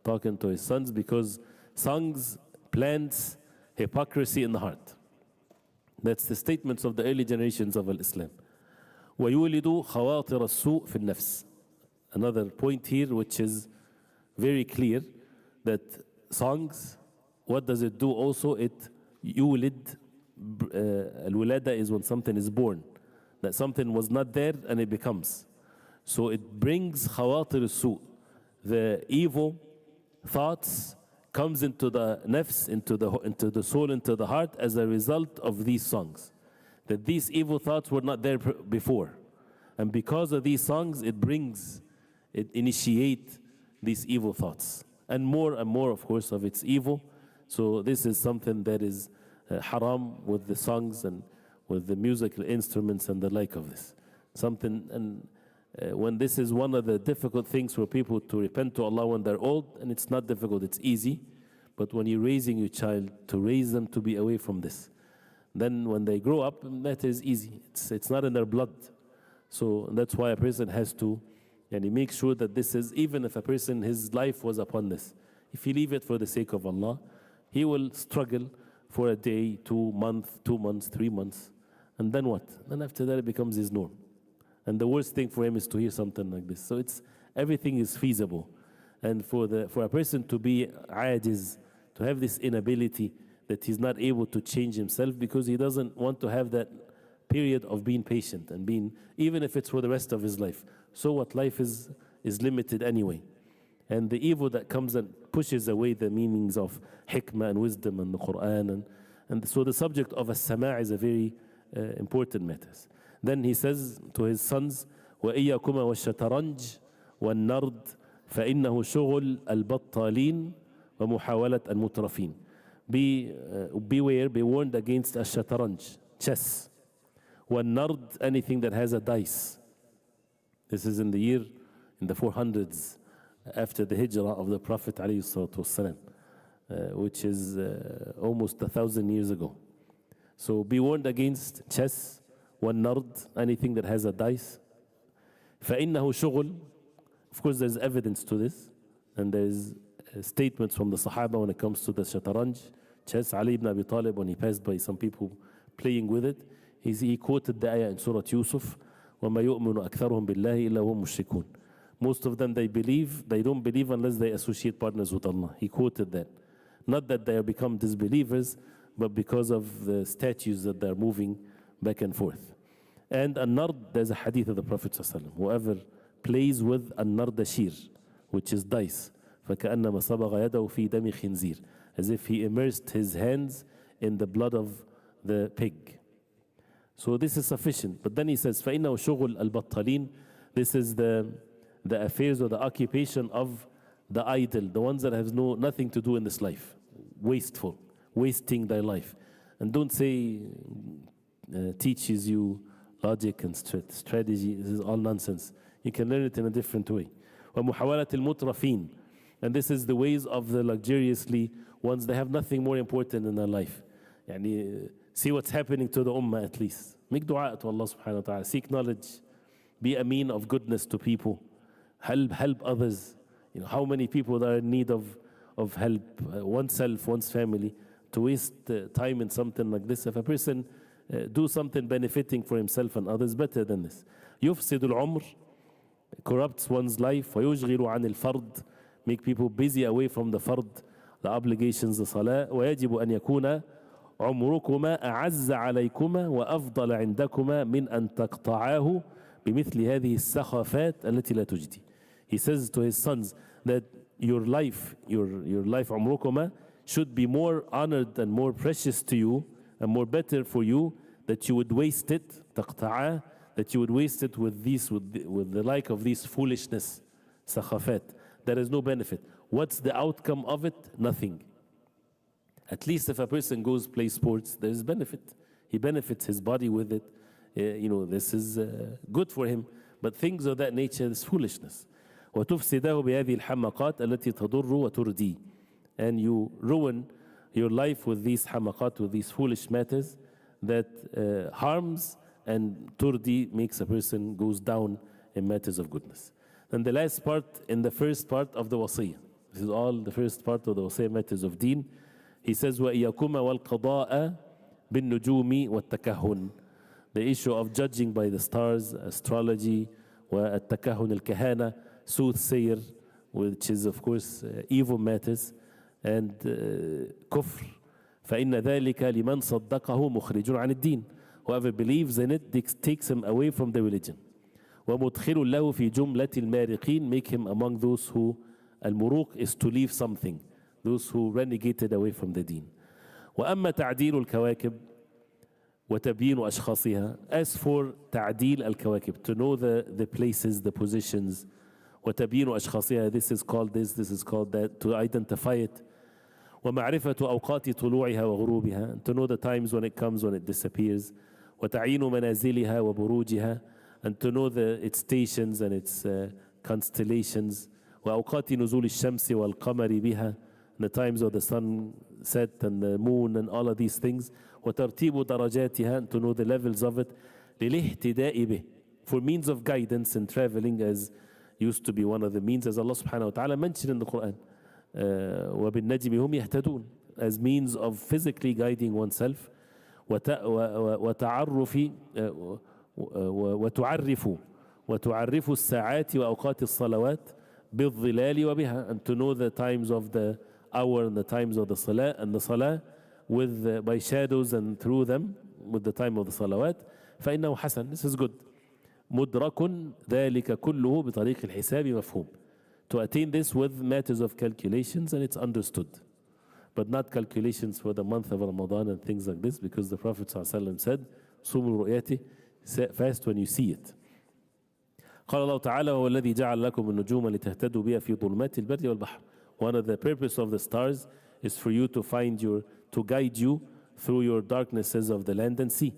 talking to his sons, because songs plants hypocrisy in the heart. That's the statements of the early generations of Islam. وَيُولِدُ خَوَاطِرَ السُّوءِ فِي النَّفْسِ. Another point here which is very clear, that songs, what does it do also? It yulid, al-wulada is when something is born, that something was not there and it becomes. So it brings khawatir al-su', the evil thoughts comes into the nafs, into the soul, into the heart as a result of these songs. That these evil thoughts were not there before. And because of these songs, it initiates these evil thoughts. And more, of course, of its evil. So this is something that is haram with the songs and with the musical instruments and the like of this. When this is one of the difficult things for people to repent to Allah when they're old, and it's not difficult, it's easy. But when you're raising your child, to raise them to be away from this. Then when they grow up, that is easy. It's not in their blood. So that's why a person has to, and he makes sure that this is, even if a person, his life was upon this, if he leave it for the sake of Allah, he will struggle for a day, 2 months, 2 months, 3 months. And then what? Then after that it becomes his norm. And the worst thing for him is to hear something like this. So everything is feasible. And for a person to be ajiz, to have this inability that he's not able to change himself because he doesn't want to have that period of being patient and being, even if it's for the rest of his life. So what, life is limited anyway. And the evil that comes and pushes away the meanings of hikmah and wisdom and the Quran. And so the subject of as-sama' is a very important matter. Then he says to his sons, وَإِيَّكُمَا وَالشَّطَرَنْجِ وَالنَّرْدِ فَإِنَّهُ شُغُلْ الْبَطَّالِينَ وَمُحَاوَلَةَ الْمُتْرَفِينَ. Beware, be warned against الشطرنج, chess. وَالنَّرْدِ, anything that has a dice. This is in the 400s after the hijrah of the Prophet ﷺ, which is almost 1,000 years ago. So be warned against chess, وَالنَّرْدِ, anything that has a dice. فَإِنَّهُ شُغُلْ. Of course, there's evidence to this, and there's statements from the Sahaba when it comes to the shataranj, chess. Ali ibn Abi Talib, when he passed by some people playing with it, he quoted the ayah in Surah Yusuf, وَمَا يُؤْمِنُ أَكْثَرُهُم بِاللَّهِ إِلَّا هُمْ مُشْرِكُونَ. Most of them, they don't believe unless they associate partners with Allah. He quoted that. Not that they have become disbelievers, but because of the statues that they're moving back and forth. And an-nard, there's a hadith of the Prophet ﷺ. Whoever plays with an-nard shir, which is dice, فَكَأَنَّمَا صَبَغَ يَدَهُ فِي دَمِ خِنْزِيرٍ, as if he immersed his hands in the blood of the pig. So this is sufficient. But then he says, فَإِنَّهُ شُغُلْ الْبَطَّالِينَ. This is the affairs or the occupation of the idle, the ones that have nothing to do in this life. Wasteful, wasting their life. And don't say teaches you logic and strategy. This is all nonsense. You can learn it in a different way. وَمُحَاوَلَةِ الْمُتْرَفِينَ. And this is the ways of the luxuriously ones that have nothing more important in their life. Yani, see what's happening to the ummah at least. Make dua to Allah subhanahu wa ta'ala. Seek knowledge. Be a mean of goodness to people. Help others. You know, how many people are in need of help, oneself, one's family, to waste time in something like this. If a person do something benefiting for himself and others, better than this. يفسد العمر, corrupts one's life. ويشغل عن الفرد, make people busy away from the fard, the obligations, the salah. ويجب أن يكون عمركما أعز عليكما وأفضل عندكما من أن تقطعاه بمثل هذه السخافات التي لا تجدي. He says to his sons that your life عمركما should be more honored and more precious to you and more better for you, that you would waste it, تقطعاه, that you would waste it with the like of these foolishness, سخافات. There is no benefit. What's the outcome of it? Nothing. At least if a person goes play sports, there is benefit. He benefits his body with it. This is good for him. But things of that nature is foolishness. وتفسده بهذه الحمقات التي تضر وتردي. And you ruin your life with these hamaqat, with these foolish matters that harms, and turdi makes a person goes down in matters of goodness. And the last part, in the first part of the wasiyah. This is all the first part of the wasiyah, matters of deen. He says, وَإِيَّكُمَا وَالْقَضَاءَ بِالنُّجُومِ وَالتَّكَهُّنِ. The issue of judging by the stars, astrology, وَالتَّكَهُّنِ الْكَهَانَةِ, soothsayer, which is of course evil matters, and kufr. فَإِنَّ ذَلِكَ لِمَنْ صَدَّقَهُ مُخْرِجٌ عَنِ الدِّينِ. Whoever believes in it takes him away from the religion. وَمُدْخِلٌ لَهُ فِي جُمْلَةِ الْمَارِقِينَ, make him among those who, al-muruq is to leave something, those who renegated away from the deen. وأما تعديل الكواكب وتبيين أشخاصها. As for تعديل الكواكب, to know the places, the positions, وتبيين أشخاصها, this is called that, to identify it. ومعرفة أوقات طلوعها وغروبها, to know the times when it comes, when it disappears. وتعيين منازلها وبروجها, and to know its stations and its constellations. وأوقات نزول الشمس والقمر بها, the times of the sun set and the moon and all of these things. وترتيب درجاتها, to know the levels of it. للاهتداء به, for means of guidance and traveling, as used to be one of the means, as Allah subhanahu wa ta'ala mentioned in the Quran. وَبِالنَّجْمِ هُمْ يَهْتَدُونَ, as means of physically guiding oneself. وتعرف الساعات وأوقات الصلوات بالظلال وبها, and to know the times of the hour and the times of the salah, and the salah by shadows and through them, with the time of the salawat. فإنه حسن. This is good. مدرك ذلك كله بطريق الحساب مفهوم. To attain this with matters of calculations, and it's understood. But not calculations for the month of Ramadan and things like this, because the Prophet ﷺ said, صوموا رؤيته, fast when you see it. قال الله تعالى هو الذي جعل لكم النجوم لتهتدوا بها في ظلمات البر والبحر. One of the purpose of the stars is for you to to guide you through your darknesses of the land and sea.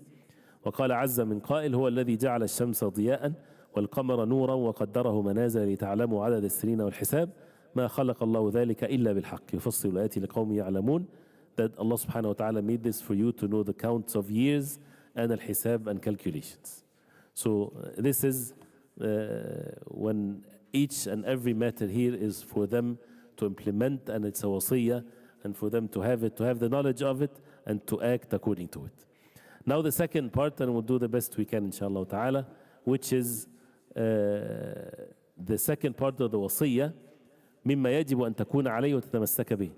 وقال عز من قائل هو الذي جعل الشمس ضياء والقمر نورا وقدره منازل لتعلموا عدد السنين والحساب ما خلق الله ذلك إلا بالحق يفصل الآيات لقوم يعلمون. That Allah subhanahu wa ta'ala made this for you to know the counts of years and al-hisab and calculations. So this is when each and every matter here is for them to implement, and it's a wasiyah, and for them to have the knowledge of it and to act according to it. Now the second part, and we'll do the best we can inshallah ta'ala, which is the second part of the wasiyah, مما يجب أن تكون عليه وتتمسك به.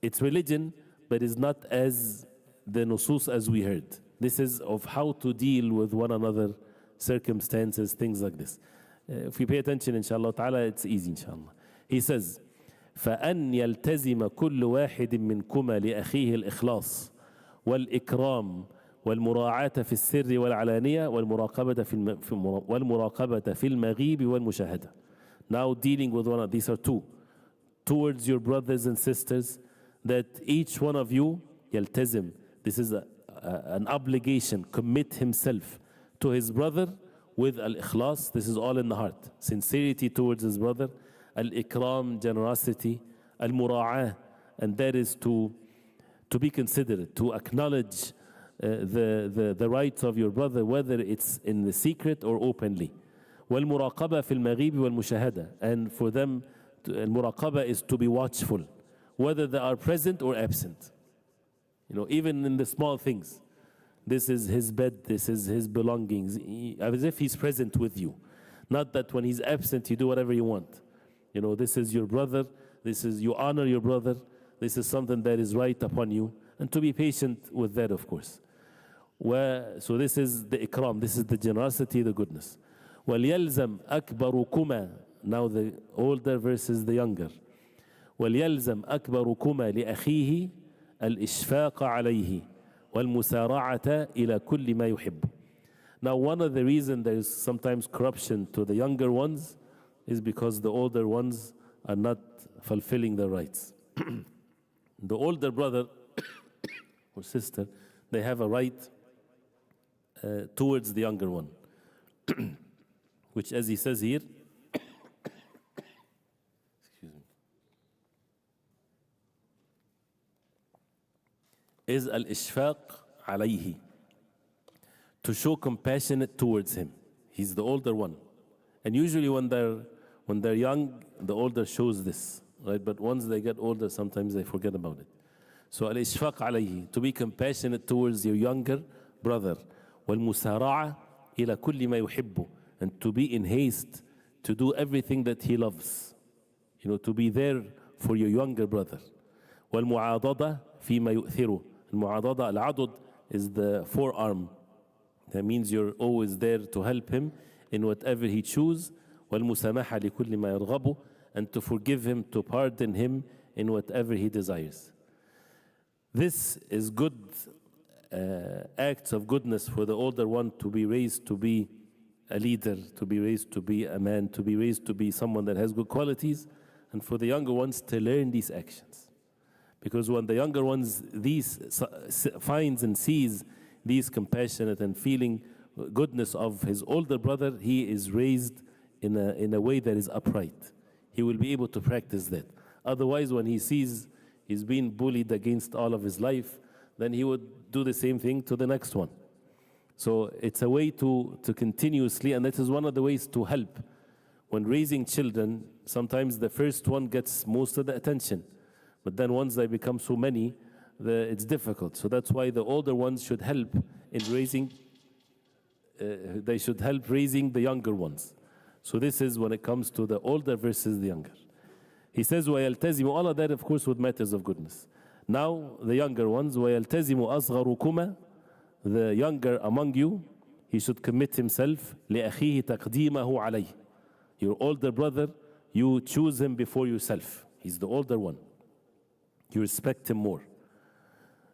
It's religion, but it's not as the nusus as we heard. This is of how to deal with one another, circumstances, things like this. If we pay attention inshallah ta'ala, it's easy inshallah. He says, فأن يلتزم كل واحد منكما لأخيه الإخلاص والإكرام والمراعاة في السر والعلانية والمراقبة في المغيب والمشاهدة. Now dealing with one of these are two. Towards your brothers and sisters, that each one of you يلتزم. This is an obligation, commit himself to his brother with al-ikhlas. This is all in the heart. Sincerity towards his brother. Al-ikram, generosity. Al-mura'ah, and that is to be considerate, to acknowledge the rights of your brother, whether it's in the secret or openly. وَالْمُرَاقَبَةِ فِي الْمَغِيبِ وَالْمُشَاهَدَةِ, and for them, al-muraqabah is to be watchful, whether they are present or absent. You know, even in the small things. This is his bed, this is his belongings, as if he's present with you. Not that when he's absent, you do whatever you want. You know, this is your brother, you honor your brother, this is something that is right upon you, and to be patient with that, of course. So this is the ikram, this is the generosity, the goodness. وَلْيَلْزَمْ أَكْبَرُكُمَا, now the older versus the younger. وَلْيَلْزَمْ أَكْبَرُكُمَا لِأَخِيهِ الْإِشْفَاقَ عَلَيْهِ وَالْمُسَارَعَةَ إِلَى كُلِّ مَا يُحِبُّ. Now one of the reasons there is sometimes corruption to the younger ones is because the older ones are not fulfilling their rights. The older brother or sister, they have a right towards the younger one, which, as he says here, excuse me, is al-ishfaq alayhi, to show compassionate towards him. He's the older one, and usually when they're young, the older shows this, right? But once they get older, sometimes they forget about it. So al-ishfaq alayhi, to be compassionate towards your younger brother. وَالْمُسَارَعَةِ إِلَى كُلِّ مَا يُحِبُّ, and to be in haste to do everything that he loves. You know, to be there for your younger brother. وَالْمُعَاضَدَةِ فِي مَا يُؤْثِرُ. Al-mu'adada, al-adud, is the forearm. That means you're always there to help him in whatever he chooses. وَالْمُسَامَحَةِ لِكُلِّ مَا يَرْغَبُ, and to forgive him, to pardon him in whatever he desires. This is good acts of goodness for the older one, to be raised to be a leader, to be raised to be a man, to be raised to be someone that has good qualities, and for the younger ones to learn these actions. Because when the younger ones finds and sees these compassionate and feeling goodness of his older brother, he is raised in a way that is upright. He will be able to practice that. Otherwise, when he sees he's been bullied against all of his life, then he would do the same thing to the next one. So it's a way to continuously, and that is one of the ways to help. When raising children, sometimes the first one gets most of the attention. But then once they become so many, it's difficult. So that's why the older ones should help in raising, they should help raising the younger ones. So this is when it comes to the older versus the younger. He says, وَيَلْتَزِمُ, all of that, of course, with matters of goodness. Now, the younger ones, وَيَلْتَزِمُ أَصْغَرُكُمَا, the younger among you, he should commit himself لأخيه تقديمه عليه. Your older brother, you choose him before yourself. He's the older one. You respect him more.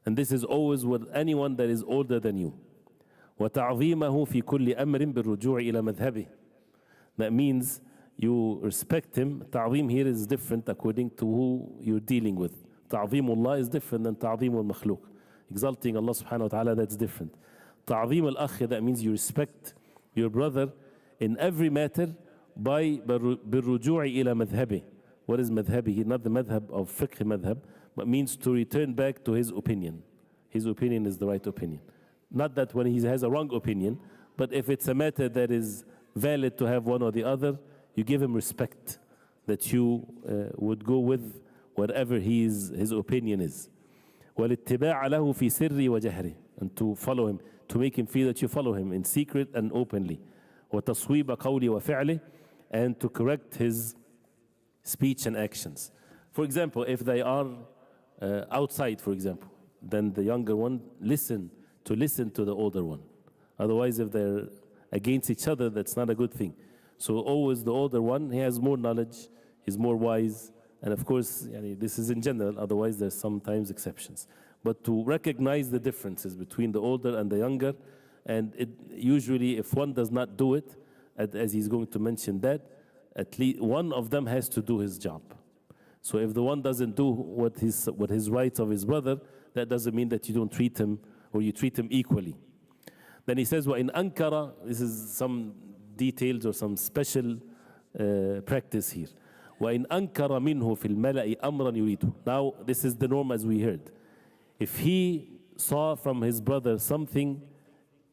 And this is always with anyone that is older than you. وتعظيمه في كل أمر بالرجوع إلى مذهبه. That means you respect him. تعظيم here is different according to who you're dealing with. تعظيم الله is different than تعظيم المخلوق. Exalting Allah subhanahu wa ta'ala, that's different. تعظيم الأخ, that means you respect your brother in every matter by بالرجوع إلى مذهبه. What is مذهبه? Not the madhab of fiqh madhab, but means to return back to his opinion. His opinion is the right opinion. Not that when he has a wrong opinion, but if it's a matter that is valid to have one or the other, you give him respect that you would go with whatever his opinion is. والاتباع له في سر وجهره, and to follow him, to make him feel that you follow him in secret and openly. وتصويب قولي وفعله, and to correct his speech and actions. For example, if they are outside, for example, then the younger one listen to the older one. Otherwise, if they're against each other, that's not a good thing. So always the older one, he has more knowledge, he's more wise, and of course, this is in general, otherwise there's sometimes exceptions. But to recognize the differences between the older and the younger, and usually if one does not do it, as he's going to mention that, at least one of them has to do his job. So if the one doesn't do what his rights of his brother, that doesn't mean that you don't treat him or you treat him equally. Then he says, وَإِنْ أَنْكَرَ, this is some details or some special practice here. وَإِنْ أَنْكَرَ مِنْهُ فِي الْمَلَأِ أَمْرًا يُرِيدُ. Now, this is the norm as we heard. If he saw from his brother something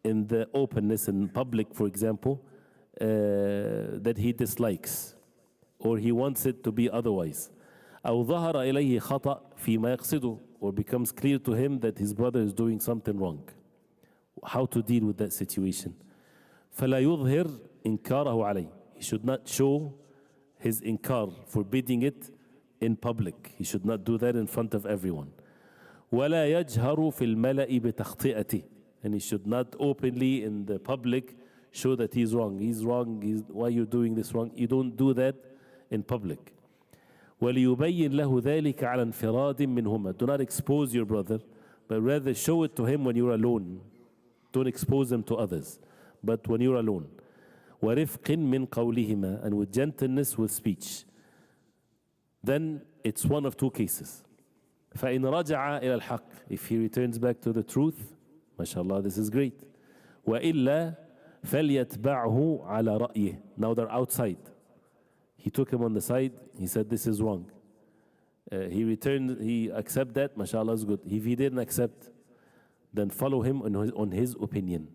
in the openness in public, for example, that he dislikes, or he wants it to be otherwise, أو ظهر إليه خطأ فيما يقصده, or becomes clear to him that his brother is doing something wrong, how to deal with that situation. فلا يظهر إنكاره عليه. He should not show his inkar, forbidding it in public. He should not do that in front of everyone. ولا يجهر في الملأ بتخطئته. And he should not openly in the public show that he's wrong. He's wrong. Why are you doing this wrong? You don't do that in public. وَلِيُبَيِّنْ لَهُ ذَلِكَ عَلَى انْفِرَادٍ مِّنْهُمَا. Do not expose your brother, but rather show it to him when you're alone. Don't expose him to others, but when you're alone. وَرِفْقٍ مِّنْ قَوْلِهِمَا, and with gentleness with speech. Then it's one of two cases. فَإِنْ رَجَعَ إِلَى الْحَقِّ, if he returns back to the truth, mashallah, this is great. وَإِلَّا فَلْيَتْبَعْهُ عَلَى رَأْيِهِ. Now they're outside. He took him on the side, he said this is wrong. He returned, he accepted that, mashallah is good. If he didn't accept, then follow him on his opinion.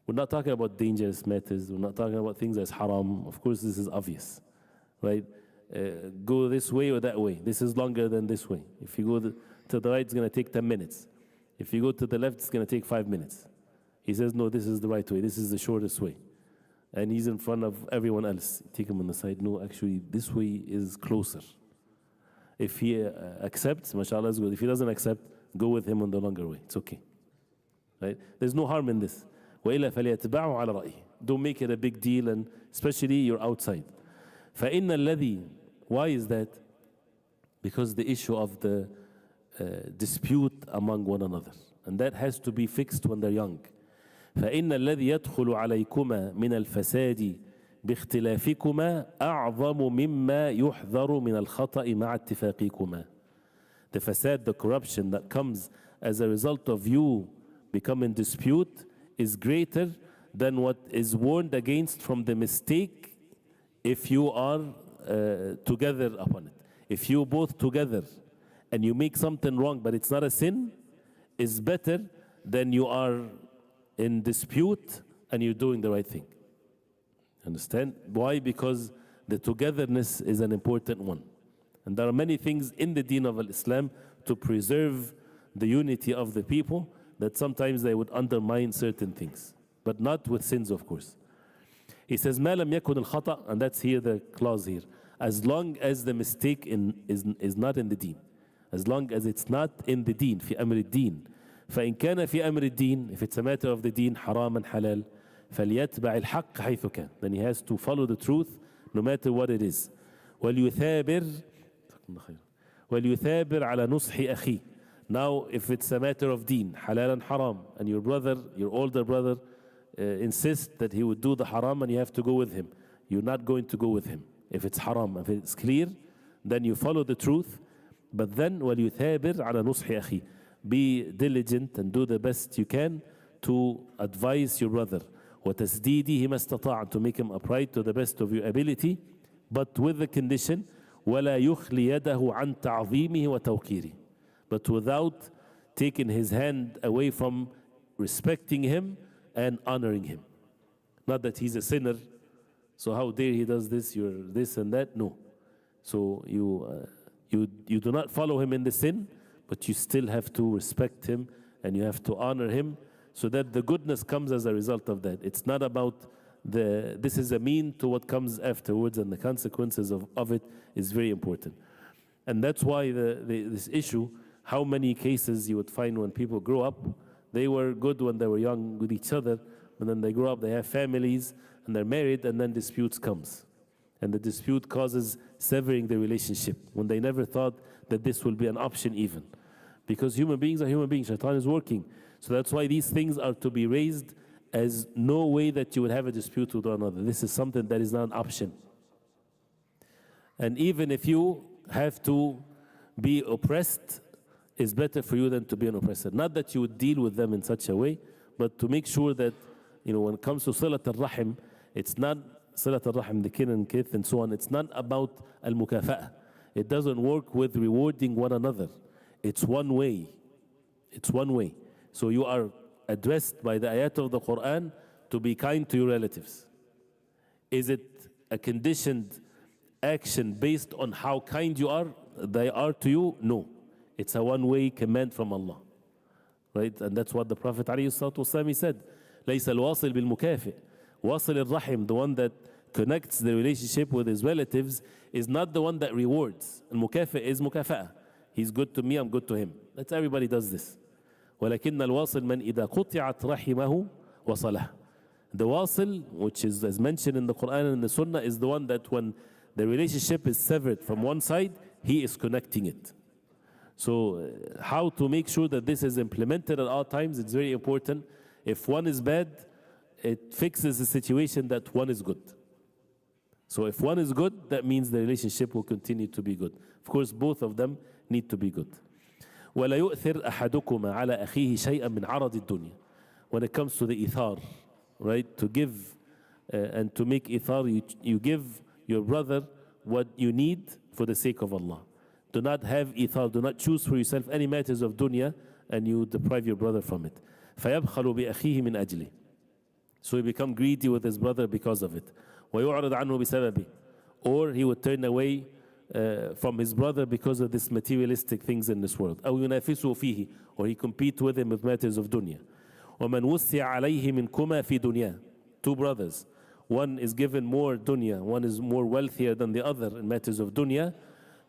We're not talking about dangerous matters, we're not talking about things that's haram. Of course this is obvious, right? Go this way or that way. This is longer than this way. If you go to the right, it's going to take 10 minutes. If you go to the left, it's going to take 5 minutes. He says, no, this is the right way. This is the shortest way. And he's in front of everyone else. Take him on the side. No, actually, this way is closer. If he accepts, mashallah is good. If he doesn't accept, go with him on the longer way. It's okay. Right? There's no harm in this. وَإِلَّا فَلْيَتْبَعُوا عَلَى رَأْيِهِ. Don't make it a big deal, and especially you're outside. فَإِنَّ الَّذِي, why is that? Because the issue of the dispute among one another. And that has to be fixed when they're young. فإن الذي يدخل عليكما من الفساد باختلافكما أعظم مما يحذر من الخطأ مع اتفاقكما. The fasad, the corruption that comes as a result of you becoming dispute is greater than what is warned against from the mistake if you are together upon it. If you both together and you make something wrong but it's not a sin, is better than you are in dispute and you're doing the right thing. Understand? Why? Because the togetherness is an important one. And there are many things in the Deen of Islam to preserve the unity of the people that sometimes they would undermine certain things. But not with sins, of course. He says, مَا لَمْ يَكُنِ الْخَطَأ, and that's here the clause here. As long as the mistake is not in the Deen. As long as it's not in the Deen, في أمر الدين. فإن كان في أمر الدين, if it's a matter of the deen, حراما حلال, فليتبع الحق حيث كان. Then he has to follow the truth no matter what it is. وليثابر على نصح أخيه. Now if it's a matter of deen, halal and haram, and your brother, your older brother insists that he would do the haram and you have to go with him, you're not going to go with him. If it's haram, if it's clear, then you follow the truth. But then وَلْيُثَابِرْ عَلَى نُصْحِ أَخِيهِ. Be diligent and do the best you can to advise your brother. وَتَسْدِيدِهِ مَا اسْتَطَاعَ, to make him upright to the best of your ability, but with the condition وَلَا يُخْلِ يَدَهُ عَنْ تَعْظِيمِهِ وَتَوْقِيرِهِ, but without taking his hand away from respecting him and honoring him. Not that he's a sinner, so how dare he does this, you're this and that. No. So you do not follow him in the sin, but you still have to respect him and you have to honor him so that the goodness comes as a result of that. It's not about this is a mean to what comes afterwards, and the consequences of it is very important. And that's why this issue, how many cases you would find when people grow up, they were good when they were young with each other, and then they grow up, they have families, and they're married, and then disputes comes. And the dispute causes severing the relationship when they never thought that this will be an option even. Because human beings are human beings, shaitan is working. So that's why these things are to be raised as no way that you would have a dispute with one another. This is something that is not an option. And even if you have to be oppressed, it's better for you than to be an oppressor. Not that you would deal with them in such a way, but to make sure that, when it comes to Salat al-Rahim, it's not Salat al-Rahim, the kin and kith and so on, it's not about al-mukafa'ah. It doesn't work with rewarding one another. It's one way. It's one way. So you are addressed by the ayat of the Quran to be kind to your relatives. Is it a conditioned action based on how kind they are to you? No. It's a one-way command from Allah. Right? And that's what the Prophet ﷺ said. لَيْسَ الْوَاصِلْ بِالْمُكَافِئ. Wasil al-Rahim, the one that connects the relationship with his relatives, is not the one that rewards. Al-Mukafi is mukafa'ah. He's good to me, I'm good to him. That's everybody does this. وَلَكِنَّ الْوَاصِلْ مَنْ إِذَا قُطِعَتْ رَحِمَهُ وَصَلَهُ. The wasil, which is as mentioned in the Quran and in the Sunnah, is the one that when the relationship is severed from one side, he is connecting it. So how to make sure that this is implemented at all times, it's very important. If one is bad, it fixes the situation that one is good. So if one is good, that means the relationship will continue to be good. Of course, both of them need to be good. وَلَا يُؤْثِرْ أَحَدُكُمَا عَلَى أَخِيهِ شَيْئًا مِنْ عَرَضِ الدُّنْيا. When it comes to the ithar, right, to give and to make ithar, you give your brother what you need for the sake of Allah. Do not have ithar, do not choose for yourself any matters of dunya and you deprive your brother from it. فَيَبْخَلُ بِأَخِيهِ مِنْ أَجْلِهِ. So he become greedy with his brother because of it. وَيُعْرَضْ عَنْهُ بِسَبَبِهِ. Or he would turn away from his brother because of this materialistic things in this world. أو ينافسه فيه, or he compete with him with matters of dunya. وَمَنْ وُسِّعَ عَلَيْهِ مِنْكُمَا فِي دُنْيَا. Two brothers. One is given more dunya, one is more wealthier than the other in matters of dunya.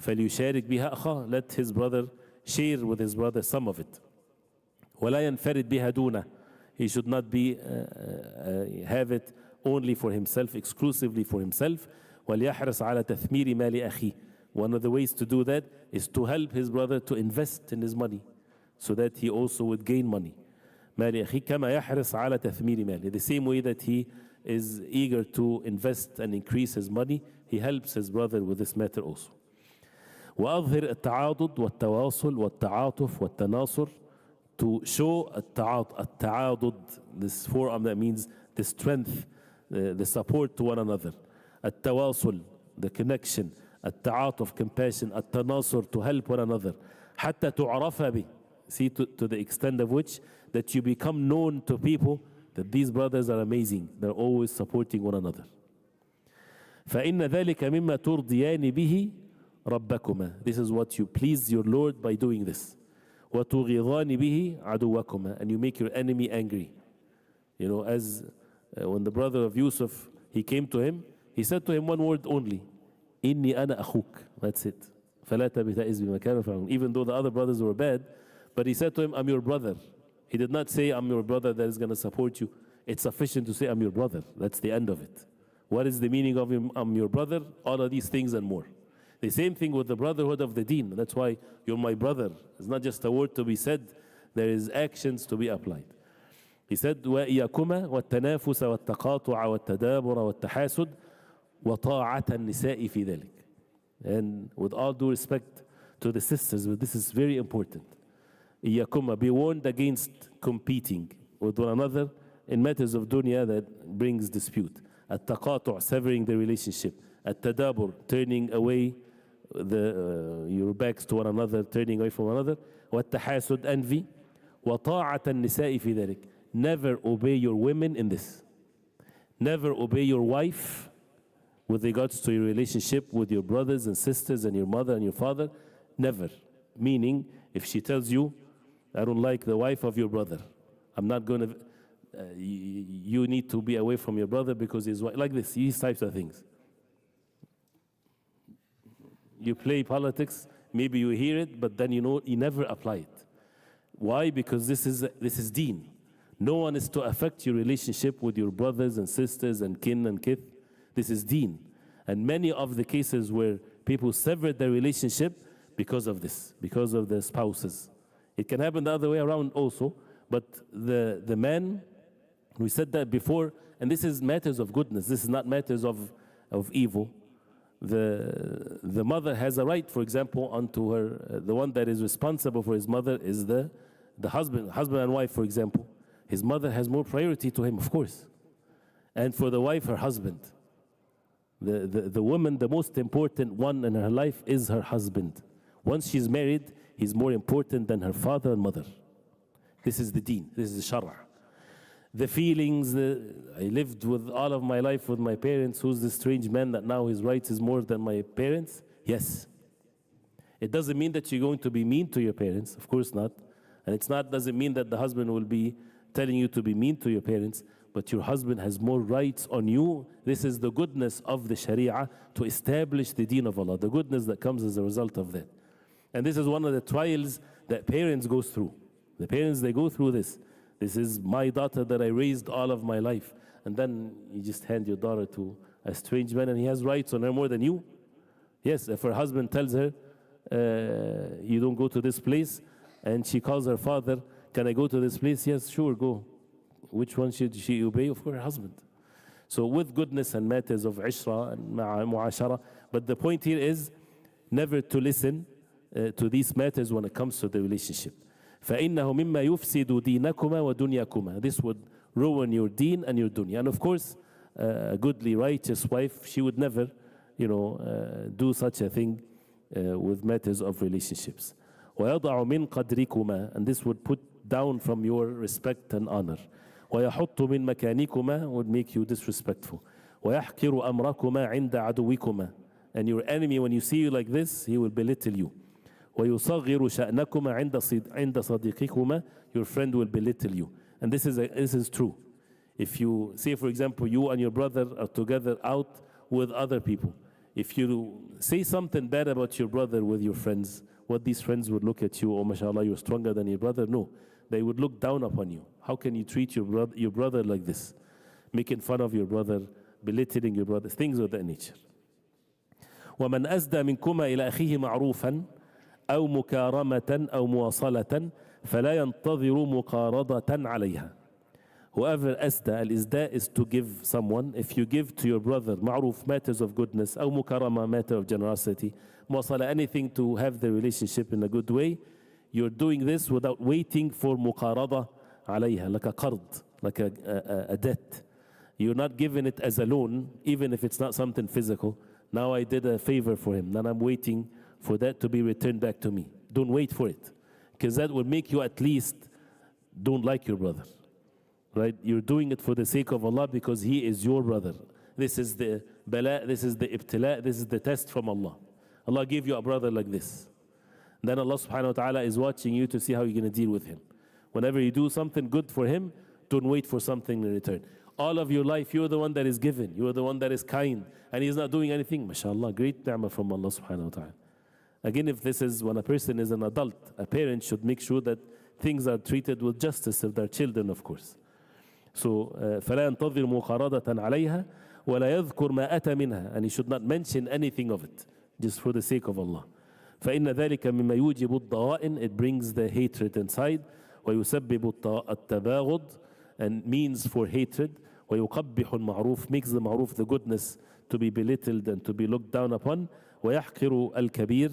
فَلْيُشَارِكْ بِهَا أَخَاهُ. Let his brother share with his brother some of it. وَلَا يَنْفَرِدْ بِهَا دُونَهُ. He should not be have it only for himself, exclusively for himself. وَلْيَحْرَصْ عَلَى تَثْمِيرِ مَالِ أَخِيهِ. One of the ways to do that is to help his brother to invest in his money so that he also would gain money. مَالِ أَخِيهِ كَمَا يَحْرِصْ عَلى تَثْمِيرِ مَالِ. The same way that he is eager to invest and increase his money, he helps his brother with this matter also. وأظهر التعاضد والتواصل والتعاطف والتناصر. To show التعاضد, this forearm that means the strength, the support to one another. التواصل, the connection. التعاطف, compassion. التناصر, to help one another. حتى تعرف به. See, to the extent of which that you become known to people that these brothers are amazing. They're always supporting one another. فإن ذلك مما ترضيان به ربكما. This is what you please your Lord by doing this. وَتُغِضَانِ بِهِ عَدُوَّكُمَا. And you make your enemy angry. As when the brother of Yusuf, he came to him, he said to him one word only. إِنِّي أَنَا أَخُوكَ. That's it. فَلَا تَبْتَئِسْ بِمَا كَانُوا يَفْعَلُونَ. Even though the other brothers were bad, but he said to him, I'm your brother. He did not say, I'm your brother that is going to support you. It's sufficient to say, I'm your brother. That's the end of it. What is the meaning of I'm your brother? All of these things and more. The same thing with the brotherhood of the Deen. That's why you're my brother. It's not just a word to be said. There is actions to be applied. He said, وَإِيَاكُمَا وَالتَّنَافُسَ وَالتَّقَاطُعَ وَالتَّدَابُرَ وَالتَّحَاسُدْ وَطَاعَةَ النِّسَاءِ فِي ذَلِكَ. And with all due respect to the sisters, but this is very important. إِيَاكُمَا, be warned against competing with one another in matters of dunya that brings dispute. At-taqatu', severing the relationship. At-tadabur, turning away your backs to one another, turning away from one another. Wat-tahasud, envy. وَطَاعَةَ النِّسَاءِ فِي ذَلِكَ. Never obey your women in this. Never obey your wife with regards to your relationship with your brothers and sisters and your mother and your father. Never. Meaning, if she tells you, I don't like the wife of your brother, I'm not going to, you need to be away from your brother because he's like this, these types of things. You play politics, maybe you hear it, but then you know you never apply it. Why? Because this is deen. No one is to affect your relationship with your brothers and sisters and kin and kith. This is deen. And many of the cases where people severed their relationship because of this, because of the spouses. It can happen the other way around also, but the man, we said that before, and this is matters of goodness. This is not matters of evil. The mother has a right, for example, unto her. The one that is responsible for his mother is the husband and wife, for example. His mother has more priority to him, of course. And for the wife, her husband. The woman, the most important one in her life is her husband. Once she's married, he's more important than her father and mother. This is the deen. This is the shara. The feelings, I lived with all of my life with my parents. Who's this strange man that now his rights is more than my parents? Yes. It doesn't mean that you're going to be mean to your parents. Of course not. And doesn't mean that the husband will be telling you to be mean to your parents. But your husband has more rights on you. This is the goodness of the Sharia to establish the deen of Allah. The goodness that comes as a result of that. And this is one of the trials that parents go through. The parents, they go through this. This is my daughter that I raised all of my life. And then you just hand your daughter to a strange man and he has rights on her more than you. Yes, if her husband tells her, you don't go to this place, and she calls her father, can I go to this place? Yes, sure, go. Which one should she obey? Of course, her husband. So with goodness and matters of ishra and mu'ashara. But the point here is never to listen to these matters when it comes to the relationship. فَإِنَّهُ مِمَّا يُفْسِدُ دِينَكُمَا وَدُنْيَكُمَا. This would ruin your deen and your dunya. And of course, a goodly, righteous wife, she would never, do such a thing with matters of relationships. وَيَضَعُ مِنْ قَدْرِكُمَا. And this would put down from your respect and honor. وَيَحُطُّ مِنْ مَكَانِكُمَا. Would make you disrespectful. وَيَحْقِرُ أَمْرَكُمَا عِنْدَ عَدُوِّكُمَا. And your enemy, when you see you like this, he will belittle you. وَيُصَغِّرُ شَأْنَكُمَا عِنْدَ صَدِيقِكُمَا. Your friend will belittle you. And this is true. If you say, for example, you and your brother are together out with other people. If you say something bad about your brother with your friends, what these friends would look at you, oh mashallah, you're stronger than your brother. No, they would look down upon you. How can you treat your brother like this? Making fun of your brother, belittling your brother, things of that nature. وَمَنْ أَزْدَى مِنْكُمَا إِلَى أَخِيهِ مَعْرُوفًا أو مكارمة أو مواصلة فلا ينتظر مقارضة عليها. Whoever asda, al-isda is to give someone. If you give to your brother ma'ruf, matters of goodness, أو مكارمة, matter of generosity, muwasala, anything to have the relationship in a good way, you're doing this without waiting for muqarada عليها, like a qard, like a debt. You're not giving it as a loan, even if it's not something physical. Now I did a favor for him, then I'm waiting for that to be returned back to me. Don't wait for it, because that will make you at least don't like your brother, right? You're doing it for the sake of Allah because he is your brother. This is the bala, this is the ibtila, this is the test from Allah. Allah gave you a brother like this. Then Allah subhanahu wa ta'ala is watching you to see how you're going to deal with him. Whenever you do something good for him, don't wait for something in return. All of your life, you're the one that is given. You're the one that is kind. And he's not doing anything. MashaAllah, great ni'mah from Allah subhanahu wa ta'ala. Again, if this is when a person is an adult, a parent should make sure that things are treated with justice if they're children, of course. So فلا ينتظر مقارضة عليها ولا يذكر ما أتى منها, and he should not mention anything of it just for the sake of Allah. فإن ذلك مما يوجب الضغائن, it brings the hatred inside, ويسبب التباغض, and means for hatred, ويقبح المعروف, makes the معروف, the goodness, to be belittled and to be looked down upon, ويحقر الكبير,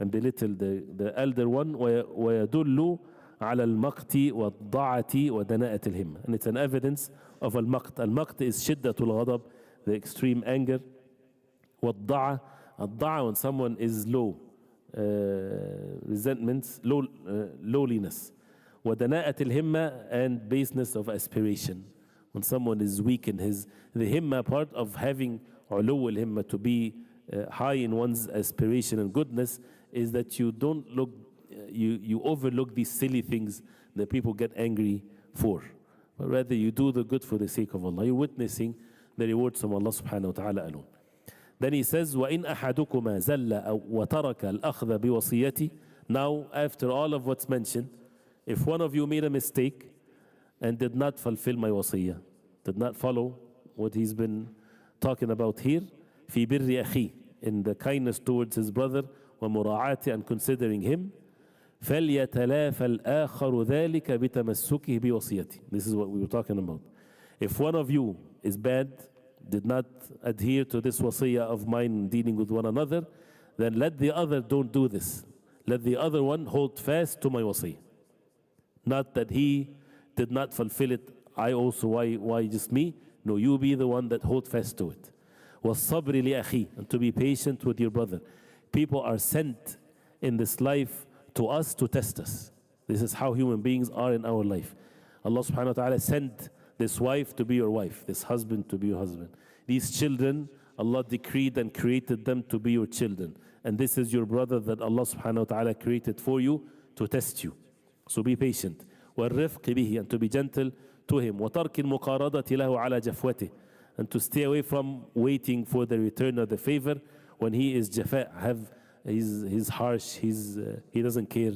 and belittle the elder one, ويدل على المقت والضعة ودناءة الهمة, and it's an evidence of المقت. المقت is شدة الغضب, the extreme anger. والضعة, الضعة when someone is low, resentments, lowliness. ودناءة الهمة, and baseness of aspiration. When someone is weak in the himma, part of having علو الهمة, to be high in one's aspiration and goodness, is that you don't look, you overlook these silly things that people get angry for, but rather you do the good for the sake of Allah. You're witnessing the rewards from Allah subhanahu wa ta'ala alone. Then he says, وَإِنْ أَحَدُكُمَا زَلَّ وَتَرَكَ الْأَخْذَ بِوَصِيَّتِي. Now, after all of what's mentioned, if one of you made a mistake and did not fulfill my wasiyah, did not follow what he's been talking about here, في بر أخيه, in the kindness towards his brother, ومراعاته, and considering him, فليتلافى الآخر ذلك بتمسكه بوصيته. This is what we were talking about. If one of you is bad, did not adhere to this wasiyah of mine dealing with one another, then let the other don't do this. Let the other one hold fast to my wasiyah. Not that he did not fulfill it, I also, why just me? No, you be the one that hold fast to it. وَالصَّبْرِ لِأَخِي, and to be patient with your brother. People are sent in this life to us to test us. This is how human beings are in our life. Allah subhanahu wa ta'ala sent this wife to be your wife, this husband to be your husband. These children, Allah decreed and created them to be your children. And this is your brother that Allah subhanahu wa ta'ala created for you to test you. So be patient. وَالرِّفْقِ بِهِ, and to be gentle to him. وَتَرْكِ الْمُقَارَضَةِ لَهُ عَلَى جَفْوَتِهِ, and to stay away from waiting for the return of the favor when he is jafa, he's harsh, he doesn't care.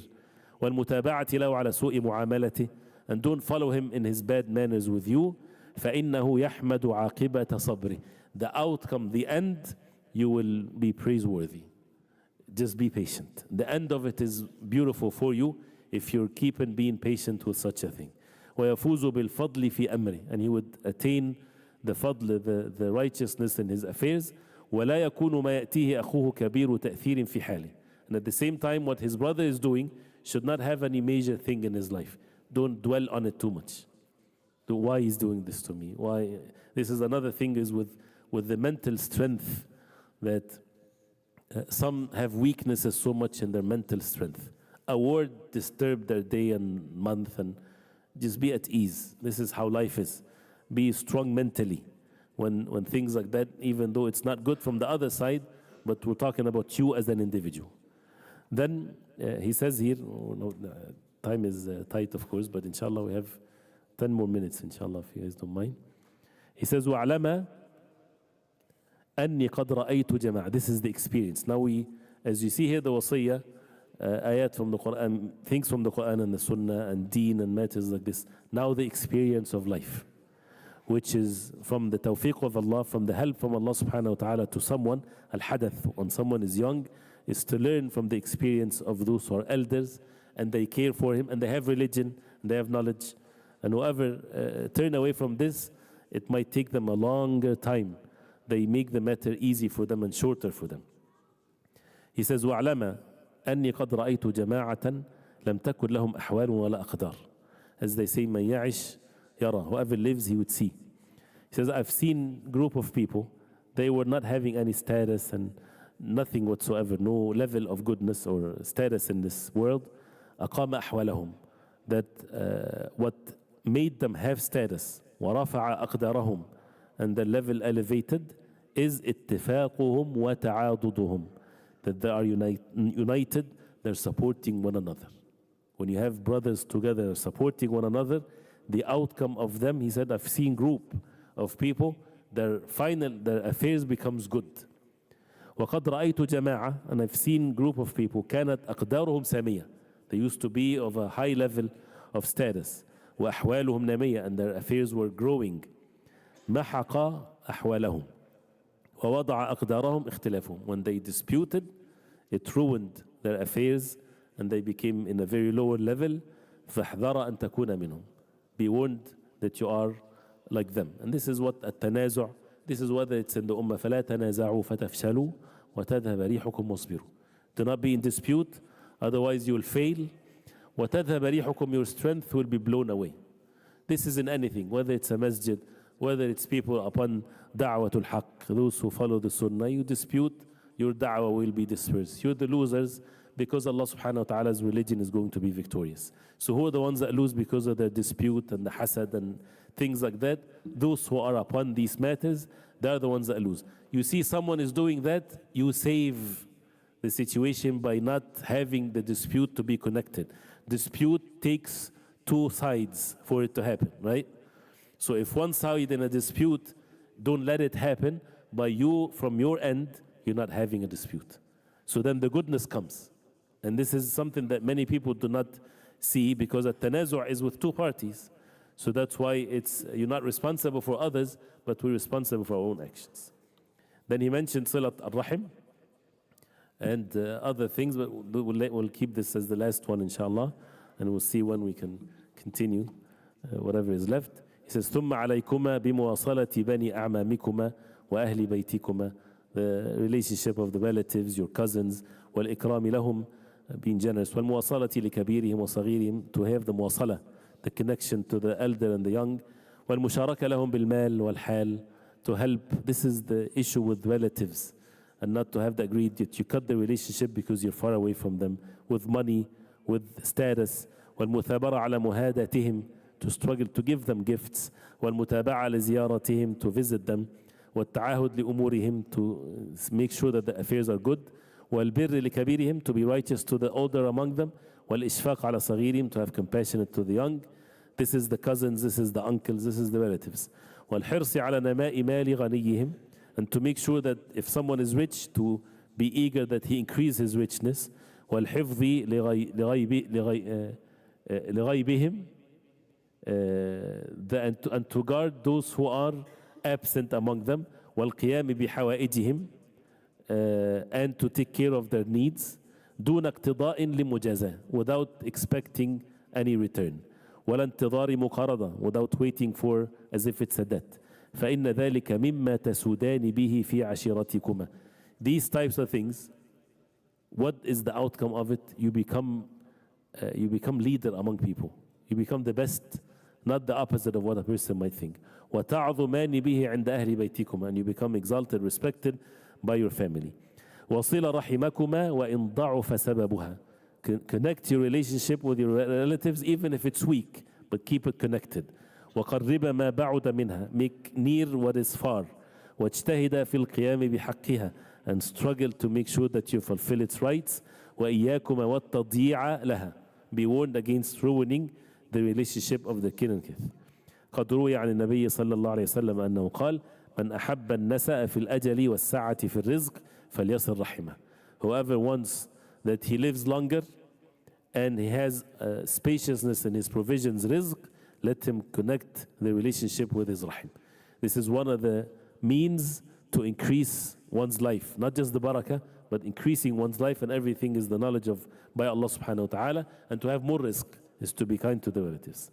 وَالْمُتَابَعَةِ لَهُ عَلى سُوءِ مُعَامَلَتِهِ, and don't follow him in his bad manners with you. فَإِنَّهُ يَحْمَدُ عَاقِبَةَ صَبْرِ, the outcome, the end, you will be praiseworthy. Just be patient. The end of it is beautiful for you if you keep on being patient with such a thing. وَيَفُوزُ بِالْفَضْلِ فِي أَمْرِ, and he would attain the fadl, the righteousness in his affairs. وَلَا يَكُونُ مَا يَأْتِيهِ أَخُوهُ كَبِيرُ تَأْثِيرٍ فِي حَالِهِ, and at the same time what his brother is doing should not have any major thing in his life. Don't dwell on it too much. Why he's doing this to me? Why? This is another thing is with the mental strength, that some have weaknesses so much in their mental strength. A word disturb their day and month, and just be at ease. This is how life is. Be strong mentally when things like that, even though it's not good from the other side, but we're talking about you as an individual. Then he says here, time is tight of course, but inshallah we have 10 more minutes inshallah, if you guys don't mind. He says, وَعْلَمَا أَنِّي قَدْ رَأَيْتُ جَمَاعَ. This is the experience. Now we, as you see here, the wasiyah, ayat from the Quran, things from the Quran and the Sunnah and Deen and matters like this. Now the experience of life, which is from the tawfiq of Allah, from the help from Allah subhanahu wa ta'ala to someone, al-hadath, when someone is young, is to learn from the experience of those who are elders, and they care for him, and they have religion, and they have knowledge. And whoever turn away from this, it might take them a longer time. They make the matter easy for them and shorter for them. He says, وَعْلَمَا أَنِّي قَدْ رَأَيْتُ جَمَاعَةً لَمْ تَكُنْ لَهُمْ أَحْوَالٌ وَلَا أَقْدَارٌ. As they say, مَنْ يَعِشْ يَرَى, whoever lives, he would see. He says, I've seen group of people, they were not having any status and nothing whatsoever, no level of goodness or status in this world. أَقَامَ أَحْوَالَهُم, that what made them have status, وَرَفَعَ أَقْدَارَهُم, and the level elevated, is اتفاقهم وتعاضدهم, that they are united, they're supporting one another. When you have brothers together supporting one another, the outcome of them, he said, I've seen group of people, their affairs becomes good. وقد رأيت جماعة, and I've seen group of people, كانت أقدارهم سامية, they used to be of a high level of status. وأحوالهم نامية, and their affairs were growing. محق أحوالهم ووضع أقدارهم اختلافهم. When they disputed, it ruined their affairs and they became in a very lower level. فاحذر أن تكون منهم. Be warned that you are like them. And this is what التنازع, this is whether it's in the ummah. فلا تنازعوا فتفشلوا وتذهب ريحكم واصبروا. Do not be in dispute, otherwise you will fail. وتذهب ريحكم, your strength will be blown away. This is in anything, whether it's a masjid, whether it's people upon da'watul haqq, those who follow the sunnah. You dispute, your da'wah will be dispersed. You're the losers because Allah subhanahu wa ta'ala's religion is going to be victorious. So who are the ones that lose because of their dispute and the hasad and things like that? Those who are upon these matters, they are the ones that lose. You see someone is doing that, you save the situation by not having the dispute to be connected. Dispute takes two sides for it to happen, right? So if one side in a dispute, don't let it happen by you, from your end, you're not having a dispute. So then the goodness comes. And this is something that many people do not see, because a tanazu' is with two parties. So that's why you're not responsible for others, but we're responsible for our own actions. Then he mentioned Silat al-Rahim and other things, but we'll keep this as the last one, inshallah, and we'll see when we can continue whatever is left. He says, ثم عليكما بمواصلة بني أعمامكما وأهل بيتكما, the relationship of the relatives, your cousins, والإكرام لهم, being generous, والمواصلة لكبيرهم وصغيرهم, to have the مواصلة, the connection to the elder and the young, والمشاركة لهم بالمال والحال, to help. This is the issue with relatives, and not to have the agreed that you cut the relationship because you're far away from them, with money, with status. والمثابرة على مهاداتهم, to struggle to give them gifts. والمتابعة لزيارتهم, to visit them. والتعاهد لأمورهم, to make sure that the affairs are good. والبر لكبيرهم, to be righteous to the older among them. والإشفاق على صغيرهم, to have compassion to the young. This is the cousins, this is the uncles, this is the relatives. والحرص على نماء مال غنيهم, and to make sure that if someone is rich, to be eager that he increase his richness. والحفظ لغيبهم, and to guard those who are absent among them. والقيام بحوائجهم, and to take care of their needs. دون اقتضاء لمجازاة, without expecting any return. ولا انتظار مقارضة, without waiting for as if it's a debt. فإن ذلك مما تسودان به في عشيرتكما. These types of things, what is the outcome of it? You become leader among people. You become the best, not the opposite of what a person might think. وتعظمان به عند أهل بيتكما, and you become exalted, respected by your family. وصل رحمكما وإن ضعف سببها. Connect your relationship with your relatives even if it's weak, but keep it connected. وقرب ما بعد منها, make near what is far. واجتهد في القيام بحقها, and struggle to make sure that you fulfill its rights. وإياكما والتضييع لها, be warned against ruining the relationship of the kin and kith. قد روي عن النبي صلى الله عليه وسلم أنه قال من أحب النساء في الأجل والسعة في الرزق فليصل رحمه. Whoever wants that he lives longer and he has spaciousness in his provisions, rizq, let him connect the relationship with his rahim. This is one of the means to increase one's life, not just the barakah, but increasing one's life, and everything is the knowledge of by Allah subhanahu wa ta'ala, and to have more rizq is to be kind to the relatives.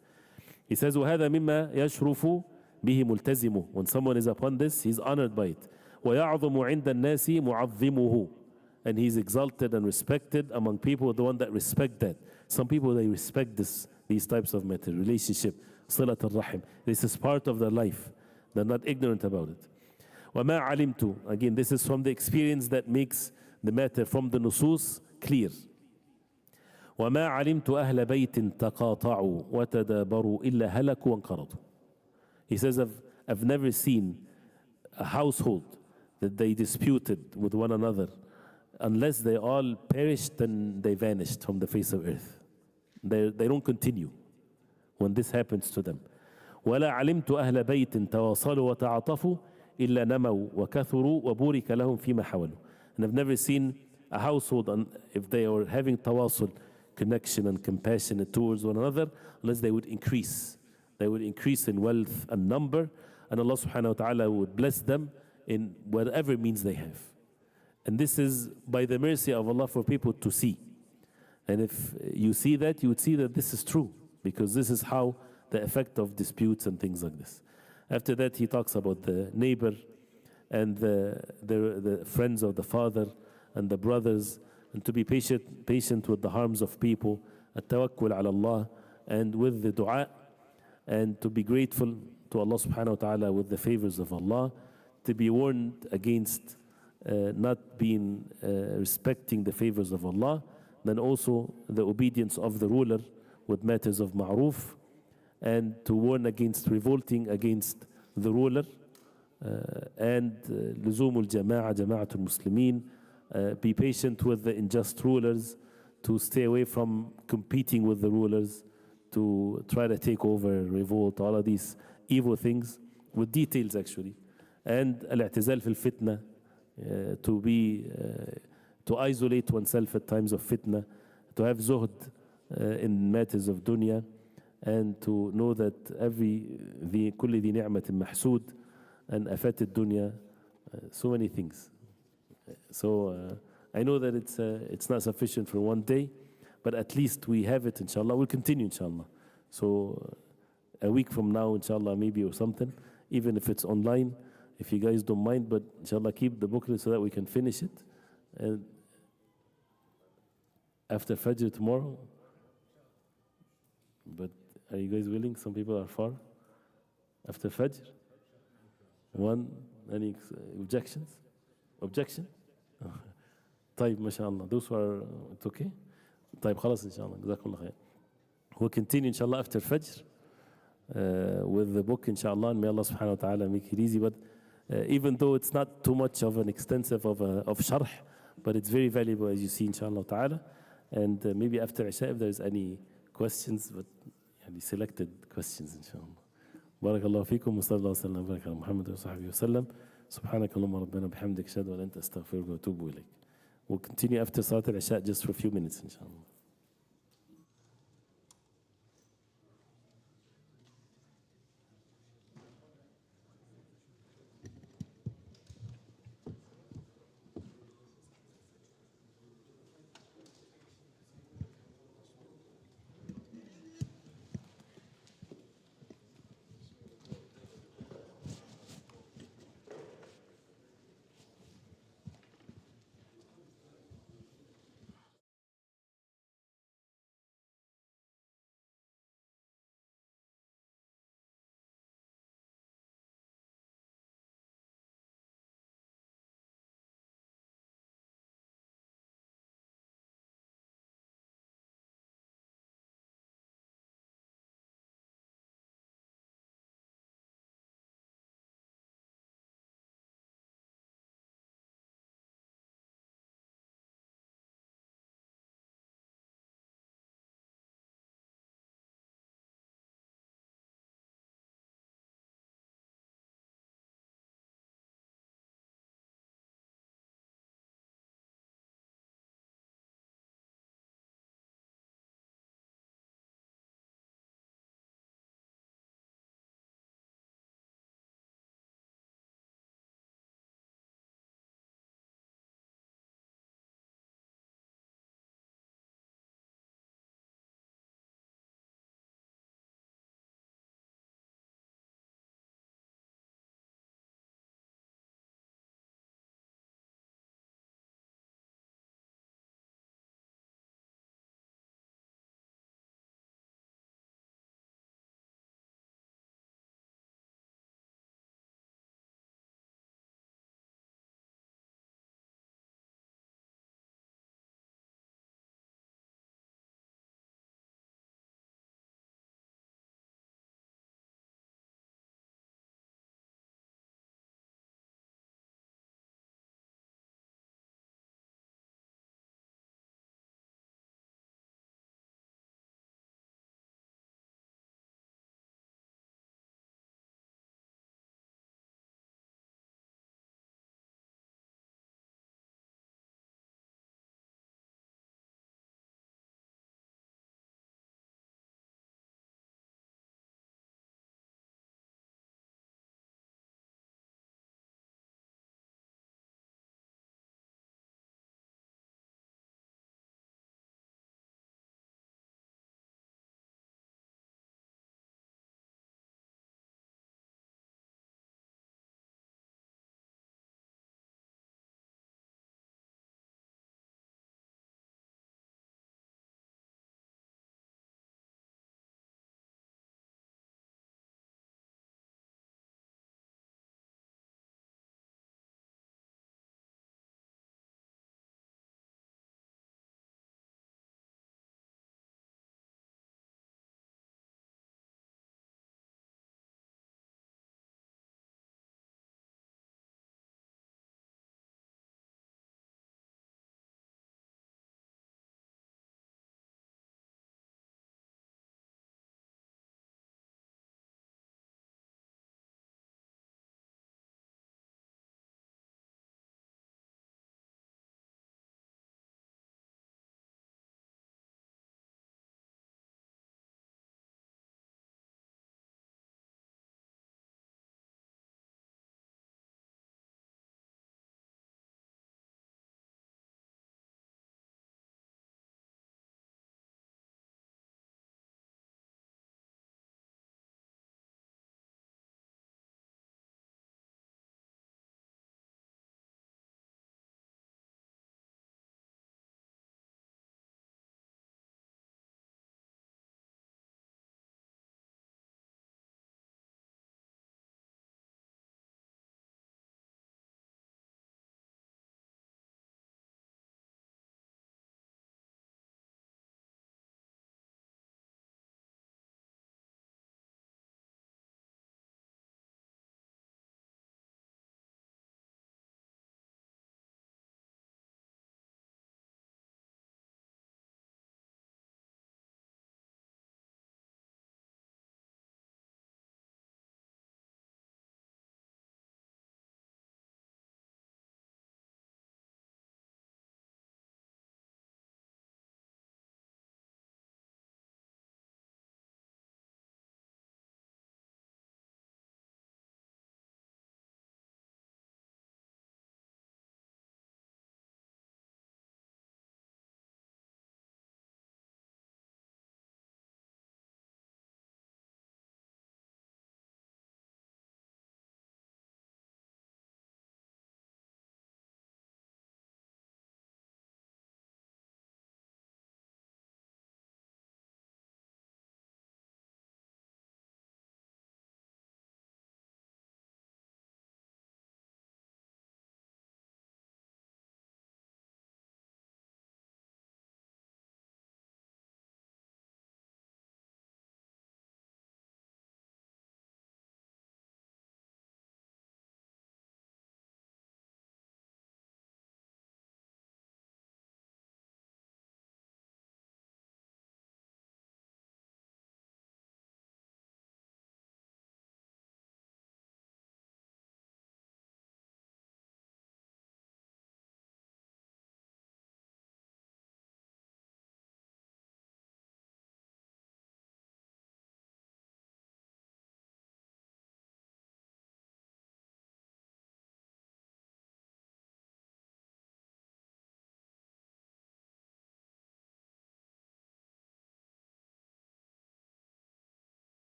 He says, وَهَذَا مِمَّا يَشْرُفُ بِهِ مُلْتَزِمُ. When someone is upon this, he's honored by it. وَيَعْظُمُ عِنْدَ النَّاسِ مُعَظِّمُهُ. And he's exalted and respected among people, the one that respect that. Some people, they respect these types of matter, relationship, صِلَةَ الرَّحِمِ. This is part of their life. They're not ignorant about it. وَمَا عَلِمْتُ. Again, this is from the experience that makes the matter from the nusus clear. وَمَا عَلِمْتُ أَهْلَ بَيْتٍ تَقَاطَعُوا وَتَدَابَرُوا إِلَّا هَلَكُوا وَانْقَرَضُوا. He says, I've never seen a household that they disputed with one another unless they all perished and they vanished from the face of earth. They don't continue when this happens to them. وَلَا عَلِمْتُ أَهْلَ بَيْتٍ تَوَاصَلُوا وَتَعَاطَفُوا إِلَّا نَمَوْا وَكَثُرُوا وَبُورِكَ لَهُمْ فِيمَا حَوَلُوا. And I've never seen a household, if they are having tawasul, connection and compassion towards one another unless they would increase. They would increase in wealth and number, and Allah subhanahu wa ta'ala would bless them in whatever means they have. And this is by the mercy of Allah for people to see. And if you see that, you would see that this is true, because this is how the effect of disputes and things like this. After that, he talks about the neighbor and the friends of the father and the brothers, and to be patient with the harms of people, at-tawakkul ala Allah, and with the dua, and to be grateful to Allah subhanahu wa ta'ala with the favors of Allah, to be warned against not being respecting the favors of Allah, then also the obedience of the ruler with matters of ma'ruf, and to warn against revolting against the ruler, and لزوم الجماعة جماعة المسلمين, be patient with the unjust rulers, to stay away from competing with the rulers, to try to take over, revolt, all of these evil things, with details actually. And الاعتزال في الفتنة, to isolate oneself at times of fitna, to have zuhd in matters of dunya, and to know that كل ذي نعمة محسود, and afat الدنيا, so many things. So I know that it's not sufficient for one day, but at least we have it, inshallah. We'll continue, inshallah. So a week from now, inshallah, maybe, or something, even if it's online, if you guys don't mind, but inshallah, keep the booklet so that we can finish it. And after Fajr tomorrow. But are you guys willing? Some people are far. After Fajr? Any objections? Objection? طيب ما شاء الله. Those who are, it's okay? طيب خلاص إن شاء الله. جزاكم الله خير. We'll continue inshallah after Fajr with the book inshallah, and may Allah subhanahu wa ta'ala make it easy. But even though it's not too much of an extensive of sharh, but it's very valuable as you see inshallah ta'ala. And maybe after Isha if there's any questions, but يعني selected questions inshallah. بارك الله فيكم وصلى الله وسلم وبارك على محمد وصحبه وسلم. سبحانك اللهم ربنا بحمدك أشهد أن لا إله إلا أنت أستغفرك وأتوب إليك. We'll continue after Salat al-Isha just for a few minutes inshallah.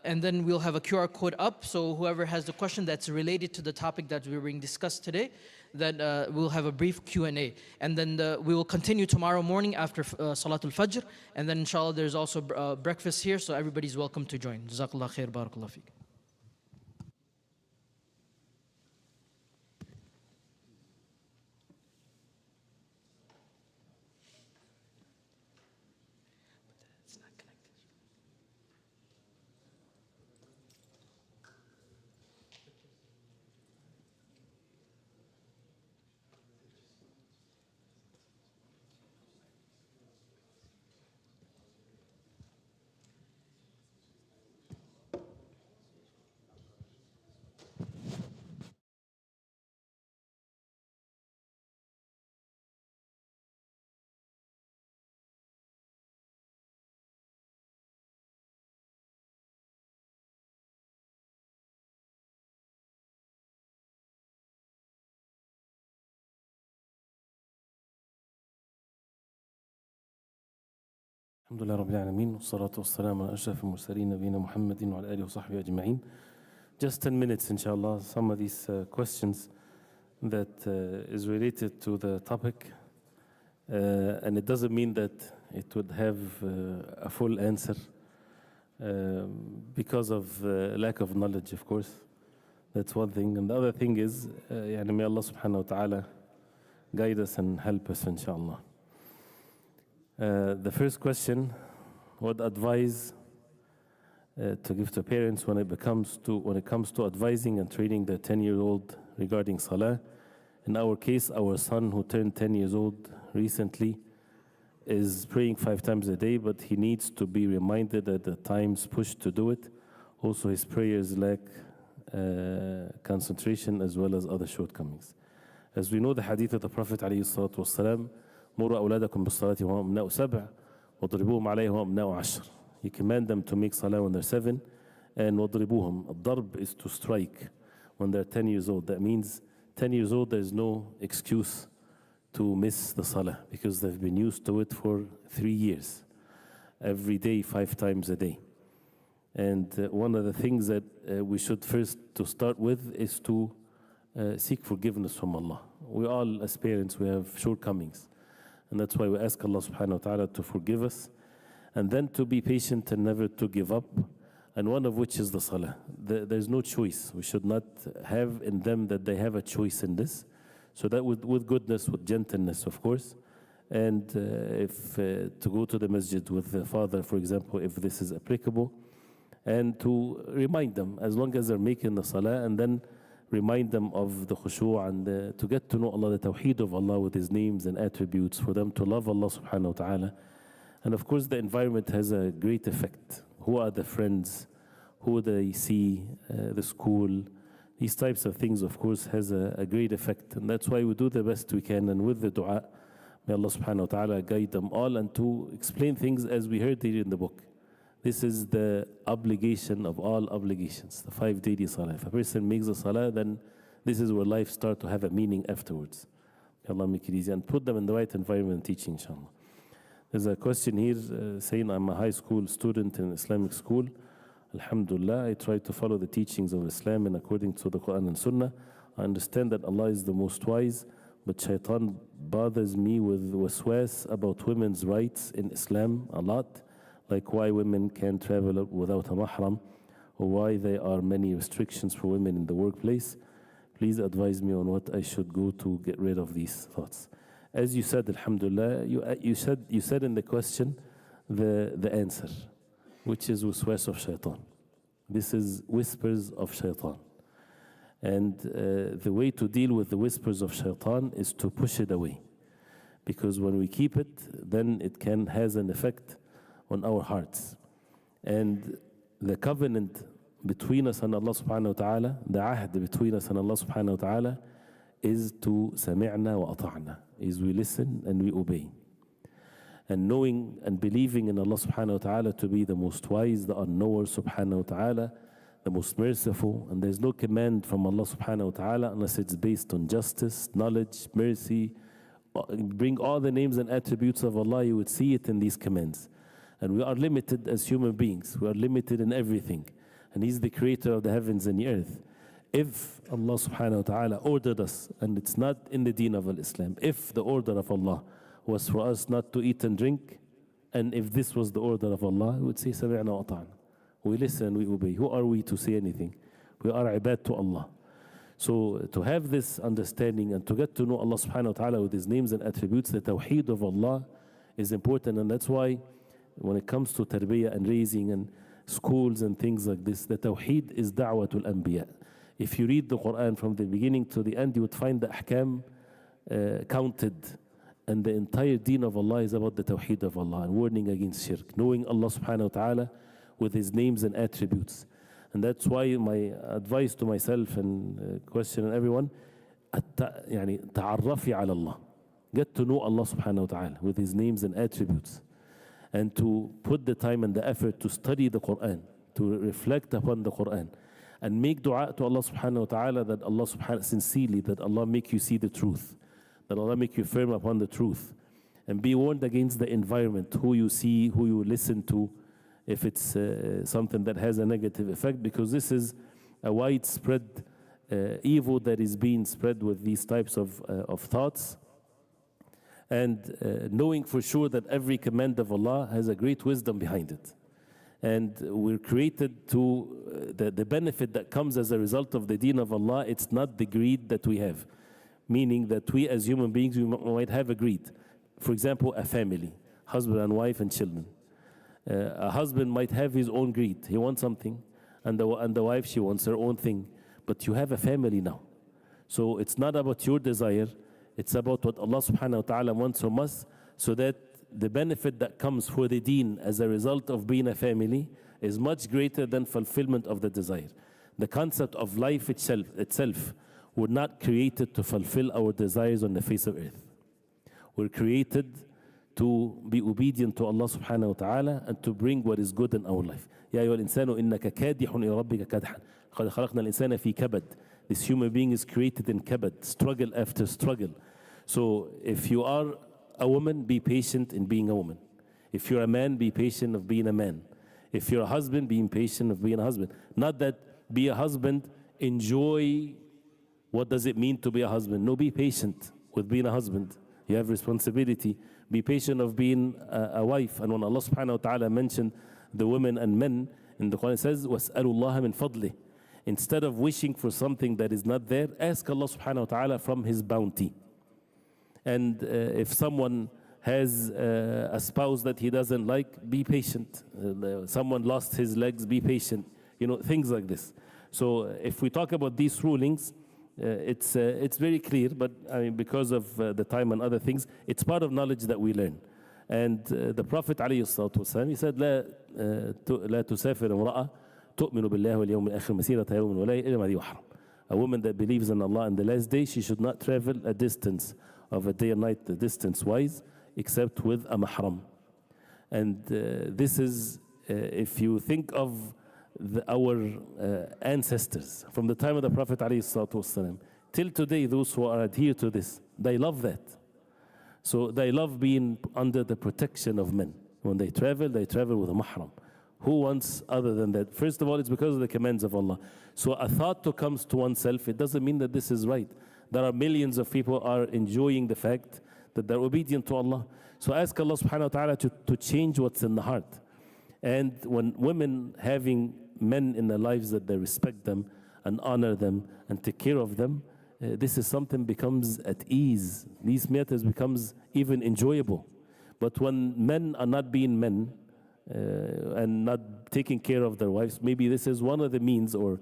And then we'll have a QR code up, so whoever has the question that's related to the topic that we're being discussed today, then we'll have a brief Q&A. And then we will continue tomorrow morning after Salatul Fajr. And then inshallah there's also breakfast here, so everybody's welcome to join. Jazakallah khair, barakallah feek. الحمد لله رب العالمين والصلاة والسلام على أشرف المرسلين نبينا محمد وعلى آله وصحبه أجمعين. Just 10 minutes inshallah, some of these questions that is related to the topic, and it doesn't mean that it would have a full answer because of lack of knowledge, of course. That's one thing. And the other thing is, may Allah subhanahu wa ta'ala guide us and help us inshallah. The first question, what advice to give to parents when it comes to advising and training their 10-year-old regarding salah? In our case, our son who turned 10 years old recently is praying 5 times a day, but he needs to be reminded at the times pushed to do it. Also, his prayers lack concentration as well as other shortcomings. As we know the hadith of the Prophet ﷺ, مروا أولادكم بالصلاة وهم أبناء 7 واضربوهم عليها وهم أبناء 10. You command them to make salah when they're 7, and واضربوهم. الضرب is to strike when they're 10 years old. That means 10 years old, there's no excuse to miss the salah because they've been used to it for 3 years, every day, 5 times a day. And one of the things that we should first to start with is to seek forgiveness from Allah. We all, as parents, we have shortcomings. And that's why we ask Allah subhanahu wa ta'ala to forgive us, and then to be patient and never to give up, and one of which is the salah. There's no choice. We should not have in them that they have a choice in this. So that with goodness, with gentleness, of course, and if to go to the masjid with the father, for example, if this is applicable, and to remind them, as long as they're making the salah, and then remind them of the khushu' and to get to know Allah, the tawheed of Allah with His names and attributes, for them to love Allah subhanahu wa ta'ala. And of course the environment has a great effect. Who are the friends? Who they see? The school? These types of things, of course, has a great effect. And that's why we do the best we can, and with the dua, may Allah subhanahu wa ta'ala guide them all, and to explain things as we heard here in the book. This is the obligation of all obligations, the 5 daily salah. If a person makes a salah, then this is where life starts to have a meaning afterwards. May Allah make it easy and put them in the right environment and teaching, inshallah. There's a question here saying, I'm a high school student in Islamic school. Alhamdulillah, I try to follow the teachings of Islam and according to the Quran and Sunnah. I understand that Allah is the most wise, but shaitan bothers me with waswas about women's rights in Islam a lot. Like why women can't travel without a mahram, or why there are many restrictions for women in the workplace. Please advise me on what I should go to get rid of these thoughts. As you said, alhamdulillah, you said in the question the answer, which is waswas of shaitan. This is whispers of shaitan. And the way to deal with the whispers of shaitan is to push it away. Because when we keep it, then it has an effect on our hearts. And the covenant between us and Allah subhanahu wa ta'ala, the ahd between us and Allah subhanahu wa ta'ala, is to sami'na wa ata'na, is we listen and we obey. And knowing and believing in Allah subhanahu wa ta'ala to be the most wise, the unknower subhanahu wa ta'ala, the most merciful, and there's no command from Allah subhanahu wa ta'ala unless it's based on justice, knowledge, mercy. Bring all the names and attributes of Allah, you would see it in these commands. And we are limited as human beings. We are limited in everything. And He's the creator of the heavens and the earth. If Allah subhanahu wa ta'ala ordered us, and it's not in the deen of Islam, if the order of Allah was for us not to eat and drink, and if this was the order of Allah, we would say, سَمِعْنَا وَأَطَعْنَا. We listen, we obey. Who are we to say anything? We are ibad to Allah. So to have this understanding and to get to know Allah subhanahu wa ta'ala with His names and attributes, the tawheed of Allah is important. And that's why when it comes to tarbiyah and raising and schools and things like this, the tawheed is da'watul anbiya. If you read the Quran from the beginning to the end, you would find the ahkam counted. And the entire deen of Allah is about the tawheed of Allah and warning against shirk, knowing Allah subhanahu wa ta'ala with His names and attributes. And that's why my advice to myself and question and everyone, يعني تعرفي على الله. Get to know Allah subhanahu wa ta'ala with His names and attributes. And to put the time and the effort to study the Quran, to reflect upon the Quran. And make dua to Allah subhanahu wa ta'ala that Allah subhanahu sincerely, that Allah make you see the truth. That Allah make you firm upon the truth. And be warned against the environment, who you see, who you listen to, if it's something that has a negative effect, because this is a widespread evil that is being spread with these types of thoughts. And knowing for sure that every command of Allah has a great wisdom behind it. And we're created to, the benefit that comes as a result of the deen of Allah, it's not the greed that we have. Meaning that we as human beings, we might have a greed. For example, a family, husband and wife and children. A husband might have his own greed. He wants something. And the wife, she wants her own thing. But you have a family now. So it's not about your desire. It's about what Allah subhanahu wa ta'ala wants from us, so that the benefit that comes for the deen as a result of being a family is much greater than fulfillment of the desire. The concept of life itself were not created to fulfill our desires on the face of earth. We're created to be obedient to Allah subhanahu wa ta'ala and to bring what is good in our life. يا أيها الإنسان إنك كادح إلى ربك كدحا قد خلقنا الإنسان في كبد. This human being is created in kabad, struggle after struggle. So if you are a woman, be patient in being a woman. If you're a man, be patient of being a man. If you're a husband, be patient of being a husband. Not that be a husband, enjoy what does it mean to be a husband. No, be patient with being a husband. You have responsibility. Be patient of being a wife. And when Allah subhanahu wa ta'ala mentioned the women and men, in the Quran it says, وَاسْأَلُوا اللَّهَ مِنْ فَضْلِهِ. Instead of wishing for something that is not there, ask Allah subhanahu wa ta'ala from His bounty. And if someone has a spouse that he doesn't like, be patient. Someone lost his legs, be patient. You know, things like this. So if we talk about these rulings, it's very clear, but I mean, because of the time and other things, it's part of knowledge that we learn. And the Prophet ﷺ, he said, لا تسافر امرأة تؤمن بالله واليوم الآخر مسيرة يوم ولا إلا ما يحرم. A woman that believes in Allah and the last day, she should not travel a distance of a day and night, distance-wise, except with a mahram. And this is, if you think of our ancestors, from the time of the Prophet ﷺ, till today, those who are adhere to this, they love that. So they love being under the protection of men. When they travel with a mahram. Who wants other than that? First of all, it's because of the commands of Allah. So a thought to comes to oneself, it doesn't mean that this is right. There are millions of people are enjoying the fact that they're obedient to Allah. So ask Allah subhanahu wa ta'ala to change what's in the heart. And when women having men in their lives that they respect them and honor them and take care of them, this is something becomes at ease. These matters becomes even enjoyable. But when men are not being men and not taking care of their wives, maybe this is one of the means, or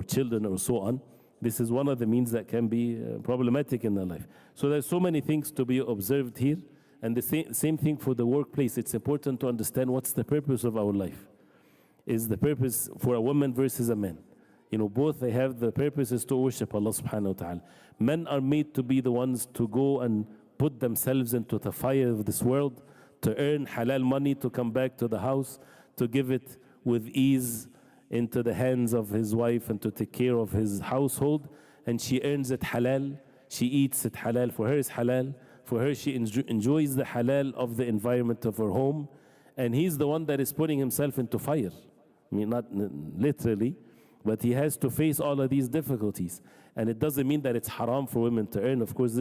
children or so on, this is one of the means that can be problematic in their life. So there's so many things to be observed here. And the same thing for the workplace. It's important to understand what's the purpose of our life. Is the purpose for a woman versus a man? You know, both they have the purposes to worship Allah subhanahu wa ta'ala. Men are made to be the ones to go and put themselves into the fire of this world, to earn halal money, to come back to the house, to give it with ease into the hands of his wife and to take care of his household. And she earns it halal, she eats it halal, for her it's halal. For her, she enjoys the halal of the environment of her home. And he's the one that is putting himself into fire. I mean, not literally, but he has to face all of these difficulties. And it doesn't mean that it's haram for women to earn. Of course,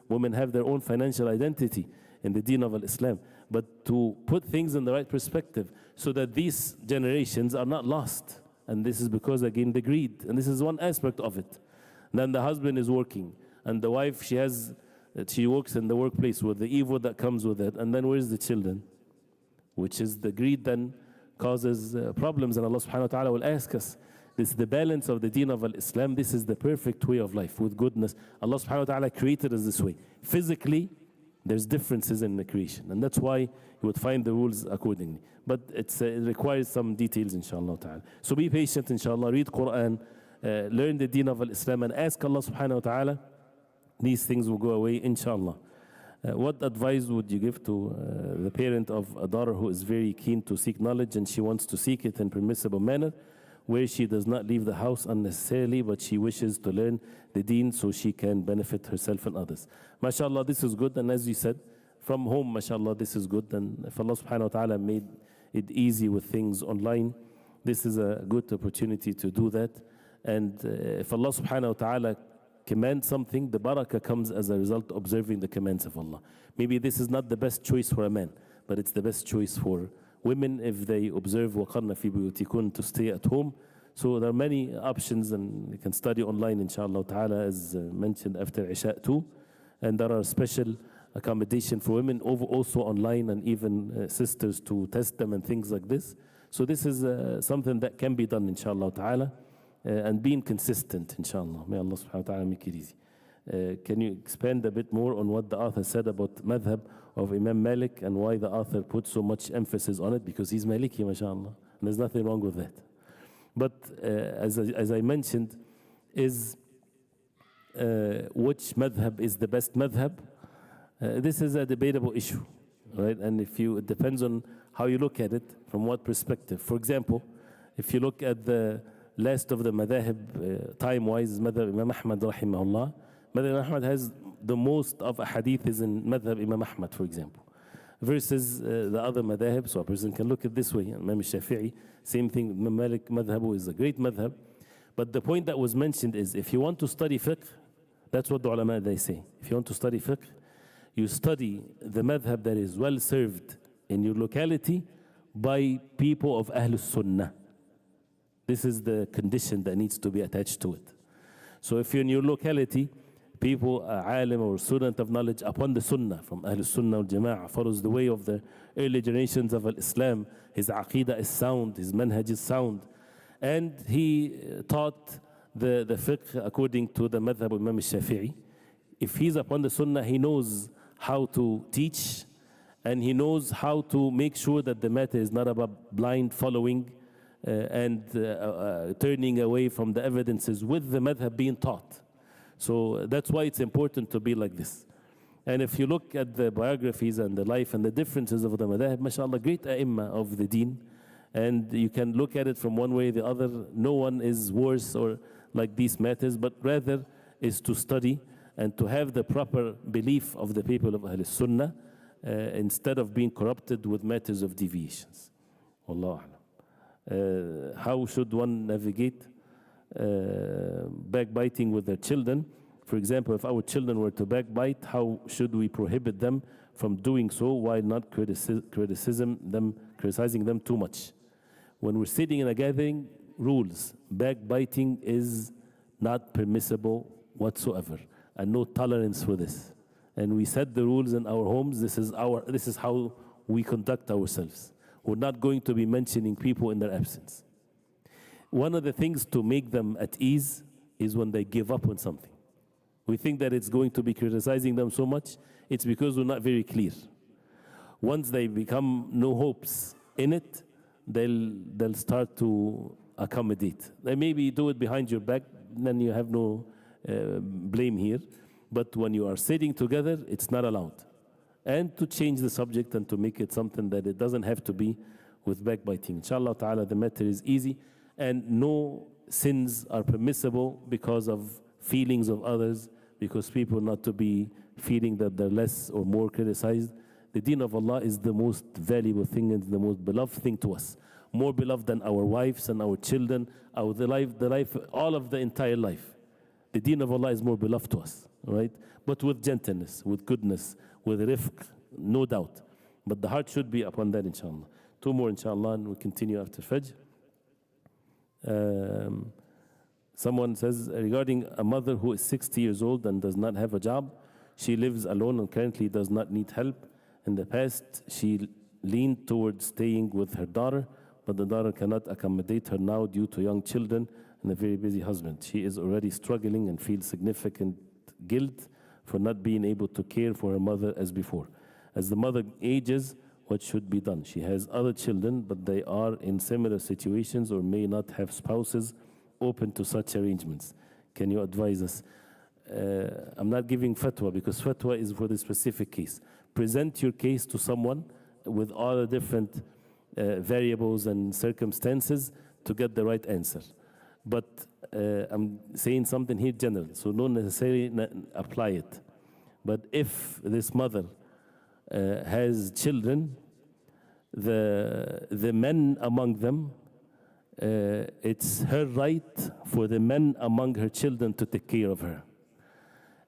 women have their own financial identity in the Deen of Islam. But to put things in the right perspective so that these generations are not lost. And this is because, again, the greed. And this is one aspect of it. And then the husband is working. And the wife, she works in the workplace with the evil that comes with it. And then where's the children? Which is the greed then causes problems. And Allah subhanahu wa ta'ala will ask us. This is the balance of the Deen of Islam. This is the perfect way of life with goodness. Allah subhanahu wa ta'ala created us this way. Physically, there's differences in the creation. And that's why you would find the rules accordingly. But it requires some details, inshallah ta'ala. So be patient, inshallah. Read Quran, learn the Deen of Islam, and ask Allah subhanahu wa ta'ala. These things will go away, inshallah. What advice would you give to the parent of a daughter who is very keen to seek knowledge and she wants to seek it in permissible manner, where she does not leave the house unnecessarily, but she wishes to learn the Deen so she can benefit herself and others? MashaAllah, this is good. And as you said, from home, MashaAllah, this is good. And if Allah subhanahu wa ta'ala made it easy with things online, this is a good opportunity to do that. And if Allah subhanahu wa ta'ala commands something, the barakah comes as a result of observing the commands of Allah. Maybe this is not the best choice for a man, but it's the best choice for women if they observe وَقَرْنَ فِي بُيُوتِكُنَّ to stay at home. So there are many options, and you can study online, inshallah ta'ala, as mentioned after Isha too. And there are special accommodation for women also online, and even sisters to test them and things like this. So this is something that can be done, inshallah ta'ala, and being consistent, inshallah. May Allah subhanahu wa ta'ala make it easy. Can you expand a bit more on what the author said about madhab of Imam Malik and why the author put so much emphasis on it? Because he's Maliki, mashallah, and there's nothing wrong with that. But as I mentioned, is which madhab is the best madhab? This is a debatable issue, right? And it depends on how you look at it, from what perspective. For example, if you look at the last of the madhab, time-wise, is madhab Imam Ahmad rahimahullah. Madhab Imam Ahmad has the most of a hadith is in madhab Imam Ahmad, for example, versus the other madhab. So a person can look at this way. Imam Shafi'i, same thing. Imam Malik madhab is a great madhab. But the point that was mentioned is, if you want to study fiqh, that's what the ulama they say. If you want to study fiqh, you study the madhab that is well served in your locality by people of Ahlul Sunnah. This is the condition that needs to be attached to it. So if you're in your locality, people, alim or student of knowledge upon the Sunnah, from Ahlul Sunnah wal Jama'ah, follows the way of the early generations of Islam, his aqidah is sound, his manhaj is sound, and he taught the fiqh according to the madhab of Imam Shafi'i. If he's upon the Sunnah, he knows how to teach, and he knows how to make sure that the matter is not about blind following and turning away from the evidences with the madhab being taught. So that's why it's important to be like this. And if you look at the biographies and the life and the differences of the madhab, mashallah, great a'imma of the deen. And you can look at it from one way or the other. No one is worse or like these matters, but rather is to study and to have the proper belief of the people of Ahl Sunnah instead of being corrupted with matters of deviations. Wallahu a'lam. How should one navigate backbiting with their children? For example, if our children were to backbite, how should we prohibit them from doing so while not criticizing them too much? When we're sitting in a gathering, rules. Backbiting is not permissible whatsoever, and no tolerance for this. And we set the rules in our homes. This is how we conduct ourselves. We're not going to be mentioning people in their absence. One of the things to make them at ease is when they give up on something. We think that it's going to be criticizing them so much, it's because we're not very clear. Once they become no hopes in it, they'll start to accommodate. They maybe do it behind your back, then you have no blame here. But when you are sitting together, it's not allowed. And to change the subject and to make it something that it doesn't have to be with backbiting. Inshallah ta'ala, the matter is easy, and no sins are permissible because of feelings of others, because people not to be feeling that they're less or more criticized. The deen of Allah is the most valuable thing and the most beloved thing to us. More beloved than our wives and our children, the life, all of the entire life. The deen of Allah is more beloved to us, right? But with gentleness, with goodness, with rifq, no doubt. But the heart should be upon that, inshallah. Two more, inshallah, and we continue after Fajr. Someone says, regarding a mother who is 60 years old and does not have a job, she lives alone and currently does not need help. In the past, she leaned towards staying with her daughter, but the daughter cannot accommodate her now due to young children and a very busy husband. She is already struggling and feels significant guilt for not being able to care for her mother as before. As the mother ages, what should be done? She has other children, but they are in similar situations or may not have spouses open to such arrangements. Can you advise us? I'm not giving fatwa because fatwa is for the specific case. Present your case to someone with all the different variables and circumstances to get the right answer. But I'm saying something here general, so don't necessarily apply it. But if this mother has children, the men among them, it's her right for the men among her children to take care of her.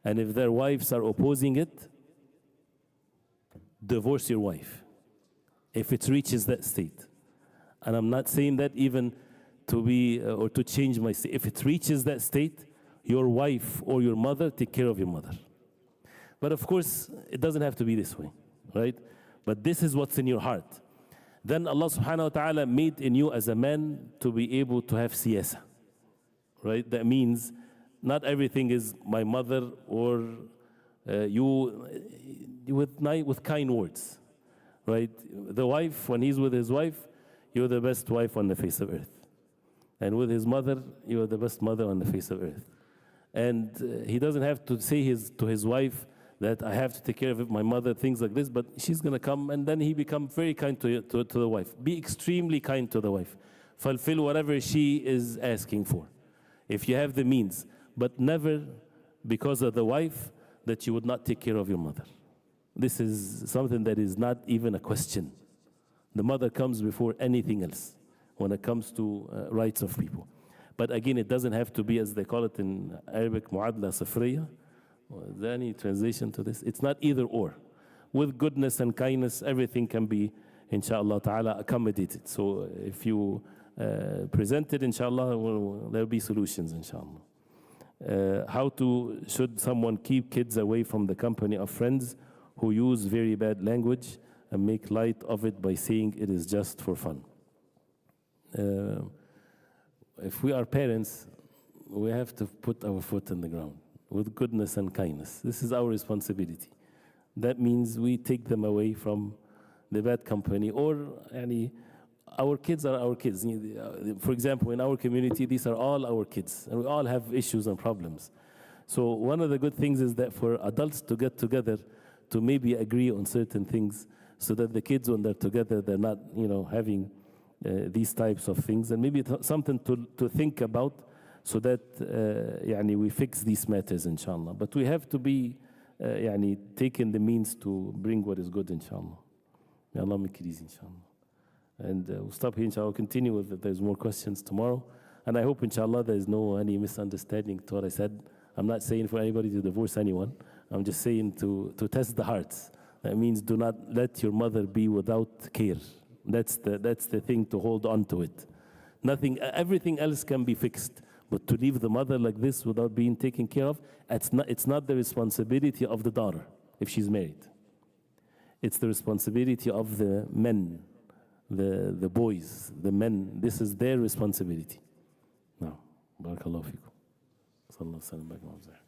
And if their wives are opposing it, divorce your wife if it reaches that state. And I'm not saying that even to be or to change my state. If it reaches that state, your wife or your mother, take care of your mother. But of course, it doesn't have to be this way, right? But this is what's in your heart. Then Allah subhanahu wa ta'ala made in you as a man to be able to have siyasa, right? That means not everything is my mother or you with kind words, right? The wife, when he's with his wife, you're the best wife on the face of earth. And with his mother, you're the best mother on the face of earth. And he doesn't have to say to his wife that I have to take care of my mother, things like this, but she's going to come, and then he becomes very kind to the wife. Be extremely kind to the wife. Fulfill whatever she is asking for, if you have the means. But never, because of the wife, that you would not take care of your mother. This is something that is not even a question. The mother comes before anything else when it comes to rights of people. But again, it doesn't have to be, as they call it in Arabic, mu'adla safriya. Is there any translation to this? It's not either or. With goodness and kindness, everything can be, inshallah ta'ala, accommodated. So if you present it, inshallah, there'll be solutions, inshallah. Should someone keep kids away from the company of friends who use very bad language and make light of it by saying it is just for fun? If we are parents, we have to put our foot in the ground with goodness and kindness. This is our responsibility. That means we take them away from the bad company, or our kids are our kids. For example, in our community, these are all our kids, and we all have issues and problems. So one of the good things is that for adults to get together to maybe agree on certain things, so that the kids, when they're together, they're not, having these types of things, and maybe something to think about, so that we fix these matters, inshallah. But we have to be taking the means to bring what is good, inshallah. May Allah make it easy, inshallah. And we'll stop here, inshallah. We'll continue if there's more questions tomorrow. And I hope, inshallah, there's any misunderstanding to what I said. I'm not saying for anybody to divorce anyone. I'm just saying to test the hearts. That means do not let your mother be without care. That's the thing, to hold on to it. Everything else can be fixed. But to leave the mother like this without being taken care of, it's not the responsibility of the daughter if she's married. It's the responsibility of the men, the boys, the men. This is their responsibility. Now, barakallahu fikum. Sallallahu alaihi wasallam.